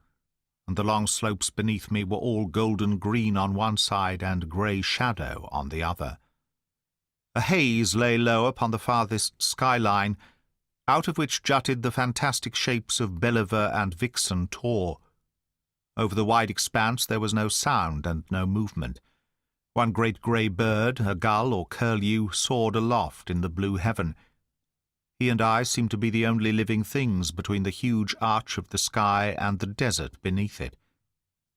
and the long slopes beneath me were all golden green on one side and grey shadow on the other. A haze lay low upon the farthest skyline, out of which jutted the fantastic shapes of Belliver and Vixen Tor. Over the wide expanse there was no sound and no movement. One great grey bird, a gull or curlew, soared aloft in the blue heaven. He and I seemed to be the only living things between the huge arch of the sky and the desert beneath it.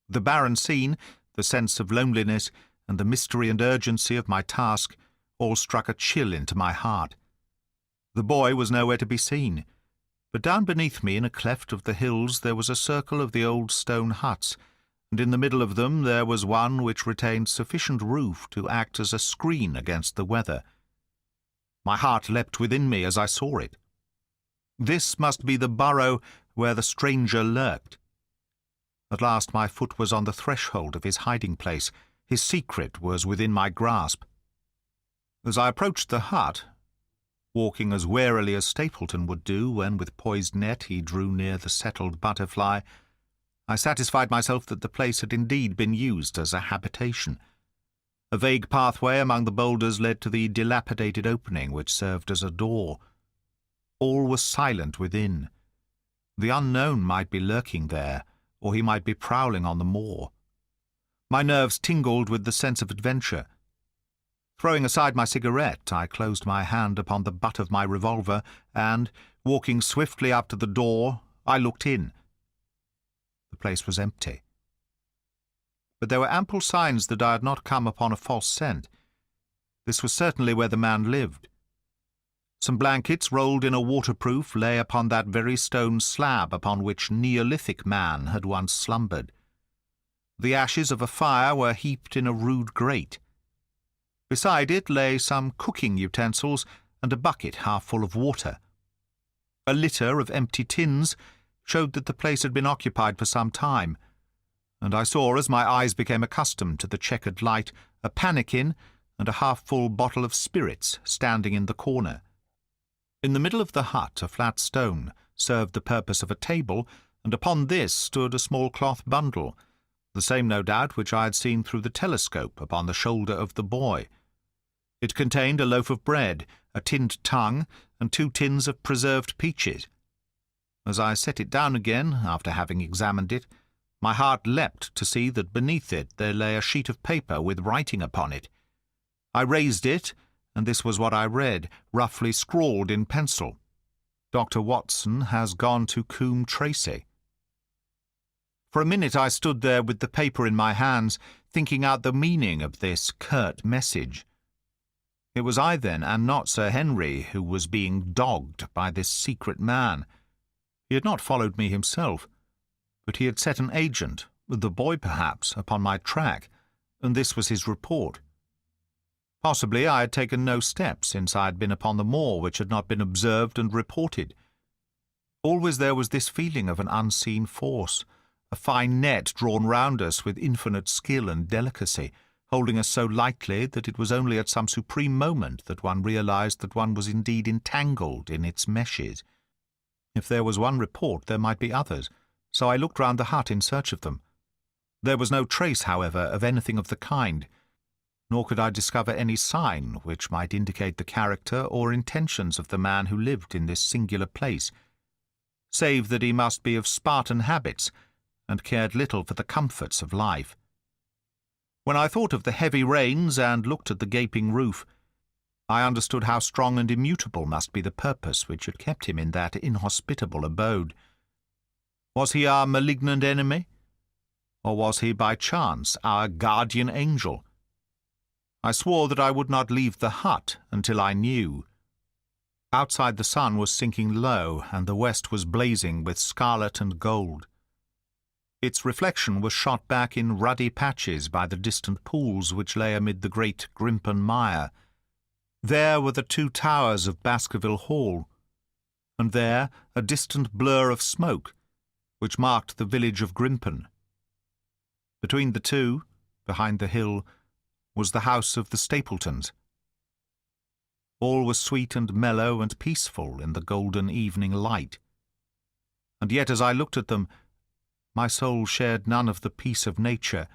The barren scene, the sense of loneliness, and the mystery and urgency of my task all struck a chill into my heart. The boy was nowhere to be seen, but down beneath me in a cleft of the hills there was a circle of the old stone huts, and in the middle of them there was one which retained sufficient roof to act as a screen against the weather. My heart leapt within me as I saw it. This must be the burrow where the stranger lurked. At last my foot was on the threshold of his hiding-place. His secret was within my grasp. As I approached the hut, walking as warily as Stapleton would do when with poised net he drew near the settled butterfly, I satisfied myself that the place had indeed been used as a habitation. A vague pathway among the boulders led to the dilapidated opening which served as a door. All was silent within. The unknown might be lurking there, or he might be prowling on the moor. My nerves tingled with the sense of adventure. Throwing aside my cigarette, I closed my hand upon the butt of my revolver and, walking swiftly up to the door, I looked in. The place was empty. But there were ample signs that I had not come upon a false scent. This was certainly where the man lived. Some blankets rolled in a waterproof lay upon that very stone slab upon which Neolithic man had once slumbered. The ashes of a fire were heaped in a rude grate. Beside it lay some cooking utensils and a bucket half full of water. A litter of empty tins showed that the place had been occupied for some time, and I saw, as my eyes became accustomed to the checkered light, a pannikin and a half-full bottle of spirits standing in the corner. In the middle of the hut a flat stone served the purpose of a table, and upon this stood a small cloth bundle, the same, no doubt, which I had seen through the telescope upon the shoulder of the boy. It contained a loaf of bread, a tinned tongue, and 2 tins of preserved peaches. As I set it down again, after having examined it, my heart leapt to see that beneath it there lay a sheet of paper with writing upon it. I raised it, and this was what I read, roughly scrawled in pencil. "Dr. Watson has gone to Coombe Tracy." For a minute I stood there with the paper in my hands, thinking out the meaning of this curt message. It was I, then, and not Sir Henry, who was being dogged by this secret man. He had not followed me himself, but he had set an agent, the boy perhaps, upon my track, and this was his report. Possibly I had taken no steps since I had been upon the moor which had not been observed and reported. Always there was this feeling of an unseen force, a fine net drawn round us with infinite skill and delicacy, holding us so lightly that it was only at some supreme moment that one realized that one was indeed entangled in its meshes. If there was one report, there might be others, so I looked round the hut in search of them. There was no trace, however, of anything of the kind, nor could I discover any sign which might indicate the character or intentions of the man who lived in this singular place, save that he must be of Spartan habits and cared little for the comforts of life. When I thought of the heavy rains and looked at the gaping roof, I understood how strong and immutable must be the purpose which had kept him in that inhospitable abode. Was he our malignant enemy? Or was he, by chance, our guardian angel? I swore that I would not leave the hut until I knew. Outside the sun was sinking low, and the west was blazing with scarlet and gold. Its reflection was shot back in ruddy patches by the distant pools which lay amid the great Grimpen mire. There were the 2 towers of Baskerville Hall, and there a distant blur of smoke, which marked the village of Grimpen. Between the two, behind the hill, was the house of the Stapletons. All was sweet and mellow and peaceful in the golden evening light. And yet as I looked at them, my soul shared none of the peace of nature,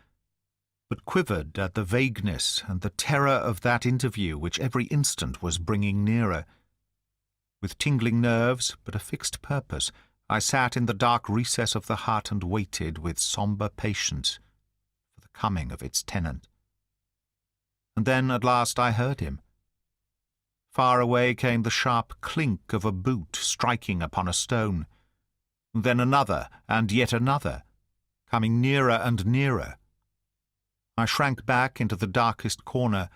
but quivered at the vagueness and the terror of that interview which every instant was bringing nearer. With tingling nerves, but a fixed purpose, I sat in the dark recess of the hut and waited with sombre patience for the coming of its tenant. And then at last I heard him. Far away came the sharp clink of a boot striking upon a stone, then another and yet another, coming nearer and nearer. I shrank back into the darkest corner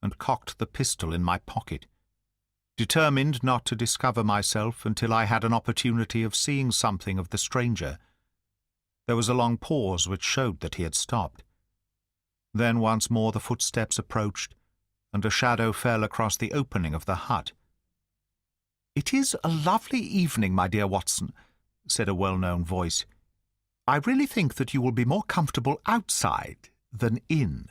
and cocked the pistol in my pocket, determined not to discover myself until I had an opportunity of seeing something of the stranger. There was a long pause which showed that he had stopped. Then once more the footsteps approached, and a shadow fell across the opening of the hut. "It is a lovely evening, my dear Watson," said a well-known voice. "I really think that you will be more comfortable outside than in."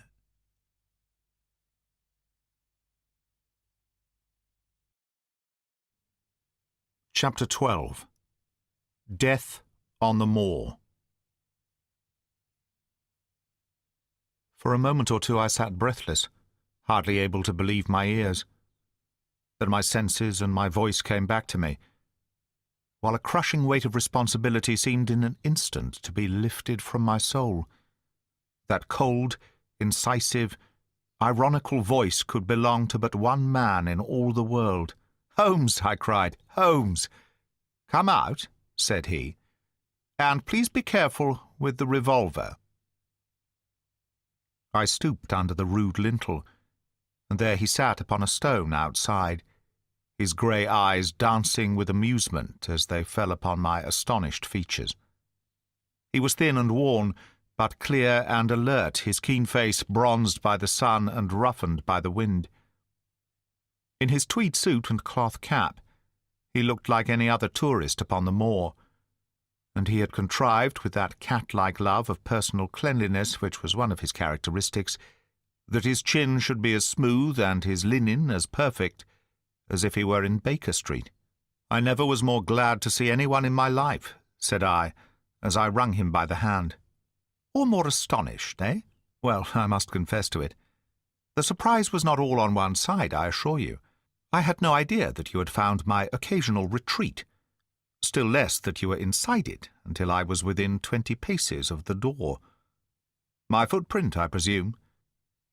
Chapter 12. Death on the Moor. For a moment or two I sat breathless, hardly able to believe my ears. Then my senses and my voice came back to me, while a crushing weight of responsibility seemed in an instant to be lifted from my soul. That cold, incisive, ironical voice could belong to but one man in all the world. "Holmes!" I cried. "Holmes!" "Come out," said he, "and please be careful with the revolver." I stooped under the rude lintel, and there he sat upon a stone outside, his grey eyes dancing with amusement as they fell upon my astonished features. He was thin and worn, but clear and alert, his keen face bronzed by the sun and roughened by the wind. In his tweed suit and cloth cap, he looked like any other tourist upon the moor, and he had contrived, with that cat-like love of personal cleanliness which was one of his characteristics, that his chin should be as smooth and his linen as perfect as if he were in Baker Street. "I never was more glad to see anyone in my life," said I, as I wrung him by the hand. "Or more astonished, eh? Well, I must confess to it. The surprise was not all on one side, I assure you. I had no idea that you had found my occasional retreat, still less that you were inside it until I was within 20 paces of the door. My footprint, I presume?"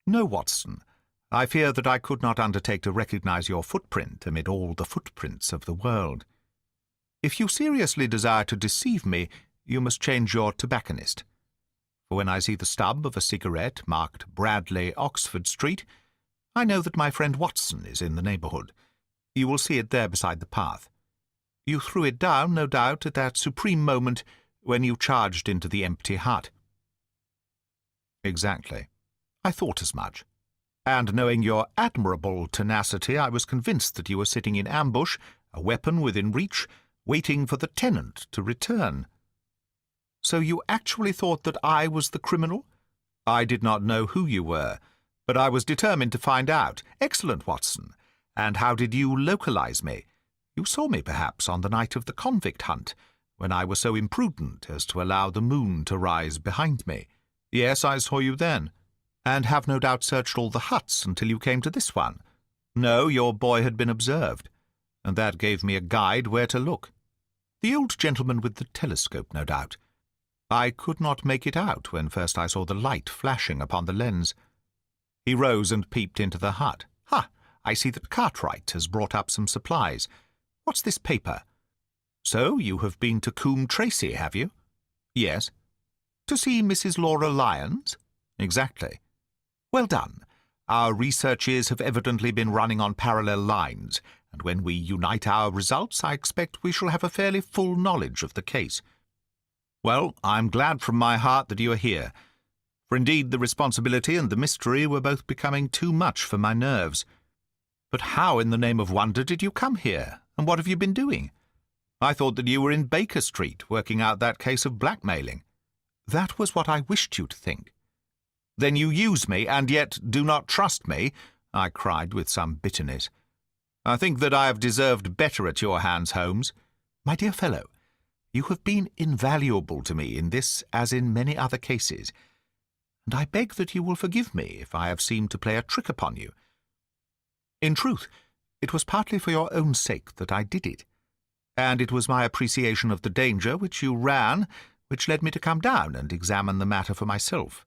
"No, Watson. I fear that I could not undertake to recognize your footprint amid all the footprints of the world. If you seriously desire to deceive me, you must change your tobacconist. For when I see the stub of a cigarette marked Bradley, Oxford Street, I know that my friend Watson is in the neighbourhood. You will see it there beside the path. You threw it down, no doubt, at that supreme moment when you charged into the empty hut." "Exactly. I thought as much. And knowing your admirable tenacity, I was convinced that you were sitting in ambush, a weapon within reach, waiting for the tenant to return." "So you actually thought that I was the criminal?" "I did not know who you were, but I was determined to find out." "Excellent, Watson. And how did you localize me? You saw me, perhaps, on the night of the convict hunt, when I was so imprudent as to allow the moon to rise behind me." "Yes, I saw you then." "And have no doubt searched all the huts until you came to this one." "No, your boy had been observed, and that gave me a guide where to look." "The old gentleman with the telescope, no doubt." "I could not make it out when first I saw the light flashing upon the lens." He rose and peeped into the hut. "Ha! I see that Cartwright has brought up some supplies. What's this paper? So you have been to Coombe Tracy, have you?" "Yes." "To see Mrs. Laura Lyons?" "Exactly." "Well done. Our researches have evidently been running on parallel lines, and when we unite our results, I expect we shall have a fairly full knowledge of the case. Well, I'm glad from my heart that you are here, for indeed the responsibility and the mystery were both becoming too much for my nerves. But how in the name of wonder did you come here, and what have you been doing? I thought that you were in Baker Street, working out that case of blackmailing." "That was what I wished you to think." "Then you use me, and yet do not trust me," I cried with some bitterness. "I think that I have deserved better at your hands, Holmes." "My dear fellow, you have been invaluable to me in this as in many other cases, and I beg that you will forgive me if I have seemed to play a trick upon you. In truth, it was partly for your own sake that I did it, and it was my appreciation of the danger which you ran which led me to come down and examine the matter for myself.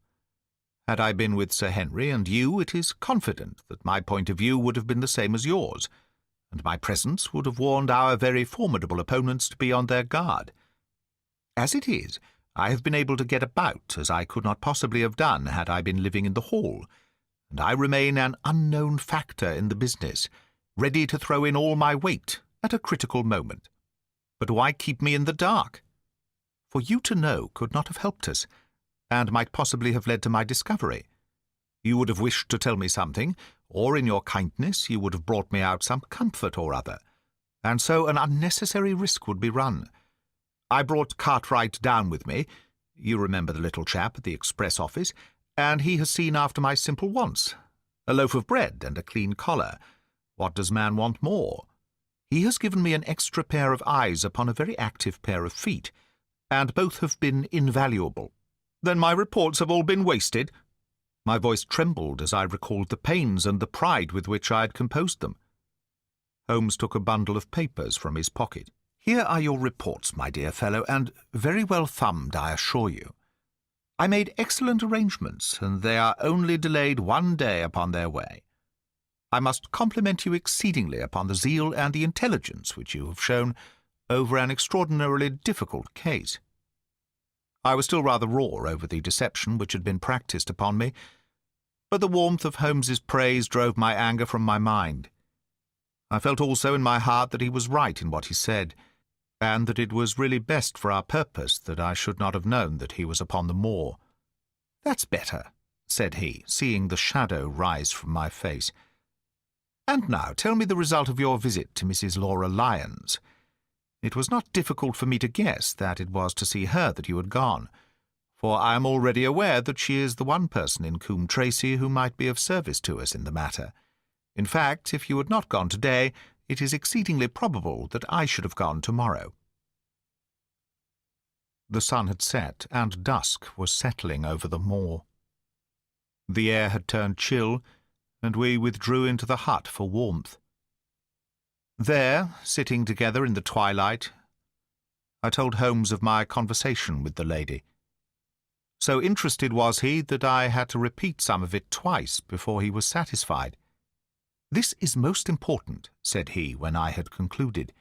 Had I been with Sir Henry and you, it is confident that my point of view would have been the same as yours, and my presence would have warned our very formidable opponents to be on their guard. As it is, I have been able to get about as I could not possibly have done had I been living in the hall, and I remain an unknown factor in the business, ready to throw in all my weight at a critical moment. But why keep me in the dark? For you to know could not have helped us, and might possibly have led to my discovery. You would have wished to tell me something, or in your kindness you would have brought me out some comfort or other, and so an unnecessary risk would be run. I brought Cartwright down with me. You remember the little chap at the express office, and he has seen after my simple wants. A loaf of bread and a clean collar. What does man want more? He has given me an extra pair of eyes upon a very active pair of feet, and both have been invaluable. Then my reports have all been wasted? My voice trembled as I recalled the pains and the pride with which I had composed them. Holmes took a bundle of papers from his pocket. "Here are your reports, my dear fellow, and very well thumbed, I assure you. I made excellent arrangements, and they are only delayed 1 day upon their way. I must compliment you exceedingly upon the zeal and the intelligence which you have shown over an extraordinarily difficult case." I was still rather raw over the deception which had been practised upon me, but the warmth of Holmes's praise drove my anger from my mind. I felt also in my heart that he was right in what he said, and that it was really best for our purpose that I should not have known that he was upon the moor. "That's better," said he, seeing the shadow rise from my face. "And now tell me the result of your visit to Mrs. Laura Lyons. It was not difficult for me to guess that it was to see her that you had gone, for I am already aware that she is the one person in Coombe Tracey who might be of service to us in the matter. In fact, if you had not gone today, it is exceedingly probable that I should have gone tomorrow." The sun had set, and dusk was settling over the moor. The air had turned chill, and we withdrew into the hut for warmth. There, sitting together in the twilight, I told Holmes of my conversation with the lady. So interested was he that I had to repeat some of it twice before he was satisfied. "This is most important," said he when I had concluded.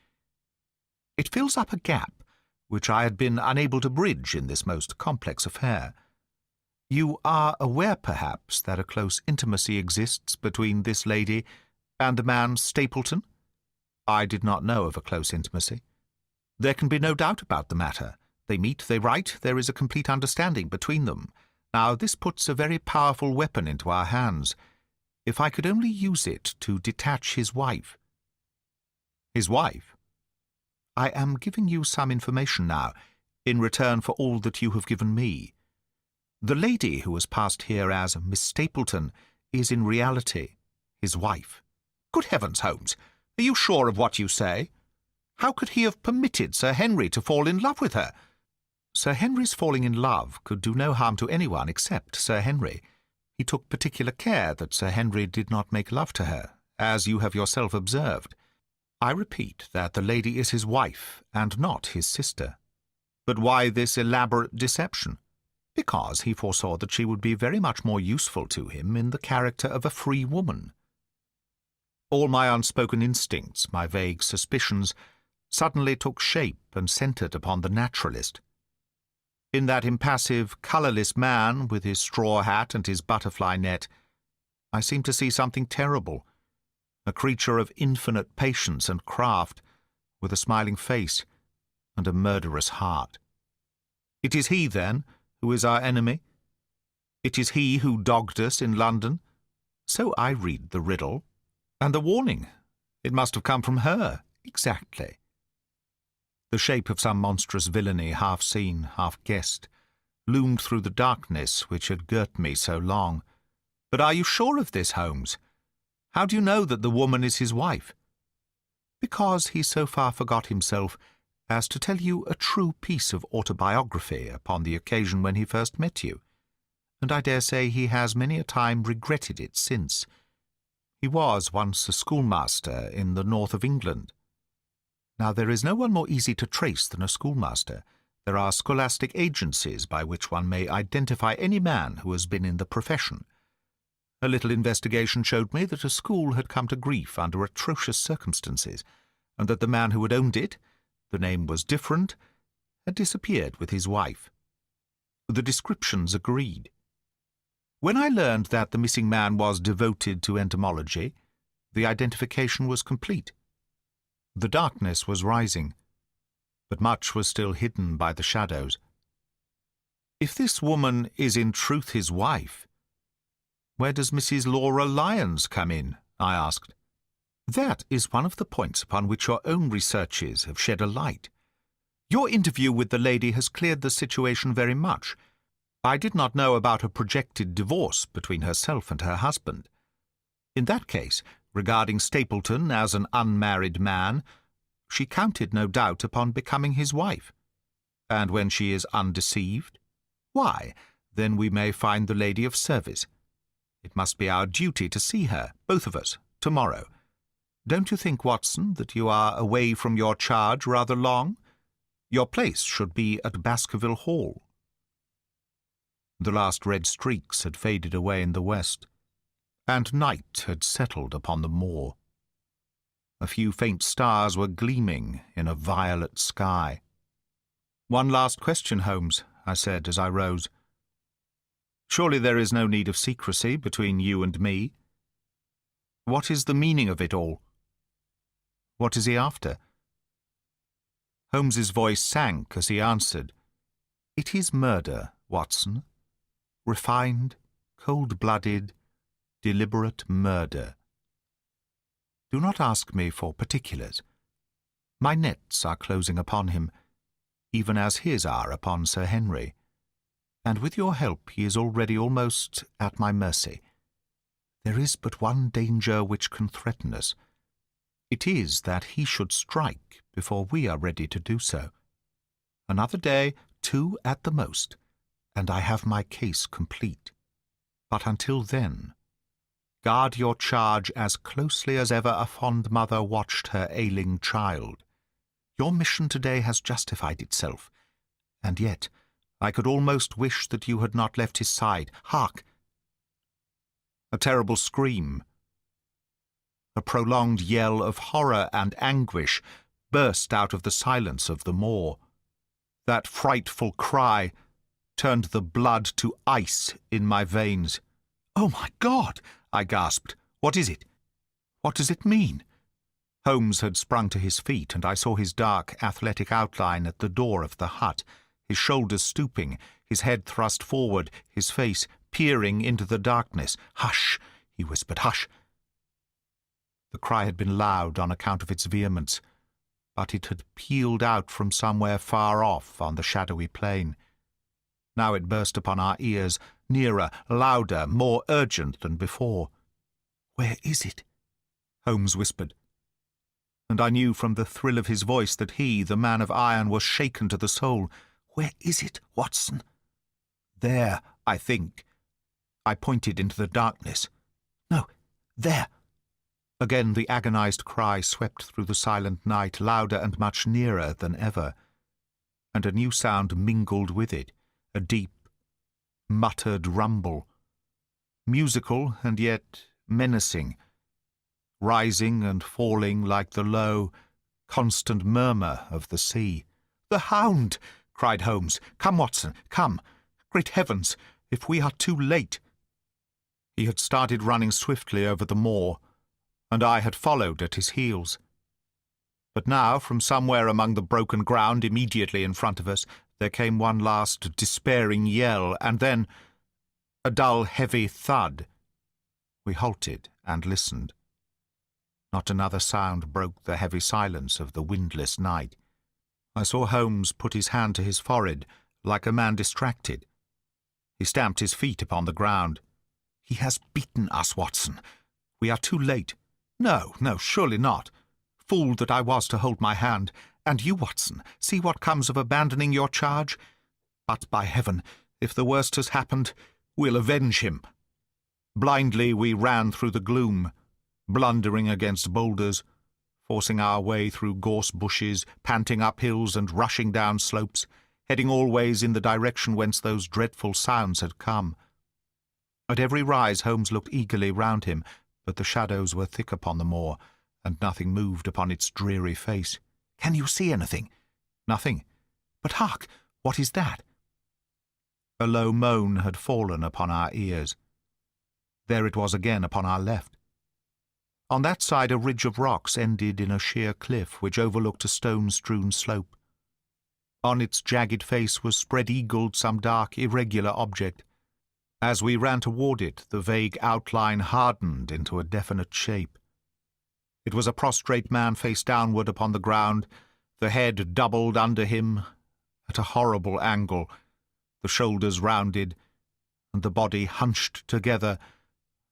"It fills up a gap which I had been unable to bridge in this most complex affair. You are aware, perhaps, that a close intimacy exists between this lady and the man Stapleton?" I did not know of a close intimacy. "There can be no doubt about the matter. They meet, they write, there is a complete understanding between them. Now, this puts a very powerful weapon into our hands. If I could only use it to detach his wife." "His wife?" "I am giving you some information now, in return for all that you have given me. The lady who has passed here as Miss Stapleton is in reality his wife." "Good heavens, Holmes! Are you sure of what you say? How could he have permitted Sir Henry to fall in love with her?" "Sir Henry's falling in love could do no harm to anyone except Sir Henry. He took particular care that Sir Henry did not make love to her, as you have yourself observed. I repeat that the lady is his wife, and not his sister." "But why this elaborate deception?" "Because he foresaw that she would be very much more useful to him in the character of a free woman." All my unspoken instincts, my vague suspicions, suddenly took shape and centred upon the naturalist. In that impassive, colourless man, with his straw hat and his butterfly net, I seemed to see something terrible, a creature of infinite patience and craft, with a smiling face and a murderous heart. It is he, then, who is our enemy? It is he who dogged us in London? So I read the riddle. And the warning. It must have come from her. Exactly. The shape of some monstrous villainy, half seen, half guessed, loomed through the darkness which had girt me so long. "But are you sure of this, Holmes? How do you know that the woman is his wife?" "Because he so far forgot himself as to tell you a true piece of autobiography upon the occasion when he first met you, and I dare say he has many a time regretted it since. He was once a schoolmaster in the north of England. Now, there is no one more easy to trace than a schoolmaster. There are scholastic agencies by which one may identify any man who has been in the profession. A little investigation showed me that a school had come to grief under atrocious circumstances, and that the man who had owned it, the name was different, had disappeared with his wife. The descriptions agreed. When I learned that the missing man was devoted to entomology, the identification was complete. The darkness was rising, but much was still hidden by the shadows. If this woman is in truth his wife, where does Mrs. Laura Lyons come in? I asked. That is one of the points upon which your own researches have shed a light. Your interview with the lady has cleared the situation very much. I did not know about a projected divorce between herself and her husband. In that case, regarding Stapleton as an unmarried man, she counted no doubt upon becoming his wife. And when she is undeceived, why, then we may find the lady of service. It must be our duty to see her, both of us, tomorrow. Don't you think, Watson, that you are away from your charge rather long? Your place should be at Baskerville Hall." The last red streaks had faded away in the west, and night had settled upon the moor. A few faint stars were gleaming in a violet sky. "One last question, Holmes," I said as I rose. "Surely there is no need of secrecy between you and me. What is the meaning of it all? What is he after?" Holmes's voice sank as he answered, "It is murder, Watson. Refined, cold-blooded, deliberate murder. Do not ask me for particulars. My nets are closing upon him, even as his are upon Sir Henry, and with your help he is already almost at my mercy. There is but one danger which can threaten us. It is that he should strike before we are ready to do so. Another day, 2 at the most, and I have my case complete. But until then, guard your charge as closely as ever a fond mother watched her ailing child. Your mission today has justified itself, and yet I could almost wish that you had not left his side. Hark!" A terrible scream, a prolonged yell of horror and anguish, burst out of the silence of the moor. That frightful cry turned the blood to ice in my veins. "Oh, my God!" I gasped. "What is it? What does it mean?" Holmes had sprung to his feet, and I saw his dark, athletic outline at the door of the hut, his shoulders stooping, his head thrust forward, his face peering into the darkness. "Hush!" he whispered. "Hush!" The cry had been loud on account of its vehemence, but it had pealed out from somewhere far off on the shadowy plain. Now it burst upon our ears, nearer, louder, more urgent than before. "Where is it?" Holmes whispered, and I knew from the thrill of his voice that he, the man of iron, was shaken to the soul. "Where is it, Watson?" "There, I think." I pointed into the darkness. "No, there." Again the agonized cry swept through the silent night, louder and much nearer than ever, and a new sound mingled with it, a deep, muttered rumble, musical and yet menacing, rising and falling like the low, constant murmur of the sea. "The hound!" cried Holmes. "Come, Watson, come! Great heavens, if we are too late!" He had started running swiftly over the moor, and I had followed at his heels. But now, from somewhere among the broken ground immediately in front of us, there came one last despairing yell, and then a dull, heavy thud. We halted and listened. Not another sound broke the heavy silence of the windless night. I saw Holmes put his hand to his forehead, like a man distracted. He stamped his feet upon the ground. "He has beaten us, Watson. We are too late." No, surely not. Fool that I was to hold my hand. And you, Watson, see what comes of abandoning your charge. But, by heaven, if the worst has happened, we'll avenge him." Blindly we ran through the gloom, blundering against boulders, forcing our way through gorse bushes, panting up hills and rushing down slopes, heading always in the direction whence those dreadful sounds had come. At every rise Holmes looked eagerly round him, but the shadows were thick upon the moor, and nothing moved upon its dreary face. "Can you see anything?" "Nothing. But hark! What is that?" A low moan had fallen upon our ears. There it was again upon our left. On that side a ridge of rocks ended in a sheer cliff which overlooked a stone-strewn slope. On its jagged face was spread-eagled some dark, irregular object. As we ran toward it, the vague outline hardened into a definite shape. It was a prostrate man face downward upon the ground, the head doubled under him at a horrible angle, the shoulders rounded, and the body hunched together,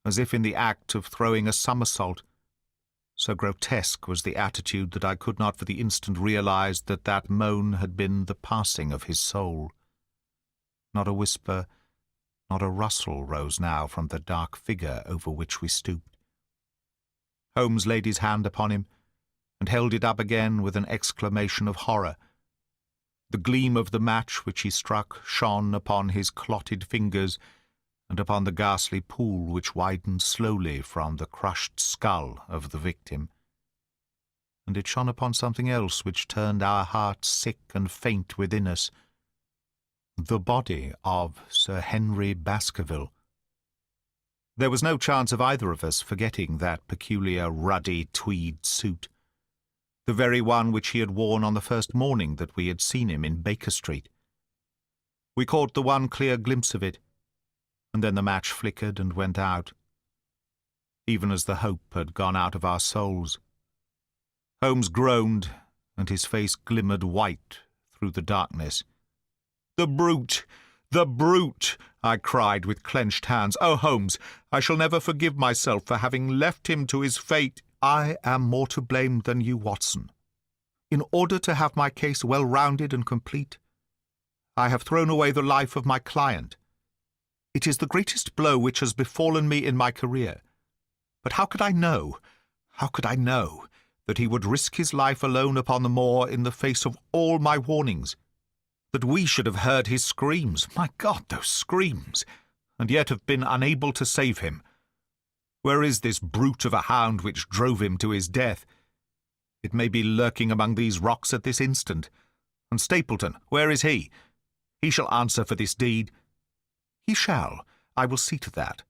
as if in the act of throwing a somersault. So grotesque was the attitude that I could not for the instant realize that that moan had been the passing of his soul. Not a whisper, Not a rustle rose now from the dark figure over which we stooped. Holmes laid his hand upon him, and held it up again with an exclamation of horror. The gleam of the match which he struck shone upon his clotted fingers and upon the ghastly pool which widened slowly from the crushed skull of the victim. And it shone upon something else which turned our hearts sick and faint within us. The body of Sir Henry Baskerville. There was no chance of either of us forgetting that peculiar ruddy tweed suit, the very one which he had worn on the first morning that we had seen him in Baker Street. We caught the one clear glimpse of it, and then the match flickered and went out, even as the hope had gone out of our souls. Holmes groaned, and his face glimmered white through the darkness. "The brute! The brute!" I cried with clenched hands. "Oh, Holmes, I shall never forgive myself for having left him to his fate." "I am more to blame than you, Watson. In order to have my case well rounded and complete, I have thrown away the life of my client. It is the greatest blow which has befallen me in my career. But how could I know that he would risk his life alone upon the moor in the face of all my warnings? That we should have heard his screams, my God, those screams, and yet have been unable to save him? Where is this brute of a hound which drove him to his death? It may be lurking among these rocks at this instant. And Stapleton, where is he? He shall answer for this deed." "He shall. I will see to that.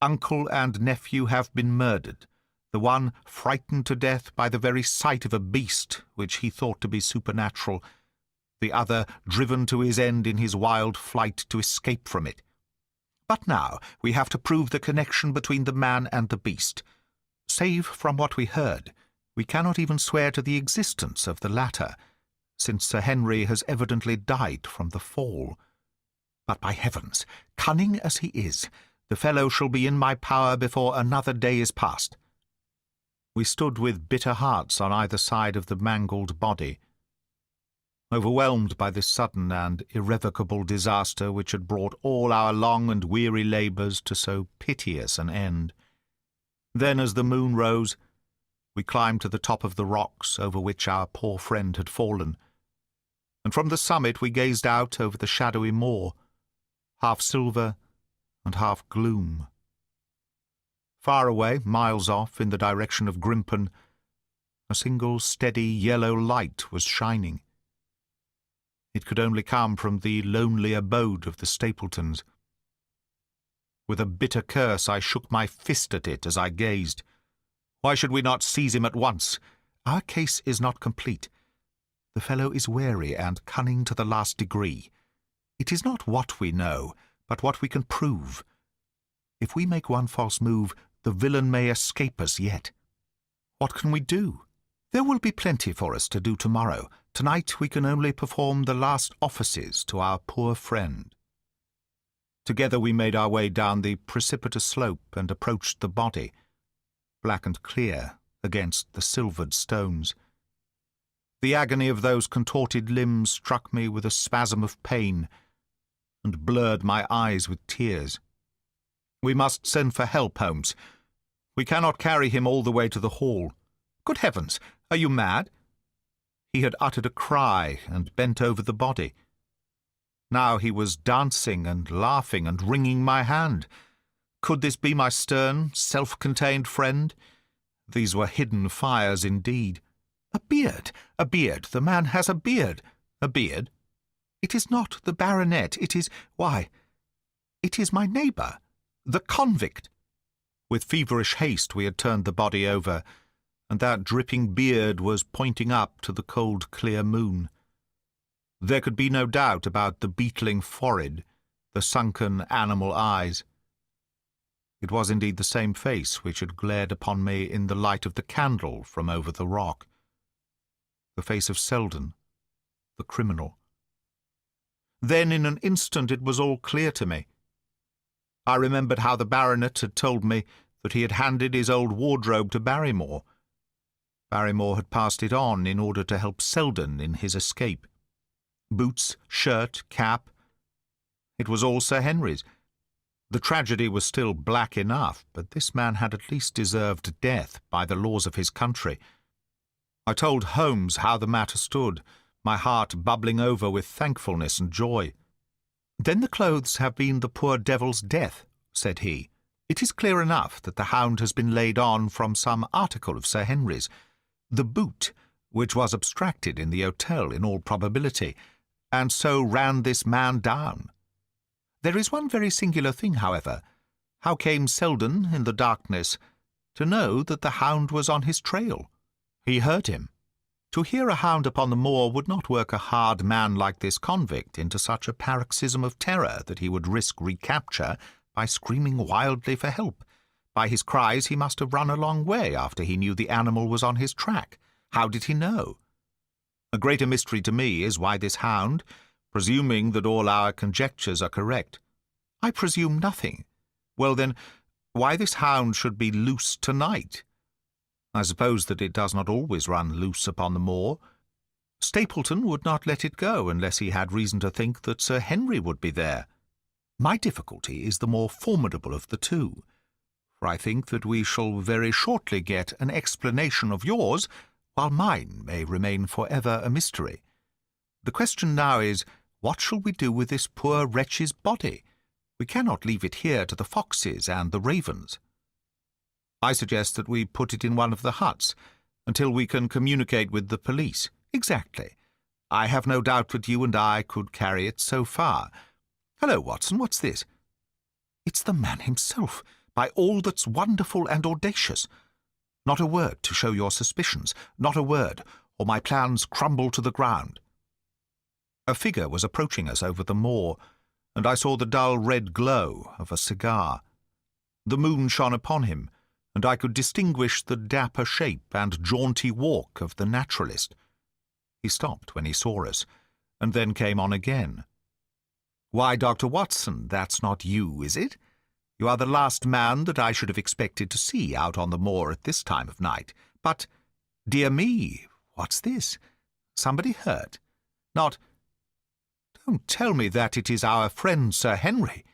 Uncle and nephew have been murdered, the one frightened to death by the very sight of a beast which he thought to be supernatural, the other driven to his end in his wild flight to escape from it. But now we have to prove the connection between the man and the beast. Save from what we heard, we cannot even swear to the existence of the latter, since Sir Henry has evidently died from the fall. But by heavens, cunning as he is, the fellow shall be in my power before another day is past." We stood with bitter hearts on either side of the mangled body, overwhelmed by this sudden and irrevocable disaster which had brought all our long and weary labours to so piteous an end. Then, as the moon rose, we climbed to the top of the rocks over which our poor friend had fallen, and from the summit we gazed out over the shadowy moor, half silver and half gloom. Far away, miles off, in the direction of Grimpen, a single steady yellow light was shining. It could only come from the lonely abode of the Stapletons. With a bitter curse I shook my fist at it as I gazed. Why should we not seize him at once? Our case is not complete. The fellow is wary and cunning to the last degree. It is not what we know, but what we can prove. If we make one false move, the villain may escape us yet. What can we do? There will be plenty for us to do tomorrow. Tonight we can only perform the last offices to our poor friend. Together we made our way down the precipitous slope and approached the body, black and clear against the silvered stones. The agony of those contorted limbs struck me with a spasm of pain and blurred my eyes with tears. "We must send for help, Holmes. We cannot carry him all the way to the hall. Good heavens, are you mad?" He had uttered a cry and bent over the body. Now he was dancing and laughing and wringing my hand. Could this be my stern, self-contained friend? These were hidden fires indeed. A beard! A beard! The man has a beard! A beard? It is not the baronet. It is... why, it is my neighbour, the convict. With feverish haste we had turned the body over, and that dripping beard was pointing up to the cold, clear moon. There could be no doubt about the beetling forehead, the sunken animal eyes. It was indeed the same face which had glared upon me in the light of the candle from over the rock. The face of Selden, the criminal. Then in an instant it was all clear to me. I remembered how the baronet had told me that he had handed his old wardrobe to Barrymore. Barrymore had passed it on in order to help Selden in his escape. Boots, shirt, cap, it was all Sir Henry's. The tragedy was still black enough, but this man had at least deserved death by the laws of his country. I told Holmes how the matter stood, my heart bubbling over with thankfulness and joy. "Then the clothes have been the poor devil's death," said he. "It is clear enough that the Hound has been laid on from some article of Sir Henry's. The boot, which was abstracted in the hotel in all probability, and so ran this man down. There is one very singular thing, however. How came Selden, in the darkness, to know that the Hound was on his trail? He heard him. To hear a hound upon the moor would not work a hard man like this convict into such a paroxysm of terror that he would risk recapture by screaming wildly for help. By his cries he must have run a long way after he knew the animal was on his track. How did he know? A greater mystery to me is why this Hound, presuming that all our conjectures are correct— I presume nothing. Well, then, why this Hound should be loose tonight? I suppose that it does not always run loose upon the moor. Stapleton would not let it go unless he had reason to think that Sir Henry would be there. My difficulty is the more formidable of the two, for I think that we shall very shortly get an explanation of yours, while mine may remain forever a mystery. The question now is, what shall we do with this poor wretch's body? We cannot leave it here to the foxes and the ravens. I suggest that we put it in one of the huts, until we can communicate with the police. Exactly. I have no doubt that you and I could carry it so far. Hello, Watson, what's this? It's the man himself, by all that's wonderful and audacious. Not a word to show your suspicions, not a word, or my plans crumble to the ground. A figure was approaching us over the moor, and I saw the dull red glow of a cigar. The moon shone upon him, and I could distinguish the dapper shape and jaunty walk of the naturalist. He stopped when he saw us, and then came on again. "Why, Dr. Watson, that's not you, is it? You are the last man that I should have expected to see out on the moor at this time of night. But, dear me, what's this? Somebody hurt? Not— Don't tell me that it is our friend Sir Henry."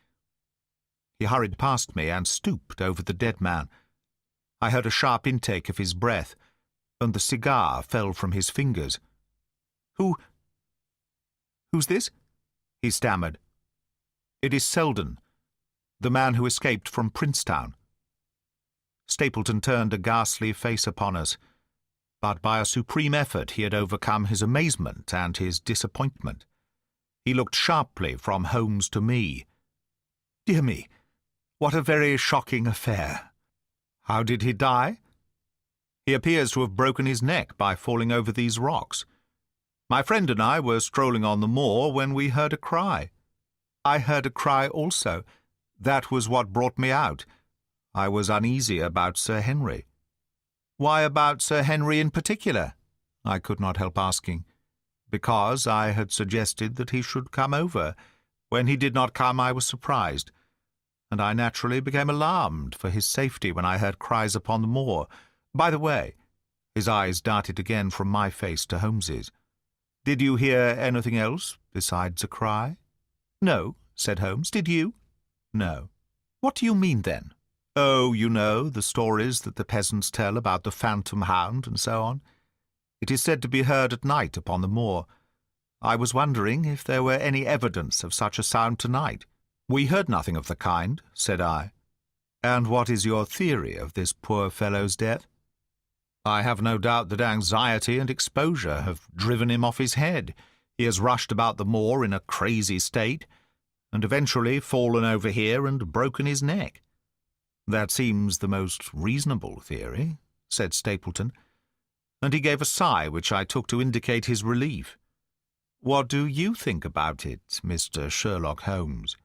He hurried past me and stooped over the dead man. I heard a sharp intake of his breath, and the cigar fell from his fingers. Who's this?" he stammered. "It is Selden, the man who escaped from Princetown." Stapleton turned a ghastly face upon us, but by a supreme effort he had overcome his amazement and his disappointment. He looked sharply from Holmes to me. "Dear me, what a very shocking affair. How did he die?" "He appears to have broken his neck by falling over these rocks. My friend and I were strolling on the moor when we heard a cry. I heard a cry also. That was what brought me out. I was uneasy about Sir Henry." "Why about Sir Henry in particular?" I could not help asking. "Because I had suggested that he should come over. When he did not come, I was surprised, and I naturally became alarmed for his safety when I heard cries upon the moor. By the way," his eyes darted again from my face to Holmes's, "did you hear anything else besides a cry?" "No," said Holmes. "Did you?" "No." "What do you mean, then?" "Oh, you know, the stories that the peasants tell about the phantom hound and so on. It is said to be heard at night upon the moor. I was wondering if there were any evidence of such a sound tonight." "We heard nothing of the kind," said I. "And what is your theory of this poor fellow's death?" "I have no doubt that anxiety and exposure have driven him off his head. He has rushed about the moor in a crazy state, and eventually fallen over here and broken his neck." "That seems the most reasonable theory," said Stapleton, and he gave a sigh which I took to indicate his relief. "What do you think about it, Mr. Sherlock Holmes?"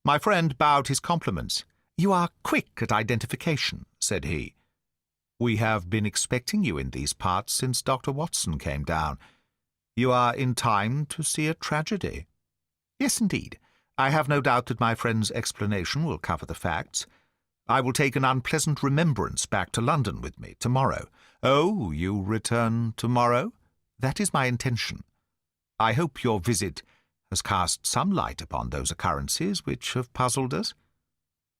My friend bowed his compliments. "You are quick at identification," said he. "We have been expecting you in these parts since Dr. Watson came down. You are in time to see a tragedy." "Yes, indeed. I have no doubt that my friend's explanation will cover the facts. I will take an unpleasant remembrance back to London with me tomorrow." "Oh, you return tomorrow?" "That is my intention. I hope your visit has cast some light upon those occurrences which have puzzled us."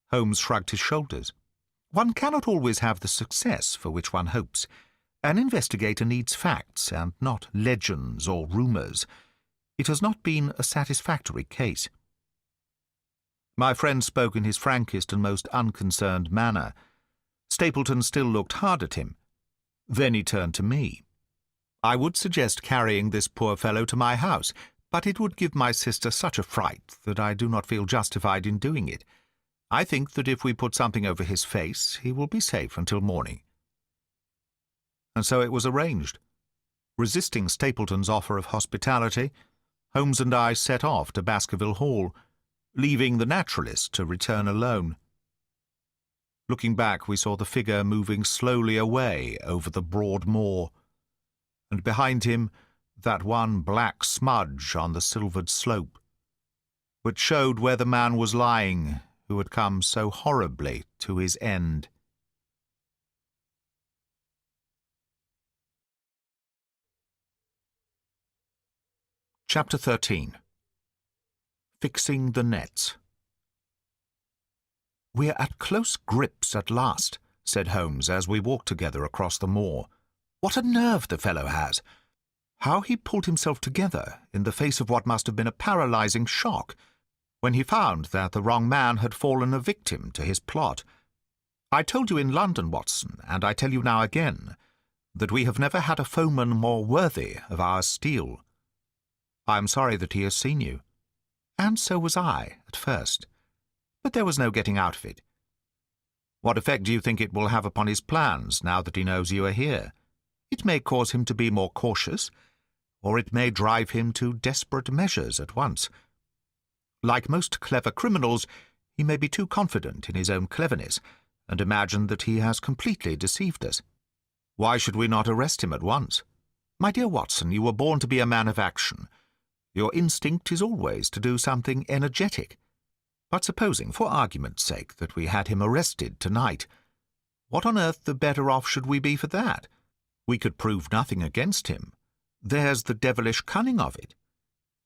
Holmes shrugged his shoulders. "One cannot always have the success for which one hopes. An investigator needs facts and not legends or rumours. It has not been a satisfactory case." My friend spoke in his frankest and most unconcerned manner. Stapleton still looked hard at him. Then he turned to me. "I would suggest carrying this poor fellow to my house, but it would give my sister such a fright that I do not feel justified in doing it. I think that if we put something over his face, he will be safe until morning." And so it was arranged. Resisting Stapleton's offer of hospitality, Holmes and I set off to Baskerville Hall, leaving the naturalist to return alone. Looking back, we saw the figure moving slowly away over the broad moor, and behind him that one black smudge on the silvered slope, which showed where the man was lying who had come so horribly to his end. Chapter 13. Fixing the Nets. "We're at close grips at last," said Holmes as we walked together across the moor. "What a nerve the fellow has! How he pulled himself together in the face of what must have been a paralyzing shock when he found that the wrong man had fallen a victim to his plot. I told you in London, Watson, and I tell you now again, that we have never had a foeman more worthy of our steel. I am sorry that he has seen you, and so was I at first, but there was no getting out of it. What effect do you think it will have upon his plans now that he knows you are here? It may cause him to be more cautious, or it may drive him to desperate measures at once. Like most clever criminals, he may be too confident in his own cleverness, and imagine that he has completely deceived us. Why should we not arrest him at once? My dear Watson, you were born to be a man of action. Your instinct is always to do something energetic. But supposing, for argument's sake, that we had him arrested tonight, what on earth the better off should we be for that? We could prove nothing against him. There's the devilish cunning of it.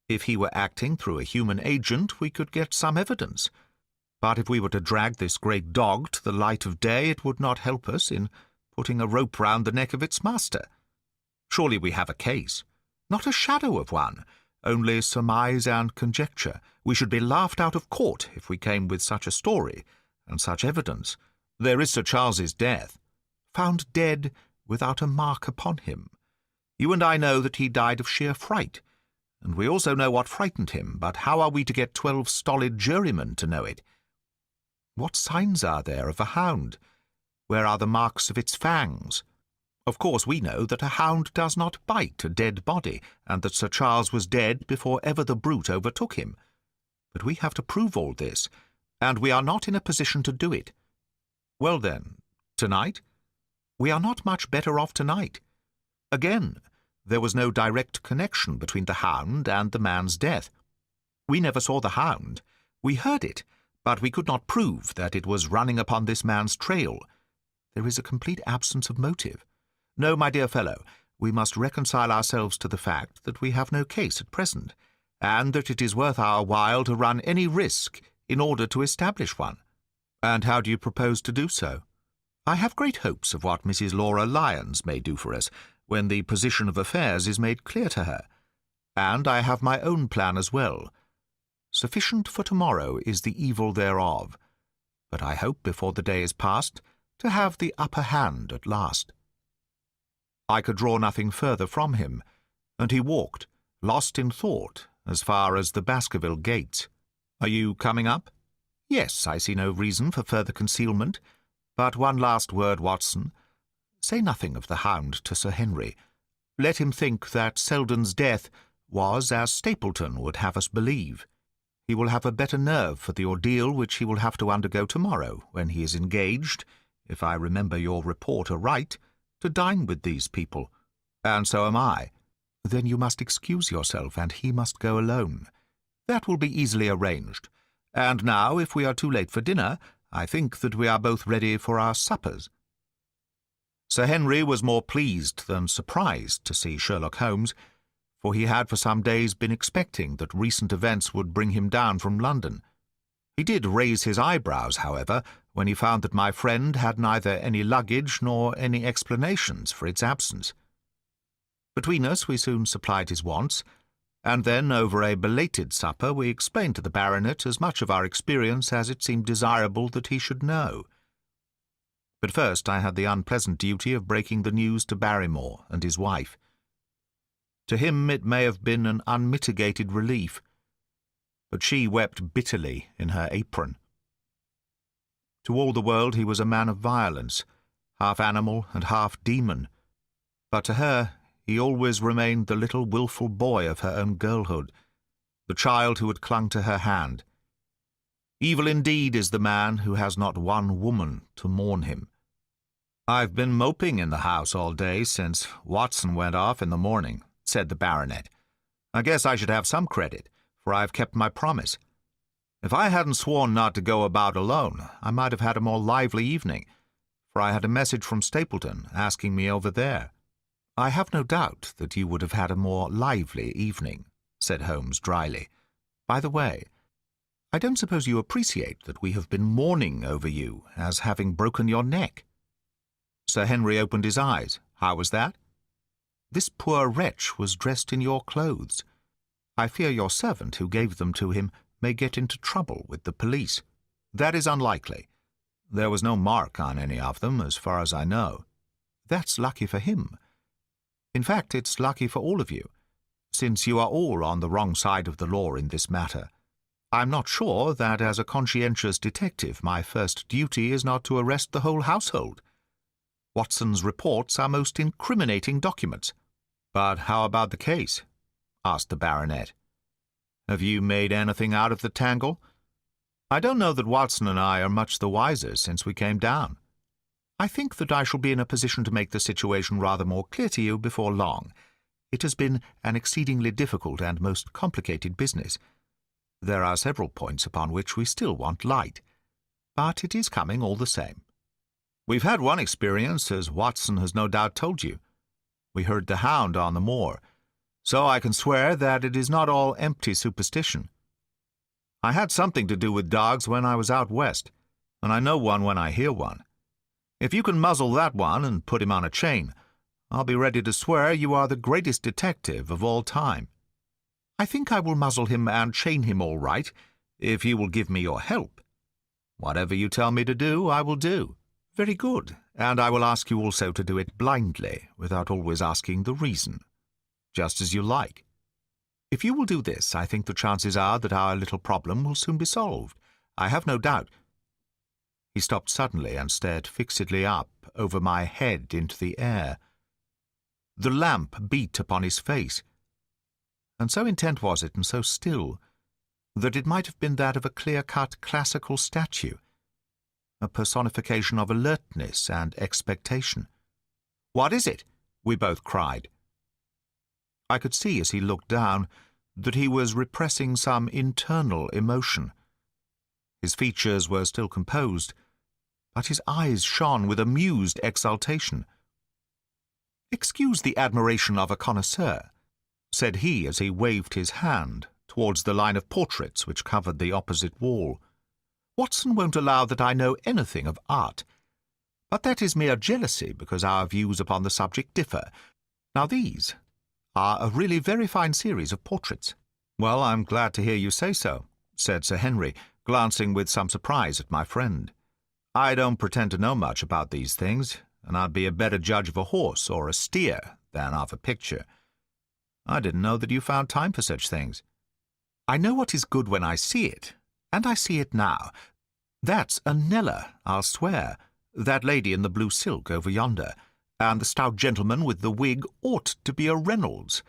If he were acting through a human agent, we could get some evidence. But if we were to drag this great dog to the light of day, it would not help us in putting a rope round the neck of its master. Surely we have a case. Not a shadow of one, only surmise and conjecture. We should be laughed out of court if we came with such a story and such evidence. There is Sir Charles's death, found dead without a mark upon him. You and I know that he died of sheer fright, and we also know what frightened him, but how are we to get 12 stolid jurymen to know it? What signs are there of a hound? Where are the marks of its fangs? Of course we know that a hound does not bite a dead body, and that Sir Charles was dead before ever the brute overtook him. But we have to prove all this, and we are not in a position to do it. Well then, tonight? We are not much better off tonight. Again, there was no direct connection between the hound and the man's death. We never saw the hound. We heard it, but we could not prove that it was running upon this man's trail. There is a complete absence of motive. No, my dear fellow, we must reconcile ourselves to the fact that we have no case at present, and that it is worth our while to run any risk in order to establish one. And how do you propose to do so? I have great hopes of what Mrs. Laura Lyons may do for us when the position of affairs is made clear to her, and I have my own plan as well. Sufficient for tomorrow is the evil thereof, but I hope before the day is past to have the upper hand at last." I could draw nothing further from him, and he walked, lost in thought, as far as the Baskerville gates. "Are you coming up?" "Yes, I see no reason for further concealment. But one last word, Watson. Say nothing of the hound to Sir Henry. Let him think that Selden's death was as Stapleton would have us believe. He will have a better nerve for the ordeal which he will have to undergo tomorrow, when he is engaged, if I remember your report aright, to dine with these people. And so am I. Then you must excuse yourself, and he must go alone. That will be easily arranged. And now, if we are too late for dinner, I think that we are both ready for our suppers." Sir Henry was more pleased than surprised to see Sherlock Holmes, for he had for some days been expecting that recent events would bring him down from London. He did raise his eyebrows, however, when he found that my friend had neither any luggage nor any explanations for its absence. Between us we soon supplied his wants, and then, over a belated supper, we explained to the baronet as much of our experience as it seemed desirable that he should know. But first I had the unpleasant duty of breaking the news to Barrymore and his wife. To him it may have been an unmitigated relief, but she wept bitterly in her apron. To all the world he was a man of violence, half animal and half demon, but to her he always remained the little wilful boy of her own girlhood, the child who had clung to her hand. Evil indeed is the man who has not one woman to mourn him. "I've been moping in the house all day since Watson went off in the morning," said the baronet. "I guess I should have some credit, for I've kept my promise. If I hadn't sworn not to go about alone, I might have had a more lively evening, for I had a message from Stapleton asking me over there." "I have no doubt that you would have had a more lively evening," said Holmes dryly. "By the way, I don't suppose you appreciate that we have been mourning over you as having broken your neck." Sir Henry opened his eyes. "How was that?" "This poor wretch was dressed in your clothes. I fear your servant who gave them to him may get into trouble with the police." "That is unlikely. There was no mark on any of them, as far as I know." "That's lucky for him. In fact, it's lucky for all of you, since you are all on the wrong side of the law in this matter. I'm not sure that as a conscientious detective my first duty is not to arrest the whole household. Watson's reports are most incriminating documents." "But how about the case?" asked the baronet. "Have you made anything out of the tangle? I don't know that Watson and I are much the wiser since we came down." "I think that I shall be in a position to make the situation rather more clear to you before long. It has been an exceedingly difficult and most complicated business. There are several points upon which we still want light, but it is coming all the same. We've had one experience, as Watson has no doubt told you. We heard the Hound on the moor, so I can swear that it is not all empty superstition. I had something to do with dogs when I was out west, and I know one when I hear one. If you can muzzle that one and put him on a chain, I'll be ready to swear you are the greatest detective of all time." "I think I will muzzle him and chain him all right, if you will give me your help." "Whatever you tell me to do, I will do." "Very good, and I will ask you also to do it blindly, without always asking the reason." "Just as you like." "If you will do this, I think the chances are that our little problem will soon be solved. I have no doubt—" He stopped suddenly and stared fixedly up over my head into the air. The lamp beat upon his face, and so intent was it and so still that it might have been that of a clear-cut classical statue, a personification of alertness and expectation. "What is it?" we both cried. I could see as he looked down that he was repressing some internal emotion. His features were still composed, but his eyes shone with amused exultation. "Excuse the admiration of a connoisseur," said he as he waved his hand towards the line of portraits which covered the opposite wall. "Watson won't allow that I know anything of art, but that is mere jealousy because our views upon the subject differ. Now these are a really very fine series of portraits." "Well, I'm glad to hear you say so," said Sir Henry, glancing with some surprise at my friend. "I don't pretend to know much about these things, and I'd be a better judge of a horse or a steer than of a picture. I didn't know that you found time for such things." "I know what is good when I see it, and I see it now. That's a Nella, I'll swear, that lady in the blue silk over yonder, and the stout gentleman with the wig ought to be a Reynolds.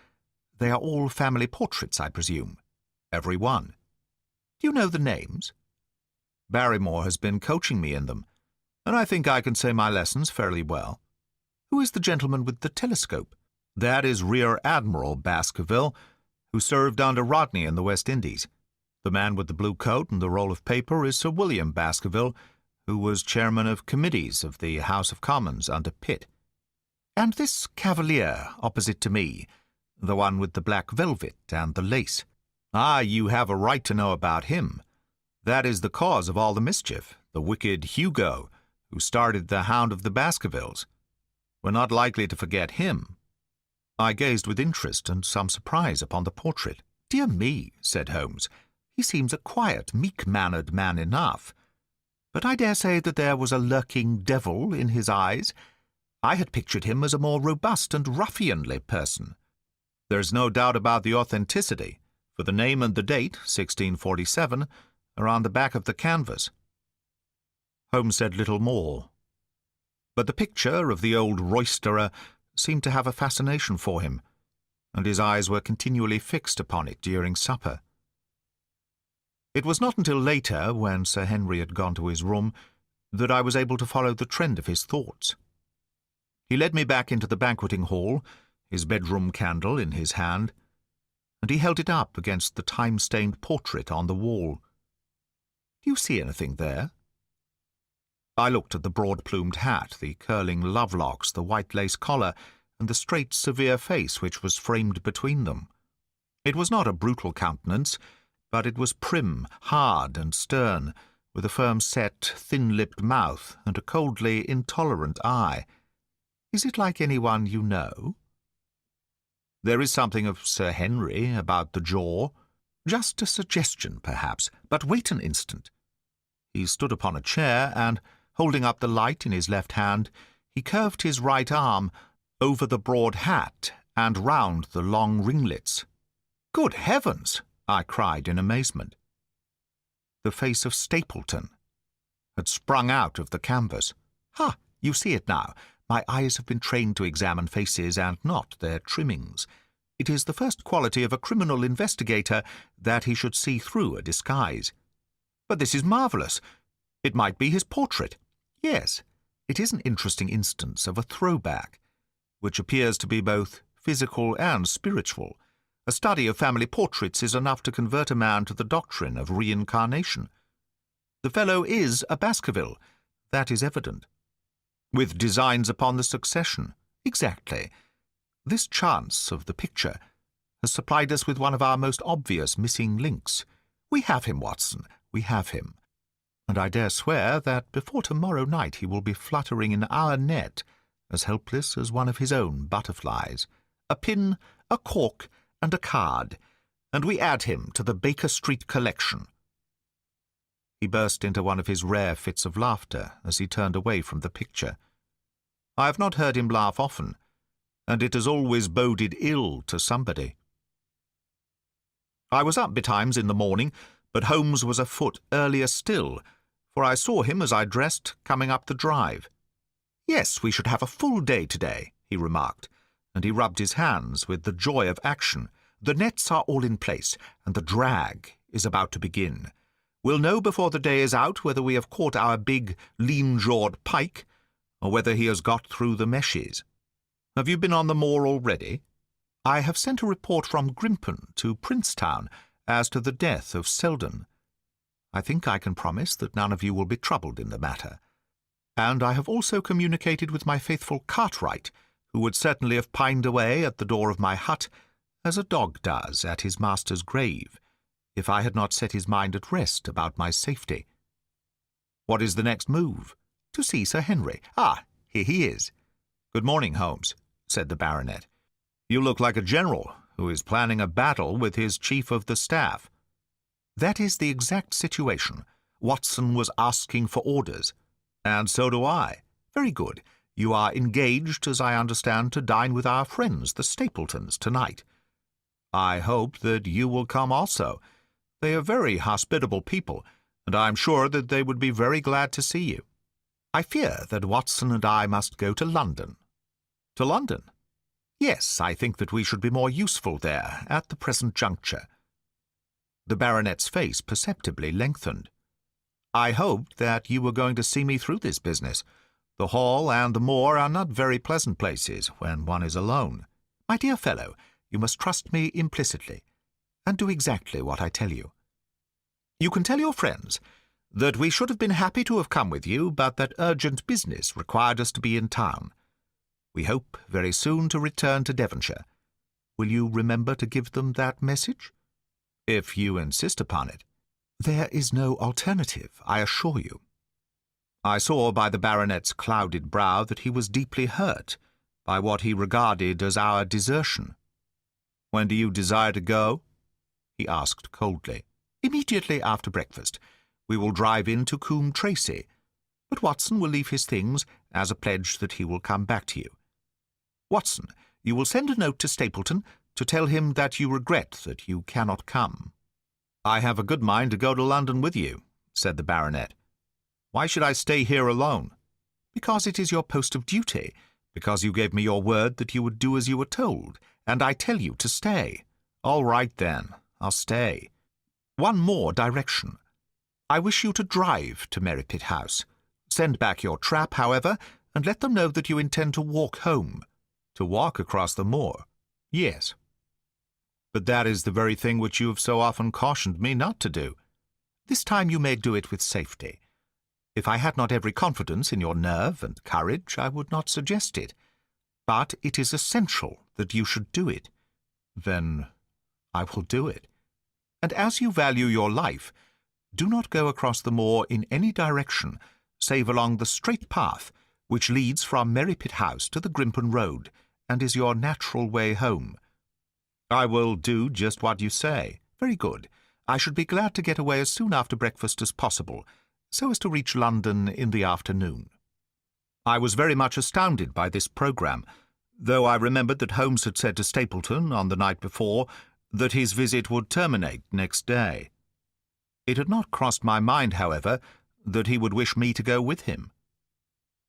They are all family portraits, I presume?" "Every one." "Do you know the names?" "Barrymore has been coaching me in them, and I think I can say my lessons fairly well." "Who is the gentleman with the telescope?" "That is Rear Admiral Baskerville, who served under Rodney in the West Indies. The man with the blue coat and the roll of paper is Sir William Baskerville, who was chairman of committees of the House of Commons under Pitt." "And this cavalier opposite to me, The one with the black velvet and the lace. Ah, you have a right to know about him. That is the cause of all the mischief, the wicked Hugo, who started the Hound of the Baskervilles. We're not likely to forget him." I gazed with interest and some surprise upon the portrait. "Dear me," said Holmes, "he seems a quiet, meek-mannered man enough. But I dare say that there was a lurking devil in his eyes. I had pictured him as a more robust and ruffianly person." "There's no doubt about the authenticity, for the name and the date, 1647, are on the back of the canvas." Holmes said little more, but the picture of the old roisterer seemed to have a fascination for him, and his eyes were continually fixed upon it during supper. It was not until later, when Sir Henry had gone to his room, that I was able to follow the trend of his thoughts. He led me back into the banqueting hall, his bedroom candle in his hand, and he held it up against the time-stained portrait on the wall. "Do you see anything there?" I looked at the broad-plumed hat, the curling love-locks, the white lace collar, and the straight, severe face which was framed between them. It was not a brutal countenance, but it was prim, hard, and stern, with a firm-set, thin-lipped mouth and a coldly intolerant eye. "Is it like anyone you know?" "There is something of Sir Henry about the jaw. Just a suggestion, perhaps. But wait an instant." He stood upon a chair, and, holding up the light in his left hand, he curved his right arm over the broad hat and round the long ringlets. "Good heavens!" I cried in amazement. The face of Stapleton had sprung out of the canvas. "Ha! You see it now. My eyes have been trained to examine faces and not their trimmings. It is the first quality of a criminal investigator that he should see through a disguise. But this is marvellous. It might be his portrait. Yes, it is an interesting instance of a throwback, which appears to be both physical and spiritual. A study of family portraits is enough to convert a man to the doctrine of reincarnation. The fellow is a Baskerville, that is evident. With designs upon the succession. Exactly. This chance of the picture has supplied us with one of our most obvious missing links. We have him, Watson, we have him. And I dare swear that before tomorrow night he will be fluttering in our net, as helpless as one of his own butterflies. A pin, a cork, and a card, and we add him to the Baker Street collection." He burst into one of his rare fits of laughter as he turned away from the picture. I have not heard him laugh often, and it has always boded ill to somebody. I was up betimes in the morning, but Holmes was afoot earlier still, for I saw him as I dressed coming up the drive. "Yes, we should have a full day today," he remarked, and he rubbed his hands with the joy of action. "The nets are all in place, and the drag is about to begin. We'll know before the day is out whether we have caught our big, lean-jawed pike, or whether he has got through the meshes. Have you been on the moor already?" "I have sent a report from Grimpen to Princetown as to the death of Selden. I think I can promise that none of you will be troubled in the matter. And I have also communicated with my faithful Cartwright, who would certainly have pined away at the door of my hut, as a dog does at his master's grave, if I had not set his mind at rest about my safety." "What is the next move?" "To see Sir Henry. Ah, here he is." "Good morning, Holmes," said the baronet. "You look like a general who is planning a battle with his chief of the staff." "That is the exact situation. Watson was asking for orders." "And so do I." "Very good. You are engaged, as I understand, to dine with our friends, the Stapletons, tonight." "I hope that you will come also. They are very hospitable people, and I am sure that they would be very glad to see you." "I fear that Watson and I must go to London." "To London?" "Yes, I think that we should be more useful there at the present juncture." The baronet's face perceptibly lengthened. "I hoped that you were going to see me through this business. The hall and the moor are not very pleasant places when one is alone." "My dear fellow, you must trust me implicitly, and do exactly what I tell you. You can tell your friends that we should have been happy to have come with you, but that urgent business required us to be in town. We hope very soon to return to Devonshire. Will you remember to give them that message? If you insist upon it. There is no alternative, I assure you. I saw by the baronet's clouded brow that he was deeply hurt by what he regarded as our desertion. When do you desire to go? He asked coldly. Immediately after breakfast. We will drive into Coombe Tracy, but Watson will leave his things as a pledge that he will come back to you. Watson, you will send a note to Stapleton to tell him that you regret that you cannot come. I have a good mind to go to London with you, said the baronet. Why should I stay here alone? Because it is your post of duty, because you gave me your word that you would do as you were told, and I tell you to stay. All right, then, I'll stay. One more direction. I wish you to drive to Merripit House. Send back your trap, however, and let them know that you intend to walk home. To walk across the moor? Yes. But that is the very thing which you have so often cautioned me not to do. This time you may do it with safety. If I had not every confidence in your nerve and courage, I would not suggest it. But it is essential that you should do it. Then I will do it. And as you value your life, do not go across the moor in any direction, save along the straight path which leads from Merripit House to the Grimpen Road, and is your natural way home. I will do just what you say. Very good. I should be glad to get away as soon after breakfast as possible, so as to reach London in the afternoon. I was very much astounded by this programme, though I remembered that Holmes had said to Stapleton on the night before that his visit would terminate next day. It had not crossed my mind, however, that he would wish me to go with him.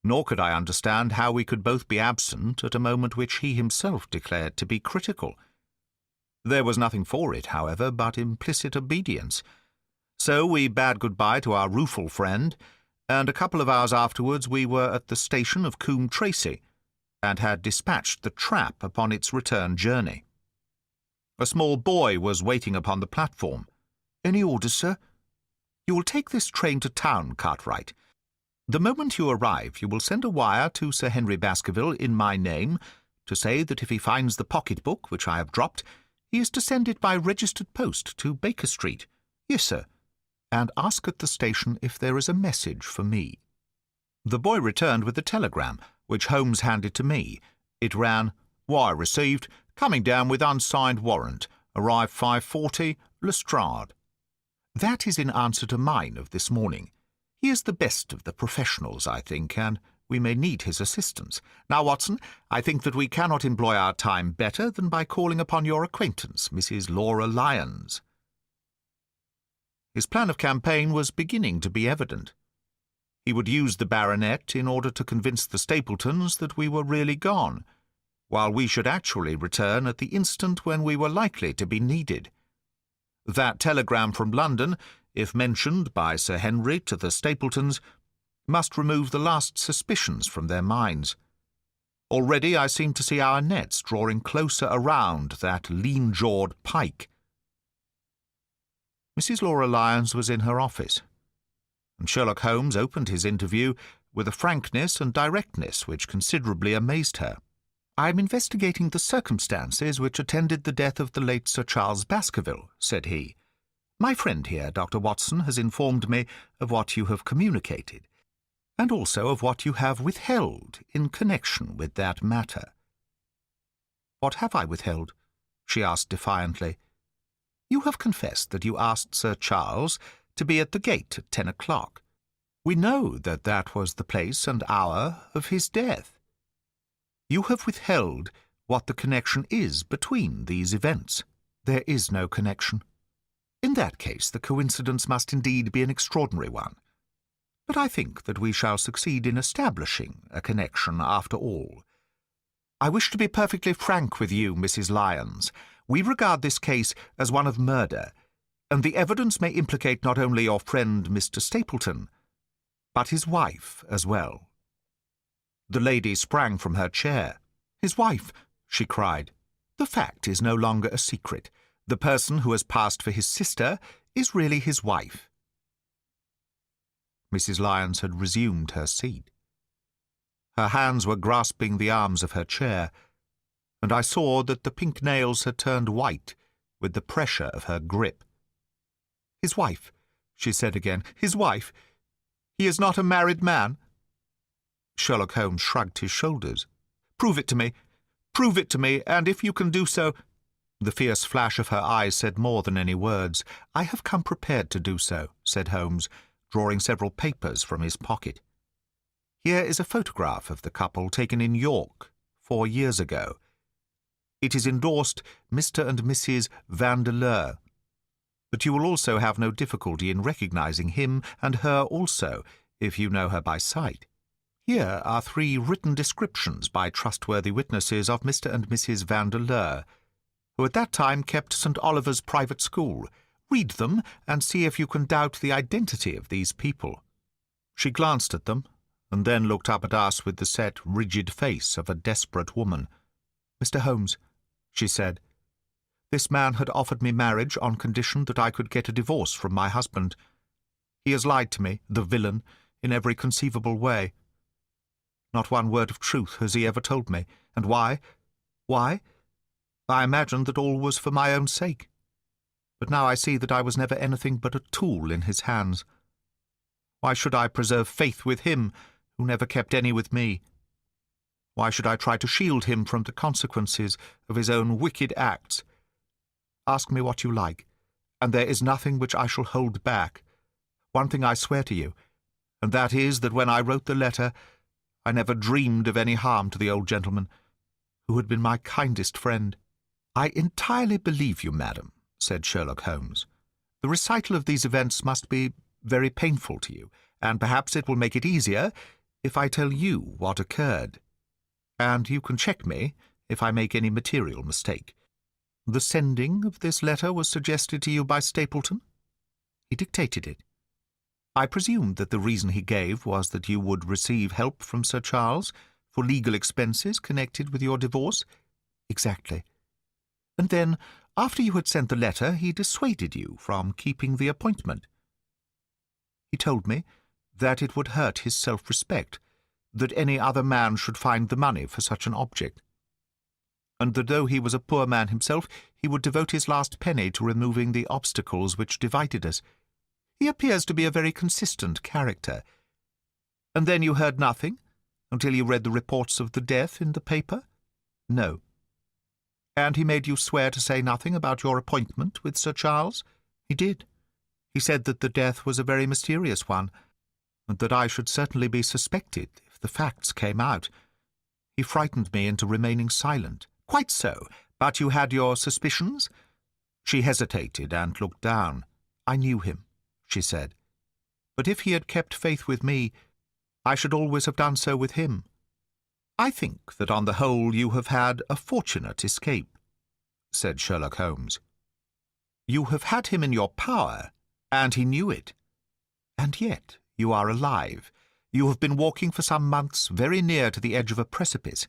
Nor could I understand how we could both be absent at a moment which he himself declared to be critical. There was nothing for it, however, but implicit obedience. So we bade good-bye to our rueful friend, and a couple of hours afterwards we were at the station of Coombe Tracy, and had dispatched the trap upon its return journey. A small boy was waiting upon the platform. Any orders, sir? You will take this train to town, Cartwright. The moment you arrive, you will send a wire to Sir Henry Baskerville in my name to say that if he finds the pocket-book which I have dropped, he is to send it by registered post to Baker Street. Yes, sir. And ask at the station if there is a message for me. The boy returned with the telegram, which Holmes handed to me. It ran, Wire received, coming down with unsigned warrant. Arrived 5:40, Lestrade. That is in answer to mine of this morning. He is the best of the professionals, I think, and we may need his assistance. Now, Watson, I think that we cannot employ our time better than by calling upon your acquaintance, Mrs. Laura Lyons. His plan of campaign was beginning to be evident. He would use the baronet in order to convince the Stapletons that we were really gone, while we should actually return at the instant when we were likely to be needed. That telegram from London, if mentioned by Sir Henry to the Stapletons, must remove the last suspicions from their minds. Already I seemed to see our nets drawing closer around that lean-jawed pike. Mrs. Laura Lyons was in her office, and Sherlock Holmes opened his interview with a frankness and directness which considerably amazed her. I am investigating the circumstances which attended the death of the late Sir Charles Baskerville, said he. My friend here, Dr. Watson, has informed me of what you have communicated, and also of what you have withheld in connection with that matter. What have I withheld? She asked defiantly. You have confessed that you asked Sir Charles to be at the gate at 10 o'clock. We know that that was the place and hour of his death. You have withheld what the connection is between these events. There is no connection. In that case, the coincidence must indeed be an extraordinary one. But I think that we shall succeed in establishing a connection after all. I wish to be perfectly frank with you, Mrs. Lyons. We regard this case as one of murder, and the evidence may implicate not only your friend Mr. Stapleton, but his wife as well. The lady sprang from her chair. His wife, she cried. The fact is no longer a secret. The person who has passed for his sister is really his wife. Mrs. Lyons had resumed her seat. Her hands were grasping the arms of her chair, and I saw that the pink nails had turned white with the pressure of her grip. "His wife," she said again. "His wife. He is not a married man." Sherlock Holmes shrugged his shoulders. "Prove it to me. Prove it to me, and if you can do so—" The fierce flash of her eyes said more than any words. "I have come prepared to do so," said Holmes, drawing several papers from his pocket. "Here is a photograph of the couple taken in York 4 years ago. It is endorsed Mr. and Mrs. Vandeleur. But you will also have no difficulty in recognizing him and her also, if you know her by sight. Here are 3 written descriptions by trustworthy witnesses of Mr. and Mrs. Vandeleur, who at that time kept St. Oliver's private school. Read them and see if you can doubt the identity of these people." She glanced at them, and then looked up at us with the set, rigid face of a desperate woman. "Mr. Holmes," she said, "this man had offered me marriage on condition that I could get a divorce from my husband. He has lied to me, the villain, in every conceivable way. Not one word of truth has he ever told me. And why? Why? I imagined that all was for my own sake. But now I see that I was never anything but a tool in his hands. Why should I preserve faith with him, who never kept any with me? Why should I try to shield him from the consequences of his own wicked acts? Ask me what you like, and there is nothing which I shall hold back. One thing I swear to you, and that is that when I wrote the letter, I never dreamed of any harm to the old gentleman, who had been my kindest friend." "I entirely believe you, madam," said Sherlock Holmes. "The recital of these events must be very painful to you, and perhaps it will make it easier if I tell you what occurred. And you can check me if I make any material mistake. The sending of this letter was suggested to you by Stapleton? He dictated it. I presume that the reason he gave was that you would receive help from Sir Charles for legal expenses connected with your divorce?" "Exactly. And then, after you had sent the letter, he dissuaded you from keeping the appointment. He told me that it would hurt his self-respect, that any other man should find the money for such an object, and that though he was a poor man himself, he would devote his last penny to removing the obstacles which divided us. He appears to be a very consistent character. And then you heard nothing until you read the reports of the death in the paper?" "No." "And he made you swear to say nothing about your appointment with Sir Charles?" "He did. He said that the death was a very mysterious one, and that I should certainly be suspected if the facts came out. He frightened me into remaining silent." "Quite so. But you had your suspicions?" She hesitated and looked down. "I knew him," she said. "But if he had kept faith with me, I should always have done so with him. I think that on the whole you have had a fortunate escape," said Sherlock Holmes. "You have had him in your power, and he knew it. And yet you are alive. You have been walking for some months very near to the edge of a precipice.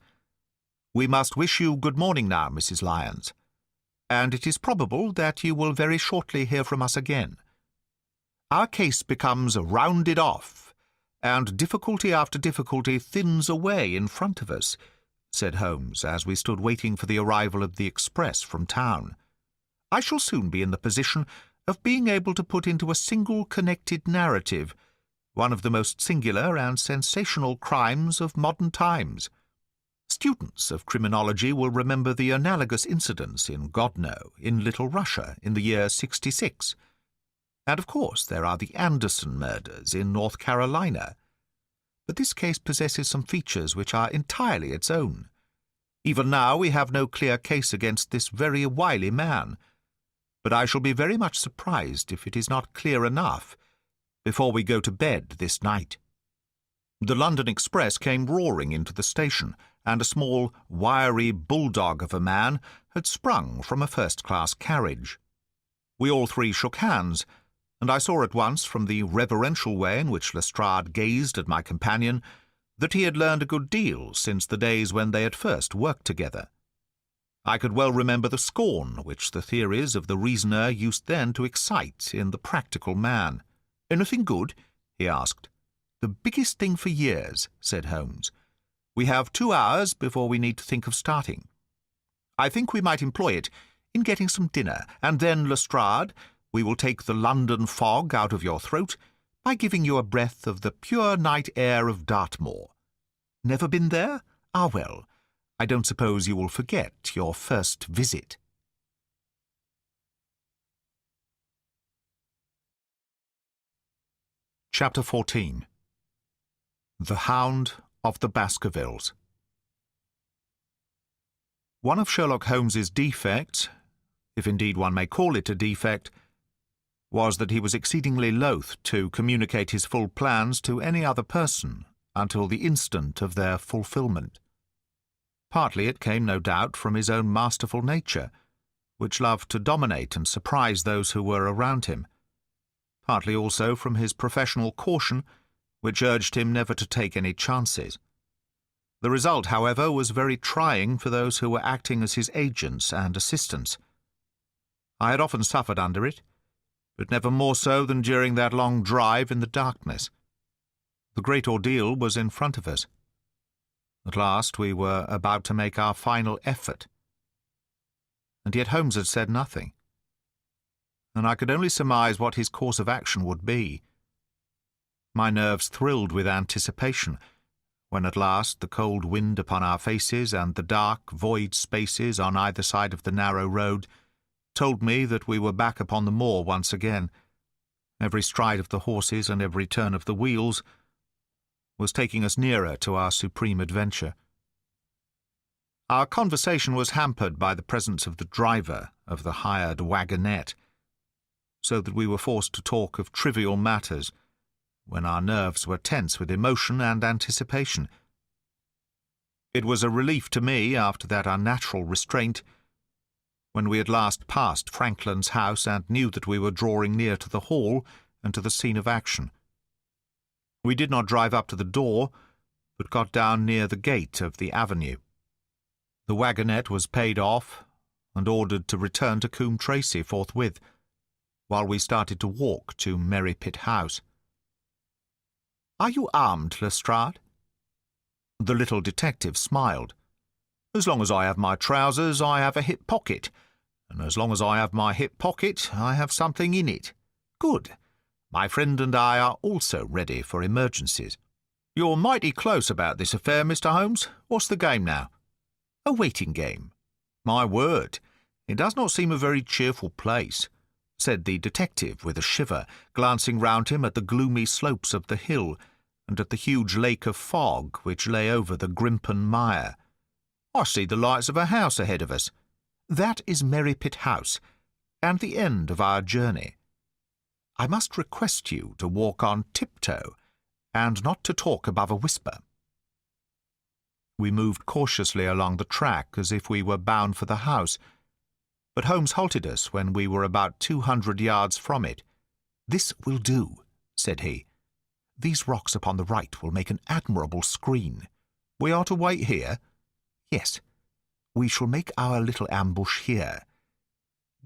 We must wish you good morning now, Mrs. Lyons, and it is probable that you will very shortly hear from us again. Our case becomes rounded off, and difficulty after difficulty thins away in front of us," said Holmes, as we stood waiting for the arrival of the express from town. "I shall soon be in the position of being able to put into a single connected narrative one of the most singular and sensational crimes of modern times. Students of criminology will remember the analogous incidents in Godno, in Little Russia, in the year 66. And, of course, there are the Anderson murders in North Carolina. But this case possesses some features which are entirely its own. Even now we have no clear case against this very wily man, but I shall be very much surprised if it is not clear enough before we go to bed this night." The London express came roaring into the station, and a small, wiry bulldog of a man had sprung from a first-class carriage. We all 3 shook hands, and I saw at once, from the reverential way in which Lestrade gazed at my companion, that he had learned a good deal since the days when they had first worked together. I could well remember the scorn which the theories of the reasoner used then to excite in the practical man. "Anything good?" he asked. "The biggest thing for years," said Holmes. "We have 2 hours before we need to think of starting." I think we might employ it in getting some dinner, and then, Lestrade, we will take the London fog out of your throat by giving you a breath of the pure night air of Dartmoor. Never been there? Ah, well, I don't suppose you will forget your first visit. Chapter 14. The Hound of the Baskervilles. One of Sherlock Holmes's defects, if indeed one may call it a defect, was that he was exceedingly loath to communicate his full plans to any other person until the instant of their fulfilment. Partly it came, no doubt, from his own masterful nature, which loved to dominate and surprise those who were around him. Partly also from his professional caution, which urged him never to take any chances. The result, however, was very trying for those who were acting as his agents and assistants. I had often suffered under it, but never more so than during that long drive in the darkness. The great ordeal was in front of us. At last we were about to make our final effort. And yet Holmes had said nothing, and I could only surmise what his course of action would be. My nerves thrilled with anticipation, when at last the cold wind upon our faces and the dark, void spaces on either side of the narrow road told me that we were back upon the moor once again. Every stride of the horses and every turn of the wheels was taking us nearer to our supreme adventure. Our conversation was hampered by the presence of the driver of the hired wagonette, so that we were forced to talk of trivial matters when our nerves were tense with emotion and anticipation. It was a relief to me, after that unnatural restraint, when we at last passed Franklin's house and knew that we were drawing near to the hall and to the scene of action. We did not drive up to the door, but got down near the gate of the avenue. The wagonette was paid off and ordered to return to Coombe Tracy forthwith, while we started to walk to Merrypit House. "Are you armed, Lestrade?" The little detective smiled. "As long as I have my trousers, I have a hip pocket, and as long as I have my hip pocket, I have something in it. Good. My friend and I are also ready for emergencies. You're mighty close about this affair, Mr. Holmes. What's the game now?" "A waiting game." "My word, it does not seem a very cheerful place," said the detective with a shiver, glancing round him at the gloomy slopes of the hill and at the huge lake of fog which lay over the Grimpen Mire. "I see the lights of a house ahead of us." "That is Merrypit House, and the end of our journey. I must request you to walk on tiptoe, and not to talk above a whisper." We moved cautiously along the track as if we were bound for the house, but Holmes halted us when we were about 200 yards from it. "This will do," said he. "These rocks upon the right will make an admirable screen." "We are to wait here?" "Yes. We shall make our little ambush here.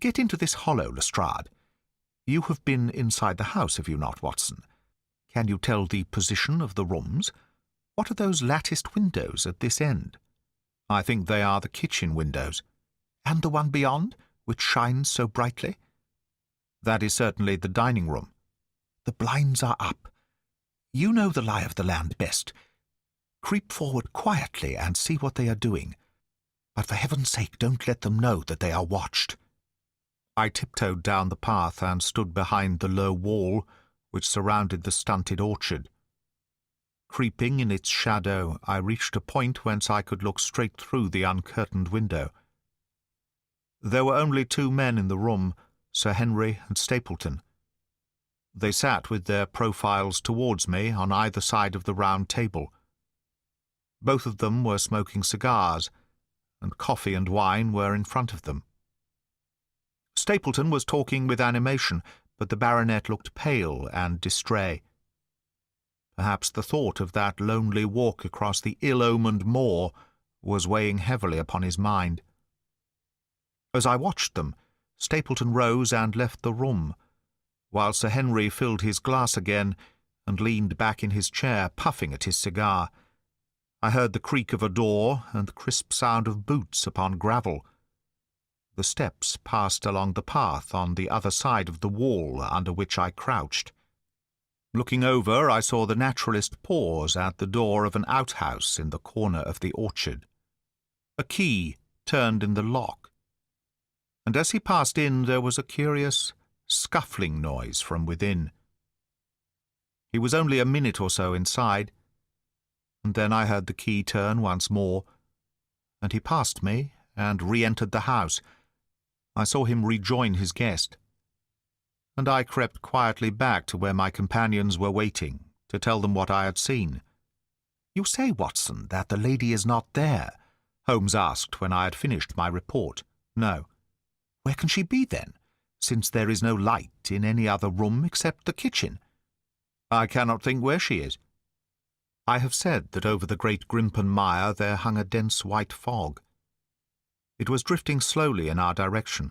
Get into this hollow, Lestrade. You have been inside the house, have you not, Watson? Can you tell the position of the rooms? What are those latticed windows at this end?" "I think they are the kitchen windows." "And the one beyond, which shines so brightly?" "That is certainly the dining room." "The blinds are up. You know the lie of the land best. Creep forward quietly and see what they are doing. But for heaven's sake, don't let them know that they are watched." I tiptoed down the path and stood behind the low wall which surrounded the stunted orchard. Creeping in its shadow, I reached a point whence I could look straight through the uncurtained window. There were only two men in the room, Sir Henry and Stapleton. They sat with their profiles towards me on either side of the round table. Both of them were smoking cigars, and coffee and wine were in front of them. Stapleton was talking with animation, but the baronet looked pale and distrait. Perhaps the thought of that lonely walk across the ill-omened moor was weighing heavily upon his mind. As I watched them, Stapleton rose and left the room, while Sir Henry filled his glass again and leaned back in his chair, puffing at his cigar. I heard the creak of a door and the crisp sound of boots upon gravel. The steps passed along the path on the other side of the wall under which I crouched. Looking over, I saw the naturalist pause at the door of an outhouse in the corner of the orchard. A key turned in the lock, and as he passed in there was a curious scuffling noise from within. He was only a minute or so inside, and then I heard the key turn once more, and he passed me and re-entered the house. I saw him rejoin his guest, and I crept quietly back to where my companions were waiting to tell them what I had seen. "You say, Watson, that the lady is not there?" Holmes asked when I had finished my report. "No." "Where can she be, then, since there is no light in any other room except the kitchen?" "I cannot think where she is." I have said that over the great Grimpen Mire there hung a dense white fog. It was drifting slowly in our direction,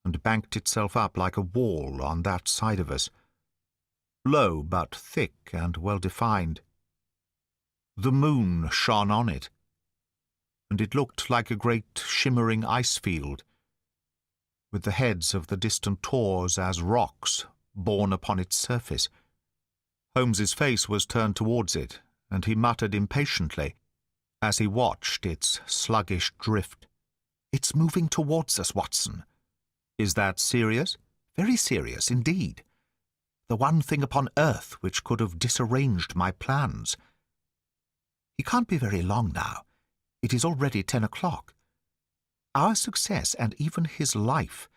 and banked itself up like a wall on that side of us, low but thick and well-defined. The moon shone on it, and it looked like a great shimmering ice field, with the heads of the distant tors as rocks borne upon its surface. Holmes's face was turned towards it, and he muttered impatiently as he watched its sluggish drift. "It's moving towards us, Watson." "Is that serious?" "Very serious indeed. The one thing upon earth which could have disarranged my plans. He can't be very long now. It is already 10 o'clock. Our success and even his life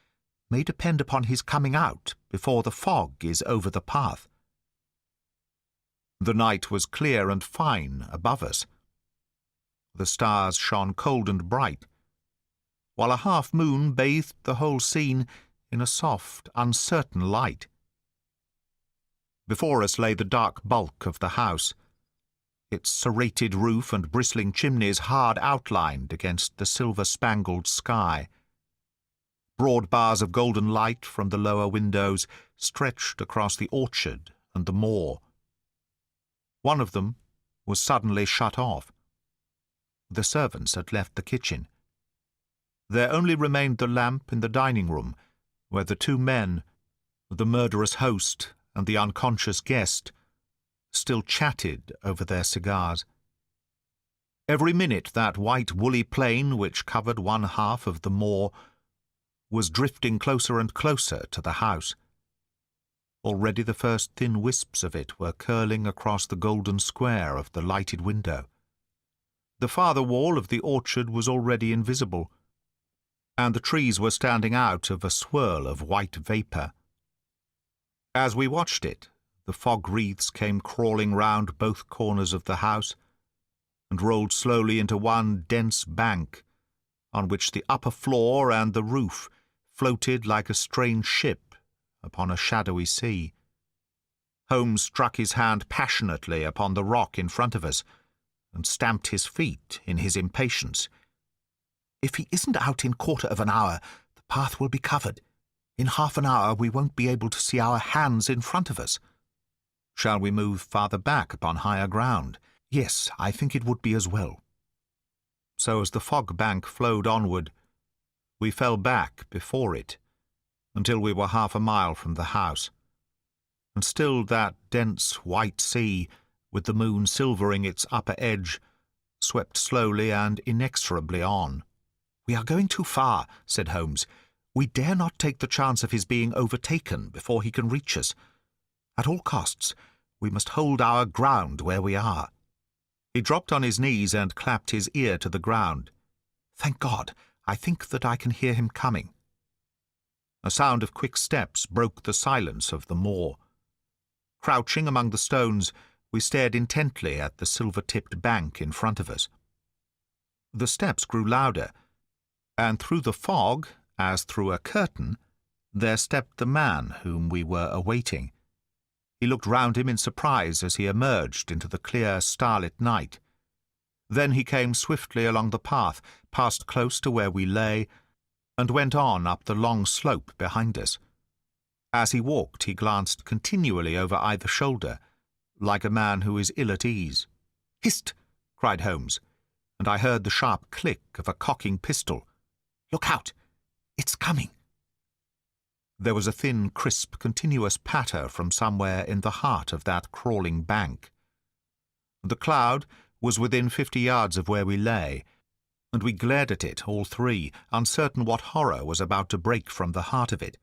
may depend upon his coming out before the fog is over the path." The night was clear and fine above us. The stars shone cold and bright, while a half-moon bathed the whole scene in a soft, uncertain light. Before us lay the dark bulk of the house, its serrated roof and bristling chimneys hard outlined against the silver-spangled sky. Broad bars of golden light from the lower windows stretched across the orchard and the moor. One of them was suddenly shut off. The servants had left the kitchen. There only remained the lamp in the dining-room, where the two men, the murderous host and the unconscious guest, still chatted over their cigars. Every minute that white woolly plain which covered one half of the moor was drifting closer and closer to the house. Already the first thin wisps of it were curling across the golden square of the lighted window. The farther wall of the orchard was already invisible, and the trees were standing out of a swirl of white vapour. As we watched it, the fog wreaths came crawling round both corners of the house, and rolled slowly into one dense bank, on which the upper floor and the roof floated like a strange ship upon a shadowy sea. Holmes struck his hand passionately upon the rock in front of us, and stamped his feet in his impatience. "If he isn't out in 1/4 of an hour, the path will be covered. In half an hour we won't be able to see our hands in front of us." "Shall we move farther back upon higher ground?" "Yes, I think it would be as well." So as the fog bank flowed onward, we fell back before it, until we were half a mile from the house, and still that dense white sea, with the moon silvering its upper edge, swept slowly and inexorably on. "We are going too far," said Holmes. "We dare not take the chance of his being overtaken before he can reach us. At all costs, we must hold our ground where we are." He dropped on his knees and clapped his ear to the ground. "Thank God, I think that I can hear him coming." A sound of quick steps broke the silence of the moor. Crouching among the stones, we stared intently at the silver-tipped bank in front of us. The steps grew louder, and through the fog, as through a curtain, there stepped the man whom we were awaiting. He looked round him in surprise as he emerged into the clear, starlit night. Then he came swiftly along the path, passed close to where we lay, and went on up the long slope behind us. As he walked, he glanced continually over either shoulder, like a man who is ill at ease. "Hist!" cried Holmes, and I heard the sharp click of a cocking pistol. "Look out! It's coming. There was a thin, crisp, continuous patter from somewhere in the heart of that crawling bank. The cloud was within 50 yards of where we lay, and we glared at it, all three, uncertain what horror was about to break from the heart of it.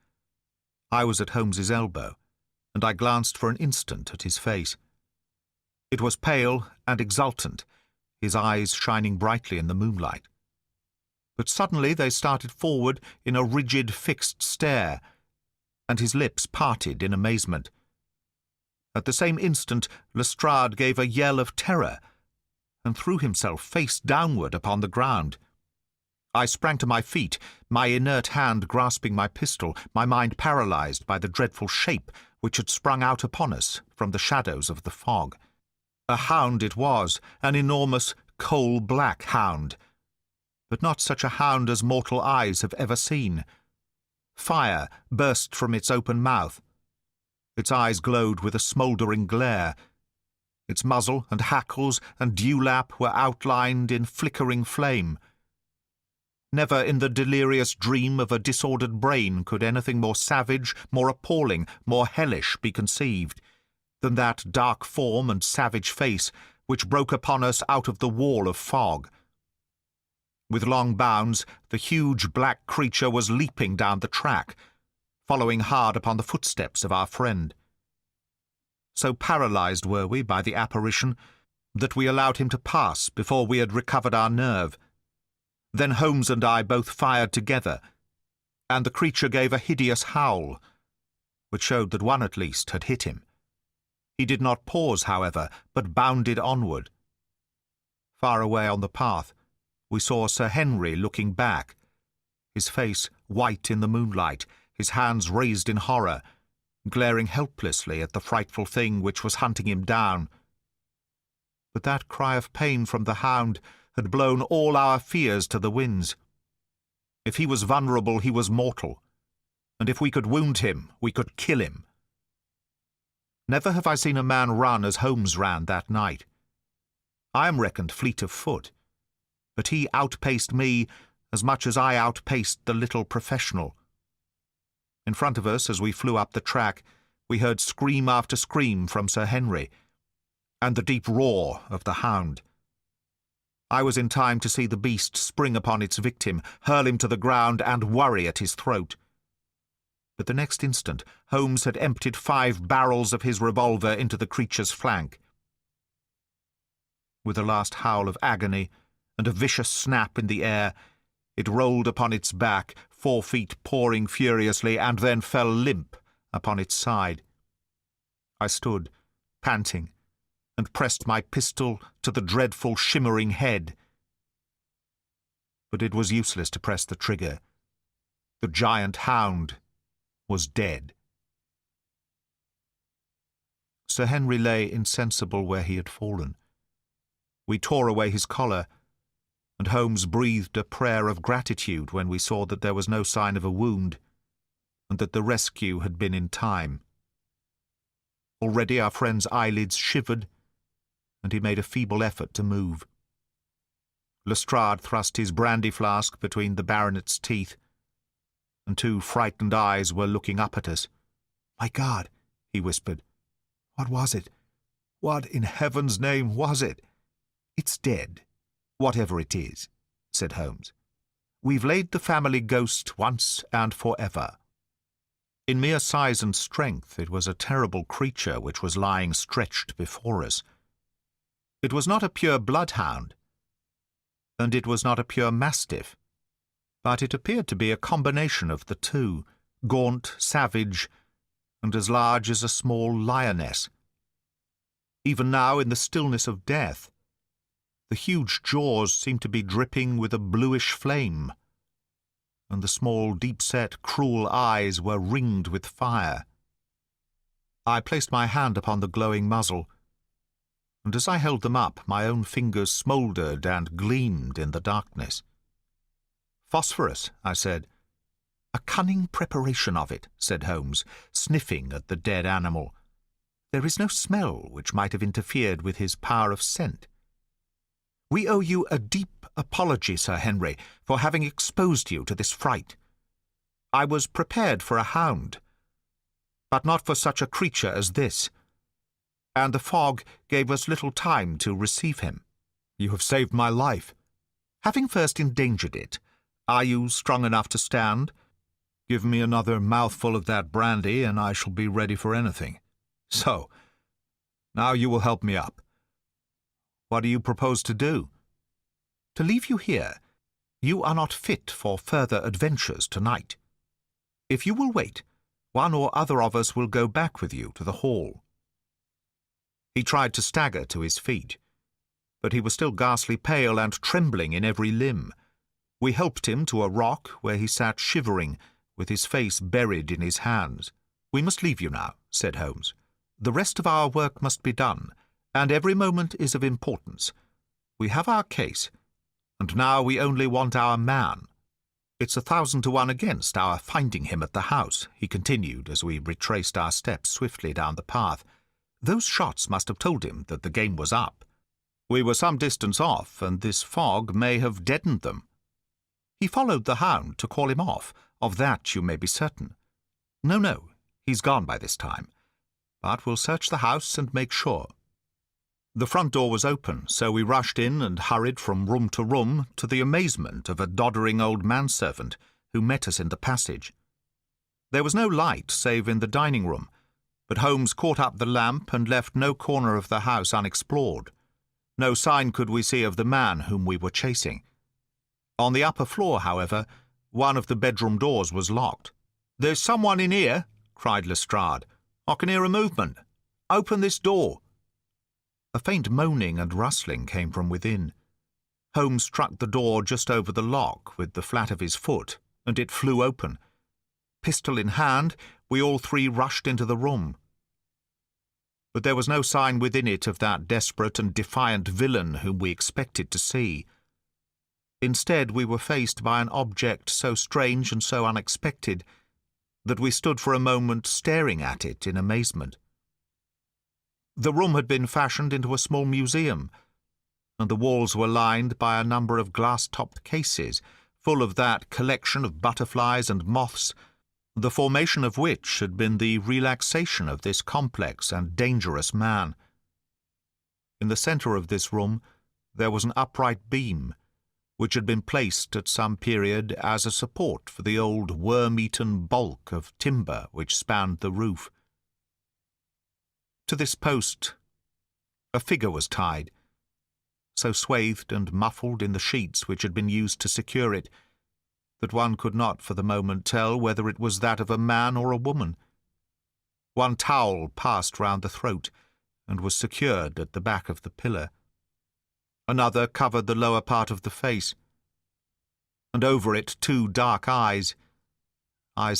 I was at Holmes's elbow, and I glanced for an instant at his face. It was pale and exultant, his eyes shining brightly in the moonlight. But suddenly they started forward in a rigid, fixed stare, and his lips parted in amazement. At the same instant, Lestrade gave a yell of terror and threw himself face downward upon the ground. I sprang to my feet, my inert hand grasping my pistol, my mind paralyzed by the dreadful shape which had sprung out upon us from the shadows of the fog. A hound it was, an enormous, coal-black hound, but not such a hound as mortal eyes have ever seen. Fire burst from its open mouth. Its eyes glowed with a smouldering glare. Its muzzle and hackles and dewlap were outlined in flickering flame. Never in the delirious dream of a disordered brain could anything more savage, more appalling, more hellish be conceived than that dark form and savage face which broke upon us out of the wall of fog. With long bounds, the huge black creature was leaping down the track, following hard upon the footsteps of our friend. So paralyzed were we by the apparition that we allowed him to pass before we had recovered our nerve. Then Holmes and I both fired together, and the creature gave a hideous howl, which showed that one at least had hit him. He did not pause, however, but bounded onward. Far away on the path, we saw Sir Henry looking back, his face white in the moonlight, his hands raised in horror, glaring helplessly at the frightful thing which was hunting him down. But that cry of pain from the hound had blown all our fears to the winds. If he was vulnerable, he was mortal, and if we could wound him, we could kill him. Never have I seen a man run as Holmes ran that night. I am reckoned fleet of foot, but he outpaced me as much as I outpaced the little professional. In front of us, as we flew up the track, we heard scream after scream from Sir Henry, and the deep roar of the hound. I was in time to see the beast spring upon its victim, hurl him to the ground, and worry at his throat. But the next instant, Holmes had emptied 5 barrels of his revolver into the creature's flank. With a last howl of agony and a vicious snap in the air, it rolled upon its back, 4 feet pouring furiously, and then fell limp upon its side. I stood, panting, and pressed my pistol to the dreadful shimmering head. But it was useless to press the trigger. The giant hound was dead. Sir Henry lay insensible where he had fallen. We tore away his collar, and Holmes breathed a prayer of gratitude when we saw that there was no sign of a wound, and that the rescue had been in time. Already our friend's eyelids shivered, and he made a feeble effort to move. Lestrade thrust his brandy flask between the baronet's teeth, and 2 frightened eyes were looking up at us. "My God," he whispered. "What was it? What in heaven's name was it?" "It's dead, whatever it is," said Holmes. "We've laid the family ghost once and forever." In mere size and strength, it was a terrible creature which was lying stretched before us. It was not a pure bloodhound, and it was not a pure mastiff, but it appeared to be a combination of the two, gaunt, savage, and as large as a small lioness. Even now, in the stillness of death, the huge jaws seemed to be dripping with a bluish flame, and the small, deep-set, cruel eyes were ringed with fire. I placed my hand upon the glowing muzzle, and as I held them up, my own fingers smouldered and gleamed in the darkness. "Phosphorus," I said. "A cunning preparation of it," said Holmes, sniffing at the dead animal. "There is no smell which might have interfered with his power of scent. We owe you a deep apology, Sir Henry, for having exposed you to this fright. I was prepared for a hound, but not for such a creature as this, and the fog gave us little time to receive him. You have saved my life. Having first endangered it, are you strong enough to stand? Give me another mouthful of that brandy, and I shall be ready for anything. So, now you will help me up. What do you propose to do? To leave you here. You are not fit for further adventures tonight. If you will wait, one or other of us will go back with you to the hall. He tried to stagger to his feet, but he was still ghastly pale and trembling in every limb. We helped him to a rock where he sat shivering, with his face buried in his hands. We must leave you now, said Holmes. The rest of our work must be done, and every moment is of importance. We have our case, and now we only want our man. It's 1,000 to 1 against our finding him at the house, he continued as we retraced our steps swiftly down the path. Those shots must have told him that the game was up. We were some distance off, and this fog may have deadened them. He followed the hound to call him off, of that you may be certain. No, he's gone by this time. But we'll search the house and make sure. The front door was open, so we rushed in and hurried from room to room, to the amazement of a doddering old manservant who met us in the passage. There was no light save in the dining-room, but Holmes caught up the lamp and left no corner of the house unexplored. No sign could we see of the man whom we were chasing. On the upper floor, however, one of the bedroom doors was locked. "There's someone in here," cried Lestrade. "I can hear a movement. Open this door." A faint moaning and rustling came from within. Holmes struck the door just over the lock with the flat of his foot, and it flew open. Pistol in hand, we all three rushed into the room. But there was no sign within it of that desperate and defiant villain whom we expected to see. Instead, we were faced by an object so strange and so unexpected that we stood for a moment staring at it in amazement. The room had been fashioned into a small museum, and the walls were lined by a number of glass-topped cases, full of that collection of butterflies and moths, the formation of which had been the relaxation of this complex and dangerous man. In the centre of this room there was an upright beam, which had been placed at some period as a support for the old worm-eaten bulk of timber which spanned the roof. To this post a figure was tied, so swathed and muffled in the sheets which had been used to secure it, that one could not for the moment tell whether it was that of a man or a woman. One towel passed round the throat, and was secured at the back of the pillar. Another covered the lower part of the face, and over it 2 dark eyes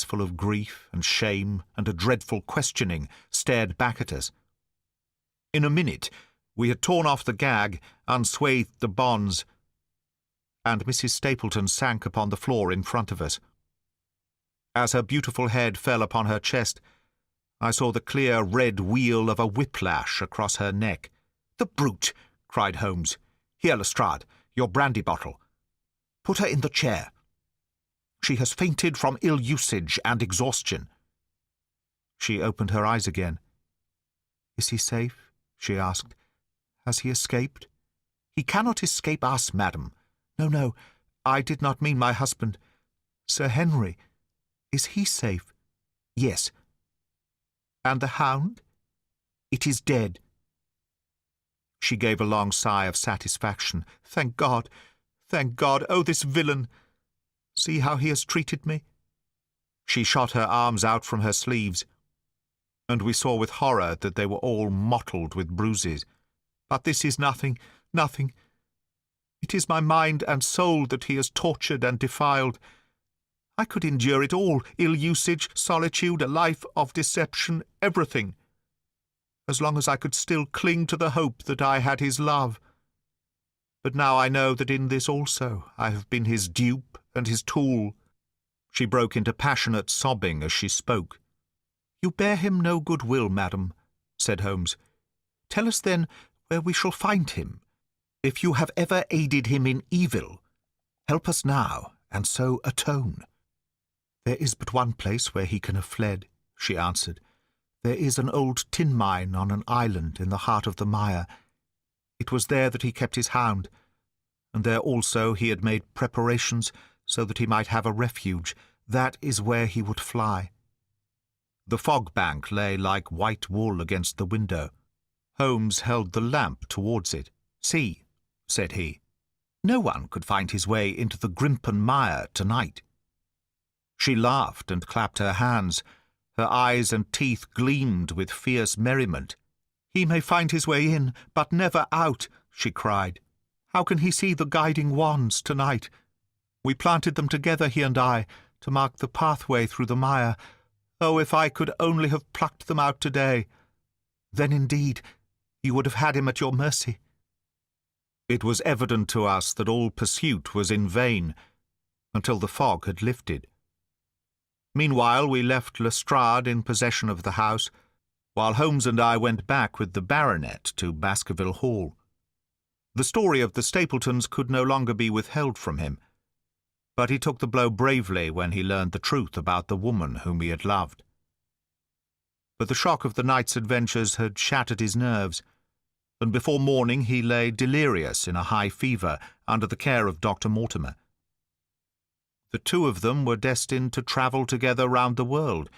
full of grief and shame and a dreadful questioning, stared back at us. In a minute we had torn off the gag, unswathed the bonds, and Mrs. Stapleton sank upon the floor in front of us. As her beautiful head fell upon her chest, I saw the clear red wheal of a whiplash across her neck. "The brute!" cried Holmes. "Here, Lestrade, your brandy bottle. Put her in the chair. She has fainted from ill usage and exhaustion." She opened her eyes again. "Is he safe?" she asked. "Has he escaped?" "He cannot escape us, madam. No, I did not mean my husband. Sir Henry. Is he safe?" "Yes." "And the hound?" "It is dead." She gave a long sigh of satisfaction. "Thank God! Thank God! Oh, this villain! See how he has treated me." She shot her arms out from her sleeves, and we saw with horror that they were all mottled with bruises. "But this is nothing. It is my mind and soul that he has tortured and defiled. I could endure it all, ill usage, solitude, a life of deception, everything, as long as I could still cling to the hope that I had his love. But now I know that in this also I have been his dupe and his tool." She broke into passionate sobbing as she spoke. "You bear him no good will, madam," said Holmes. "Tell us then where we shall find him. If you have ever aided him in evil, help us now, and so atone." "There is but one place where he can have fled," she answered. "There is an old tin mine on an island in the heart of the mire. It was there that he kept his hound, and there also he had made preparations so that he might have a refuge. That is where he would fly." The fog bank lay like white wool against the window. Holmes held the lamp towards it. "See," said he, "no one could find his way into the Grimpen mire tonight." She laughed and clapped her hands. Her eyes and teeth gleamed with fierce merriment. "He may find his way in, but never out," she cried. "How can he see the guiding wands tonight? We planted them together, he and I, to mark the pathway through the mire. Oh, if I could only have plucked them out today! Then, indeed, you would have had him at your mercy." It was evident to us that all pursuit was in vain, until the fog had lifted. Meanwhile, we left Lestrade in possession of the house, while Holmes and I went back with the baronet to Baskerville Hall. The story of the Stapletons could no longer be withheld from him, but he took the blow bravely when he learned the truth about the woman whom he had loved. But the shock of the night's adventures had shattered his nerves, and before morning he lay delirious in a high fever under the care of Dr. Mortimer. The two of them were destined to travel together round the world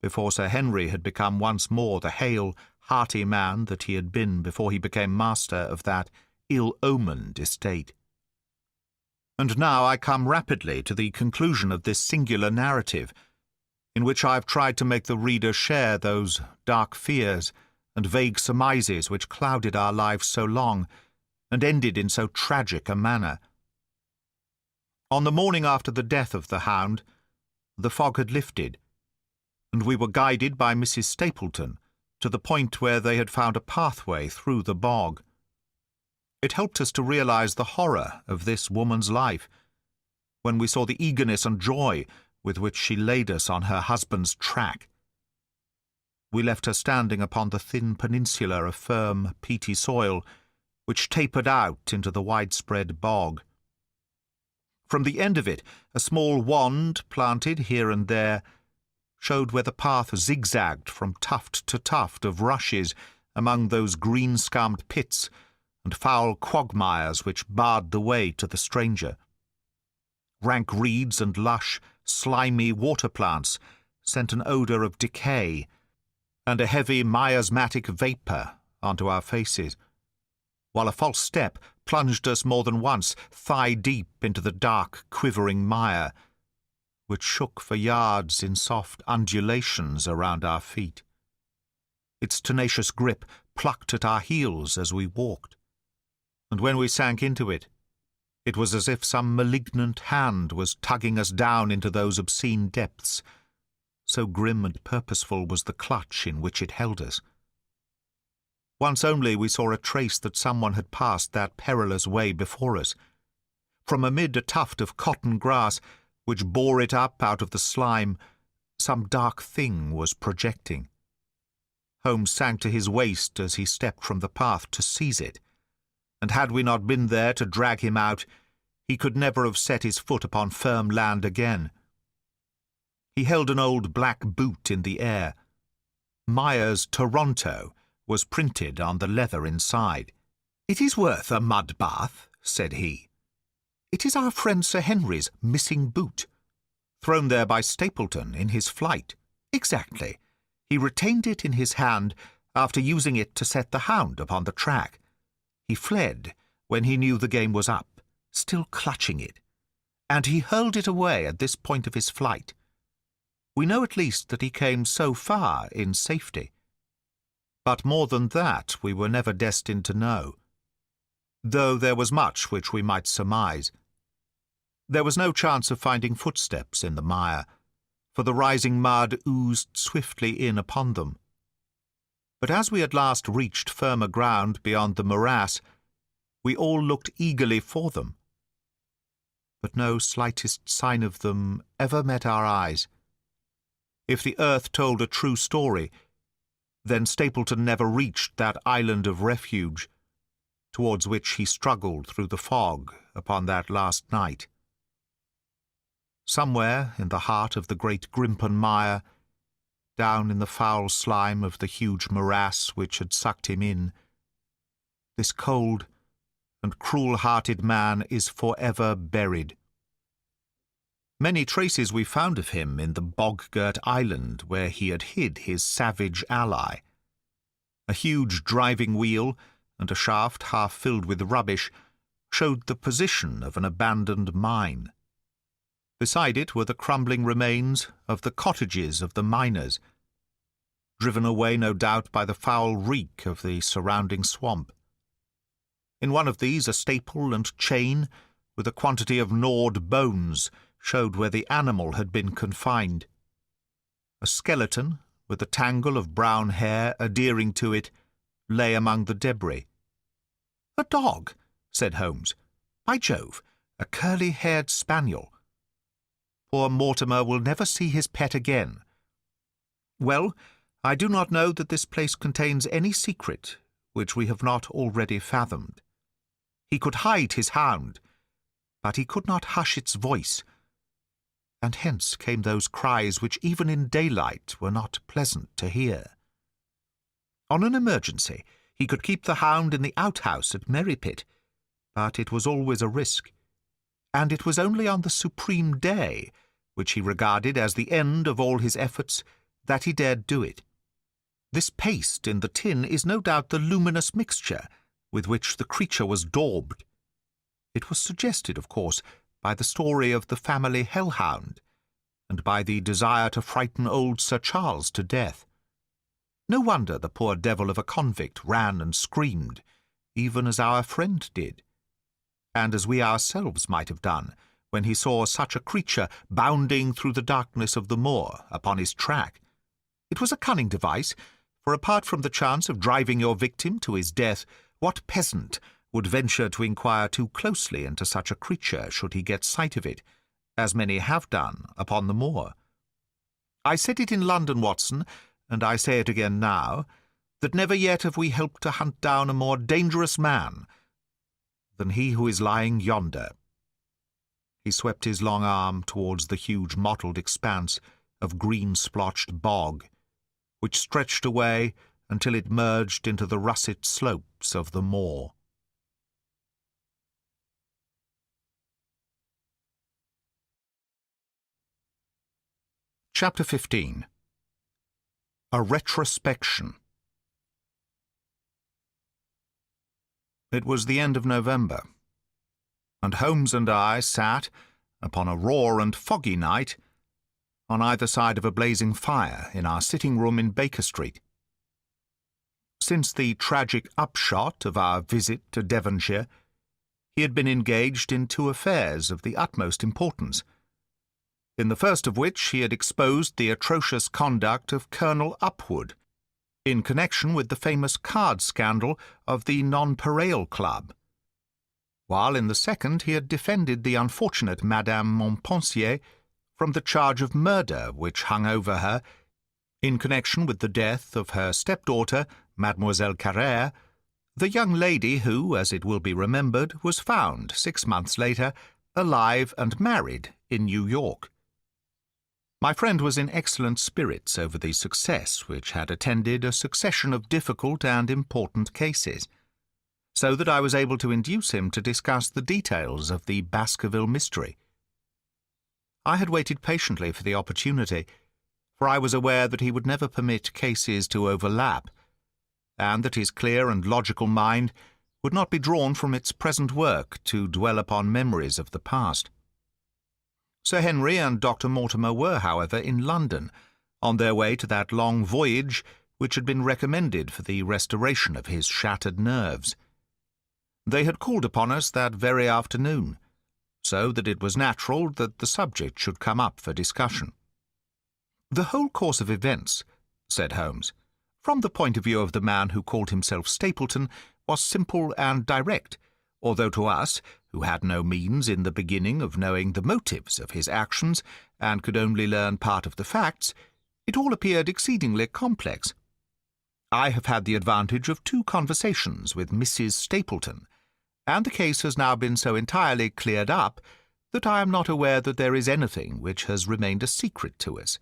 before Sir Henry had become once more the hale, hearty man that he had been before he became master of that ill-omened estate. And now I come rapidly to the conclusion of this singular narrative, in which I have tried to make the reader share those dark fears and vague surmises which clouded our lives so long, and ended in so tragic a manner. On the morning after the death of the Hound, the fog had lifted, and we were guided by Mrs. Stapleton to the point where they had found a pathway through the bog. It helped us to realize the horror of this woman's life, when we saw the eagerness and joy with which she laid us on her husband's track. We left her standing upon the thin peninsula of firm, peaty soil, which tapered out into the widespread bog. From the end of it, a small wand, planted here and there, showed where the path zigzagged from tuft to tuft of rushes among those green-scummed pits and foul quagmires which barred the way to the stranger. Rank reeds and lush, slimy water plants sent an odour of decay and a heavy miasmatic vapour onto our faces, while a false step plunged us more than once thigh-deep into the dark, quivering mire, which shook for yards in soft undulations around our feet. Its tenacious grip plucked at our heels as we walked, and when we sank into it, it was as if some malignant hand was tugging us down into those obscene depths, so grim and purposeful was the clutch in which it held us. Once only we saw a trace that someone had passed that perilous way before us. From amid a tuft of cotton grass, which bore it up out of the slime, some dark thing was projecting. Holmes sank to his waist as he stepped from the path to seize it, and had we not been there to drag him out, he could never have set his foot upon firm land again. He held an old black boot in the air. Myers Toronto was printed on the leather inside. "It is worth a mud bath," said he. "It is our friend Sir Henry's missing boot, thrown there by Stapleton in his flight." "Exactly. He retained it in his hand after using it to set the Hound upon the track. He fled when he knew the game was up, still clutching it, and he hurled it away at this point of his flight. We know at least that he came so far in safety. But more than that we were never destined to know, though there was much which we might surmise. There was no chance of finding footsteps in the mire, for the rising mud oozed swiftly in upon them. But as we at last reached firmer ground beyond the morass, we all looked eagerly for them. But no slightest sign of them ever met our eyes. If the earth told a true story, then Stapleton never reached that island of refuge, towards which he struggled through the fog upon that last night. Somewhere in the heart of the great Grimpen mire, down in the foul slime of the huge morass which had sucked him in, this cold and cruel-hearted man is forever buried. Many traces we found of him in the bog-girt island where he had hid his savage ally. A huge driving wheel and a shaft half filled with rubbish showed the position of an abandoned mine. Beside it were the crumbling remains of the cottages of the miners, driven away no doubt by the foul reek of the surrounding swamp. In one of these a staple and chain with a quantity of gnawed bones showed where the animal had been confined. A skeleton, with a tangle of brown hair adhering to it, lay among the debris. "A dog," said Holmes. "By Jove, a curly-haired spaniel. Poor Mortimer will never see his pet again. Well, I do not know that this place contains any secret which we have not already fathomed. He could hide his hound, but he could not hush its voice, and hence came those cries which even in daylight were not pleasant to hear. On an emergency, he could keep the hound in the outhouse at Merrypit, but it was always a risk, and it was only on the supreme day, which he regarded as the end of all his efforts, that he dared do it. This paste in the tin is no doubt the luminous mixture with which the creature was daubed. It was suggested, of course, by the story of the family hellhound, and by the desire to frighten old Sir Charles to death. No wonder the poor devil of a convict ran and screamed, even as our friend did, and as we ourselves might have done when he saw such a creature bounding through the darkness of the moor upon his track. It was a cunning device, for apart from the chance of driving your victim to his death, what peasant would venture to inquire too closely into such a creature should he get sight of it, as many have done upon the moor? I said it in London, Watson, and I say it again now, that never yet have we helped to hunt down a more dangerous man than he who is lying yonder. He swept his long arm towards the huge mottled expanse of green-splotched bog, which stretched away until it merged into the russet slopes of the moor. Chapter 15. A Retrospection. It was the end of November, and Holmes and I sat, upon a raw and foggy night, on either side of a blazing fire in our sitting-room in Baker Street. Since the tragic upshot of our visit to Devonshire, he had been engaged in two affairs of the utmost importance, in the first of which he had exposed the atrocious conduct of Colonel Upwood, in connection with the famous card scandal of the Nonpareil Club, while in the second he had defended the unfortunate Madame Montpensier from the charge of murder which hung over her in connection with the death of her stepdaughter, Mademoiselle Carrère, the young lady who, as it will be remembered, was found 6 months later, alive and married in New York. My friend was in excellent spirits over the success which had attended a succession of difficult and important cases, so that I was able to induce him to discuss the details of the Baskerville mystery. I had waited patiently for the opportunity, for I was aware that he would never permit cases to overlap, and that his clear and logical mind would not be drawn from its present work to dwell upon memories of the past. Sir Henry and Dr. Mortimer were, however, in London, on their way to that long voyage which had been recommended for the restoration of his shattered nerves. They had called upon us that very afternoon, so that it was natural that the subject should come up for discussion. "The whole course of events," said Holmes, "from the point of view of the man who called himself Stapleton, was simple and direct, although to us, who had no means in the beginning of knowing the motives of his actions, and could only learn part of the facts, it all appeared exceedingly complex. I have had the advantage of 2 conversations with Mrs. Stapleton, and the case has now been so entirely cleared up that I am not aware that there is anything which has remained a secret to us.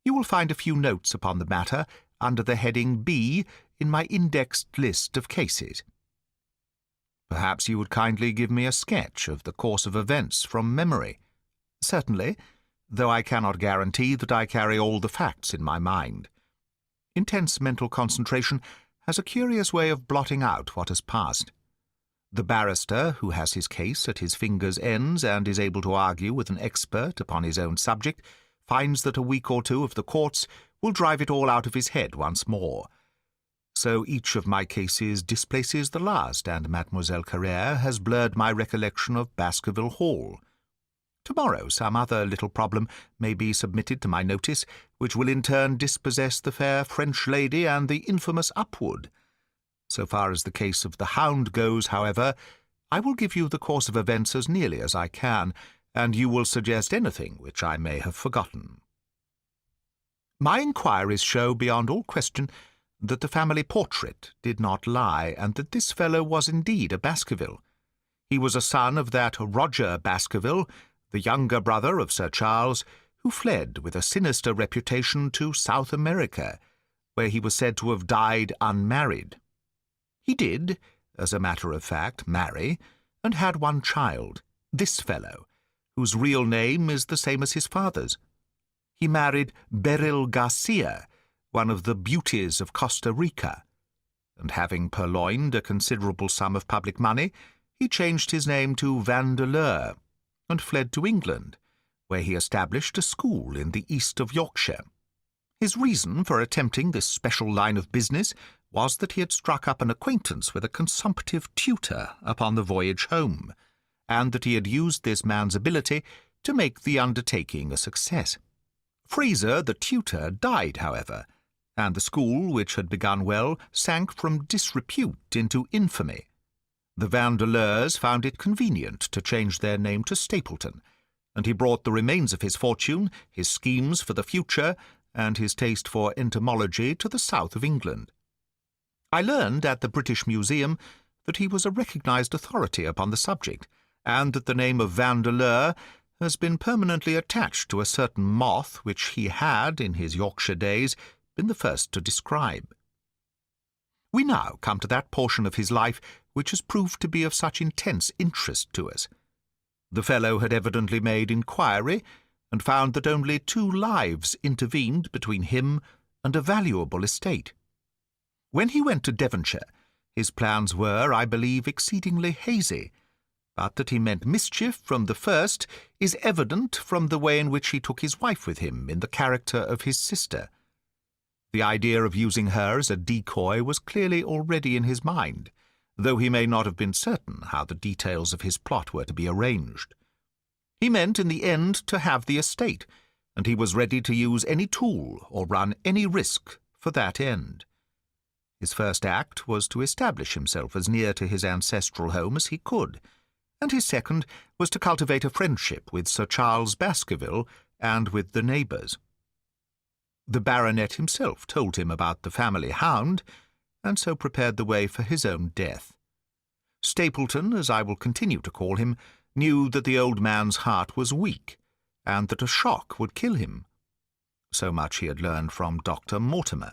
You will find a few notes upon the matter under the heading B in my indexed list of cases. Perhaps you would kindly give me a sketch of the course of events from memory. Certainly, though I cannot guarantee that I carry all the facts in my mind. Intense mental concentration has a curious way of blotting out what has passed. The barrister, who has his case at his fingers' ends and is able to argue with an expert upon his own subject, finds that a week or two of the courts will drive it all out of his head once more. So each of my cases displaces the last, and Mademoiselle Carrère has blurred my recollection of Baskerville Hall. Tomorrow some other little problem may be submitted to my notice, which will in turn dispossess the fair French lady and the infamous Upwood. So far as the case of the Hound goes, however, I will give you the course of events as nearly as I can, and you will suggest anything which I may have forgotten. My inquiries show beyond all question that the family portrait did not lie, and that this fellow was indeed a Baskerville. He was a son of that Roger Baskerville, the younger brother of Sir Charles, who fled with a sinister reputation to South America, where he was said to have died unmarried. He did, as a matter of fact, marry, and had one child, this fellow, whose real name is the same as his father's. He married Beryl Garcia, one of the beauties of Costa Rica, and having purloined a considerable sum of public money, he changed his name to Vandeleur, and fled to England, where he established a school in the east of Yorkshire. His reason for attempting this special line of business was that he had struck up an acquaintance with a consumptive tutor upon the voyage home, and that he had used this man's ability to make the undertaking a success. Fraser, the tutor, died, however, and the school, which had begun well, sank from disrepute into infamy. The Vandeleurs found it convenient to change their name to Stapleton, and he brought the remains of his fortune, his schemes for the future, and his taste for entomology to the south of England. I learned at the British Museum that he was a recognized authority upon the subject, and that the name of Vandeleur has been permanently attached to a certain moth which he had, in his Yorkshire days, been the first to describe. We now come to that portion of his life which has proved to be of such intense interest to us. The fellow had evidently made inquiry, and found that only 2 lives intervened between him and a valuable estate. When he went to Devonshire, his plans were, I believe, exceedingly hazy, but that he meant mischief from the first is evident from the way in which he took his wife with him in the character of his sister. The idea of using her as a decoy was clearly already in his mind, though he may not have been certain how the details of his plot were to be arranged. He meant in the end to have the estate, and he was ready to use any tool or run any risk for that end. His first act was to establish himself as near to his ancestral home as he could, and his second was to cultivate a friendship with Sir Charles Baskerville and with the neighbours. The baronet himself told him about the family hound, and so prepared the way for his own death. Stapleton, as I will continue to call him, knew that the old man's heart was weak, and that a shock would kill him. So much he had learned from Dr. Mortimer.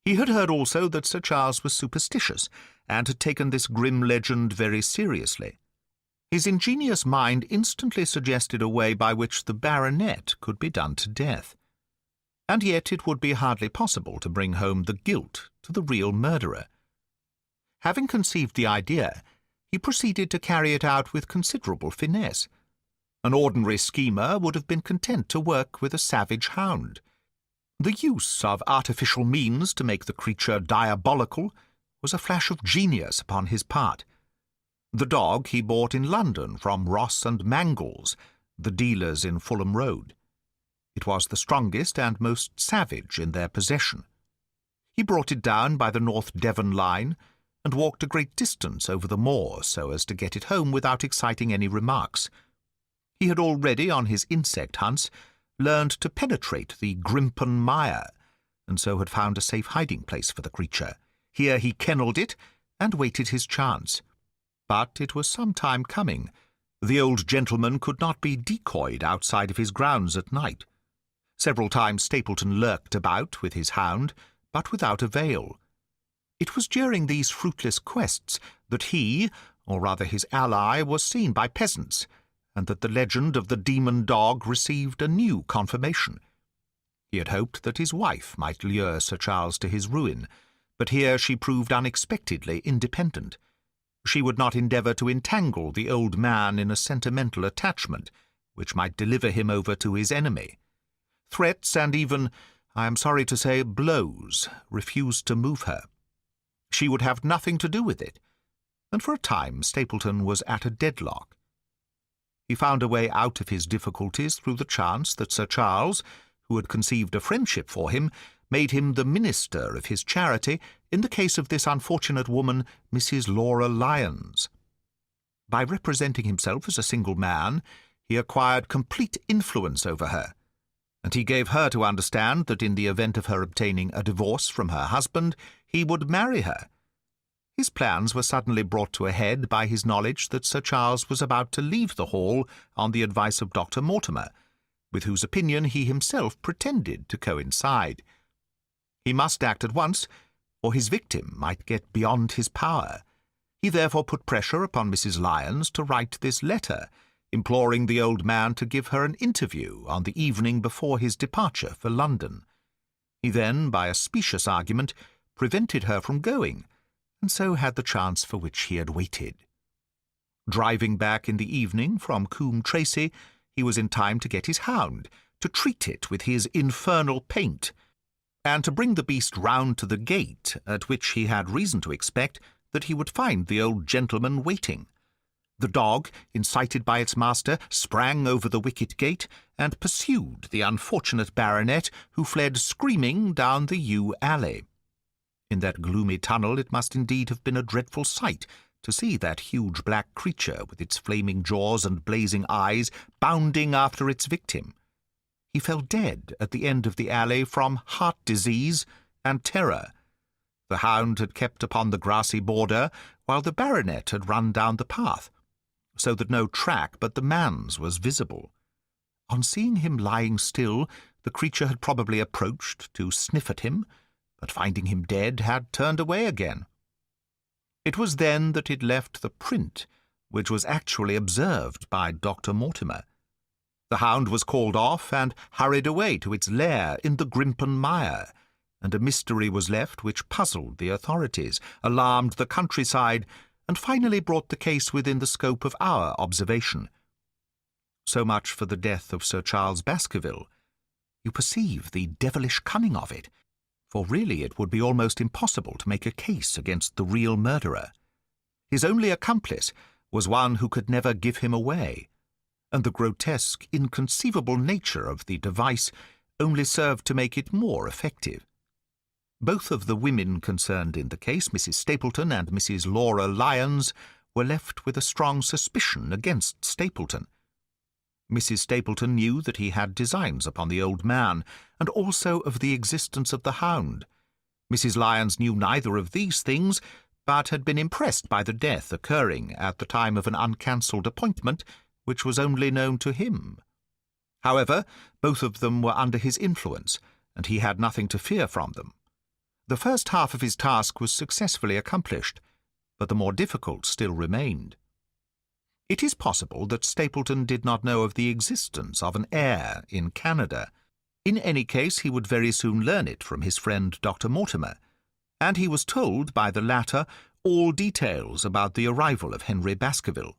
He had heard also that Sir Charles was superstitious, and had taken this grim legend very seriously. His ingenious mind instantly suggested a way by which the baronet could be done to death. And yet it would be hardly possible to bring home the guilt to the real murderer. Having conceived the idea, he proceeded to carry it out with considerable finesse. An ordinary schemer would have been content to work with a savage hound. The use of artificial means to make the creature diabolical was a flash of genius upon his part. The dog he bought in London from Ross and Mangles, the dealers in Fulham Road. It was the strongest and most savage in their possession. He brought it down by the North Devon line, and walked a great distance over the moor so as to get it home without exciting any remarks. He had already, on his insect hunts, learned to penetrate the Grimpen mire, and so had found a safe hiding-place for the creature. Here he kennelled it, and waited his chance. But it was some time coming, The old gentleman could not be decoyed outside of his grounds at night. Several times Stapleton lurked about with his hound, but without avail. It was during these fruitless quests that he, or rather his ally, was seen by peasants, and that the legend of the demon dog received a new confirmation. He had hoped that his wife might lure Sir Charles to his ruin, but here she proved unexpectedly independent. She would not endeavour to entangle the old man in a sentimental attachment, which might deliver him over to his enemy. Threats and even, I am sorry to say, blows refused to move her. She would have nothing to do with it, and for a time Stapleton was at a deadlock. He found a way out of his difficulties through the chance that Sir Charles, who had conceived a friendship for him, made him the minister of his charity in the case of this unfortunate woman, Mrs. Laura Lyons. By representing himself as a single man, he acquired complete influence over her, and he gave her to understand that in the event of her obtaining a divorce from her husband, he would marry her. His plans were suddenly brought to a head by his knowledge that Sir Charles was about to leave the Hall on the advice of Dr. Mortimer, with whose opinion he himself pretended to coincide. He must act at once, or his victim might get beyond his power. He therefore put pressure upon Mrs. Lyons to write this letter, imploring the old man to give her an interview on the evening before his departure for London. He then, by a specious argument, prevented her from going, and so had the chance for which he had waited. Driving back in the evening from Coombe Tracey, he was in time to get his hound, to treat it with his infernal paint, and to bring the beast round to the gate, at which he had reason to expect that he would find the old gentleman waiting. The dog, incited by its master, sprang over the wicket gate and pursued the unfortunate baronet, who fled screaming down the yew alley. In that gloomy tunnel it must indeed have been a dreadful sight to see that huge black creature with its flaming jaws and blazing eyes bounding after its victim. He fell dead at the end of the alley from heart disease and terror. The hound had kept upon the grassy border, while the baronet had run down the path, so that no track but the man's was visible. On seeing him lying still, the creature had probably approached to sniff at him, but finding him dead, had turned away again. It was then that it left the print, which was actually observed by Dr. Mortimer. The hound was called off and hurried away to its lair in the Grimpen mire, and a mystery was left which puzzled the authorities, alarmed the countryside, and finally brought the case within the scope of our observation. So much for the death of Sir Charles Baskerville. You perceive the devilish cunning of it, for really it would be almost impossible to make a case against the real murderer. His only accomplice was one who could never give him away, and the grotesque, inconceivable nature of the device only served to make it more effective. Both of the women concerned in the case, Mrs. Stapleton and Mrs. Laura Lyons, were left with a strong suspicion against Stapleton. Mrs. Stapleton knew that he had designs upon the old man, and also of the existence of the hound. Mrs. Lyons knew neither of these things, but had been impressed by the death occurring at the time of an uncancelled appointment, which was only known to him. However, both of them were under his influence, and he had nothing to fear from them. The first half of his task was successfully accomplished, but the more difficult still remained. It is possible that Stapleton did not know of the existence of an heir in Canada. In any case, he would very soon learn it from his friend Dr. Mortimer, and he was told by the latter all details about the arrival of Henry Baskerville.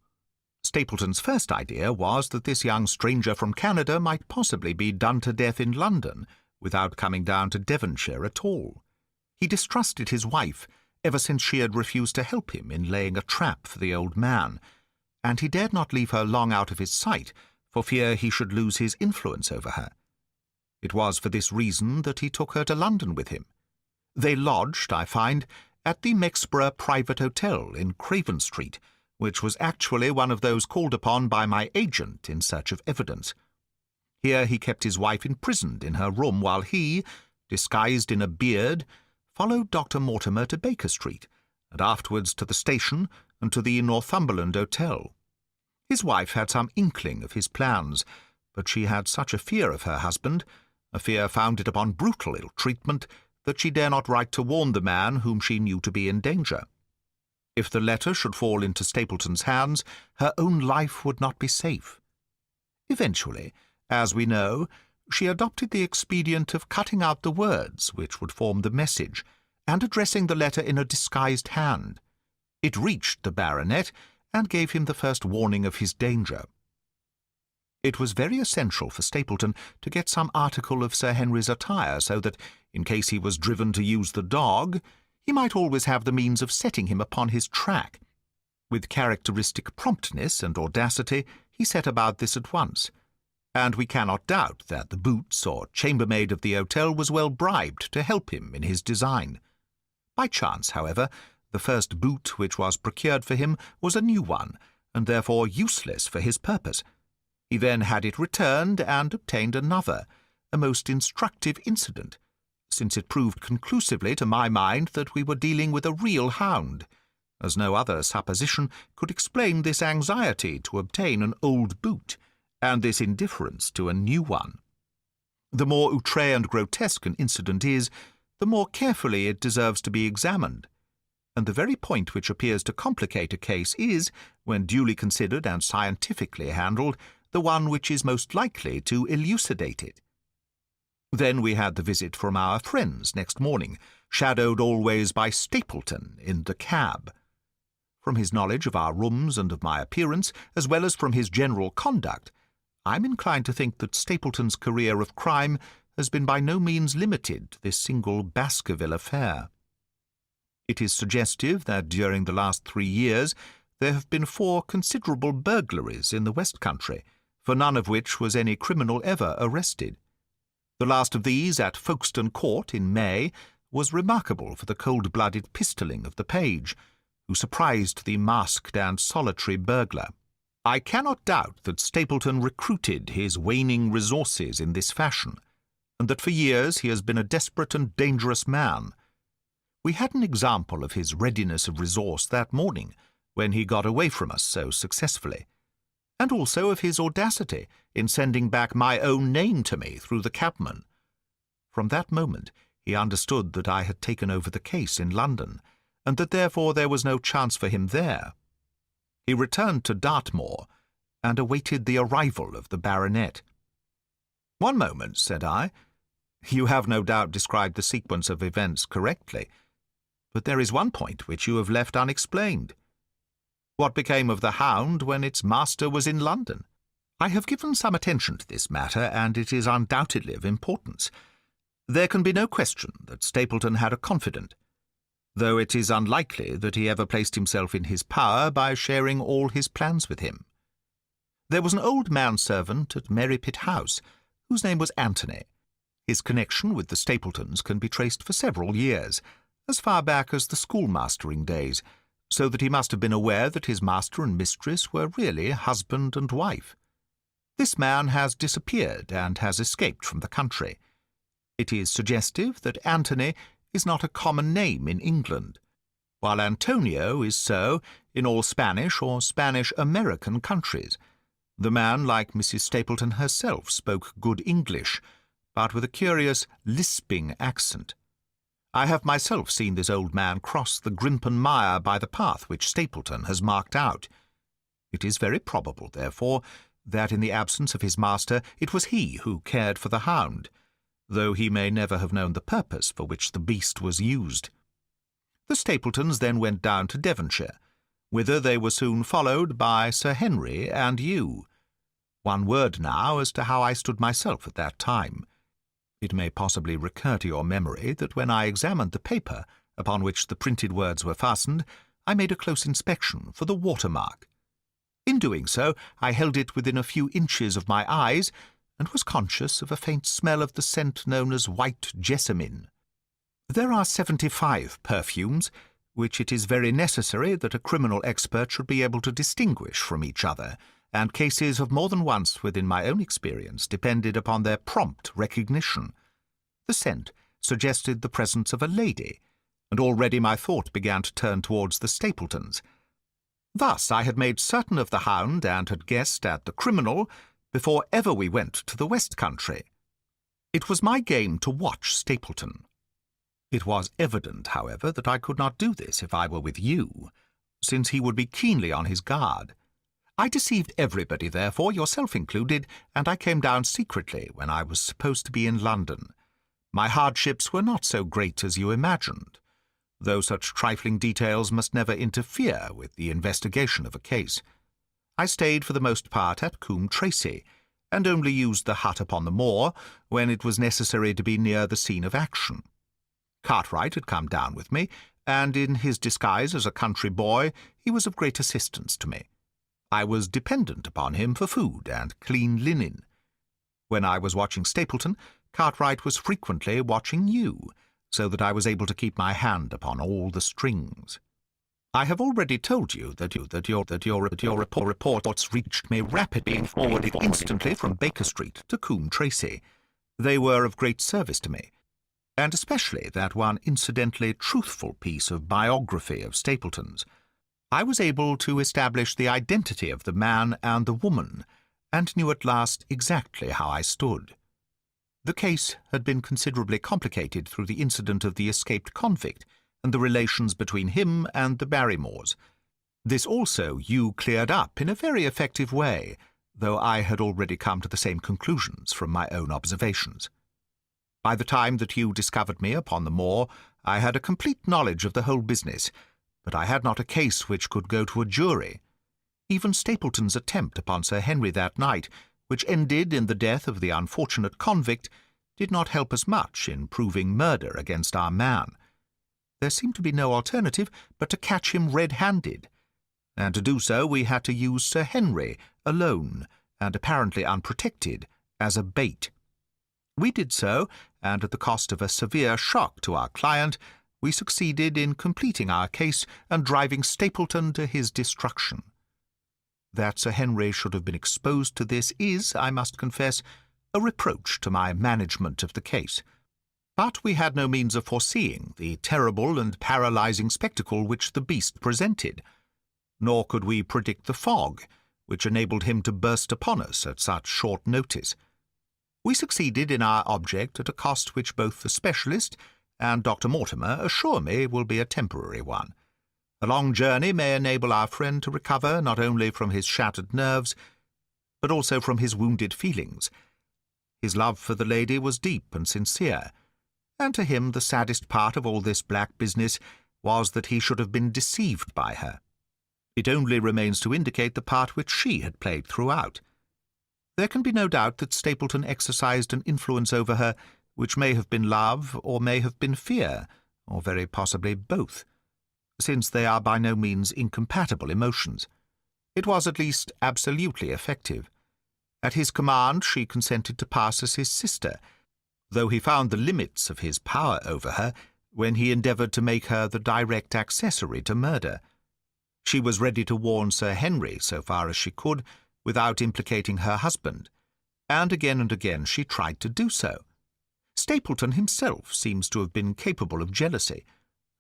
Stapleton's first idea was that this young stranger from Canada might possibly be done to death in London without coming down to Devonshire at all. He distrusted his wife ever since she had refused to help him in laying a trap for the old man, and he dared not leave her long out of his sight for fear he should lose his influence over her. It was for this reason that he took her to London with him. They lodged, I find, at the Mexborough Private Hotel in Craven Street, which was actually one of those called upon by my agent in search of evidence. Here he kept his wife imprisoned in her room while he, disguised in a beard, followed Dr. Mortimer to Baker Street, and afterwards to the station and to the Northumberland Hotel. His wife had some inkling of his plans, but she had such a fear of her husband, a fear founded upon brutal ill-treatment, that she dare not write to warn the man whom she knew to be in danger. If the letter should fall into Stapleton's hands, her own life would not be safe. Eventually, as we know, she adopted the expedient of cutting out the words which would form the message, and addressing the letter in a disguised hand. It reached the baronet, and gave him the first warning of his danger. It was very essential for Stapleton to get some article of Sir Henry's attire, so that, in case he was driven to use the dog, he might always have the means of setting him upon his track. With characteristic promptness and audacity, he set about this at once, and we cannot doubt that the boots or chambermaid of the hotel was well bribed to help him in his design. By chance, however, the first boot which was procured for him was a new one, and therefore useless for his purpose. He then had it returned and obtained another, a most instructive incident, since it proved conclusively to my mind that we were dealing with a real hound, as no other supposition could explain this anxiety to obtain an old boot, and this indifference to a new one. The more outré and grotesque an incident is, the more carefully it deserves to be examined, and the very point which appears to complicate a case is, when duly considered and scientifically handled, the one which is most likely to elucidate it. Then we had the visit from our friends next morning, shadowed always by Stapleton in the cab. From his knowledge of our rooms and of my appearance, as well as from his general conduct, I am inclined to think that Stapleton's career of crime has been by no means limited to this single Baskerville affair. It is suggestive that during the last 3 years there have been 4 considerable burglaries in the West Country, for none of which was any criminal ever arrested. The last of these, at Folkestone Court in May, was remarkable for the cold-blooded pistoling of the page, who surprised the masked and solitary burglar. I cannot doubt that Stapleton recruited his waning resources in this fashion, and that for years he has been a desperate and dangerous man. We had an example of his readiness of resource that morning, when he got away from us so successfully, and also of his audacity in sending back my own name to me through the cabman. From that moment he understood that I had taken over the case in London, and that therefore there was no chance for him there. He returned to Dartmoor, and awaited the arrival of the baronet. "One moment," said I. "You have no doubt described the sequence of events correctly, but there is one point which you have left unexplained. What became of the Hound when its master was in London?" "I have given some attention to this matter, and it is undoubtedly of importance. There can be no question that Stapleton had a confidant, though it is unlikely that he ever placed himself in his power by sharing all his plans with him. There was an old manservant at Merripit House, whose name was Anthony. His connection with the Stapletons can be traced for several years, as far back as the schoolmastering days, so that he must have been aware that his master and mistress were really husband and wife. This man has disappeared and has escaped from the country. It is suggestive that Anthony is not a common name in England, while Antonio is so in all Spanish or Spanish-American countries. The man, like Mrs. Stapleton herself, spoke good English, but with a curious lisping accent. I have myself seen this old man cross the Grimpen Mire by the path which Stapleton has marked out. It is very probable, therefore, that in the absence of his master it was he who cared for the Hound, though he may never have known the purpose for which the beast was used. The Stapletons then went down to Devonshire, whither they were soon followed by Sir Henry and you. One word now as to how I stood myself at that time. It may possibly recur to your memory that when I examined the paper upon which the printed words were fastened, I made a close inspection for the watermark. In doing so, I held it within a few inches of my eyes, and was conscious of a faint smell of the scent known as white jessamine. There are 75 perfumes, which it is very necessary that a criminal expert should be able to distinguish from each other, and cases have more than once, within my own experience, depended upon their prompt recognition. The scent suggested the presence of a lady, and already my thought began to turn towards the Stapletons. Thus I had made certain of the Hound and had guessed at the criminal before ever we went to the West Country. It was my game to watch Stapleton. It was evident, however, that I could not do this if I were with you, since he would be keenly on his guard. I deceived everybody, therefore, yourself included, and I came down secretly when I was supposed to be in London. My hardships were not so great as you imagined, though such trifling details must never interfere with the investigation of a case. I stayed for the most part at Coombe Tracey, and only used the hut upon the moor when it was necessary to be near the scene of action. Cartwright had come down with me, and in his disguise as a country boy he was of great assistance to me. I was dependent upon him for food and clean linen. When I was watching Stapleton, Cartwright was frequently watching you, so that I was able to keep my hand upon all the strings. I have already told you that your reports reached me rapidly and forwarded instantly from Baker Street to Coombe Tracey. They were of great service to me, and especially that one incidentally truthful piece of biography of Stapleton's. I was able to establish the identity of the man and the woman, and knew at last exactly how I stood. The case had been considerably complicated through the incident of the escaped convict and the relations between him and the Barrymores. This also you cleared up in a very effective way, though I had already come to the same conclusions from my own observations. By the time that you discovered me upon the moor, I had a complete knowledge of the whole business, but I had not a case which could go to a jury. Even Stapleton's attempt upon Sir Henry that night, which ended in the death of the unfortunate convict, did not help us much in proving murder against our man. There seemed to be no alternative but to catch him red-handed, and to do so we had to use Sir Henry, alone, and apparently unprotected, as a bait. We did so, and at the cost of a severe shock to our client, we succeeded in completing our case and driving Stapleton to his destruction. That Sir Henry should have been exposed to this is, I must confess, a reproach to my management of the case. But we had no means of foreseeing the terrible and paralyzing spectacle which the beast presented, nor could we predict the fog which enabled him to burst upon us at such short notice. We succeeded in our object at a cost which both the specialist and Dr. Mortimer assure me will be a temporary one. A long journey may enable our friend to recover not only from his shattered nerves, but also from his wounded feelings. His love for the lady was deep and sincere, and to him the saddest part of all this black business was that he should have been deceived by her. It only remains to indicate the part which she had played throughout. There can be no doubt that Stapleton exercised an influence over her which may have been love or may have been fear, or very possibly both, since they are by no means incompatible emotions. It was at least absolutely effective. At his command she consented to pass as his sister, though he found the limits of his power over her when he endeavoured to make her the direct accessory to murder. She was ready to warn Sir Henry so far as she could, without implicating her husband, and again she tried to do so. Stapleton himself seems to have been capable of jealousy,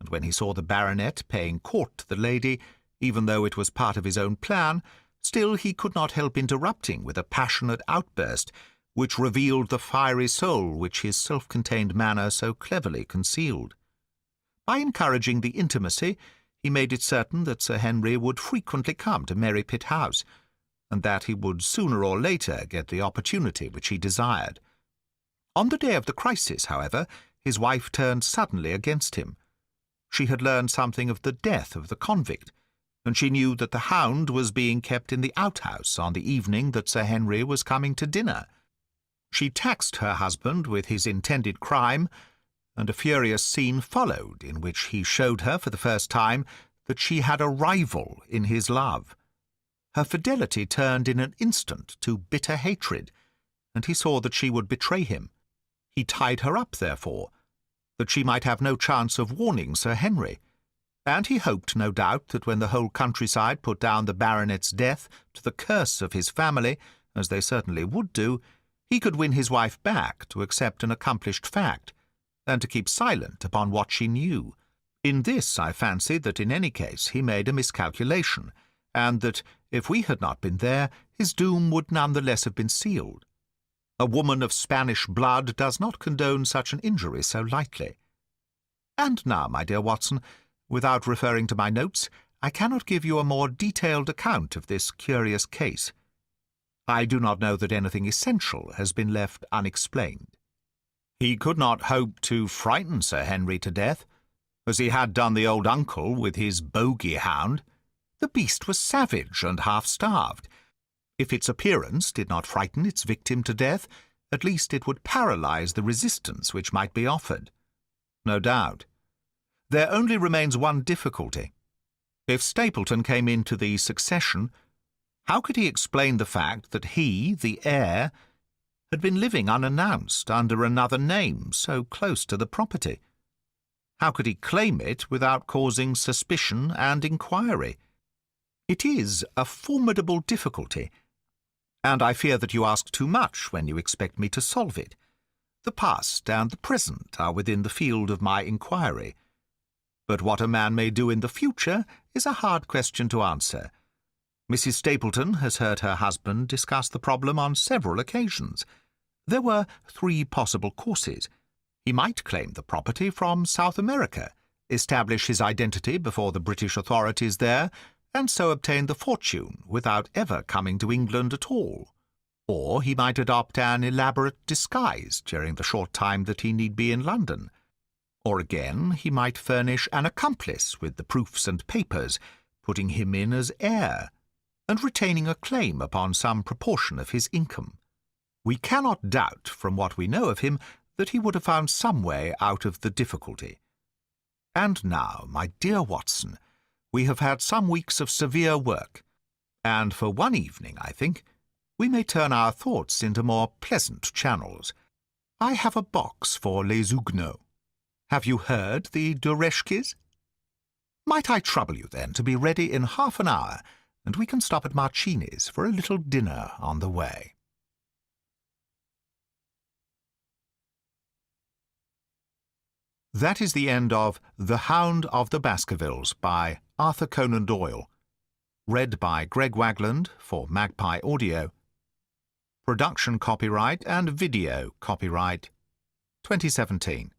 and when he saw the baronet paying court to the lady, even though it was part of his own plan, still he could not help interrupting with a passionate outburst which revealed the fiery soul which his self-contained manner so cleverly concealed. By encouraging the intimacy, he made it certain that Sir Henry would frequently come to Merrypit House, and that he would sooner or later get the opportunity which he desired. On the day of the crisis, however, his wife turned suddenly against him. She had learned something of the death of the convict, and she knew that the Hound was being kept in the outhouse on the evening that Sir Henry was coming to dinner. She taxed her husband with his intended crime, and a furious scene followed in which he showed her for the first time that she had a rival in his love. Her fidelity turned in an instant to bitter hatred, and he saw that she would betray him. He tied her up, therefore, that she might have no chance of warning Sir Henry, and he hoped, no doubt, that when the whole countryside put down the baronet's death to the curse of his family, as they certainly would do, he could win his wife back to accept an accomplished fact, and to keep silent upon what she knew. In this I fancied that in any case he made a miscalculation, and that, if we had not been there, his doom would none the less have been sealed. A woman of Spanish blood does not condone such an injury so lightly. And now, my dear Watson, without referring to my notes, I cannot give you a more detailed account of this curious case. I do not know that anything essential has been left unexplained. He could not hope to frighten Sir Henry to death, as he had done the old uncle with his bogey hound. The beast was savage and half-starved. If its appearance did not frighten its victim to death, at least it would paralyze the resistance which might be offered. No doubt. There only remains one difficulty. If Stapleton came into the succession, how could he explain the fact that he, the heir, had been living unannounced under another name so close to the property? How could he claim it without causing suspicion and inquiry? It is a formidable difficulty, and I fear that you ask too much when you expect me to solve it. The past and the present are within the field of my inquiry, but what a man may do in the future is a hard question to answer. Mrs. Stapleton has heard her husband discuss the problem on several occasions. There were 3 possible courses. He might claim the property from South America, establish his identity before the British authorities there, and so obtain the fortune without ever coming to England at all. Or he might adopt an elaborate disguise during the short time that he need be in London. Or again, he might furnish an accomplice with the proofs and papers, putting him in as heir, and retaining a claim upon some proportion of his income. We cannot doubt, from what we know of him, that he would have found some way out of the difficulty. And now, my dear Watson, we have had some weeks of severe work, and for one evening, I think, we may turn our thoughts into more pleasant channels. I have a box for les Huguenots. Have you heard the Dureshkis? Might I trouble you, then, to be ready in half an hour, and we can stop at Marcini's for a little dinner on the way. That is the end of The Hound of the Baskervilles by Arthur Conan Doyle. Read by Greg Wagland for Magpie Audio. Production copyright and video copyright 2017.